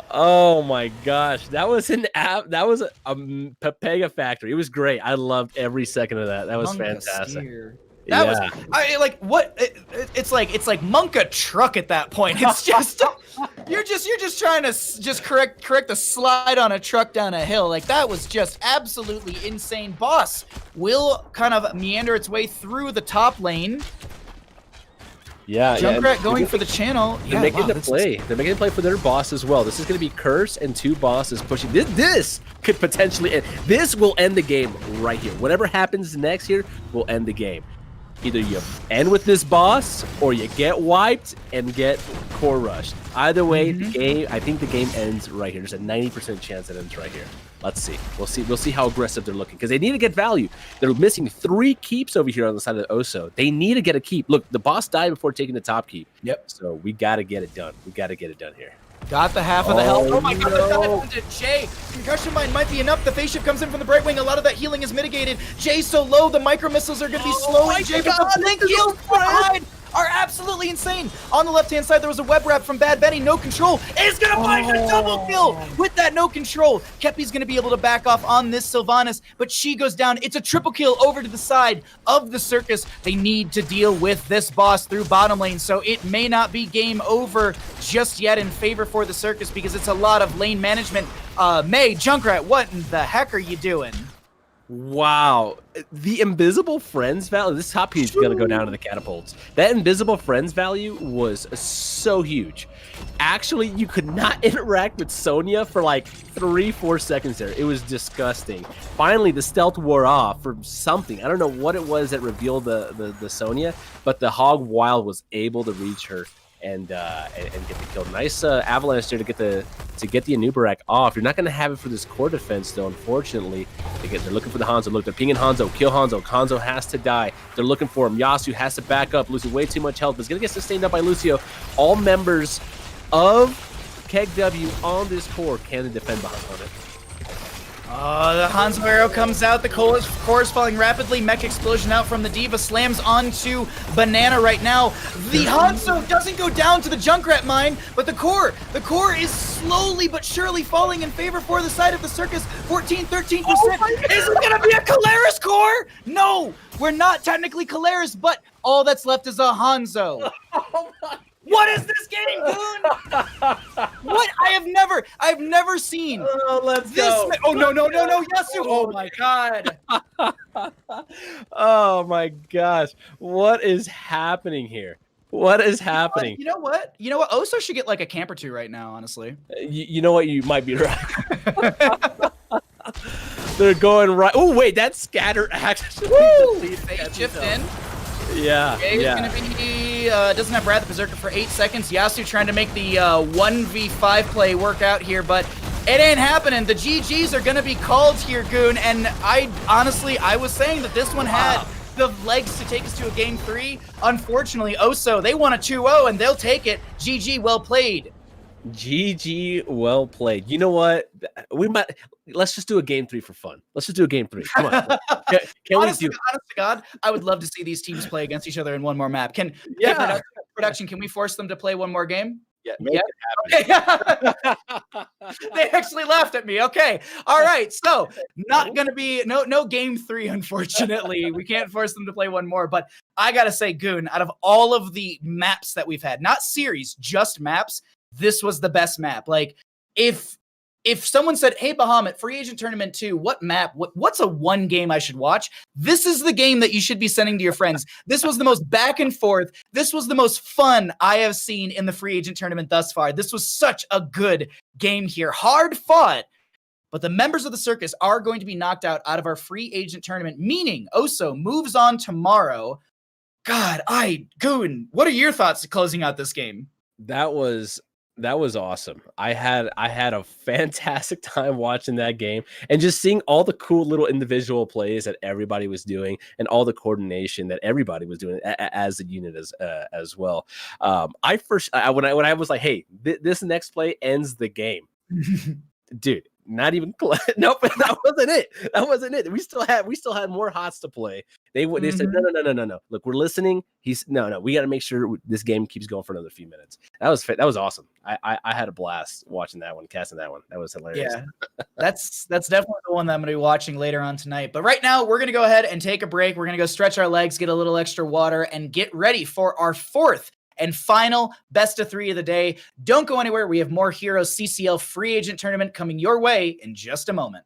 Oh my gosh, that was an app. That was a Pepega factory. It was great. I loved every second of that. That was Mokka fantastic. steer. That was like what it's like Mokka truck at that point. It's just you're just trying to just correct the slide on a truck down a hill. Like that was just absolutely insane. Boss will kind of meander its way through the top lane. Yeah, Junkrat going for the channel. They're making the play. They're making a play for their boss as well. This is going to be Curse and 2 bosses pushing. This could potentially end. This will end the game right here. Whatever happens next here will end the game. Either you end with this boss or you get wiped and get core rushed. Either way, the game. I think the game ends right here. There's a 90% chance it ends right here. Let's see. We'll see how aggressive they're looking because they need to get value. They're missing 3 keeps over here on the side of the Oso. They need to get a keep. Look, the boss died before taking the top keep. Yep. So we got to get it done. We got to get it done here. Got the half of the health. Oh my god, the dive onto Jay. Concussion mine might be enough. The phase shift comes in from the Bright Wing. A lot of that healing is mitigated. Jay's so low, the micro missiles are going to be slowing Jay, but the blink heals behind are absolutely insane. On the left-hand side, there was a web wrap from Bad Benny. No control is going to find a double kill with that no control. Kepi's going to be able to back off on this Sylvanas, but she goes down. It's a triple kill over to the side of the Circus. They need to deal with this boss through bottom lane, so it may not be game over just yet in favor for the Circus because it's a lot of lane management. May, Junkrat, what in the heck are you doing? Wow. The invisible friends value, this top piece is going to go down to the catapults. That invisible friends value was so huge. Actually, you could not interact with Sonya for like 3-4 seconds there. It was disgusting. Finally, the stealth wore off for something. I don't know what it was that revealed the Sonya, but the Hog Wild was able to reach her and get the kill. Nice avalanche there to get the Anubarak off. You're not going to have it for this core defense though, unfortunately. They're looking for the Hanzo. Look, they're pinging Hanzo. Kill Hanzo. Hanzo has to die. They're looking for him. Yasu has to back up, losing way too much health, but he's going to get sustained up by Lucio. All members of Kegw on this core can defend behind it. The Hanzo arrow comes out. The core is falling rapidly. Mech explosion out from the Diva. Slams onto Banana right now. The Hanzo doesn't go down to the Junkrat mine, but the core is slowly but surely falling in favor for the side of the Circus. 13%. Is it going to be a Caleris core? No, we're not technically Caleris, but all that's left is a Hanzo. Oh my. What is this game, GOON? What? I've never seen. Oh, let's go. Oh, no, Yasu. Oh, my God. Oh, my gosh. What is happening here? What is happening? You know what? Oso should get like a camp or 2 right now, honestly. You know what? You might be right. They're going right. Oh, wait, that scatter actually. Woo! They shift in. Yeah, Jay is gonna be doesn't have Brad the Berserker for 8 seconds. Yasu trying to make the 1v5 play work out here, but it ain't happening. The GGs are gonna be called here, GOON, and I was saying that this one had the legs to take us to a game 3. Unfortunately, Oso, they won a 2-0 and they'll take it. GG, well played. GG, well played. You know what? Let's just do a game 3 for fun. Let's just do a game 3. Come on. Honest to God, I would love to see these teams play against each other in one more map. Production, can we force them to play one more game? Yeah. Okay. They actually laughed at me. Okay. All right. So not going to be no game 3, unfortunately. We can't force them to play one more, but I got to say, GOON, out of all of the maps that we've had, not series, just maps, this was the best map. Like if someone said, hey, Bahamut, free agent tournament 2, what map, what's a 1 game I should watch? This is the game that you should be sending to your friends. This was the most back and forth. This was the most fun I have seen in the free agent tournament thus far. This was such a good game here. Hard fought, but the members of the Circus are going to be knocked out of our free agent tournament, meaning Oso moves on tomorrow. God, GOON, what are your thoughts closing out this game? That was awesome. I had a fantastic time watching that game and just seeing all the cool little individual plays that everybody was doing and all the coordination that everybody was doing as a unit as well. When I was like, hey, this next play ends the game. Dude, Not even nope. That wasn't it. That wasn't it. We still had more HOTS to play. They said no. Look, we're listening. No. We got to make sure this game keeps going for another few minutes. That was awesome. I had a blast watching that one, casting that one. That was hilarious. Yeah, that's definitely the one that I'm going to be watching later on tonight. But right now, we're going to go ahead and take a break. We're going to go stretch our legs, get a little extra water, and get ready for our fourth and final best of 3 of the day. Don't go anywhere. We have more Heroes CCL free agent tournament coming your way in just a moment.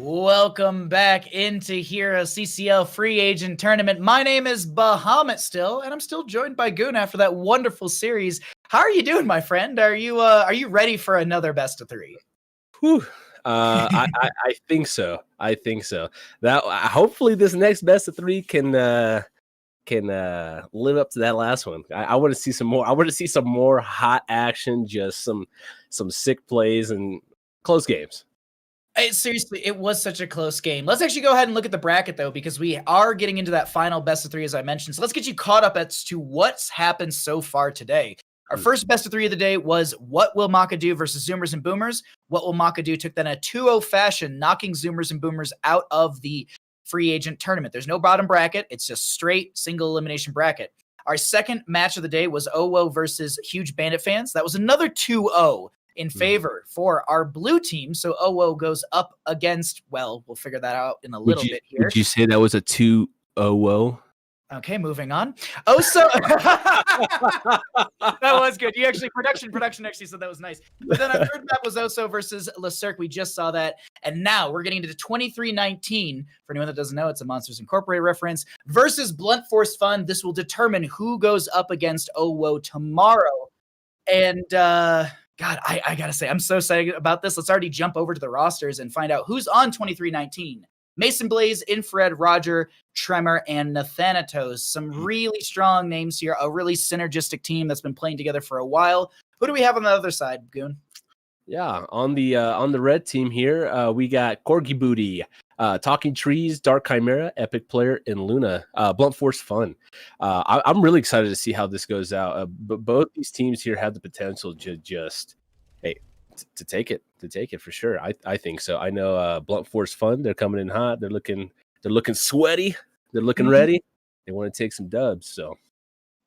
Welcome back into HeroesCCL Free Agent Tournament. My name is Bahamut still, and I'm still joined by GOON after that wonderful series. How are you doing, my friend? Are you ready for another best of three? Whew. I think so. I think so. That hopefully this next best of three can live up to that last one. I want to see some more. I want to see some more hot action, just some sick plays and close games. Seriously, it was such a close game. Let's actually go ahead and look at the bracket, though, because we are getting into that final best of three, as I mentioned. So let's get you caught up as to what's happened so far today. Our first best of three of the day was What Will Mokka Do versus Zoomers and Boomers. What Will Mokka Do took then a 2-0 fashion, knocking Zoomers and Boomers out of the free agent tournament. There's no bottom bracket. It's just straight single elimination bracket. Our second match of the day was Owo versus Huge Bandit Fans. That was another 2-0. In favor for our blue team. So Owo goes up against, well, we'll figure that out in a little bit here. Would you say that was a 2-0? Okay, moving on. Oso. That was good. You actually, production actually said that was nice. But then our third map was Oso versus Cirque. We just saw that. And now we're getting into 23-19. For anyone that doesn't know, it's a Monsters Incorporated reference. Versus Blunt Force Fun. This will determine who goes up against Owo tomorrow. And, God, I gotta say, I'm so excited about this. Let's already jump over to the rosters and find out who's on 23-19. Mason Blaze, Infrared, Roger, Tremor, and Nathanatos. Some really strong names here. A really synergistic team that's been playing together for a while. Who do we have on the other side, Goon? Yeah, on the red team here, we got Corgi Booty, Talking Trees, Dark Chimera, Epic Player, and Luna. Blunt Force Fun. I'm really excited to see how this goes out. But both these teams here have the potential to just, to take it for sure. I think so. I know Blunt Force Fun. They're coming in hot. They're looking sweaty. They're looking ready. They want to take some dubs. So.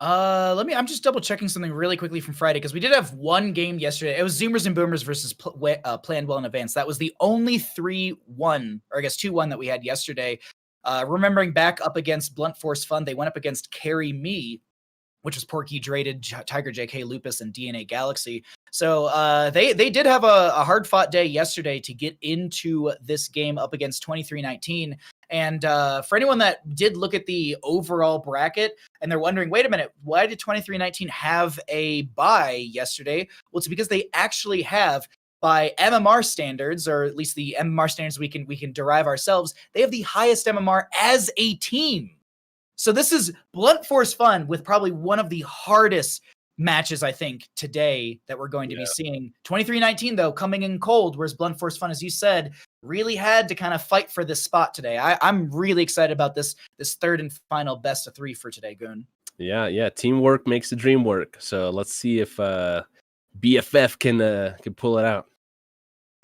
I'm just double checking something really quickly from Friday, because we did have one game yesterday. It was Zoomers and Boomers versus Planned Well in Advance. That was the only 3-1, or I guess 2-1 that we had yesterday. Remembering back up against Blunt Force Fun, they went up against Carry Me, which was Porky Draded, Tiger JK Lupus, and DNA Galaxy. So they did have a hard fought day yesterday to get into this game up against 23-19. And for anyone that did look at the overall bracket and they're wondering, wait a minute, why did 23-19 have a bye yesterday? Well, it's because they actually have, by MMR standards, or at least the MMR standards we can derive ourselves, they have the highest MMR as a team. So this is Blunt Force Fun with probably one of the hardest matches, I think, today that we're going to be seeing. 23-19, though, coming in cold, whereas Blunt Force Fun, as you said, really had to kind of fight for this spot today. I'm really excited about this third and final best of three for today, Goon. Yeah. Teamwork makes the dream work. So let's see if BFF can pull it out.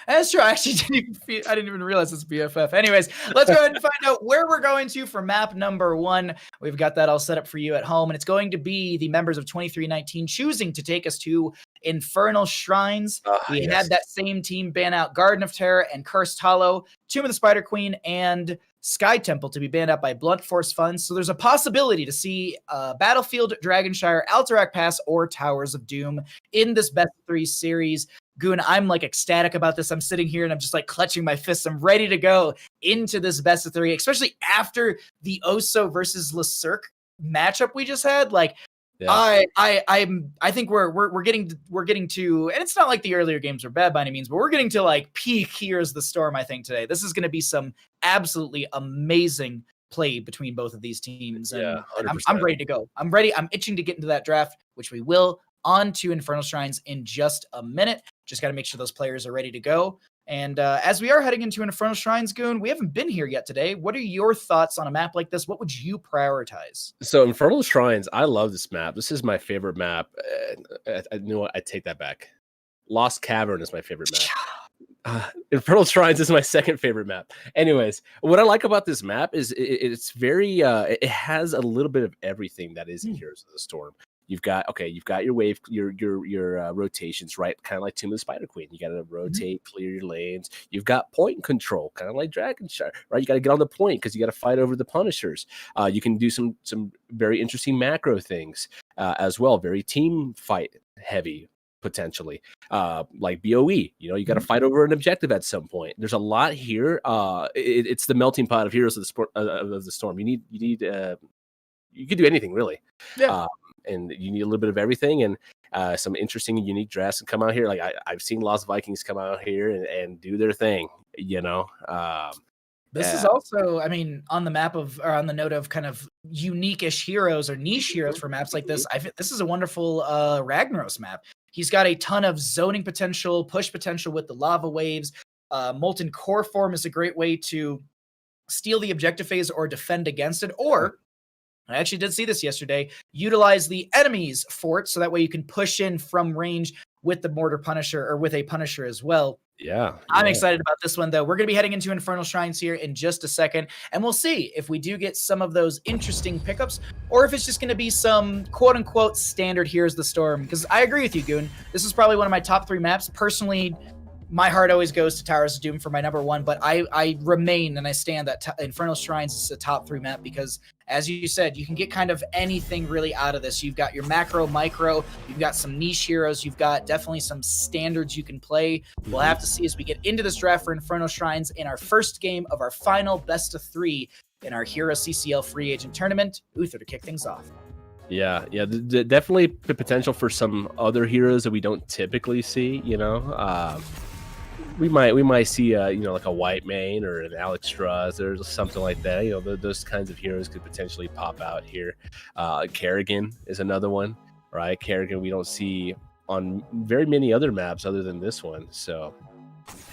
That's true. I actually didn't even realize it's BFF. Anyways, let's go ahead and find out where we're going to for map number 1. We've got that all set up for you at home, and it's going to be the members of 23-19 choosing to take us to Infernal Shrines. We had that same team ban out Garden of Terror and Cursed Hollow, Tomb of the Spider Queen, and Sky Temple to be banned out by Blunt Force Fun. So there's a possibility to see Battlefield, Dragonshire, Alterac Pass, or Towers of Doom in this best of 3 series. Goon, I'm like ecstatic about this. I'm sitting here and I'm just like clutching my fists. I'm ready to go into this best of 3, especially after the Oso versus Cirque matchup we just had. Like, I think we're getting to, and it's not like the earlier games were bad by any means, but we're getting to like peak Here's the Storm. I think today this is going to be some absolutely amazing play between both of these teams. And I'm ready to go. I'm ready. I'm itching to get into that draft, which we will. On to Infernal Shrines in just a minute. Just got to make sure those players are ready to go. And as we are heading into Infernal Shrines, Goon, we haven't been here yet today. What are your thoughts on a map like this? What would you prioritize? So Infernal Shrines, I love this map. This is my favorite map. You know what? I take that back. Lost Cavern is my favorite map. Infernal Shrines is my second favorite map. Anyways, what I like about this map is it's very, it has a little bit of everything that is in Heroes of the Storm. You've got your wave, your rotations, right? Kind of like Tomb of the Spider Queen. You got to rotate, clear your lanes. You've got point control, kind of like Dragonshire, right? You got to get on the point because you got to fight over the Punishers. You can do some very interesting macro things as well. Very team fight heavy. potentially. Like BOE, you got to fight over an objective at some point. There's a lot here. It's the melting pot of Heroes of the Storm. You need you could do anything really. Yeah. And you need a little bit of everything, and some interesting and unique drafts can come out here. Like I've seen Lost Vikings come out here and do their thing, This is also, I mean, on the map of, or on the note of kind of unique-ish heroes or niche heroes for maps like this, this is a wonderful Ragnaros map. He's got a ton of zoning potential, push potential with the lava waves. Molten Core Form is a great way to steal the objective phase or defend against it, or I actually did see this yesterday, utilize the enemy's fort so that way you can push in from range with the Mortar Punisher or with a Punisher as well. Yeah. I'm excited about this one, though. We're going to be heading into Infernal Shrines here in just a second, and we'll see if we do get some of those interesting pickups or if it's just going to be some quote-unquote standard Heroes of the Storm, because I agree with you, Goon. This is probably one of my top 3 maps. Personally, my heart always goes to Towers of Doom for my number 1, but I remain and I stand that Infernal Shrines is a top 3 map because, as you said, you can get kind of anything really out of this. You've got your macro, micro, you've got some niche heroes, you've got definitely some standards you can play. We'll have to see as we get into this draft for Infernal Shrines in our first game of our final best of 3 in our HeroesCCL free agent tournament. Uther to kick things off. Yeah, definitely the potential for some other heroes that we don't typically see, we might see like a White Mane or an Alex Strauss or something like that. Those kinds of heroes could potentially pop out here. Kerrigan is another one, right? Kerrigan we don't see on very many other maps other than this one. So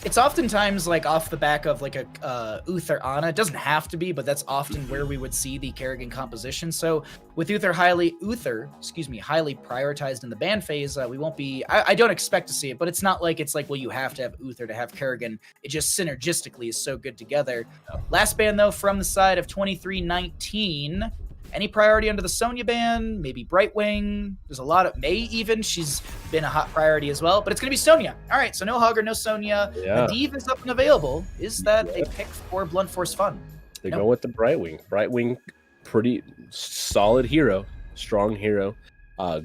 it's oftentimes like off the back of like a Uther Ana. It doesn't have to be, but that's often where we would see the Kerrigan composition. So with Uther highly prioritized in the ban phase, we won't be, I don't expect to see it, but it's not like it's like, well, you have to have Uther to have Kerrigan. It just synergistically is so good together. Last ban though, from the side of 2319, any priority under the Sonya ban? Maybe Brightwing. There's a lot of May even. She's been a hot priority as well. But it's going to be Sonya. All right, so no Hogger, no Sonya. Yeah. Medivh is up and available. Is that a pick for Blunt Force Fun? They go with the Brightwing. Brightwing, pretty solid hero. Strong hero.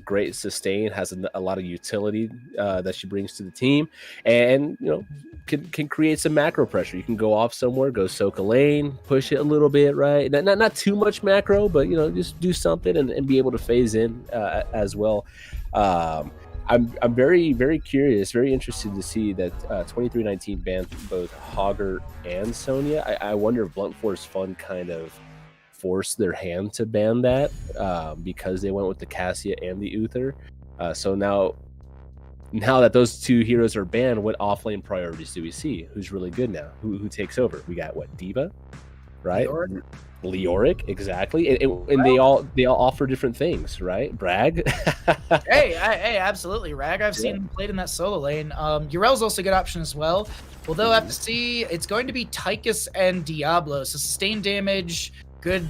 Great sustain. Has a lot of utility that she brings to the team. And, can create some macro pressure. You can go off somewhere, go soak a lane, push it a little bit, right? Not too much macro, but just do something and be able to phase in as well. I'm very, very curious, very interested to see that 2319 banned both Hogger and Sonya. I wonder if Blunt Force Fun kind of forced their hand to ban that because they went with the Cassia and the Uther. So now that those 2 heroes are banned, what offlane priorities do we see? Who's really good now? Who takes over? We got what, Diva, right? Leoric, exactly. And they all offer different things, right? Bragg. hey, absolutely. Rag, I've seen him played in that solo lane. Urel's also a good option as well. Well, they'll have to see. It's going to be Tychus and Diablo. So sustained damage, good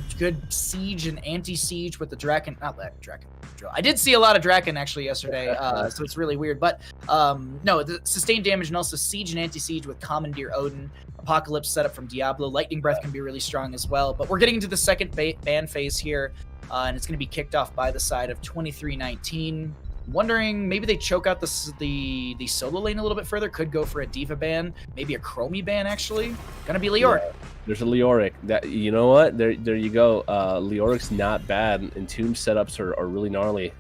siege and anti-siege with the Draken. Not that Draken. I did see a lot of Draken actually yesterday, so it's really weird. But no, the sustained damage and also siege and anti-siege with Commandeer Odin. Apocalypse setup from Diablo. Lightning Breath can be really strong as well. But we're getting into the second ban phase here, and it's going to be kicked off by the side of 2319. Wondering, maybe they choke out the solo lane a little bit further. Could go for a Diva ban, maybe a Chromie ban actually. Gonna be Leoric. Yeah, there's a Leoric. That, you know what? There you go. Leoric's not bad, and tomb setups are really gnarly.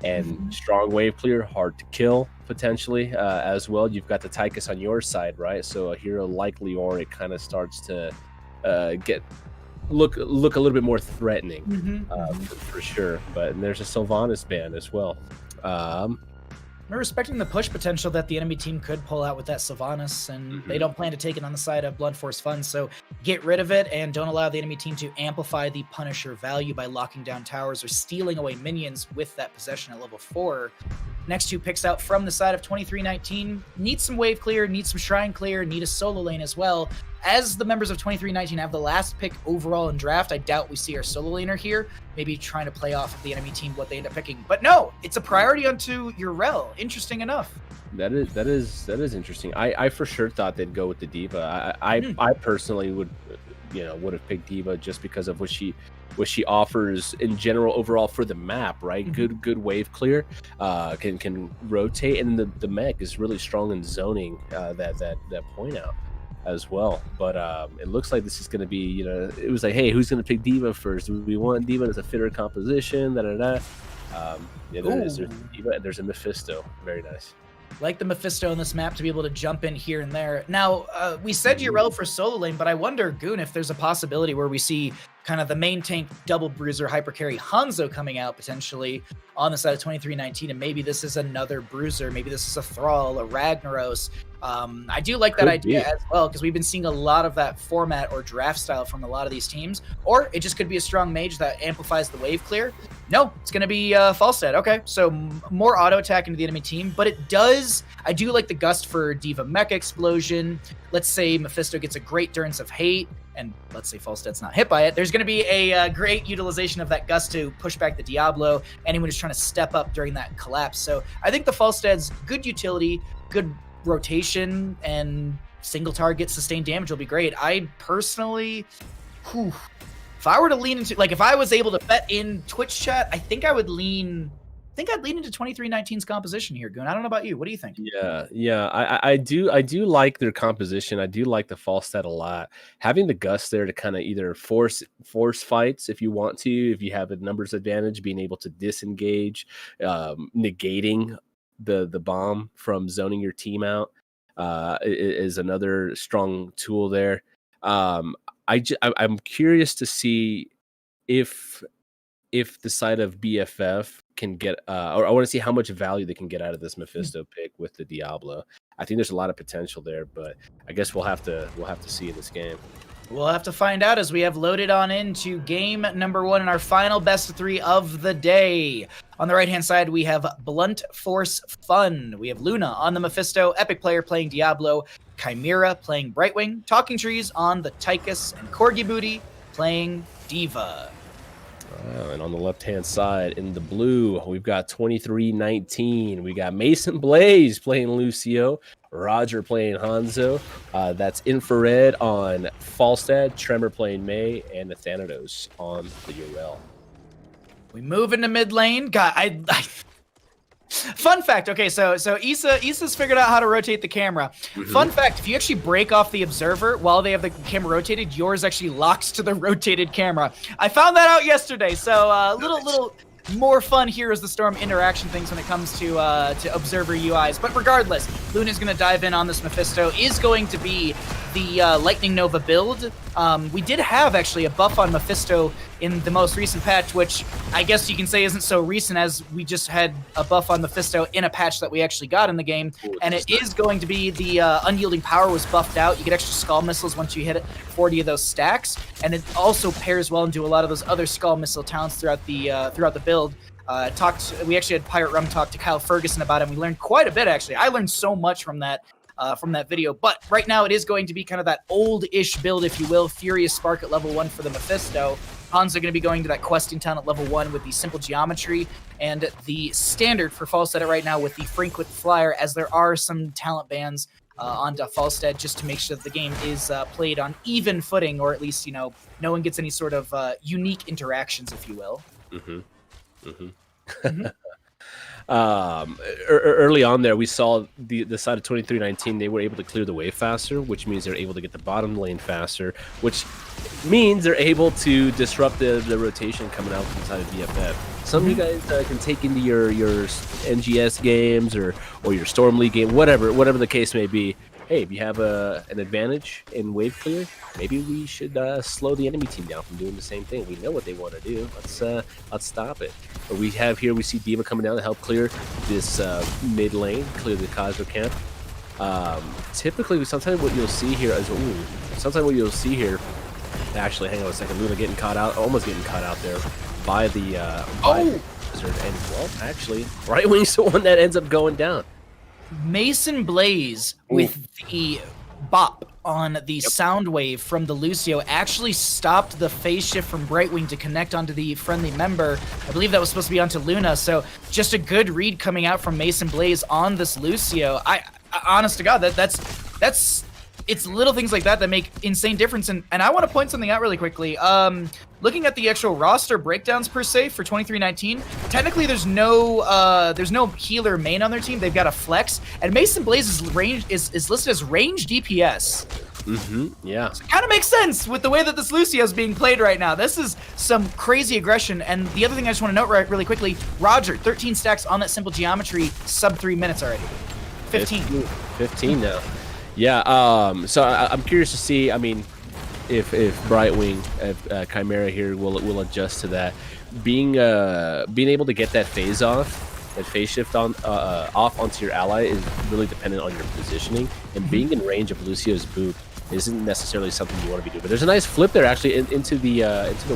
And strong wave clear, hard to kill potentially as well. You've got the Tychus on your side, right? So a hero like Leoric kind of starts to look a little bit more threatening for sure. But there's a Sylvanas ban as well. We're respecting the push potential that the enemy team could pull out with that Sylvanas, and they don't plan to take it on the side of Blood Force Fun, so get rid of it and don't allow the enemy team to amplify the Punisher value by locking down towers or stealing away minions with that possession at level 4. Next 2 picks out from the side of 2319. Need some wave clear, need some shrine clear, need a solo lane as well. As the members of 2319 have the last pick overall in draft, I doubt we see our solo laner here, maybe trying to play off of the enemy team what they end up picking. But no, it's a priority onto Urel. Interesting enough. That is interesting. I for sure thought they'd go with the Diva. I personally would would have picked D.Va just because of what she offers in general overall for the map, right? Good wave clear, can rotate, and the mech is really strong in zoning that point out as well. But it looks like this is going to be, it was like, hey, who's going to pick D.Va first? Do we want D.Va as a fitter composition? There's D.Va, and there's a Mephisto. Very nice. Like the Mephisto on this map to be able to jump in here and there. Now, we said Urel for solo lane, but I wonder, Goon, if there's a possibility where we see kind of the main tank double bruiser hyper carry Hanzo coming out potentially on the side of 2319, and maybe this is another bruiser, maybe this is a Thrall, a Ragnaros. I do like that idea as well, because we've been seeing a lot of that format or draft style from a lot of these teams, or it just could be a strong mage that amplifies the wave clear. No, it's going to be Falstad. Okay, so more auto attack into the enemy team, but I do like the gust for D.Va Mech Explosion. Let's say Mephisto gets a great Endurance of Hate, and let's say Falstad's not hit by it. There's going to be a great utilization of that gust to push back the Diablo, anyone who's trying to step up during that collapse. So I think the Falstad's good utility, good rotation, and single target sustained damage will be great. I personally, if I were to lean into, like, if I was able to bet in Twitch chat, I think I'd lean into 2319's composition here, Goon. I don't know about you. What do you think? Yeah. I do like their composition. I do like the Falstad a lot. Having the gust there to kind of either force fights if you want to, if you have a numbers advantage, being able to disengage, negating the bomb from zoning your team out is another strong tool there. I'm curious to see if the side of BFF can get, or I want to see how much value they can get out of this Mephisto pick with the Diablo. I think there's a lot of potential there, but I guess we'll have to see in this game. We'll have to find out as we have loaded on into game number 1 in our final best of 3 of the day. On the right-hand side, we have Blunt Force Fun. We have Luna on the Mephisto, Epic Player playing Diablo, Chimera playing Brightwing, Talking Trees on the Tychus, and Corgi Booty playing D.Va. And on the left-hand side, in the blue, we've got 2319. We got Mason Blaze playing Lucio, Roger playing Hanzo. That's Infrared on Falstad, Tremor playing May, and Nathanatos on the Urel. We move into mid lane. God, Fun fact. Okay, so Issa's figured out how to rotate the camera. Fun fact: if you actually break off the observer while they have the camera rotated, yours actually locks to the rotated camera. I found that out yesterday. So little more fun here as the Storm interaction things when it comes to observer UIs. But regardless, Luna's going to dive in on this Mephisto. Is going to be the Lightning Nova build. We did have actually a buff on Mephisto in the most recent patch, which I guess you can say isn't so recent, as we just had a buff on Mephisto in a patch that we actually got in the game. And it is going to be the Unyielding Power was buffed out. You get extra Skull Missiles once you hit 40 of those stacks, and it also pairs well into a lot of those other Skull Missile talents throughout the build. We actually had Pirate Rum talk to Kyle Ferguson about it, and we learned quite a bit, actually. I learned so much from that video, but right now it is going to be kind of that old-ish build, if you will. Furious Spark at level 1 for the Mephisto. Hans are going to be going to that questing town at level 1 with the simple geometry, and the standard for Falstad right now with the frequent flyer, as there are some talent bans onto Falstad, just to make sure that the game is played on even footing, or at least, no one gets any sort of unique interactions, if you will. Early on there, we saw the side of 2319, they were able to clear the wave faster, which means they're able to get the bottom lane faster, which means they're able to disrupt the rotation coming out from the side of BFF. Some of you guys can take into your NGS games or your Storm League game, whatever the case may be. Hey, if you have an advantage in wave clear, maybe we should slow the enemy team down from doing the same thing. We know what they want to do. Let's stop it. But we see D.Va coming down to help clear this mid lane, clear the Cosmo camp. Typically, sometimes what you'll see here is, actually, hang on a second, Luna almost getting caught out there by the Wizard, and well, actually, Brightwing's the one that ends up going down. Mason Blaze with the bop on the sound wave from the Lucio actually stopped the phase shift from Brightwing to connect onto the friendly member. I believe that was supposed to be onto Luna, so just a good read coming out from Mason Blaze on this Lucio. I honest to God, that's it's little things like that that make insane difference. And I want to point something out really quickly. Looking at the actual roster breakdowns per se for 2319, technically there's no healer main on their team. They've got a flex, and Mason Blaze is listed as range DPS. Yeah. So it kind of makes sense with the way that this Lucio is being played right now. This is some crazy aggression. And the other thing I just want to note really quickly, Roger, 13 stacks on that simple geometry, sub 3 minutes already. 15 now. Yeah. So I'm curious to see. I mean, if Brightwing, if Chimera here will adjust to that, being able to get that phase off, that phase shift off onto your ally is really dependent on your positioning, and being in range of Lucio's boop isn't necessarily something you want to be doing. But there's a nice flip there actually into the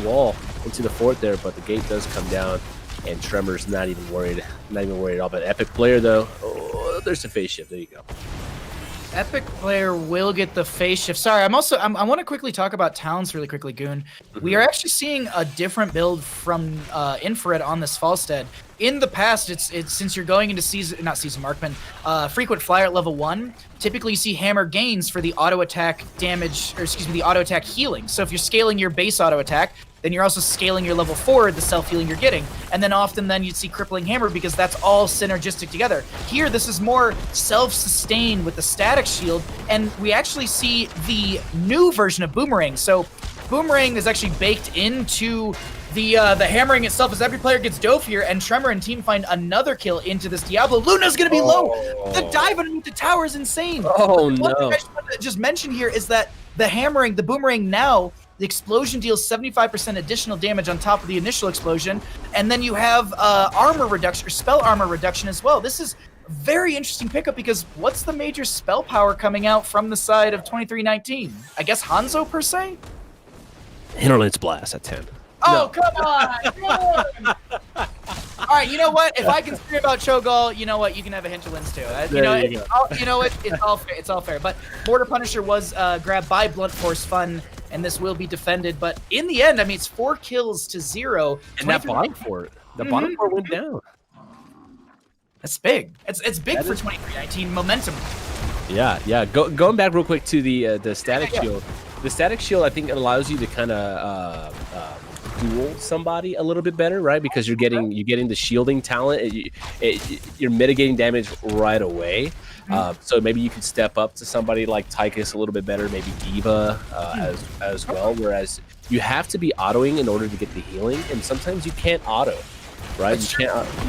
wall, into the fort there, but the gate does come down, and Tremor's not even worried at all. But Epic player though, oh, there's the phase shift. There you go. Epic player will get the phase shift. Sorry, I want to quickly talk about talents really quickly, Goon. We are actually seeing a different build from Infrared on this Falstead. In the past, it's since you're going into frequent flyer at level 1, typically you see hammer gains for the auto attack damage, or excuse me, the auto attack healing. So if you're scaling your base auto attack, then you're also scaling your level 4, the self-healing you're getting. And then often you'd see Crippling Hammer because that's all synergistic together. Here, this is more self-sustained with the static shield, and we actually see the new version of Boomerang. So Boomerang is actually baked into the hammering itself as every player gets dove here, and Tremor and team find another kill into this Diablo. Luna's gonna be low! The dive underneath the tower is insane! Oh, no. One thing no. I just wanted to just mention here is that the Boomerang now, the explosion deals 75% additional damage on top of the initial explosion, and then you have armor reduction, or spell armor reduction as well. This is a very interesting pickup because what's the major spell power coming out from the side of 2319? I guess Hanzo per se? Hinterlands Blast at 10. Oh, no. Come on! All right, you know what? If I can scream about Cho'Gall, you know what? You can have a Hinterlands too. It's all fair. But Mortar Punisher was grabbed by Blunt Force Fun, and this will be defended. But in the end, I mean, it's 4 kills to 0. And that bottom fort, bottom fort went down. That's big. It's big for 2319 momentum. Yeah. Going back real quick to the static shield. The static shield, I think, allows you to kind of duel somebody a little bit better, right? Because you're getting the shielding talent. You're mitigating damage right away. So maybe you could step up to somebody like Tychus a little bit better, maybe Diva as well. Whereas you have to be autoing in order to get the healing, and sometimes you can't auto, right? You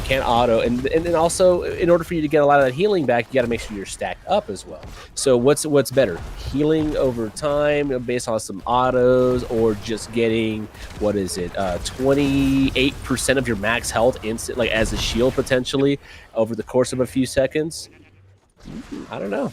can't auto, and then also in order for you to get a lot of that healing back, you got to make sure you're stacked up as well. So what's better, healing over time based on some autos, or just getting 28% of your max health instant, like as a shield potentially over the course of a few seconds? I don't know.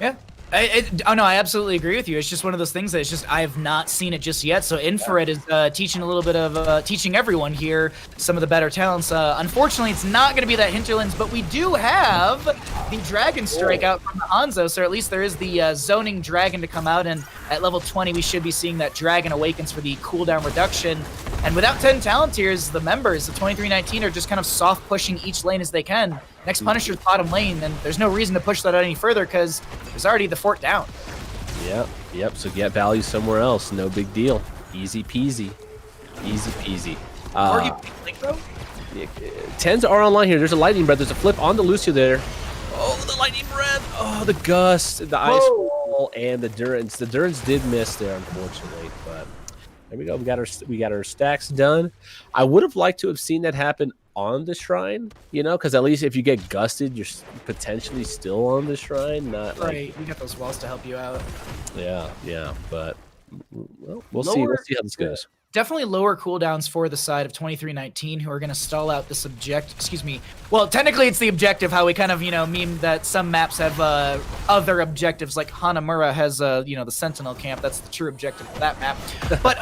Yeah. I absolutely agree with you. It's just one of those things that it's just I have not seen it just yet. So Infrared is teaching a little bit of teaching everyone here some of the better talents. Unfortunately, it's not going to be that Hinterlands, but we do have the Dragon Strike out from the Hanzo. So at least there is the zoning Dragon to come out, and at level 20 we should be seeing that Dragon Awakens for the cooldown reduction. And without 10 talent tiers, the members of 2319 are just kind of soft pushing each lane as they can. Next Punisher's bottom lane, and there's no reason to push that out any further because there's already the fort down. Yep. So get value somewhere else. No big deal. Easy peasy. Or you think though? 10s are online here. There's a lightning breath. There's a flip on the Lucio there. Oh, the lightning breath. Oh, the gust, the ice wall, and the Durance. The Durance did miss there, unfortunately, but there we go. We got our stacks done. I would have liked to have seen that happen on the shrine, because at least if you get gusted, you're potentially still on the shrine. Not right. We got those walls to help you out. Yeah. But we'll see. We'll see how this goes. Definitely lower cooldowns for the side of 2319, who are going to stall out this well, technically it's the objective, how we kind of, meme that some maps have other objectives, like Hanamura has, the Sentinel camp. That's the true objective of that map. But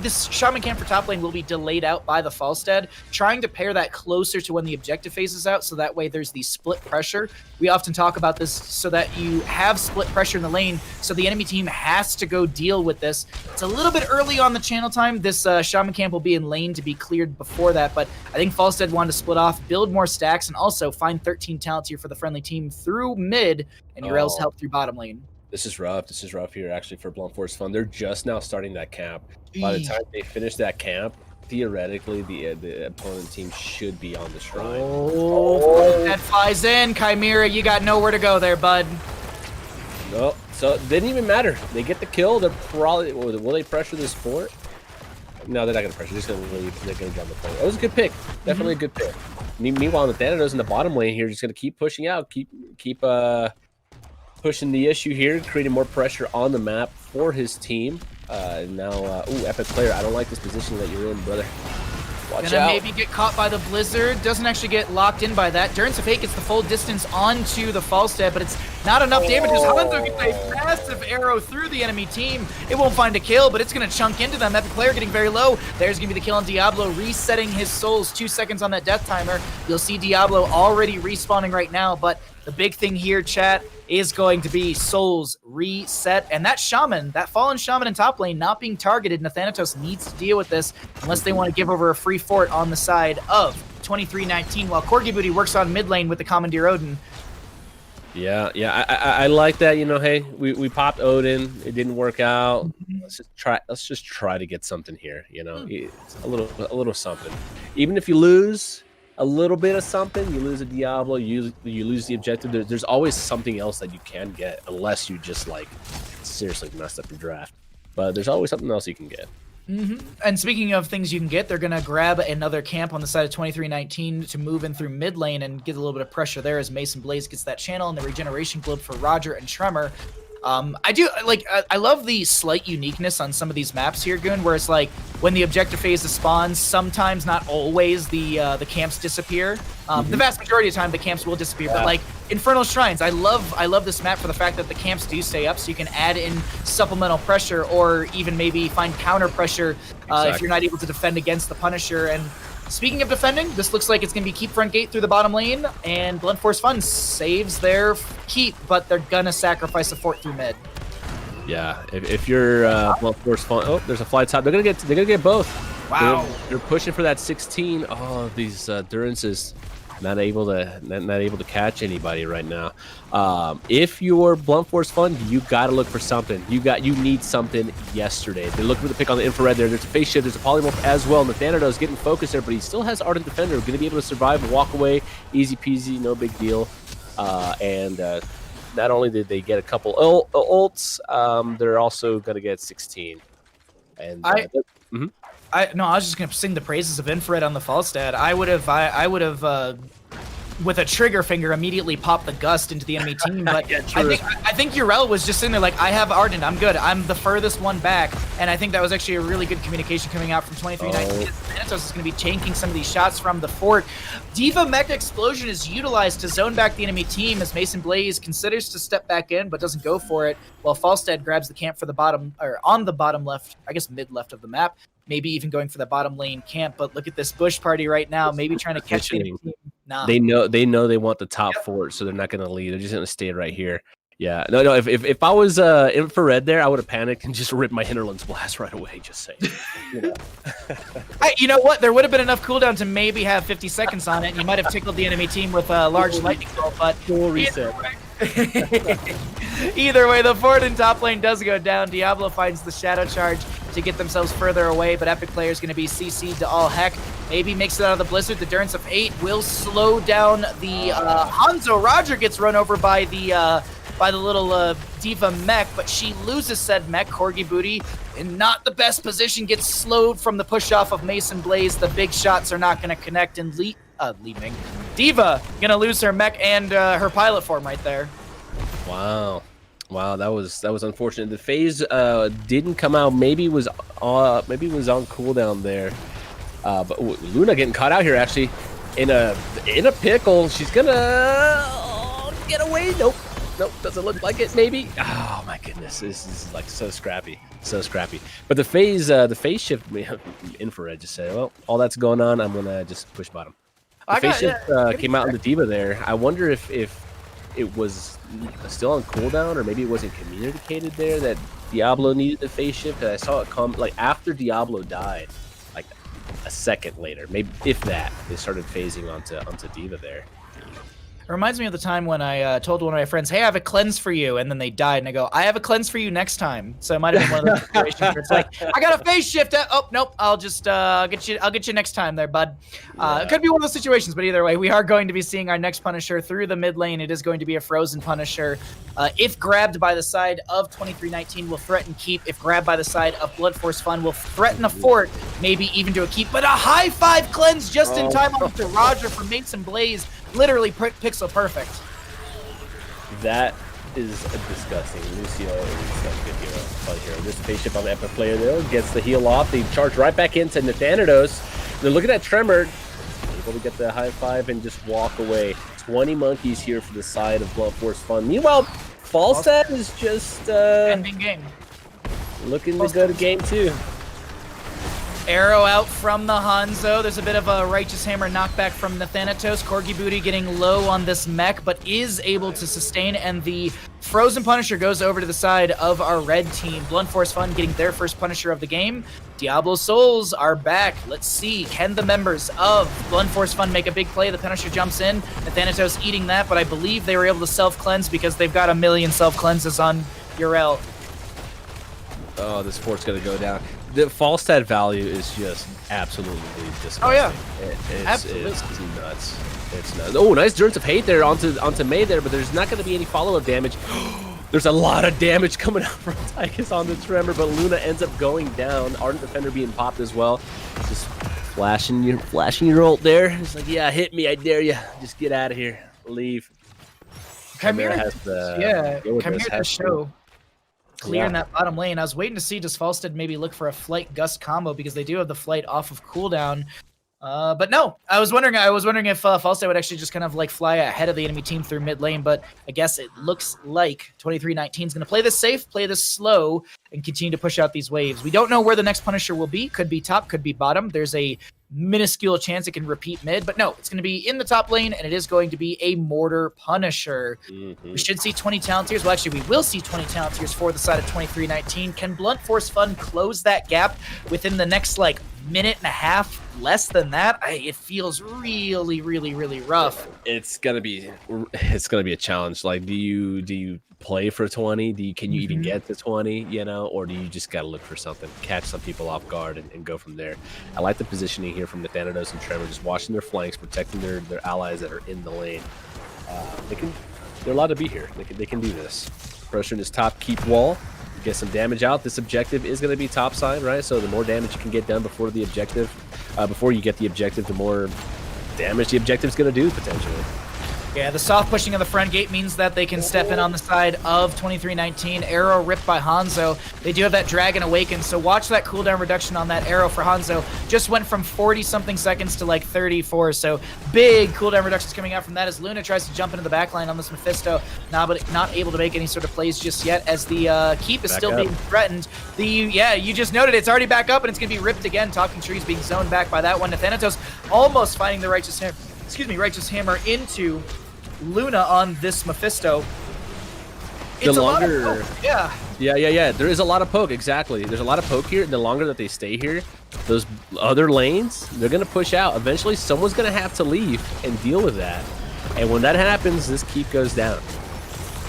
this Shaman camp for top lane will be delayed out by the Falstead, trying to pair that closer to when the objective phases out, so that way there's the split pressure. We often talk about this so that you have split pressure in the lane, so the enemy team has to go deal with this. It's a little bit early on the channel time. This Shaman camp will be in lane to be cleared before that, but I think Falstead wanted to split off, build more stacks, and also find 13 talents here for the friendly team through mid, and Urel's help through bottom lane. This is rough. This is rough here, actually, for Blunt Force Fun. They're just now starting that camp. By the time they finish that camp, theoretically, the opponent team should be on the shrine. Oh, that flies in. Chimera, you got nowhere to go there, bud. No, so it didn't even matter. They get the kill. They're probably... Will they pressure this fort? No, they're not going to pressure. They're just going to leave. They're going to jump the point. That was a good pick. Definitely a good pick. Meanwhile, the Thanatos in the bottom lane here just going to keep pushing out. Keep pushing the issue here, creating more pressure on the map for his team. Now, ooh, Epic player, I don't like this position that you're in, brother. Watch Gonna out. maybe get caught by the Blizzard. Doesn't actually get locked in by that. Durance of Fate gets the full distance onto the Falstad, but it's not enough damage. Hanzo gets a massive arrow through the enemy team. It won't find a kill, but it's gonna chunk into them. Epic player getting very low. There's gonna be the kill on Diablo, resetting his souls 2 seconds on that death timer. You'll see Diablo already respawning right now, but the big thing here, chat, is going to be souls reset. And that shaman, that fallen shaman in top lane, not being targeted. Thanatos needs to deal with this unless they want to give over a free fort on the side of 2319, while Corgi Booty works on mid lane with the Commandeer Odin. Yeah, I like that. You know, hey, we popped Odin. It didn't work out. Let's just try to get something here. You know, it's a little something. Even if you lose a little bit of something, you lose a Diablo, you lose the objective. There's always something else that you can get, unless you just like seriously messed up your draft. But there's always something else you can get. And speaking of things you can get, they're going to grab another camp on the side of 2319 to move in through mid lane and get a little bit of pressure there as Mason Blaze gets that channel and the regeneration globe for Roger and Tremor. I love the slight uniqueness on some of these maps here, Goon, where it's like when the objective phase spawns, sometimes, not always, the camps disappear. The vast majority of the time, the camps will disappear. But like Infernal Shrines, I love this map for the fact that the camps do stay up, so you can add in supplemental pressure or even maybe find counter pressure if you're not able to defend against the Punisher. And speaking of defending, this looks like it's going to be keep front gate through the bottom lane, and Blunt Force Fun saves their keep, but they're going to sacrifice a fort through mid. Yeah, if you're Blunt Force Fun, oh, there's a fly top. They're gonna get both. Wow, they're pushing for that 16. Oh, these Durances not able to catch anybody right now. If you're Blunt Force Fun, you gotta look for something. You need something yesterday. They're looking for the pick on the infrared there. There's a face shift, there's a polymorph as well. Nathanatos getting focused there, but he still has Ardent Defender. Gonna be able to survive and walk away. Easy peasy, no big deal. Not only did they get a couple ults, they're also gonna get 16. And I was just gonna sing the praises of infrared on the Falstad. I would have with a trigger finger immediately popped the gust into the enemy team, but yeah, I think Urel was just sitting there like, I have Ardent, I'm good, I'm the furthest one back, and I think that was actually a really good communication coming out from 2319. Thanatos is going to be tanking some of these shots from the fort. Diva Mech Explosion is utilized to zone back the enemy team as Mason Blaze considers to step back in but doesn't go for it, while Falstad grabs the camp for the bottom, or on the bottom left, I guess mid left of the map, maybe even going for the bottom lane camp. But look at this bush party right now, maybe trying to catch the enemy team. Nah. They know they want the top fort, so they're not going to leave. They're just going to stay right here. Yeah, no. If I was infrared there, I would have panicked and just ripped my Hinterlands Blast right away. Just saying. You know. You know what? There would have been enough cooldown to maybe have 50 seconds on it, and you might have tickled the enemy team with a large lightning bolt. But full reset. Either way, the fort in top lane does go down. Diablo finds the shadow charge to get themselves further away, but Epic player is going to be CC'd to all heck. Maybe makes it out of the Blizzard. The Durance of 8 will slow down the Hanzo. Roger gets run over by the little Diva mech, but she loses said mech. Corgi Booty in not the best position, gets slowed from the push off of Mason Blaze. The big shots are not going to connect, and leaving. Diva gonna lose her mech and her pilot form right there. Wow, that was unfortunate. The phase didn't come out. Maybe it was on cooldown there. But Luna getting caught out here actually in a pickle. She's gonna get away. Nope, doesn't look like it. Maybe. Oh my goodness, this is like so scrappy. But the phase shift, infrared just said, well, all that's going on, I'm gonna just push bottom. The phase shift came out in the Diva there. I wonder if it was still on cooldown, or maybe it wasn't communicated there that Diablo needed the phase shift. I saw it come like after Diablo died, like a second later, maybe if that, they started phasing onto Diva there. It reminds me of the time when I told one of my friends, "Hey, I have a cleanse for you," and then they died, and I go, "I have a cleanse for you next time." So it might have been one of those situations where it's like, "I got a phase shift." Oh nope, I'll just get you next time, there, bud. It could be one of those situations, but either way, we are going to be seeing our next Punisher through the mid lane. It is going to be a frozen Punisher. If grabbed by the side of 2319, will threaten keep. If grabbed by the side of Blood Force Fun, will threaten a fort, maybe even to a keep. But a high five cleanse just in time onto Roger for Mason Blaze. Literally pixel perfect. That is disgusting. Lucio is such a good hero. Fun hero. This spaceship on the Epic player though gets the heal off. They charge right back into Nathanatos. They're looking at Tremor. Able to get the high five and just walk away. 20 monkeys here for the side of Blood Force Fun. Meanwhile, Falstad is just ending game. Looking to go to game 2. Arrow out from the Hanzo. There's a bit of a Righteous Hammer knockback from Nathanatos. Corgi Booty getting low on this mech, but is able to sustain, and the Frozen Punisher goes over to the side of our red team. Blunt Force Fun getting their first Punisher of the game. Diablo Souls are back. Let's see, can the members of Blunt Force Fun make a big play? The Punisher jumps in. Nathanatos eating that, but I believe they were able to self-cleanse because they've got a million self-cleanses on Urel. Oh, this fort's gonna go down. The Falstad value is just absolutely disgusting. Oh yeah, absolutely. It's nuts. It's nuts. Oh, nice Durance of Hate there onto May there, but there's not going to be any follow-up damage. There's a lot of damage coming out from Tychus on the Tremor, but Luna ends up going down. Ardent Defender being popped as well. Just flashing your ult there. It's like, yeah, hit me, I dare you. Just get out of here. Leave. Chimera has the Chimera has show. Clearing that bottom lane. I was waiting to see, does Falstad maybe look for a Flight Gust combo, because they do have the Flight off of cooldown. But no, I was wondering if Falstad would actually just kind of like fly ahead of the enemy team through mid lane, but I guess it looks like 2319 is going to play this safe, play this slow, and continue to push out these waves. We don't know where the next Punisher will be. Could be top, could be bottom. There's a minuscule chance it can repeat mid, but no, it's going to be in the top lane, and it is going to be a Mortar Punisher. We should see 20 talent tiers. Well, actually, we will see 20 talent tiers for the side of 2319. Can Blunt Force Fun close that gap within the next like minute and a half? Less than that, it feels really, really, really rough. It's gonna be a challenge. Like, do you play for 20? Can you even get to 20? You know, or do you just gotta look for something, catch some people off guard, and go from there? I like the positioning here from Nathanatos and Tremor, just watching their flanks, protecting their allies that are in the lane. They're allowed to be here. They can do this. Pressure in his top keep wall. Get some damage out. This objective is going to be top side, right? So the more damage you can get done before the objective, before you get the objective, the more damage the objective's going to do potentially. Yeah, the soft pushing of the front gate means that they can step in on the side of 2319. Arrow ripped by Hanzo. They do have that Dragon Awaken, so watch that cooldown reduction on that arrow for Hanzo. Just went from 40-something seconds to like 34, so big cooldown reductions coming out from that as Luna tries to jump into the backline on this Mephisto, but not able to make any sort of plays just yet as the keep is still being threatened. You just noted it's already back up and it's going to be ripped again. Talking Trees being zoned back by that one. Nathanatos almost finding the Righteous Hammer into Luna on this Mephisto. It's a lot of poke. Yeah. There is a lot of poke, exactly. There's a lot of poke here, and the longer that they stay here, those other lanes, they're going to push out. Eventually, someone's going to have to leave and deal with that. And when that happens, this keep goes down.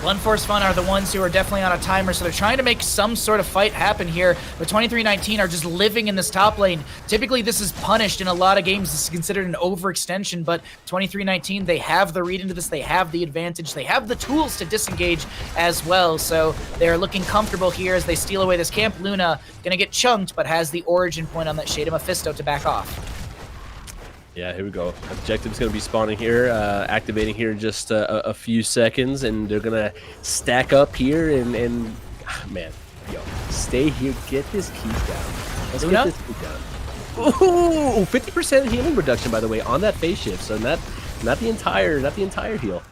Blunt Force Fun are the ones who are definitely on a timer, so they're trying to make some sort of fight happen here. But 2319 are just living in this top lane. Typically, this is punished in a lot of games. This is considered an overextension, but 2319, they have the read into this. They have the advantage. They have the tools to disengage as well. So they're looking comfortable here as they steal away this camp. Luna going to get chunked, but has the origin point on that Shade of Mephisto to back off. Yeah, here we go. Objective's going to be spawning here, activating here in just a few seconds, and they're going to stack up here and man, yo, stay here, get this keep down. Let's get this keep down. Ooh, 50% healing reduction, by the way, on that phase shift, so not the entire heal.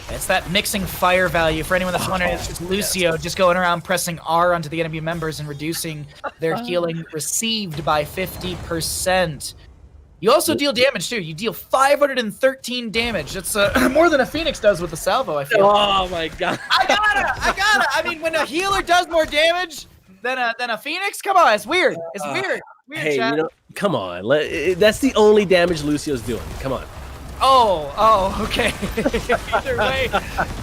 It's that mixing fire value. For anyone that's wondering, it's just Lucio just going around pressing R onto the enemy members and reducing their healing received by 50%. You also deal damage, too. You deal 513 damage. That's more than a Phoenix does with the salvo, I feel. Oh, my God. I gotta. I mean, when a healer does more damage than a Phoenix, come on, it's weird. It's weird. Hey, chat. come on. That's the only damage Lucio's doing. Come on. Okay. Either way,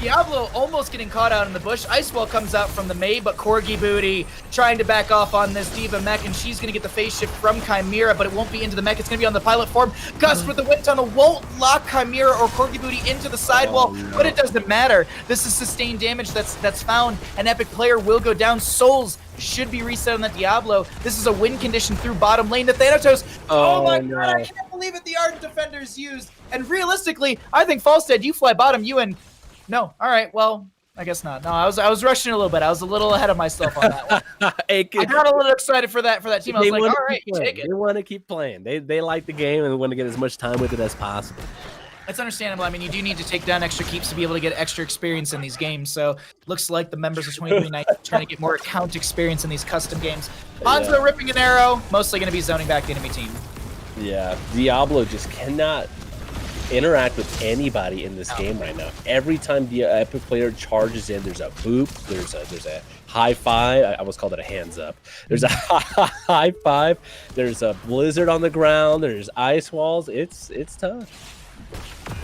Diablo almost getting caught out in the bush. Icewall comes out from the Mei, but Corgi Booty trying to back off on this Diva mech, and she's going to get the phase shift from Chimera, but it won't be into the mech. It's going to be on the pilot form. Gust with the wind tunnel won't lock Chimera or Corgi Booty into the sidewall, but it doesn't matter. This is sustained damage that's found. An epic player will go down. Souls should be reset on the Diablo. This is a win condition through bottom lane to Thanatos. Oh my god, I can't believe it. The Ardent Defender's used. And realistically, I think Falstead, you fly bottom, you and... No. All right, well, I guess not. No, I was rushing a little bit. I was a little ahead of myself on that one. I got a little excited for that team. I was like, all right, take it. They want to keep playing. They like the game and they want to get as much time with it as possible. It's understandable. I mean, you do need to take down extra keeps to be able to get extra experience in these games. So looks like the members of 2319 trying to get more account experience in these custom games. Hanzo ripping an arrow, mostly going to be zoning back the enemy team. Yeah, Diablo just cannot interact with anybody in this game right now. Every time the epic player charges in, there's a boop, there's a high five. I almost called it a hands up. There's a high five. There's a blizzard on the ground. There's ice walls. It's tough.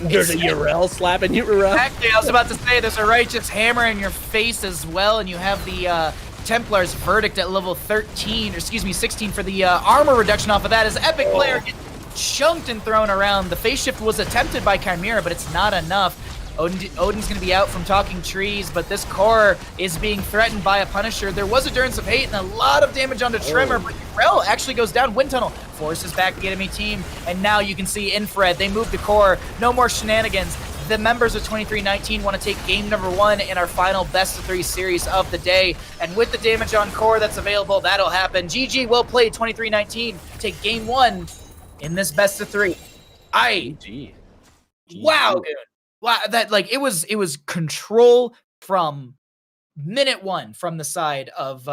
There's a Yrel slapping Yrel. Exactly, I was about to say there's a righteous hammer in your face as well, and you have the Templar's verdict at level 13, or excuse me, 16 for the armor reduction off of that as epic player gets chunked and thrown around. The phase shift was attempted by Chimera, but it's not enough. Odin's going to be out from Talking Trees, but this core is being threatened by a Punisher. There was Endurance of Hate and a lot of damage onto Tremor, but Yrel actually goes down. Wind Tunnel forces back the enemy team, and now you can see Infrared. They move the core. No more shenanigans. The members of 2319 want to take game number 1 in our final best of 3 series of the day, and with the damage on core that's available, that'll happen. GG, well played, 2319. Take game 1 in this best of 3. GG. Wow, dude. Wow, that it was control from minute 1 from the side of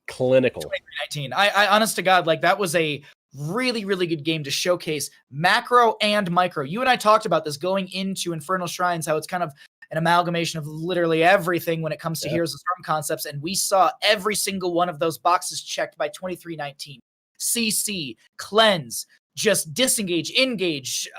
clinical 2319. I honest to God, that was a really, really good game to showcase macro and micro. You and I talked about this going into Infernal Shrines, how it's kind of an amalgamation of literally everything when it comes to Heroes of Storm concepts, and we saw every single one of those boxes checked by 2319. CC, cleanse, just disengage, engage,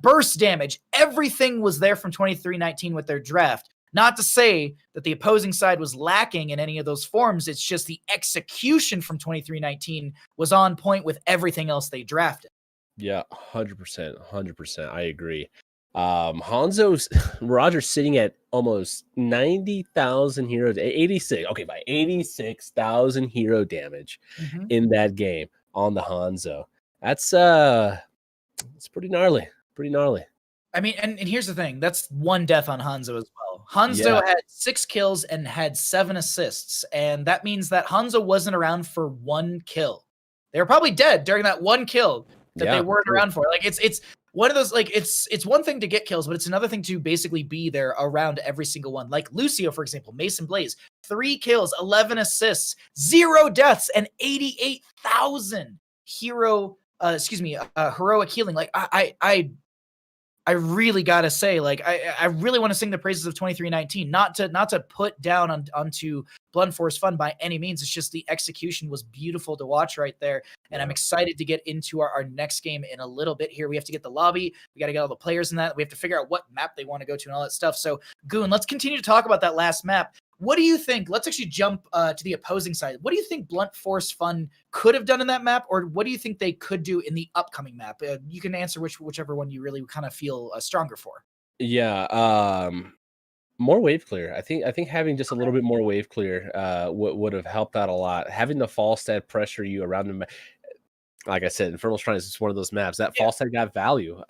burst damage. Everything was there from 2319 with their draft. Not to say that the opposing side was lacking in any of those forms. It's just the execution from 2319 was on point with everything else they drafted. Yeah, 100%. I agree. Hanzo's Roger's sitting at almost 90,000 heroes, 86. Okay, by 86,000 hero damage in that game on the Hanzo. That's pretty gnarly. I mean, and here's the thing. That's one death on Hanzo as well. Hanzo had 6 kills and had 7 assists, and that means that Hanzo wasn't around for 1 kill. They were probably dead during that 1 kill that they weren't around for. It's one of those, it's one thing to get kills, but it's another thing to basically be there around every single one. Like Lucio, for example, Mason Blaze, 3 kills, 11 assists, 0 deaths, and 88,000 heroic healing. I really gotta say, I really want to sing the praises of 2319. Not to put down onto Blunt Force Fun by any means. It's just the execution was beautiful to watch right there, and I'm excited to get into our next game in a little bit. Here we have to get the lobby. We got to get all the players in that. We have to figure out what map they want to go to and all that stuff. So Goon, let's continue to talk about that last map. What do you think? Let's actually jump to the opposing side. What do you think Blunt Force Fun could have done in that map, or what do you think they could do in the upcoming map? You can answer whichever one you really kind of feel stronger for. Yeah, more wave clear. I think having just a little bit more wave clear would have helped out a lot. Having the Falstad pressure you around the map, like I said, Infernal Shrine is just one of those maps that Falstad got value.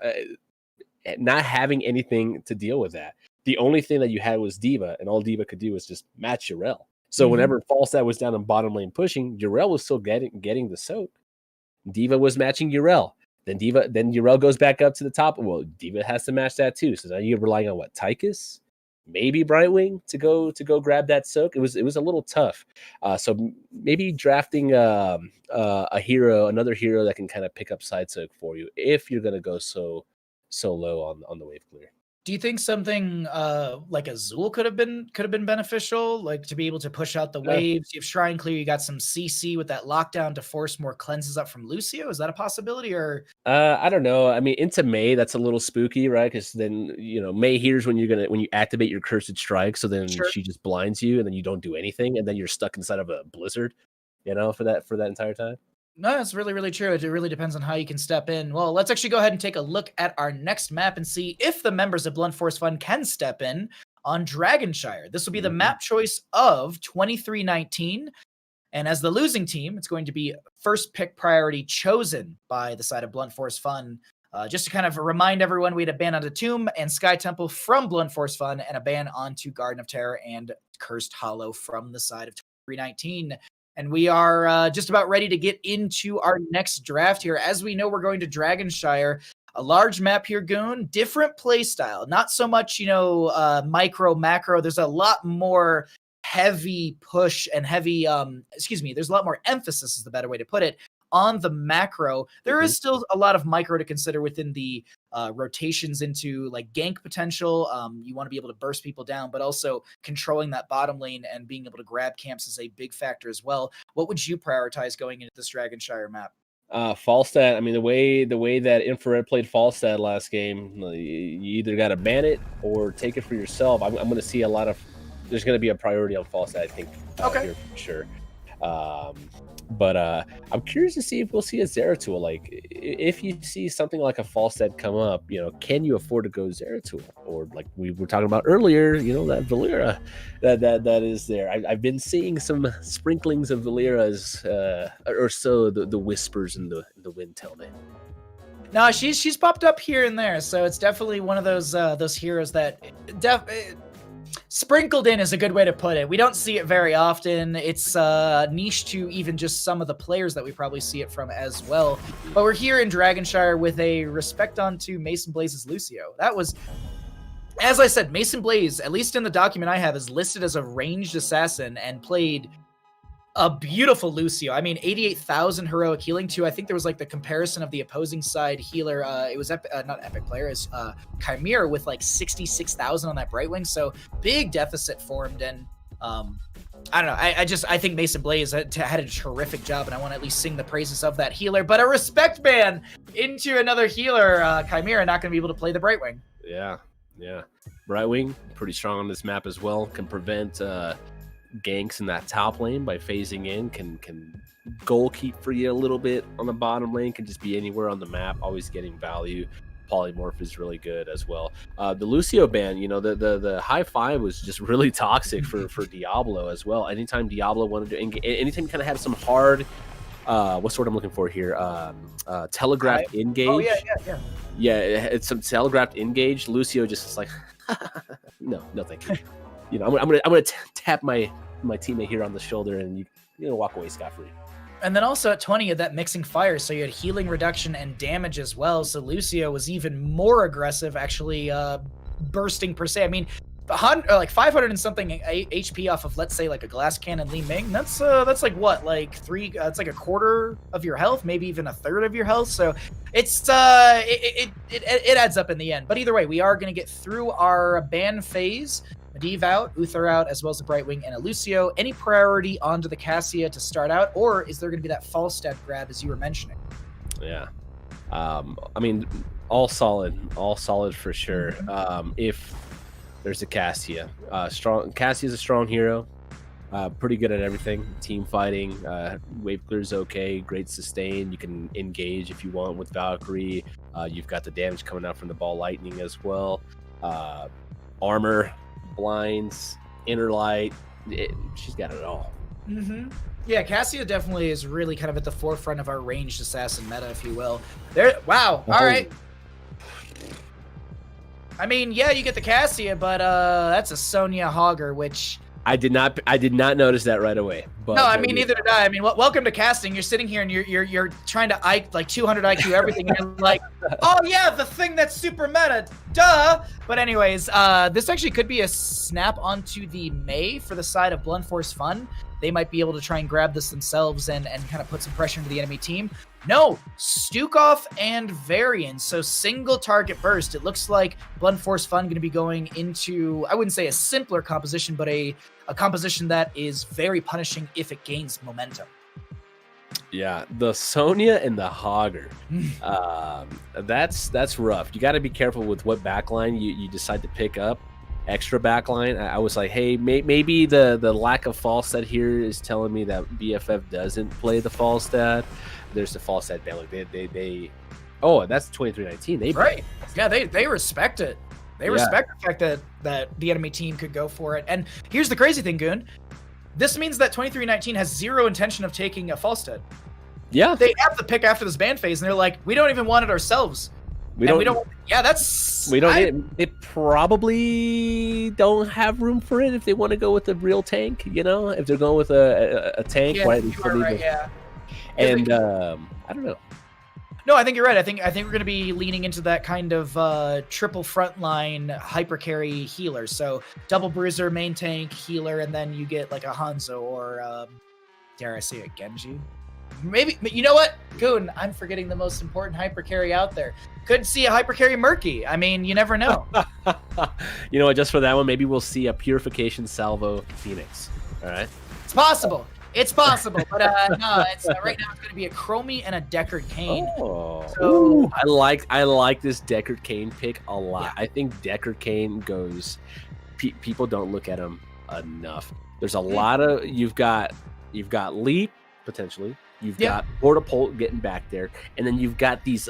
Not having anything to deal with that. The only thing that you had was Diva, and all Diva could do was just match Yrel. So whenever Falstad was down in bottom lane pushing, Yrel was still getting the soak. Diva was matching Yrel. Then Yrel goes back up to the top. Well, Diva has to match that too. So now you're relying on what, Tychus? Maybe Brightwing to go grab that soak. It was a little tough. So maybe drafting another hero that can kind of pick up side soak for you if you're gonna go so low on the wave clear. Do you think something like Azul could have been beneficial, like to be able to push out the waves? You have Shrine Clear, you got some CC with that lockdown to force more cleanses up from Lucio. Is that a possibility? Or I don't know. I mean, into May, that's a little spooky, right? Because then May here's when you activate your Cursed Strike, so then Sure. she just blinds you, and then you don't do anything, and then you're stuck inside of a blizzard, for that entire time. No, that's really, really true. It really depends on how you can step in. Well, let's actually go ahead and take a look at our next map and see if the members of Blunt Force Fun can step in on Dragonshire. This will be the map choice of 2319. And as the losing team, it's going to be first pick priority chosen by the side of Blunt Force Fun. Just to kind of remind everyone, we had a ban onto Tomb and Sky Temple from Blunt Force Fun and a ban onto Garden of Terror and Cursed Hollow from the side of 2319. And we are just about ready to get into our next draft here. As we know, we're going to Dragonshire, a large map here, Goon, different play style. Not so much, micro, macro. There's a lot more heavy push and heavy, there's a lot more emphasis is the better way to put it, on the macro. There is still a lot of micro to consider within the rotations into like gank potential. You want to be able to burst people down, but also controlling that bottom lane and being able to grab camps is a big factor as well. What would you prioritize going into this Dragonshire map? Falstad. I mean, the way that Infrared played Falstad last game, you either got to ban it or take it for yourself. I'm going to see there's going to be a priority on Falstad, I think, here for sure. But I'm curious to see if we'll see a Zeratul. Like, if you see something like a Falstad come up, can you afford to go Zeratul? Or like we were talking about earlier, that Valera that is there. I've been seeing some sprinklings of Valeras, or so the whispers in the wind tell me. No, she's popped up here and there, so it's definitely one of those heroes that sprinkled in is a good way to put it. We don't see it very often. It's niche to even just some of the players that we probably see it from as well. But we're here in Dragonshire with a respect onto Mason Blaze's Lucio. That was, as I said, Mason Blaze, at least in the document I have, is listed as a ranged assassin and played a beautiful Lucio. I mean, 88,000 heroic healing too. I think there was like the comparison of the opposing side healer. It was not Epic Player, it's Chimera with like 66,000 on that Brightwing. So big deficit formed. And I don't know. I think Mason Blaze had a terrific job, and I want to at least sing the praises of that healer. But a respect ban into another healer, Chimera, not going to be able to play the Brightwing. Yeah. Brightwing, pretty strong on this map as well. Can prevent ganks in that top lane by phasing in, can goal keep for you a little bit on the bottom lane, can just be anywhere on the map, always getting value. Polymorph is really good as well. The Lucio ban, the high five was just really toxic for Diablo as well. Anytime Diablo wanted to anytime kind of had some hard what's the word I'm looking for here, telegraphed engage. Oh yeah, it's some telegraphed engage. Lucio just is like no thank you. I'm gonna tap my teammate here on the shoulder, and you walk away scot-free. And then also at 20, you had that mixing fire, so you had healing reduction and damage as well. So Lucio was even more aggressive, actually bursting per se. I mean, 500 and something HP off of, let's say, like a glass cannon Li Ming. That's like what, like three? It's like a quarter of your health, maybe even a third of your health. So it's it adds up in the end. But either way, we are going to get through our ban phase. Medivh out, Uther out, as well as a Brightwing and a Lucio. Any priority onto the Cassia to start out, or is there going to be that Falstad grab as you were mentioning? Yeah, I mean, all solid for sure. If there's a Cassia, Cassia's a strong hero, pretty good at everything. Team fighting, wave clear's okay, great sustain. You can engage if you want with Valkyrie. You've got the damage coming out from the ball lightning as well. Armor, blinds, inner light, she's got it all. Yeah, Cassia definitely is really kind of at the forefront of our ranged assassin meta, if you will. Wow. All right. I mean, yeah, you get the Cassia, but that's a Sonya Hogger, which I did not notice that right away. But no, I mean neither did I. I mean, welcome to casting. You're sitting here and you're trying to like 200 IQ everything, and you're like, oh yeah, the thing that's super meta, duh. But anyways, this actually could be a snap onto the May for the side of Blunt Force Fun. They might be able to try and grab this themselves and kind of put some pressure into the enemy team. No, Stukov and Varian. So single target burst. It looks like Blunt Force Fun going to be going into, I wouldn't say a simpler composition, but a composition that is very punishing if it gains momentum. Yeah, the Sonya and the Hogger. That's rough. You got to be careful with what backline you decide to pick up. Extra backline. I was like, hey, maybe the lack of fall stat here is telling me that BFF doesn't play the fall stat. There's the fall stat ban. Like they oh, that's 2319. They right. Yeah, they respect it. They respect the fact that the enemy team could go for it. And here's the crazy thing, Goon. This means that 2319 has zero intention of taking a fall stat. Yeah. They have the pick after this ban phase, and they're like, we don't even want it ourselves. We don't. Yeah, that's. We don't. They probably don't have room for it if they want to go with a real tank. You know, if they're going with a tank, yeah, right? You are right. Yeah. And I don't know. No, I think you're right. I think we're going to be leaning into that kind of triple frontline hyper carry healer. So double bruiser, main tank, healer, and then you get like a Hanzo or dare I say a Genji. Maybe, you know what, Goon, I'm forgetting the most important hyper carry out there. Could see a hyper carry Murky. I mean, you never know. You know what? Just for that one, maybe we'll see a Purification Salvo Phoenix. All right. It's possible. It's possible, but no. It's right now. It's going to be a Chromie and a Deckard Cain. Oh, so, ooh, I like this Deckard Cain pick a lot. Yeah. I think Deckard Cain goes. People don't look at him enough. There's a lot of you've got Leap potentially. You've got Portapult getting back there, and then you've got these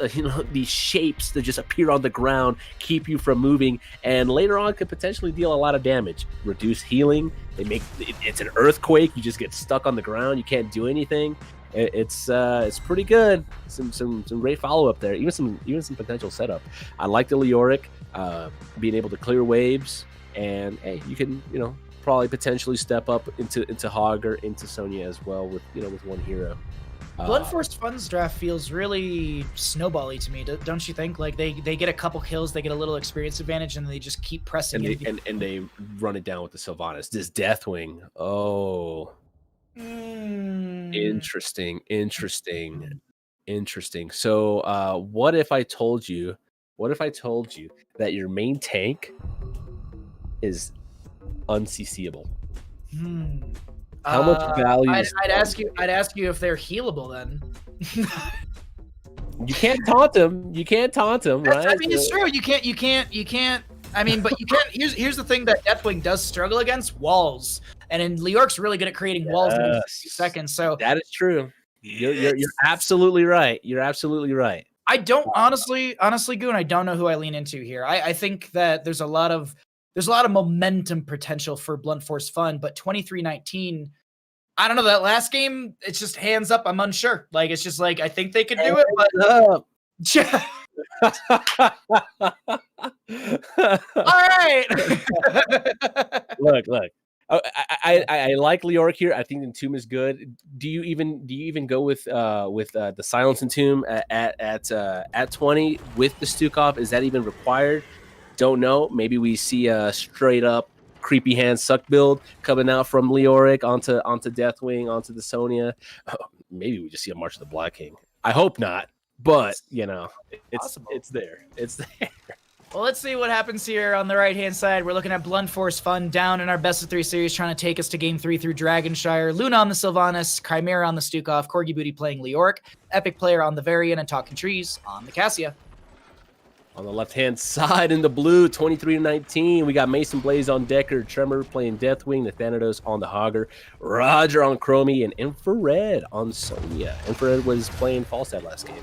these shapes that just appear on the ground, keep you from moving, and later on could potentially deal a lot of damage. Reduce healing. It's an earthquake. You just get stuck on the ground. You can't do anything. It's pretty good. Some great follow up there. Even some potential setup. I like the Leoric being able to clear waves, and hey, you can probably potentially step up into Hogger, into Sonya as well with one hero. Blunt Force Fun's draft feels really snowbally to me, don't you think? Like they get a couple kills, they get a little experience advantage, and they just keep pressing. And they run it down with the Sylvanas. This Deathwing, interesting. So, what if I told you that your main tank is unCCable? How much value? I'd ask you if they're healable then. You can't taunt them. Right? I mean, it's true. You can't. I mean, but you can. Here's the thing that Deathwing does struggle against: walls. And Leoric's really good at creating walls in 60 seconds. So that is true. You're absolutely right. I don't honestly, Goon, I don't know who I lean into here. I think that there's a lot of momentum potential for Blunt Force Fun, but 2319, I don't know, that last game, it's just hands up. I'm unsure. Like, it's just like, I think they could do it, but all right. Look. I like Leoric here. I think Entomb is good. Do you even go with the Silence Entomb at 20 with the Stukov? Is that even required? Don't know. Maybe we see a straight up creepy hand suck build coming out from Leoric onto Deathwing, onto the Sonya. Maybe we just see a March of the Black King. I hope not, but it's there. Well, let's see what happens here on the right-hand side. We're looking at Blunt Force Fun down in our best-of-3 series, trying to take us to Game 3 through Dragonshire. Luna on the Sylvanas, Chimera on the Stukov, Corgi Booty playing Leoric, Epic Player on the Varian, and Talking Trees on the Cassia. On the left-hand side in the blue, 23-19, we got Mason Blaze on Deckard, Tremor playing Deathwing, the Thanatos on the Hogger, Roger on Chromie, and Infrared on Sonya. Infrared was playing Falstad last game.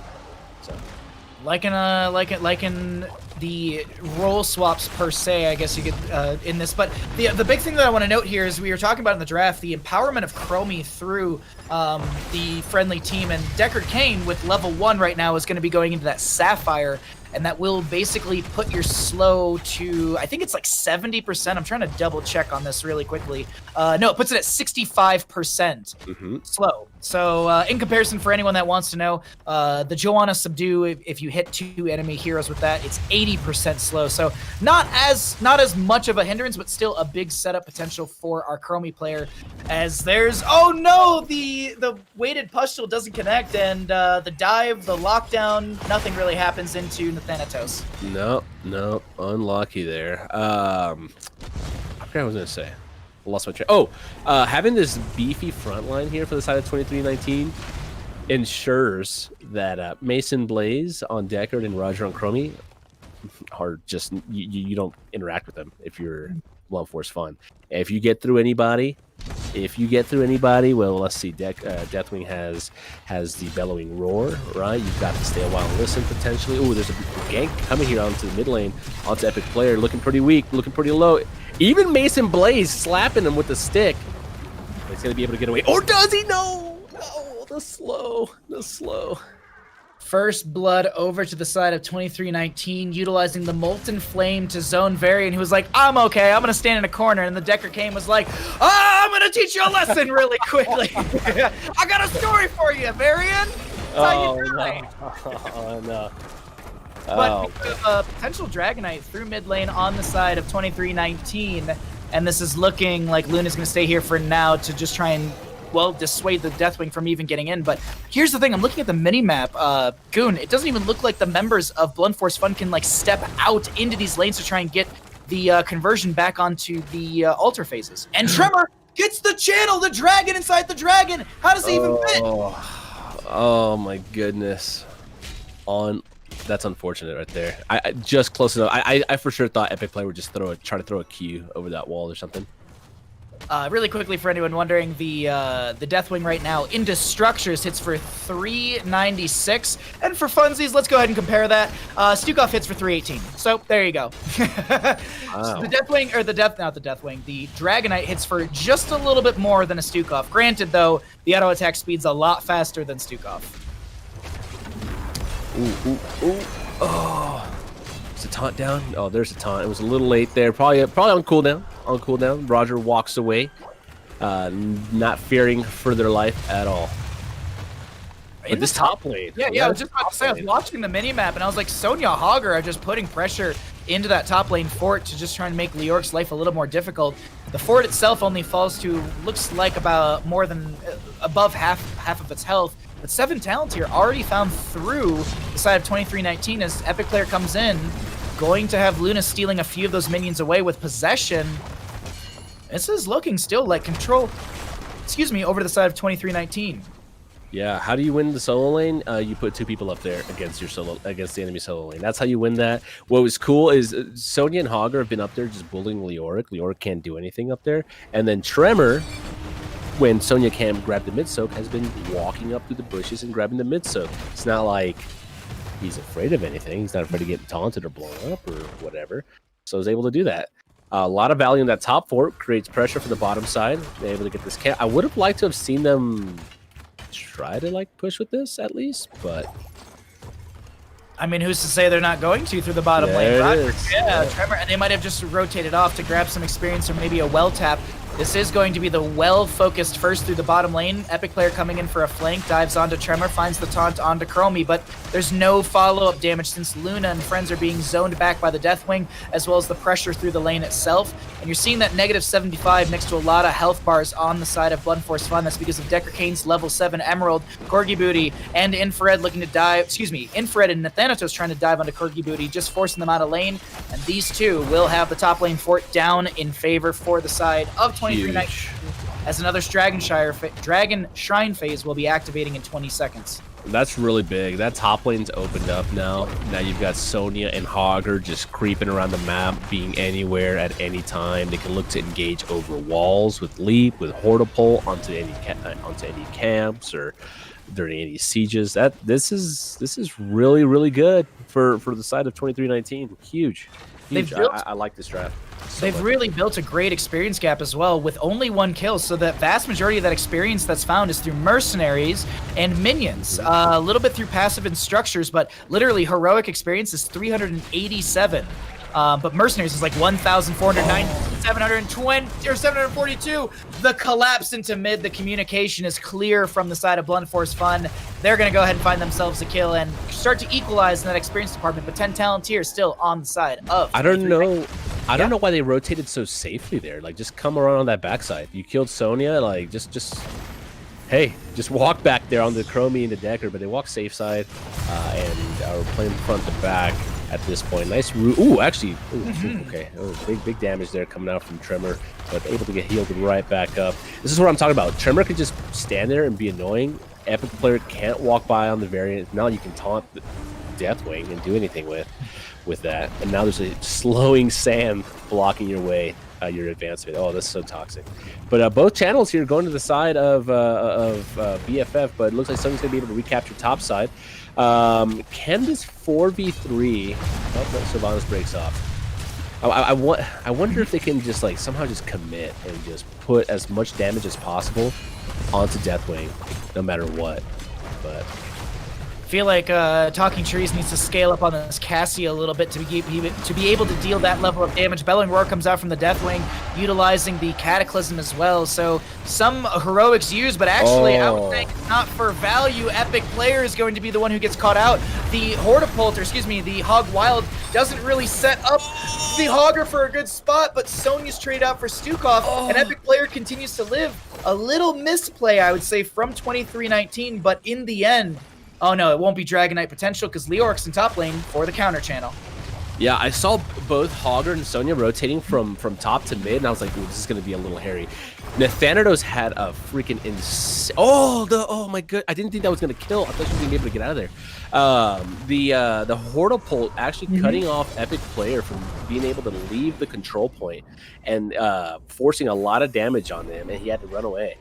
So, liking the role swaps per se, I guess you could in this. But the big thing that I want to note here is we were talking about in the draft the empowerment of Chromie through the friendly team, and Deckard Cain with level 1 right now is going to be going into that Sapphire, and that will basically put your slow to, I think it's like 70%. I'm trying to double check on this really quickly. No, it puts it at 65% slow. So in comparison, for anyone that wants to know, the Joanna Subdue, if you hit 2 enemy heroes with that, it's 80% slow. So not as much of a hindrance, but still a big setup potential for our Chromie player. As there's, oh no, the weighted pustule doesn't connect, and the dive, the lockdown, nothing really happens into Thanatos. No, unlucky there. I forgot what I was gonna say. I lost my track. Oh, having this beefy front line here for the side of 2319 ensures that Mason Blaze on Deckard and Roger on Chromie are just you don't interact with them if you're Blunt Force Fun. If you get through anybody, well, let's see. Deathwing has the bellowing roar, right? You've got to stay a while and listen potentially. Oh, there's a gank coming here onto the mid lane, onto Epic Player, looking pretty weak, looking pretty low. Even Mason Blaze slapping him with the stick. He's gonna be able to get away, or does he? No, the slow. First blood over to the side of 2319, utilizing the Molten Flame to zone Varian, who was like, I'm okay, I'm going to stand in a corner. And the Deckard Cain was like, I'm going to teach you a lesson really quickly. I got a story for you, Varian. How you doing? No. But potential Dragonite through mid lane on the side of 2319. And this is looking like Luna's going to stay here for now to just try and, well, dissuade the Deathwing from even getting in. But here's the thing, I'm looking at the mini-map, Goon, it doesn't even look like the members of Blunt Force Fun can like step out into these lanes to try and get the conversion back onto the altar phases. And Tremor gets the channel, the dragon inside the dragon. How does he even fit? Oh my goodness. That's unfortunate right there. I just close enough. I for sure thought Epic Play would just try to throw a Q over that wall or something. Really quickly, for anyone wondering, the Deathwing right now into structures hits for 396, and for funsies, let's go ahead and compare that. Stukov hits for 318. So there you go. Wow. So the Deathwing, or the Dragonite hits for just a little bit more than a Stukov. Granted, though, the auto attack speed's a lot faster than Stukov. Ooh. Oh. Is the taunt down? Oh, there's a taunt. It was a little late there. Probably on cooldown. Roger walks away, not fearing for their life at all. But this top lane. Yeah, I was just about to say, I was watching the mini-map, and I was like, Sonya Hogger are just putting pressure into that top lane fort to just try and make Leoric's life a little more difficult. The fort itself only falls to, looks like about more than, above half of its health. But 7 talents here already found through the side of 2319 as Epic Player comes in, going to have Luna stealing a few of those minions away with possession. This is looking still like control, over to the side of 2319. Yeah, how do you win the solo lane? You put 2 people up there against the enemy solo lane. That's how you win that. What was cool is Sonya and Hogger have been up there just bullying Leoric. Leoric can't do anything up there. And then Tremor, when Sonya can't grab the mid-soak, has been walking up through the bushes and grabbing the mid-soak. It's not like he's afraid of anything. He's not afraid of getting taunted or blown up or whatever. So he's able to do that. A lot of value in that top fort, creates pressure for the bottom side. They're able to get this camp. I would have liked to have seen them try to like push with this at least, but I mean, who's to say they're not going to through the bottom lane? Yeah, Tremor, and they might have just rotated off to grab some experience or maybe a well tap. This is going to be the well-focused first through the bottom lane. Epic Player coming in for a flank, dives onto Tremor, finds the taunt onto Chromie, but there's no follow-up damage since Luna and friends are being zoned back by the Deathwing, as well as the pressure through the lane itself. And you're seeing that negative 75 next to a lot of health bars on the side of Blunt Force Fun. That's because of Deckard Cain's level 7 Emerald, Corgi Booty, and Infrared looking to dive, Infrared and Thanatos trying to dive onto Corgi Booty, just forcing them out of lane. And these two will have the top lane fort down in favor for the side of 2319, as another Dragon Shrine phase will be activating in 20 seconds. That's really big. That top lane's opened up now. Now you've got Sonya and Hogger just creeping around the map, being anywhere at any time. They can look to engage over walls with Leap, with Hortipole onto any camps or during any sieges. This is really, really good for the side of 2319. Huge. I like this draft. They've really built a great experience gap as well, with only 1 kill, so the vast majority of that experience that's found is through mercenaries and minions. A little bit through passive and structures, but literally heroic experience is 387. But mercenaries is like 1,409, 720 or 742. The collapse into mid, the communication is clear from the side of Blunt Force Fun. They're going to go ahead and find themselves a kill and start to equalize in that experience department, but 10 talent here still on the side of. I don't know why they rotated so safely there. Like, just come around on that backside. You killed Sonya, like, just walk back there on the Chromie and the Decker, but they walk safe side and are playing front to back at this point. Nice root. Ooh, actually, okay. Oh, big damage there coming out from Tremor, but able to get healed right back up. This is what I'm talking about. Tremor can just stand there and be annoying. Epic player can't walk by on the variant. Now you can taunt the Deathwing and do anything with that. And now there's a slowing sand blocking your way, your advancement. Oh, that's so toxic. But both channels here going to the side of BFF, but it looks like someone's going to be able to recapture top side. Can this 4v3... Oh, no, Sylvanas breaks off. I wonder if they can just like somehow just commit and just put as much damage as possible onto Deathwing, no matter what. But feel like Talking Trees needs to scale up on this Cassie a little bit to be able to deal that level of damage. Bellowing Roar comes out from the Deathwing, utilizing the Cataclysm as well. So some heroics used, but actually I would think not for value. Epic player is going to be the one who gets caught out. The Hortipult, or excuse me, the Hog Wild doesn't really set up the Hogger for a good spot, but Sonya's trade out for Stukov, and Epic player continues to live. A little misplay, I would say, from 2319, but in the end, oh no, it won't be Dragon Knight potential because Leoric's in top lane for the counter channel. Yeah, I saw both Hogger and Sonya rotating from top to mid, and I was like, ooh, this is going to be a little hairy. Nathanatos had a freaking insane... Oh my god, I didn't think that was going to kill. I thought she was going to be able to get out of there. The Hortipult actually cutting off Epic player from being able to leave the control point and forcing a lot of damage on them, and he had to run away.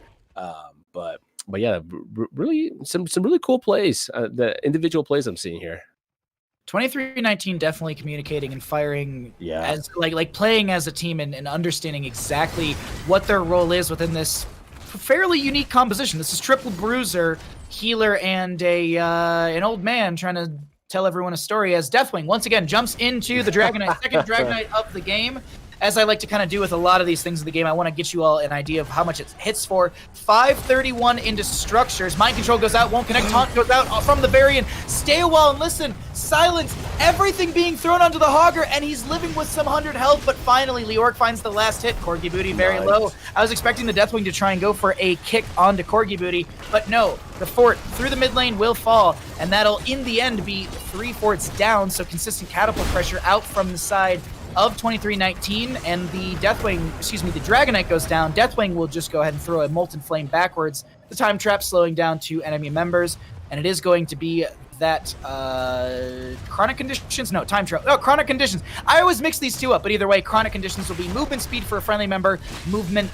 But yeah, really some really cool plays. The individual plays I'm seeing here. 2319 definitely communicating and firing as like playing as a team and understanding exactly what their role is within this fairly unique composition. This is triple bruiser, healer, and an old man trying to tell everyone a story as Deathwing once again jumps into the Dragon Knight, second Dragon Knight of the game. As I like to kind of do with a lot of these things in the game, I want to get you all an idea of how much it hits for. 531 into structures. Mind control goes out, won't connect. Taunt goes out from the variant. Stay a while and listen. Silence. Everything being thrown onto the Hogger, and he's living with some 100 health, but finally Leoric finds the last hit. Corgi Booty very low. I was expecting the Deathwing to try and go for a kick onto Corgi Booty, but no. The fort through the mid lane will fall, and that'll in the end be 3 forts down, so consistent catapult pressure out from the side of 2319, and the the Dragon Knight goes down. Deathwing will just go ahead and throw a Molten Flame backwards. The time trap slowing down 2 enemy members, and it is going to be that Chronic Conditions? No, time trap. Oh, Chronic Conditions. I always mix these two up, but either way, Chronic Conditions will be movement speed for a friendly member, movement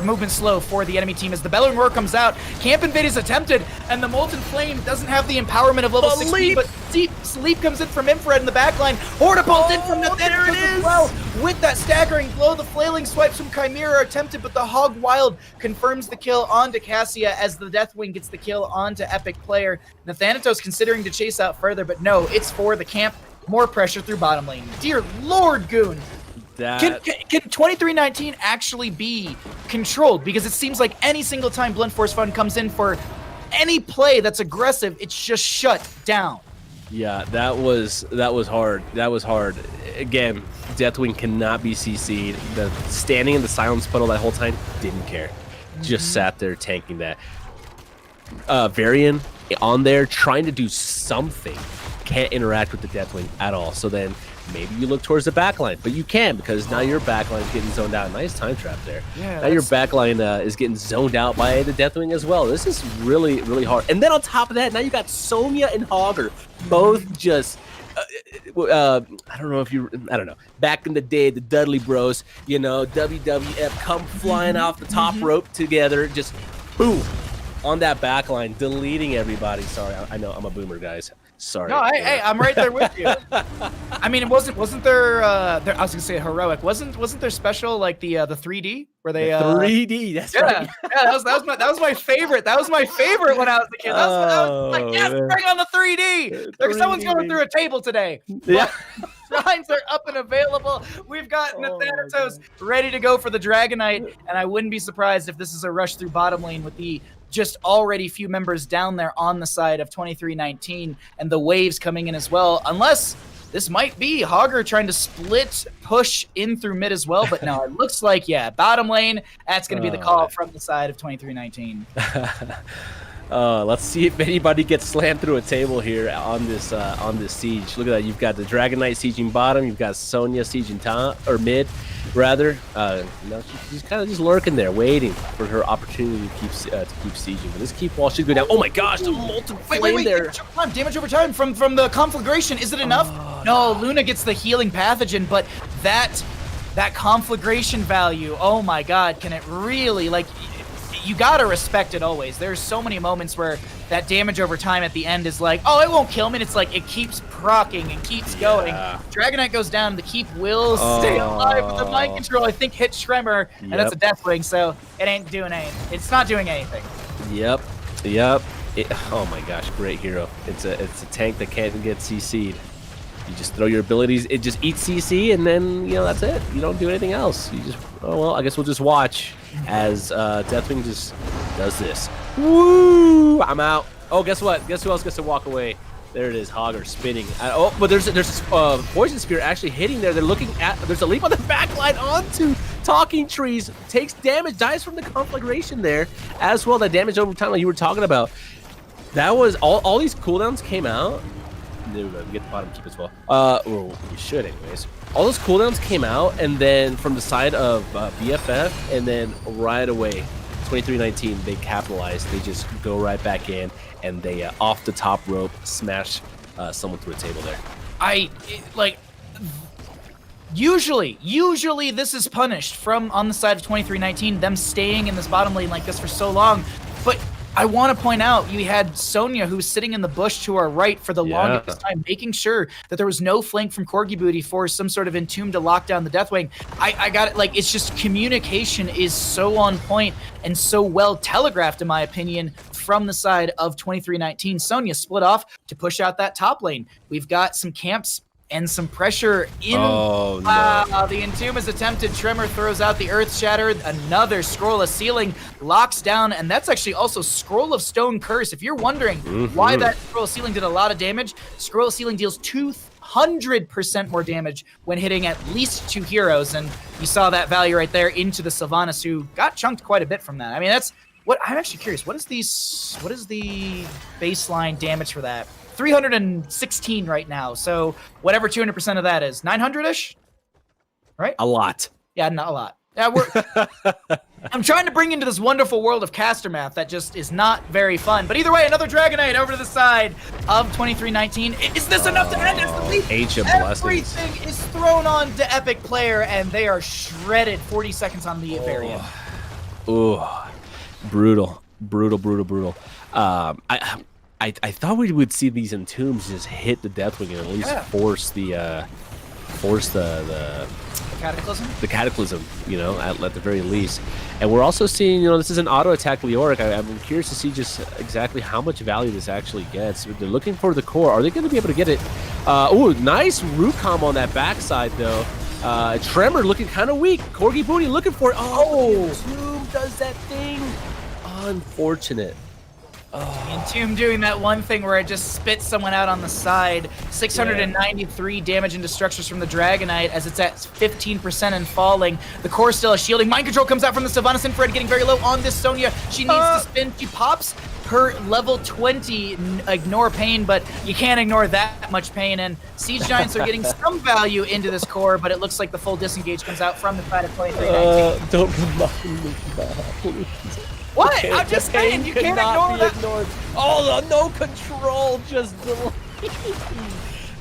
movement slow for the enemy team as the Bellowing Roar comes out. Camp Invade is attempted, and the Molten Flame doesn't have the empowerment of level 16, but Deep Sleep comes in from Infrared in the backline. Hortipult in from Nathanatos as well. With that staggering blow, the flailing swipes from Chimera are attempted, but the Hog Wild confirms the kill onto Cassia as the Deathwing gets the kill onto Epic player. Nathanatos considering to chase out further, but no, it's for the camp. More pressure through bottom lane. Dear Lord, Goon. Can 2319 actually be controlled? Because it seems like any single time Blunt Force Fun comes in for any play that's aggressive, it's just shut down. Yeah, that was hard. That was hard. Again, Deathwing cannot be CC'd. The standing in the silence puddle that whole time, didn't care. Just sat there tanking that. Varian on there trying to do something. Can't interact with the Deathwing at all. So then maybe you look towards the backline, but you can because now your backline is getting zoned out. Nice time trap there. Yeah, now your backline is getting zoned out by the Deathwing as well. This is really, really hard. And then on top of that, now you got Sonya and Hogger, both just, I don't know. Back in the day, the Dudley Bros, WWF come flying off the top rope together, just boom. on that back line, deleting everybody. Sorry, I know I'm a boomer, guys. Sorry. No, hey, I'm right there with you. I mean, wasn't there? I was gonna say heroic. Wasn't there special like the 3D where they 3D? That's right. Yeah, that was my favorite. That was my favorite when I was a kid. That was like, yes, bring on the 3D. Someone's going through a table today. Yeah. Shrines are up and available. We've got Nathanatos ready to go for the Dragonite, and I wouldn't be surprised if this is a rush through bottom lane with the just already few members down there on the side of 2319 and the waves coming in as well, unless this might be Hogger trying to split push in through mid as well. But no, it looks like, yeah, bottom lane, that's going to be the call from the side of 2319. Let's see if anybody gets slammed through a table here on this siege. Look at that. You've got the Dragonite sieging bottom. You've got Sonya sieging top, or mid, rather. She's kind of just lurking there, waiting for her opportunity to keep sieging. But this keep wall should go down. Oh my gosh, the molten flame there. Damage over time from the conflagration. Is it enough? No, Luna gets the healing pathogen, but that conflagration value. Oh my God, can it really like? You gotta respect it always. There's so many moments where that damage over time at the end is like, oh, it won't kill me. And it's like it keeps proccing and keeps going. Dragonite goes down. The keep will stay alive with the mind control. I think hit Tremor, and that's a Deathwing, so it ain't doing anything. It's not doing anything. Yep. Oh my gosh, great hero. It's a tank that can't get CC'd. You just throw your abilities. It just eats CC, and then that's it. You don't do anything else. You just I guess we'll just watch as Deathwing just does this. Woo! I'm out. Oh, guess what? Guess who else gets to walk away? There it is, Hogger spinning. But there's Poison Spear actually hitting there. They're looking at. There's a leap on the back line onto Talking Trees. Takes damage, dies from the conflagration there as well. That damage over time, like you were talking about. That was all these cooldowns came out. There we go. We get the bottom keep as well. We should anyways. All those cooldowns came out, and then from the side of BFF, and then right away, 2319, they capitalized. They just go right back in, and they off the top rope smash someone through a table there. Usually this is punished from on the side of 2319, them staying in this bottom lane like this for so long, but I want to point out you had Sonya, who was sitting in the bush to our right for the longest time, making sure that there was no flank from Corgi Booty for some sort of Entomb to lock down the Deathwing. I got it. Like, it's just communication is so on point and so well telegraphed, in my opinion, from the side of 2319. Sonya split off to push out that top lane. We've got some camps and some pressure in. Oh, no. The Entomb is attempted. Tremor throws out the Earth Shattered. Another Scroll of Sealing locks down, and that's actually also Scroll of Stone Curse. If you're wondering why that Scroll of Sealing did a lot of damage, Scroll of Sealing deals 200% more damage when hitting at least 2 heroes, and you saw that value right there into the Sylvanas, who got chunked quite a bit from that. I mean, that's what I'm actually curious. What is the baseline damage for that? 316 right now, so whatever 200% of that is, 900-ish, right? A lot. Yeah, not a lot. Yeah, I'm trying to bring into this wonderful world of caster math that just is not very fun. But either way, another Dragonite over to the side of 2319. Is this enough to end? Ancient Blessings. Everything is thrown on to Epic Player, and they are shredded. 40 seconds on the variant. Ooh, brutal. I thought we would see these Entombs just hit the Deathwing and at least force the Cataclysm. The Cataclysm, at the very least. And we're also seeing, this is an auto attack Leoric. I'm curious to see just exactly how much value this actually gets. They're looking for the core. Are they going to be able to get it? Ooh, nice root combo on that backside though. Tremor looking kind of weak. Corgi Booty looking for it. Oh, Entomb does that thing. Unfortunate. Entomb doing that one thing where it just spits someone out on the side. 693 damage into structures from the Dragonite as it's at 15% and falling. The core still is shielding. Mind Control comes out from the Sylvanas Infrared, getting very low on this Sonya. She needs to spin. She pops her level 20 ignore pain, but you can't ignore that much pain. And Siege Giants are getting some value into this core, but it looks like the full disengage comes out from the side of 2319. Don't remind me, please. What? I'm just saying, you can't ignore that. Ignored. Oh, no control, just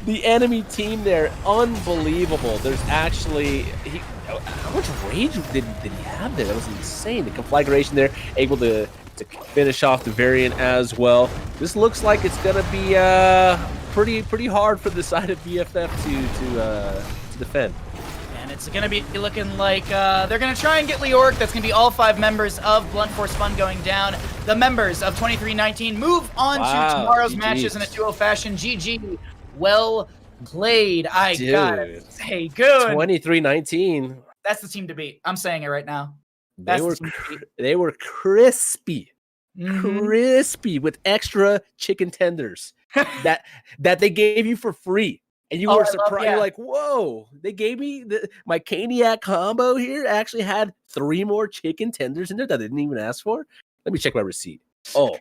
the enemy team there, unbelievable. There's actually, how much rage did he have there? That was insane. The conflagration there, able to to finish off the variant as well. This looks like it's going to be pretty hard for the side of BFF to defend. And it's going to be looking like they're going to try and get Leoric. That's going to be all 5 members of Blunt Force Fun going down. The members of 2319 move on to tomorrow's matches in a 2-0 fashion. GG. Well played. I gotta say, good. 2319. That's the team to beat. I'm saying it right now. They were crispy. Crispy with extra chicken tenders that they gave you for free. And you were surprised. You're like, whoa, they gave me my Caniac combo here actually had 3 more chicken tenders in there that I didn't even ask for. Let me check my receipt. Oh,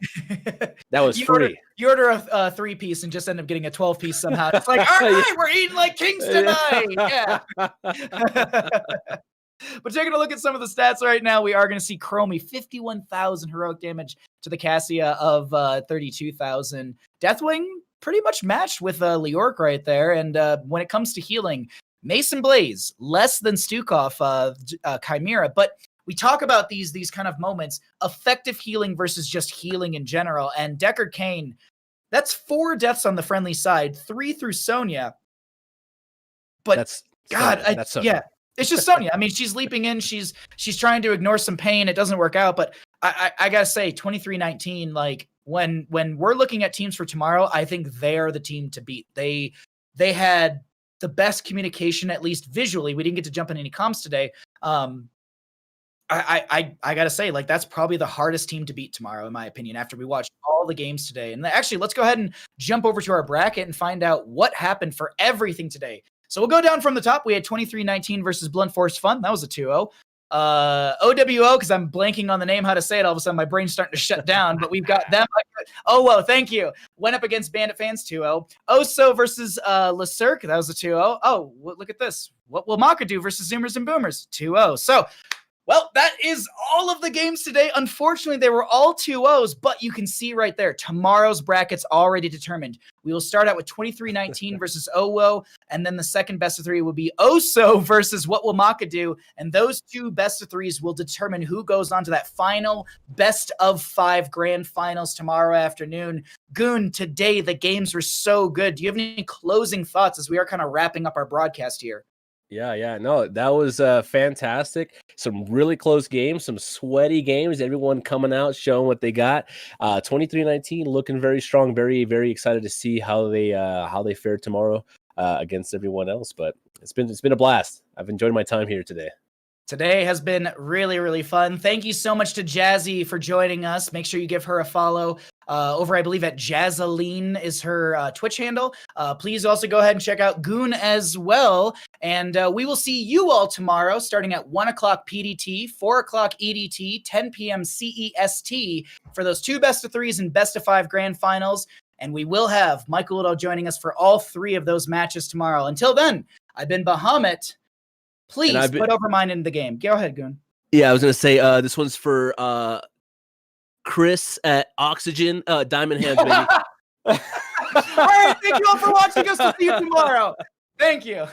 that was free. You order a 3-piece and just end up getting a 12-piece somehow. It's like, all right, we're eating like kings tonight. Yeah. But taking a look at some of the stats right now, we are going to see Chromie 51,000 heroic damage to the Cassia of 32,000. Deathwing pretty much matched with Leoric right there. And when it comes to healing, Mason Blaze less than Stukov Chimera, but we talk about these kind of moments, effective healing versus just healing in general. And Deckard Cain, that's 4 deaths on the friendly side, 3 through Sonya. But that's Sonya. It's just Sonya. I mean, she's leaping in. She's trying to ignore some pain. It doesn't work out. But I gotta say, 2319, like when we're looking at teams for tomorrow, I think they are the team to beat. They had the best communication, at least visually. We didn't get to jump in any comms today. I gotta say, like, that's probably the hardest team to beat tomorrow, in my opinion, after we watched all the games today. And actually, let's go ahead and jump over to our bracket and find out what happened for everything today. So we'll go down from the top. We had 2319 versus Blunt Force Fun. That was a 2-0. OWO, because I'm blanking on the name, how to say it. All of a sudden, my brain's starting to shut down. But we've got them. Oh, whoa, thank you. Went up against Bandit Fans, 2-0. Oso versus Cirque. That was a 2-0. Oh, look at this. What will Mokka do versus Zoomers and Boomers? 2-0. So, well, that is all of the games today. Unfortunately, they were all 2-0s, but you can see right there, tomorrow's bracket's already determined. We will start out with 2319 versus OWO, and then the second best of 3 will be Oso versus What Will Mokka Do, and those 2 best of 3s will determine who goes on to that final best of 5 grand finals tomorrow afternoon. Goon, today the games were so good. Do you have any closing thoughts as we are kind of wrapping up our broadcast here? Yeah. No, that was fantastic. Some really close games, some sweaty games. Everyone coming out, showing what they got. 2319 looking very strong. Very, very excited to see how they fare tomorrow against everyone else. But it's been a blast. I've enjoyed my time here today. Today has been really, really fun. Thank you so much to Jazzy for joining us. Make sure you give her a follow over, I believe, at Jazzalene is her Twitch handle. Please also go ahead and check out Goon as well. And we will see you all tomorrow starting at 1 o'clock PDT, 4 o'clock EDT, 10 p.m. CEST for those 2 best of 3s and best of 5 grand finals. And we will have Michael Liddell joining us for all 3 of those matches tomorrow. Until then, I've been Bahamut. Please put Overmind into the game. Go ahead, Goon. Yeah, I was going to say this one's for Chris at Oxygen, Diamond Hands, baby. All right, thank you all for watching us. We'll see you tomorrow. Thank you.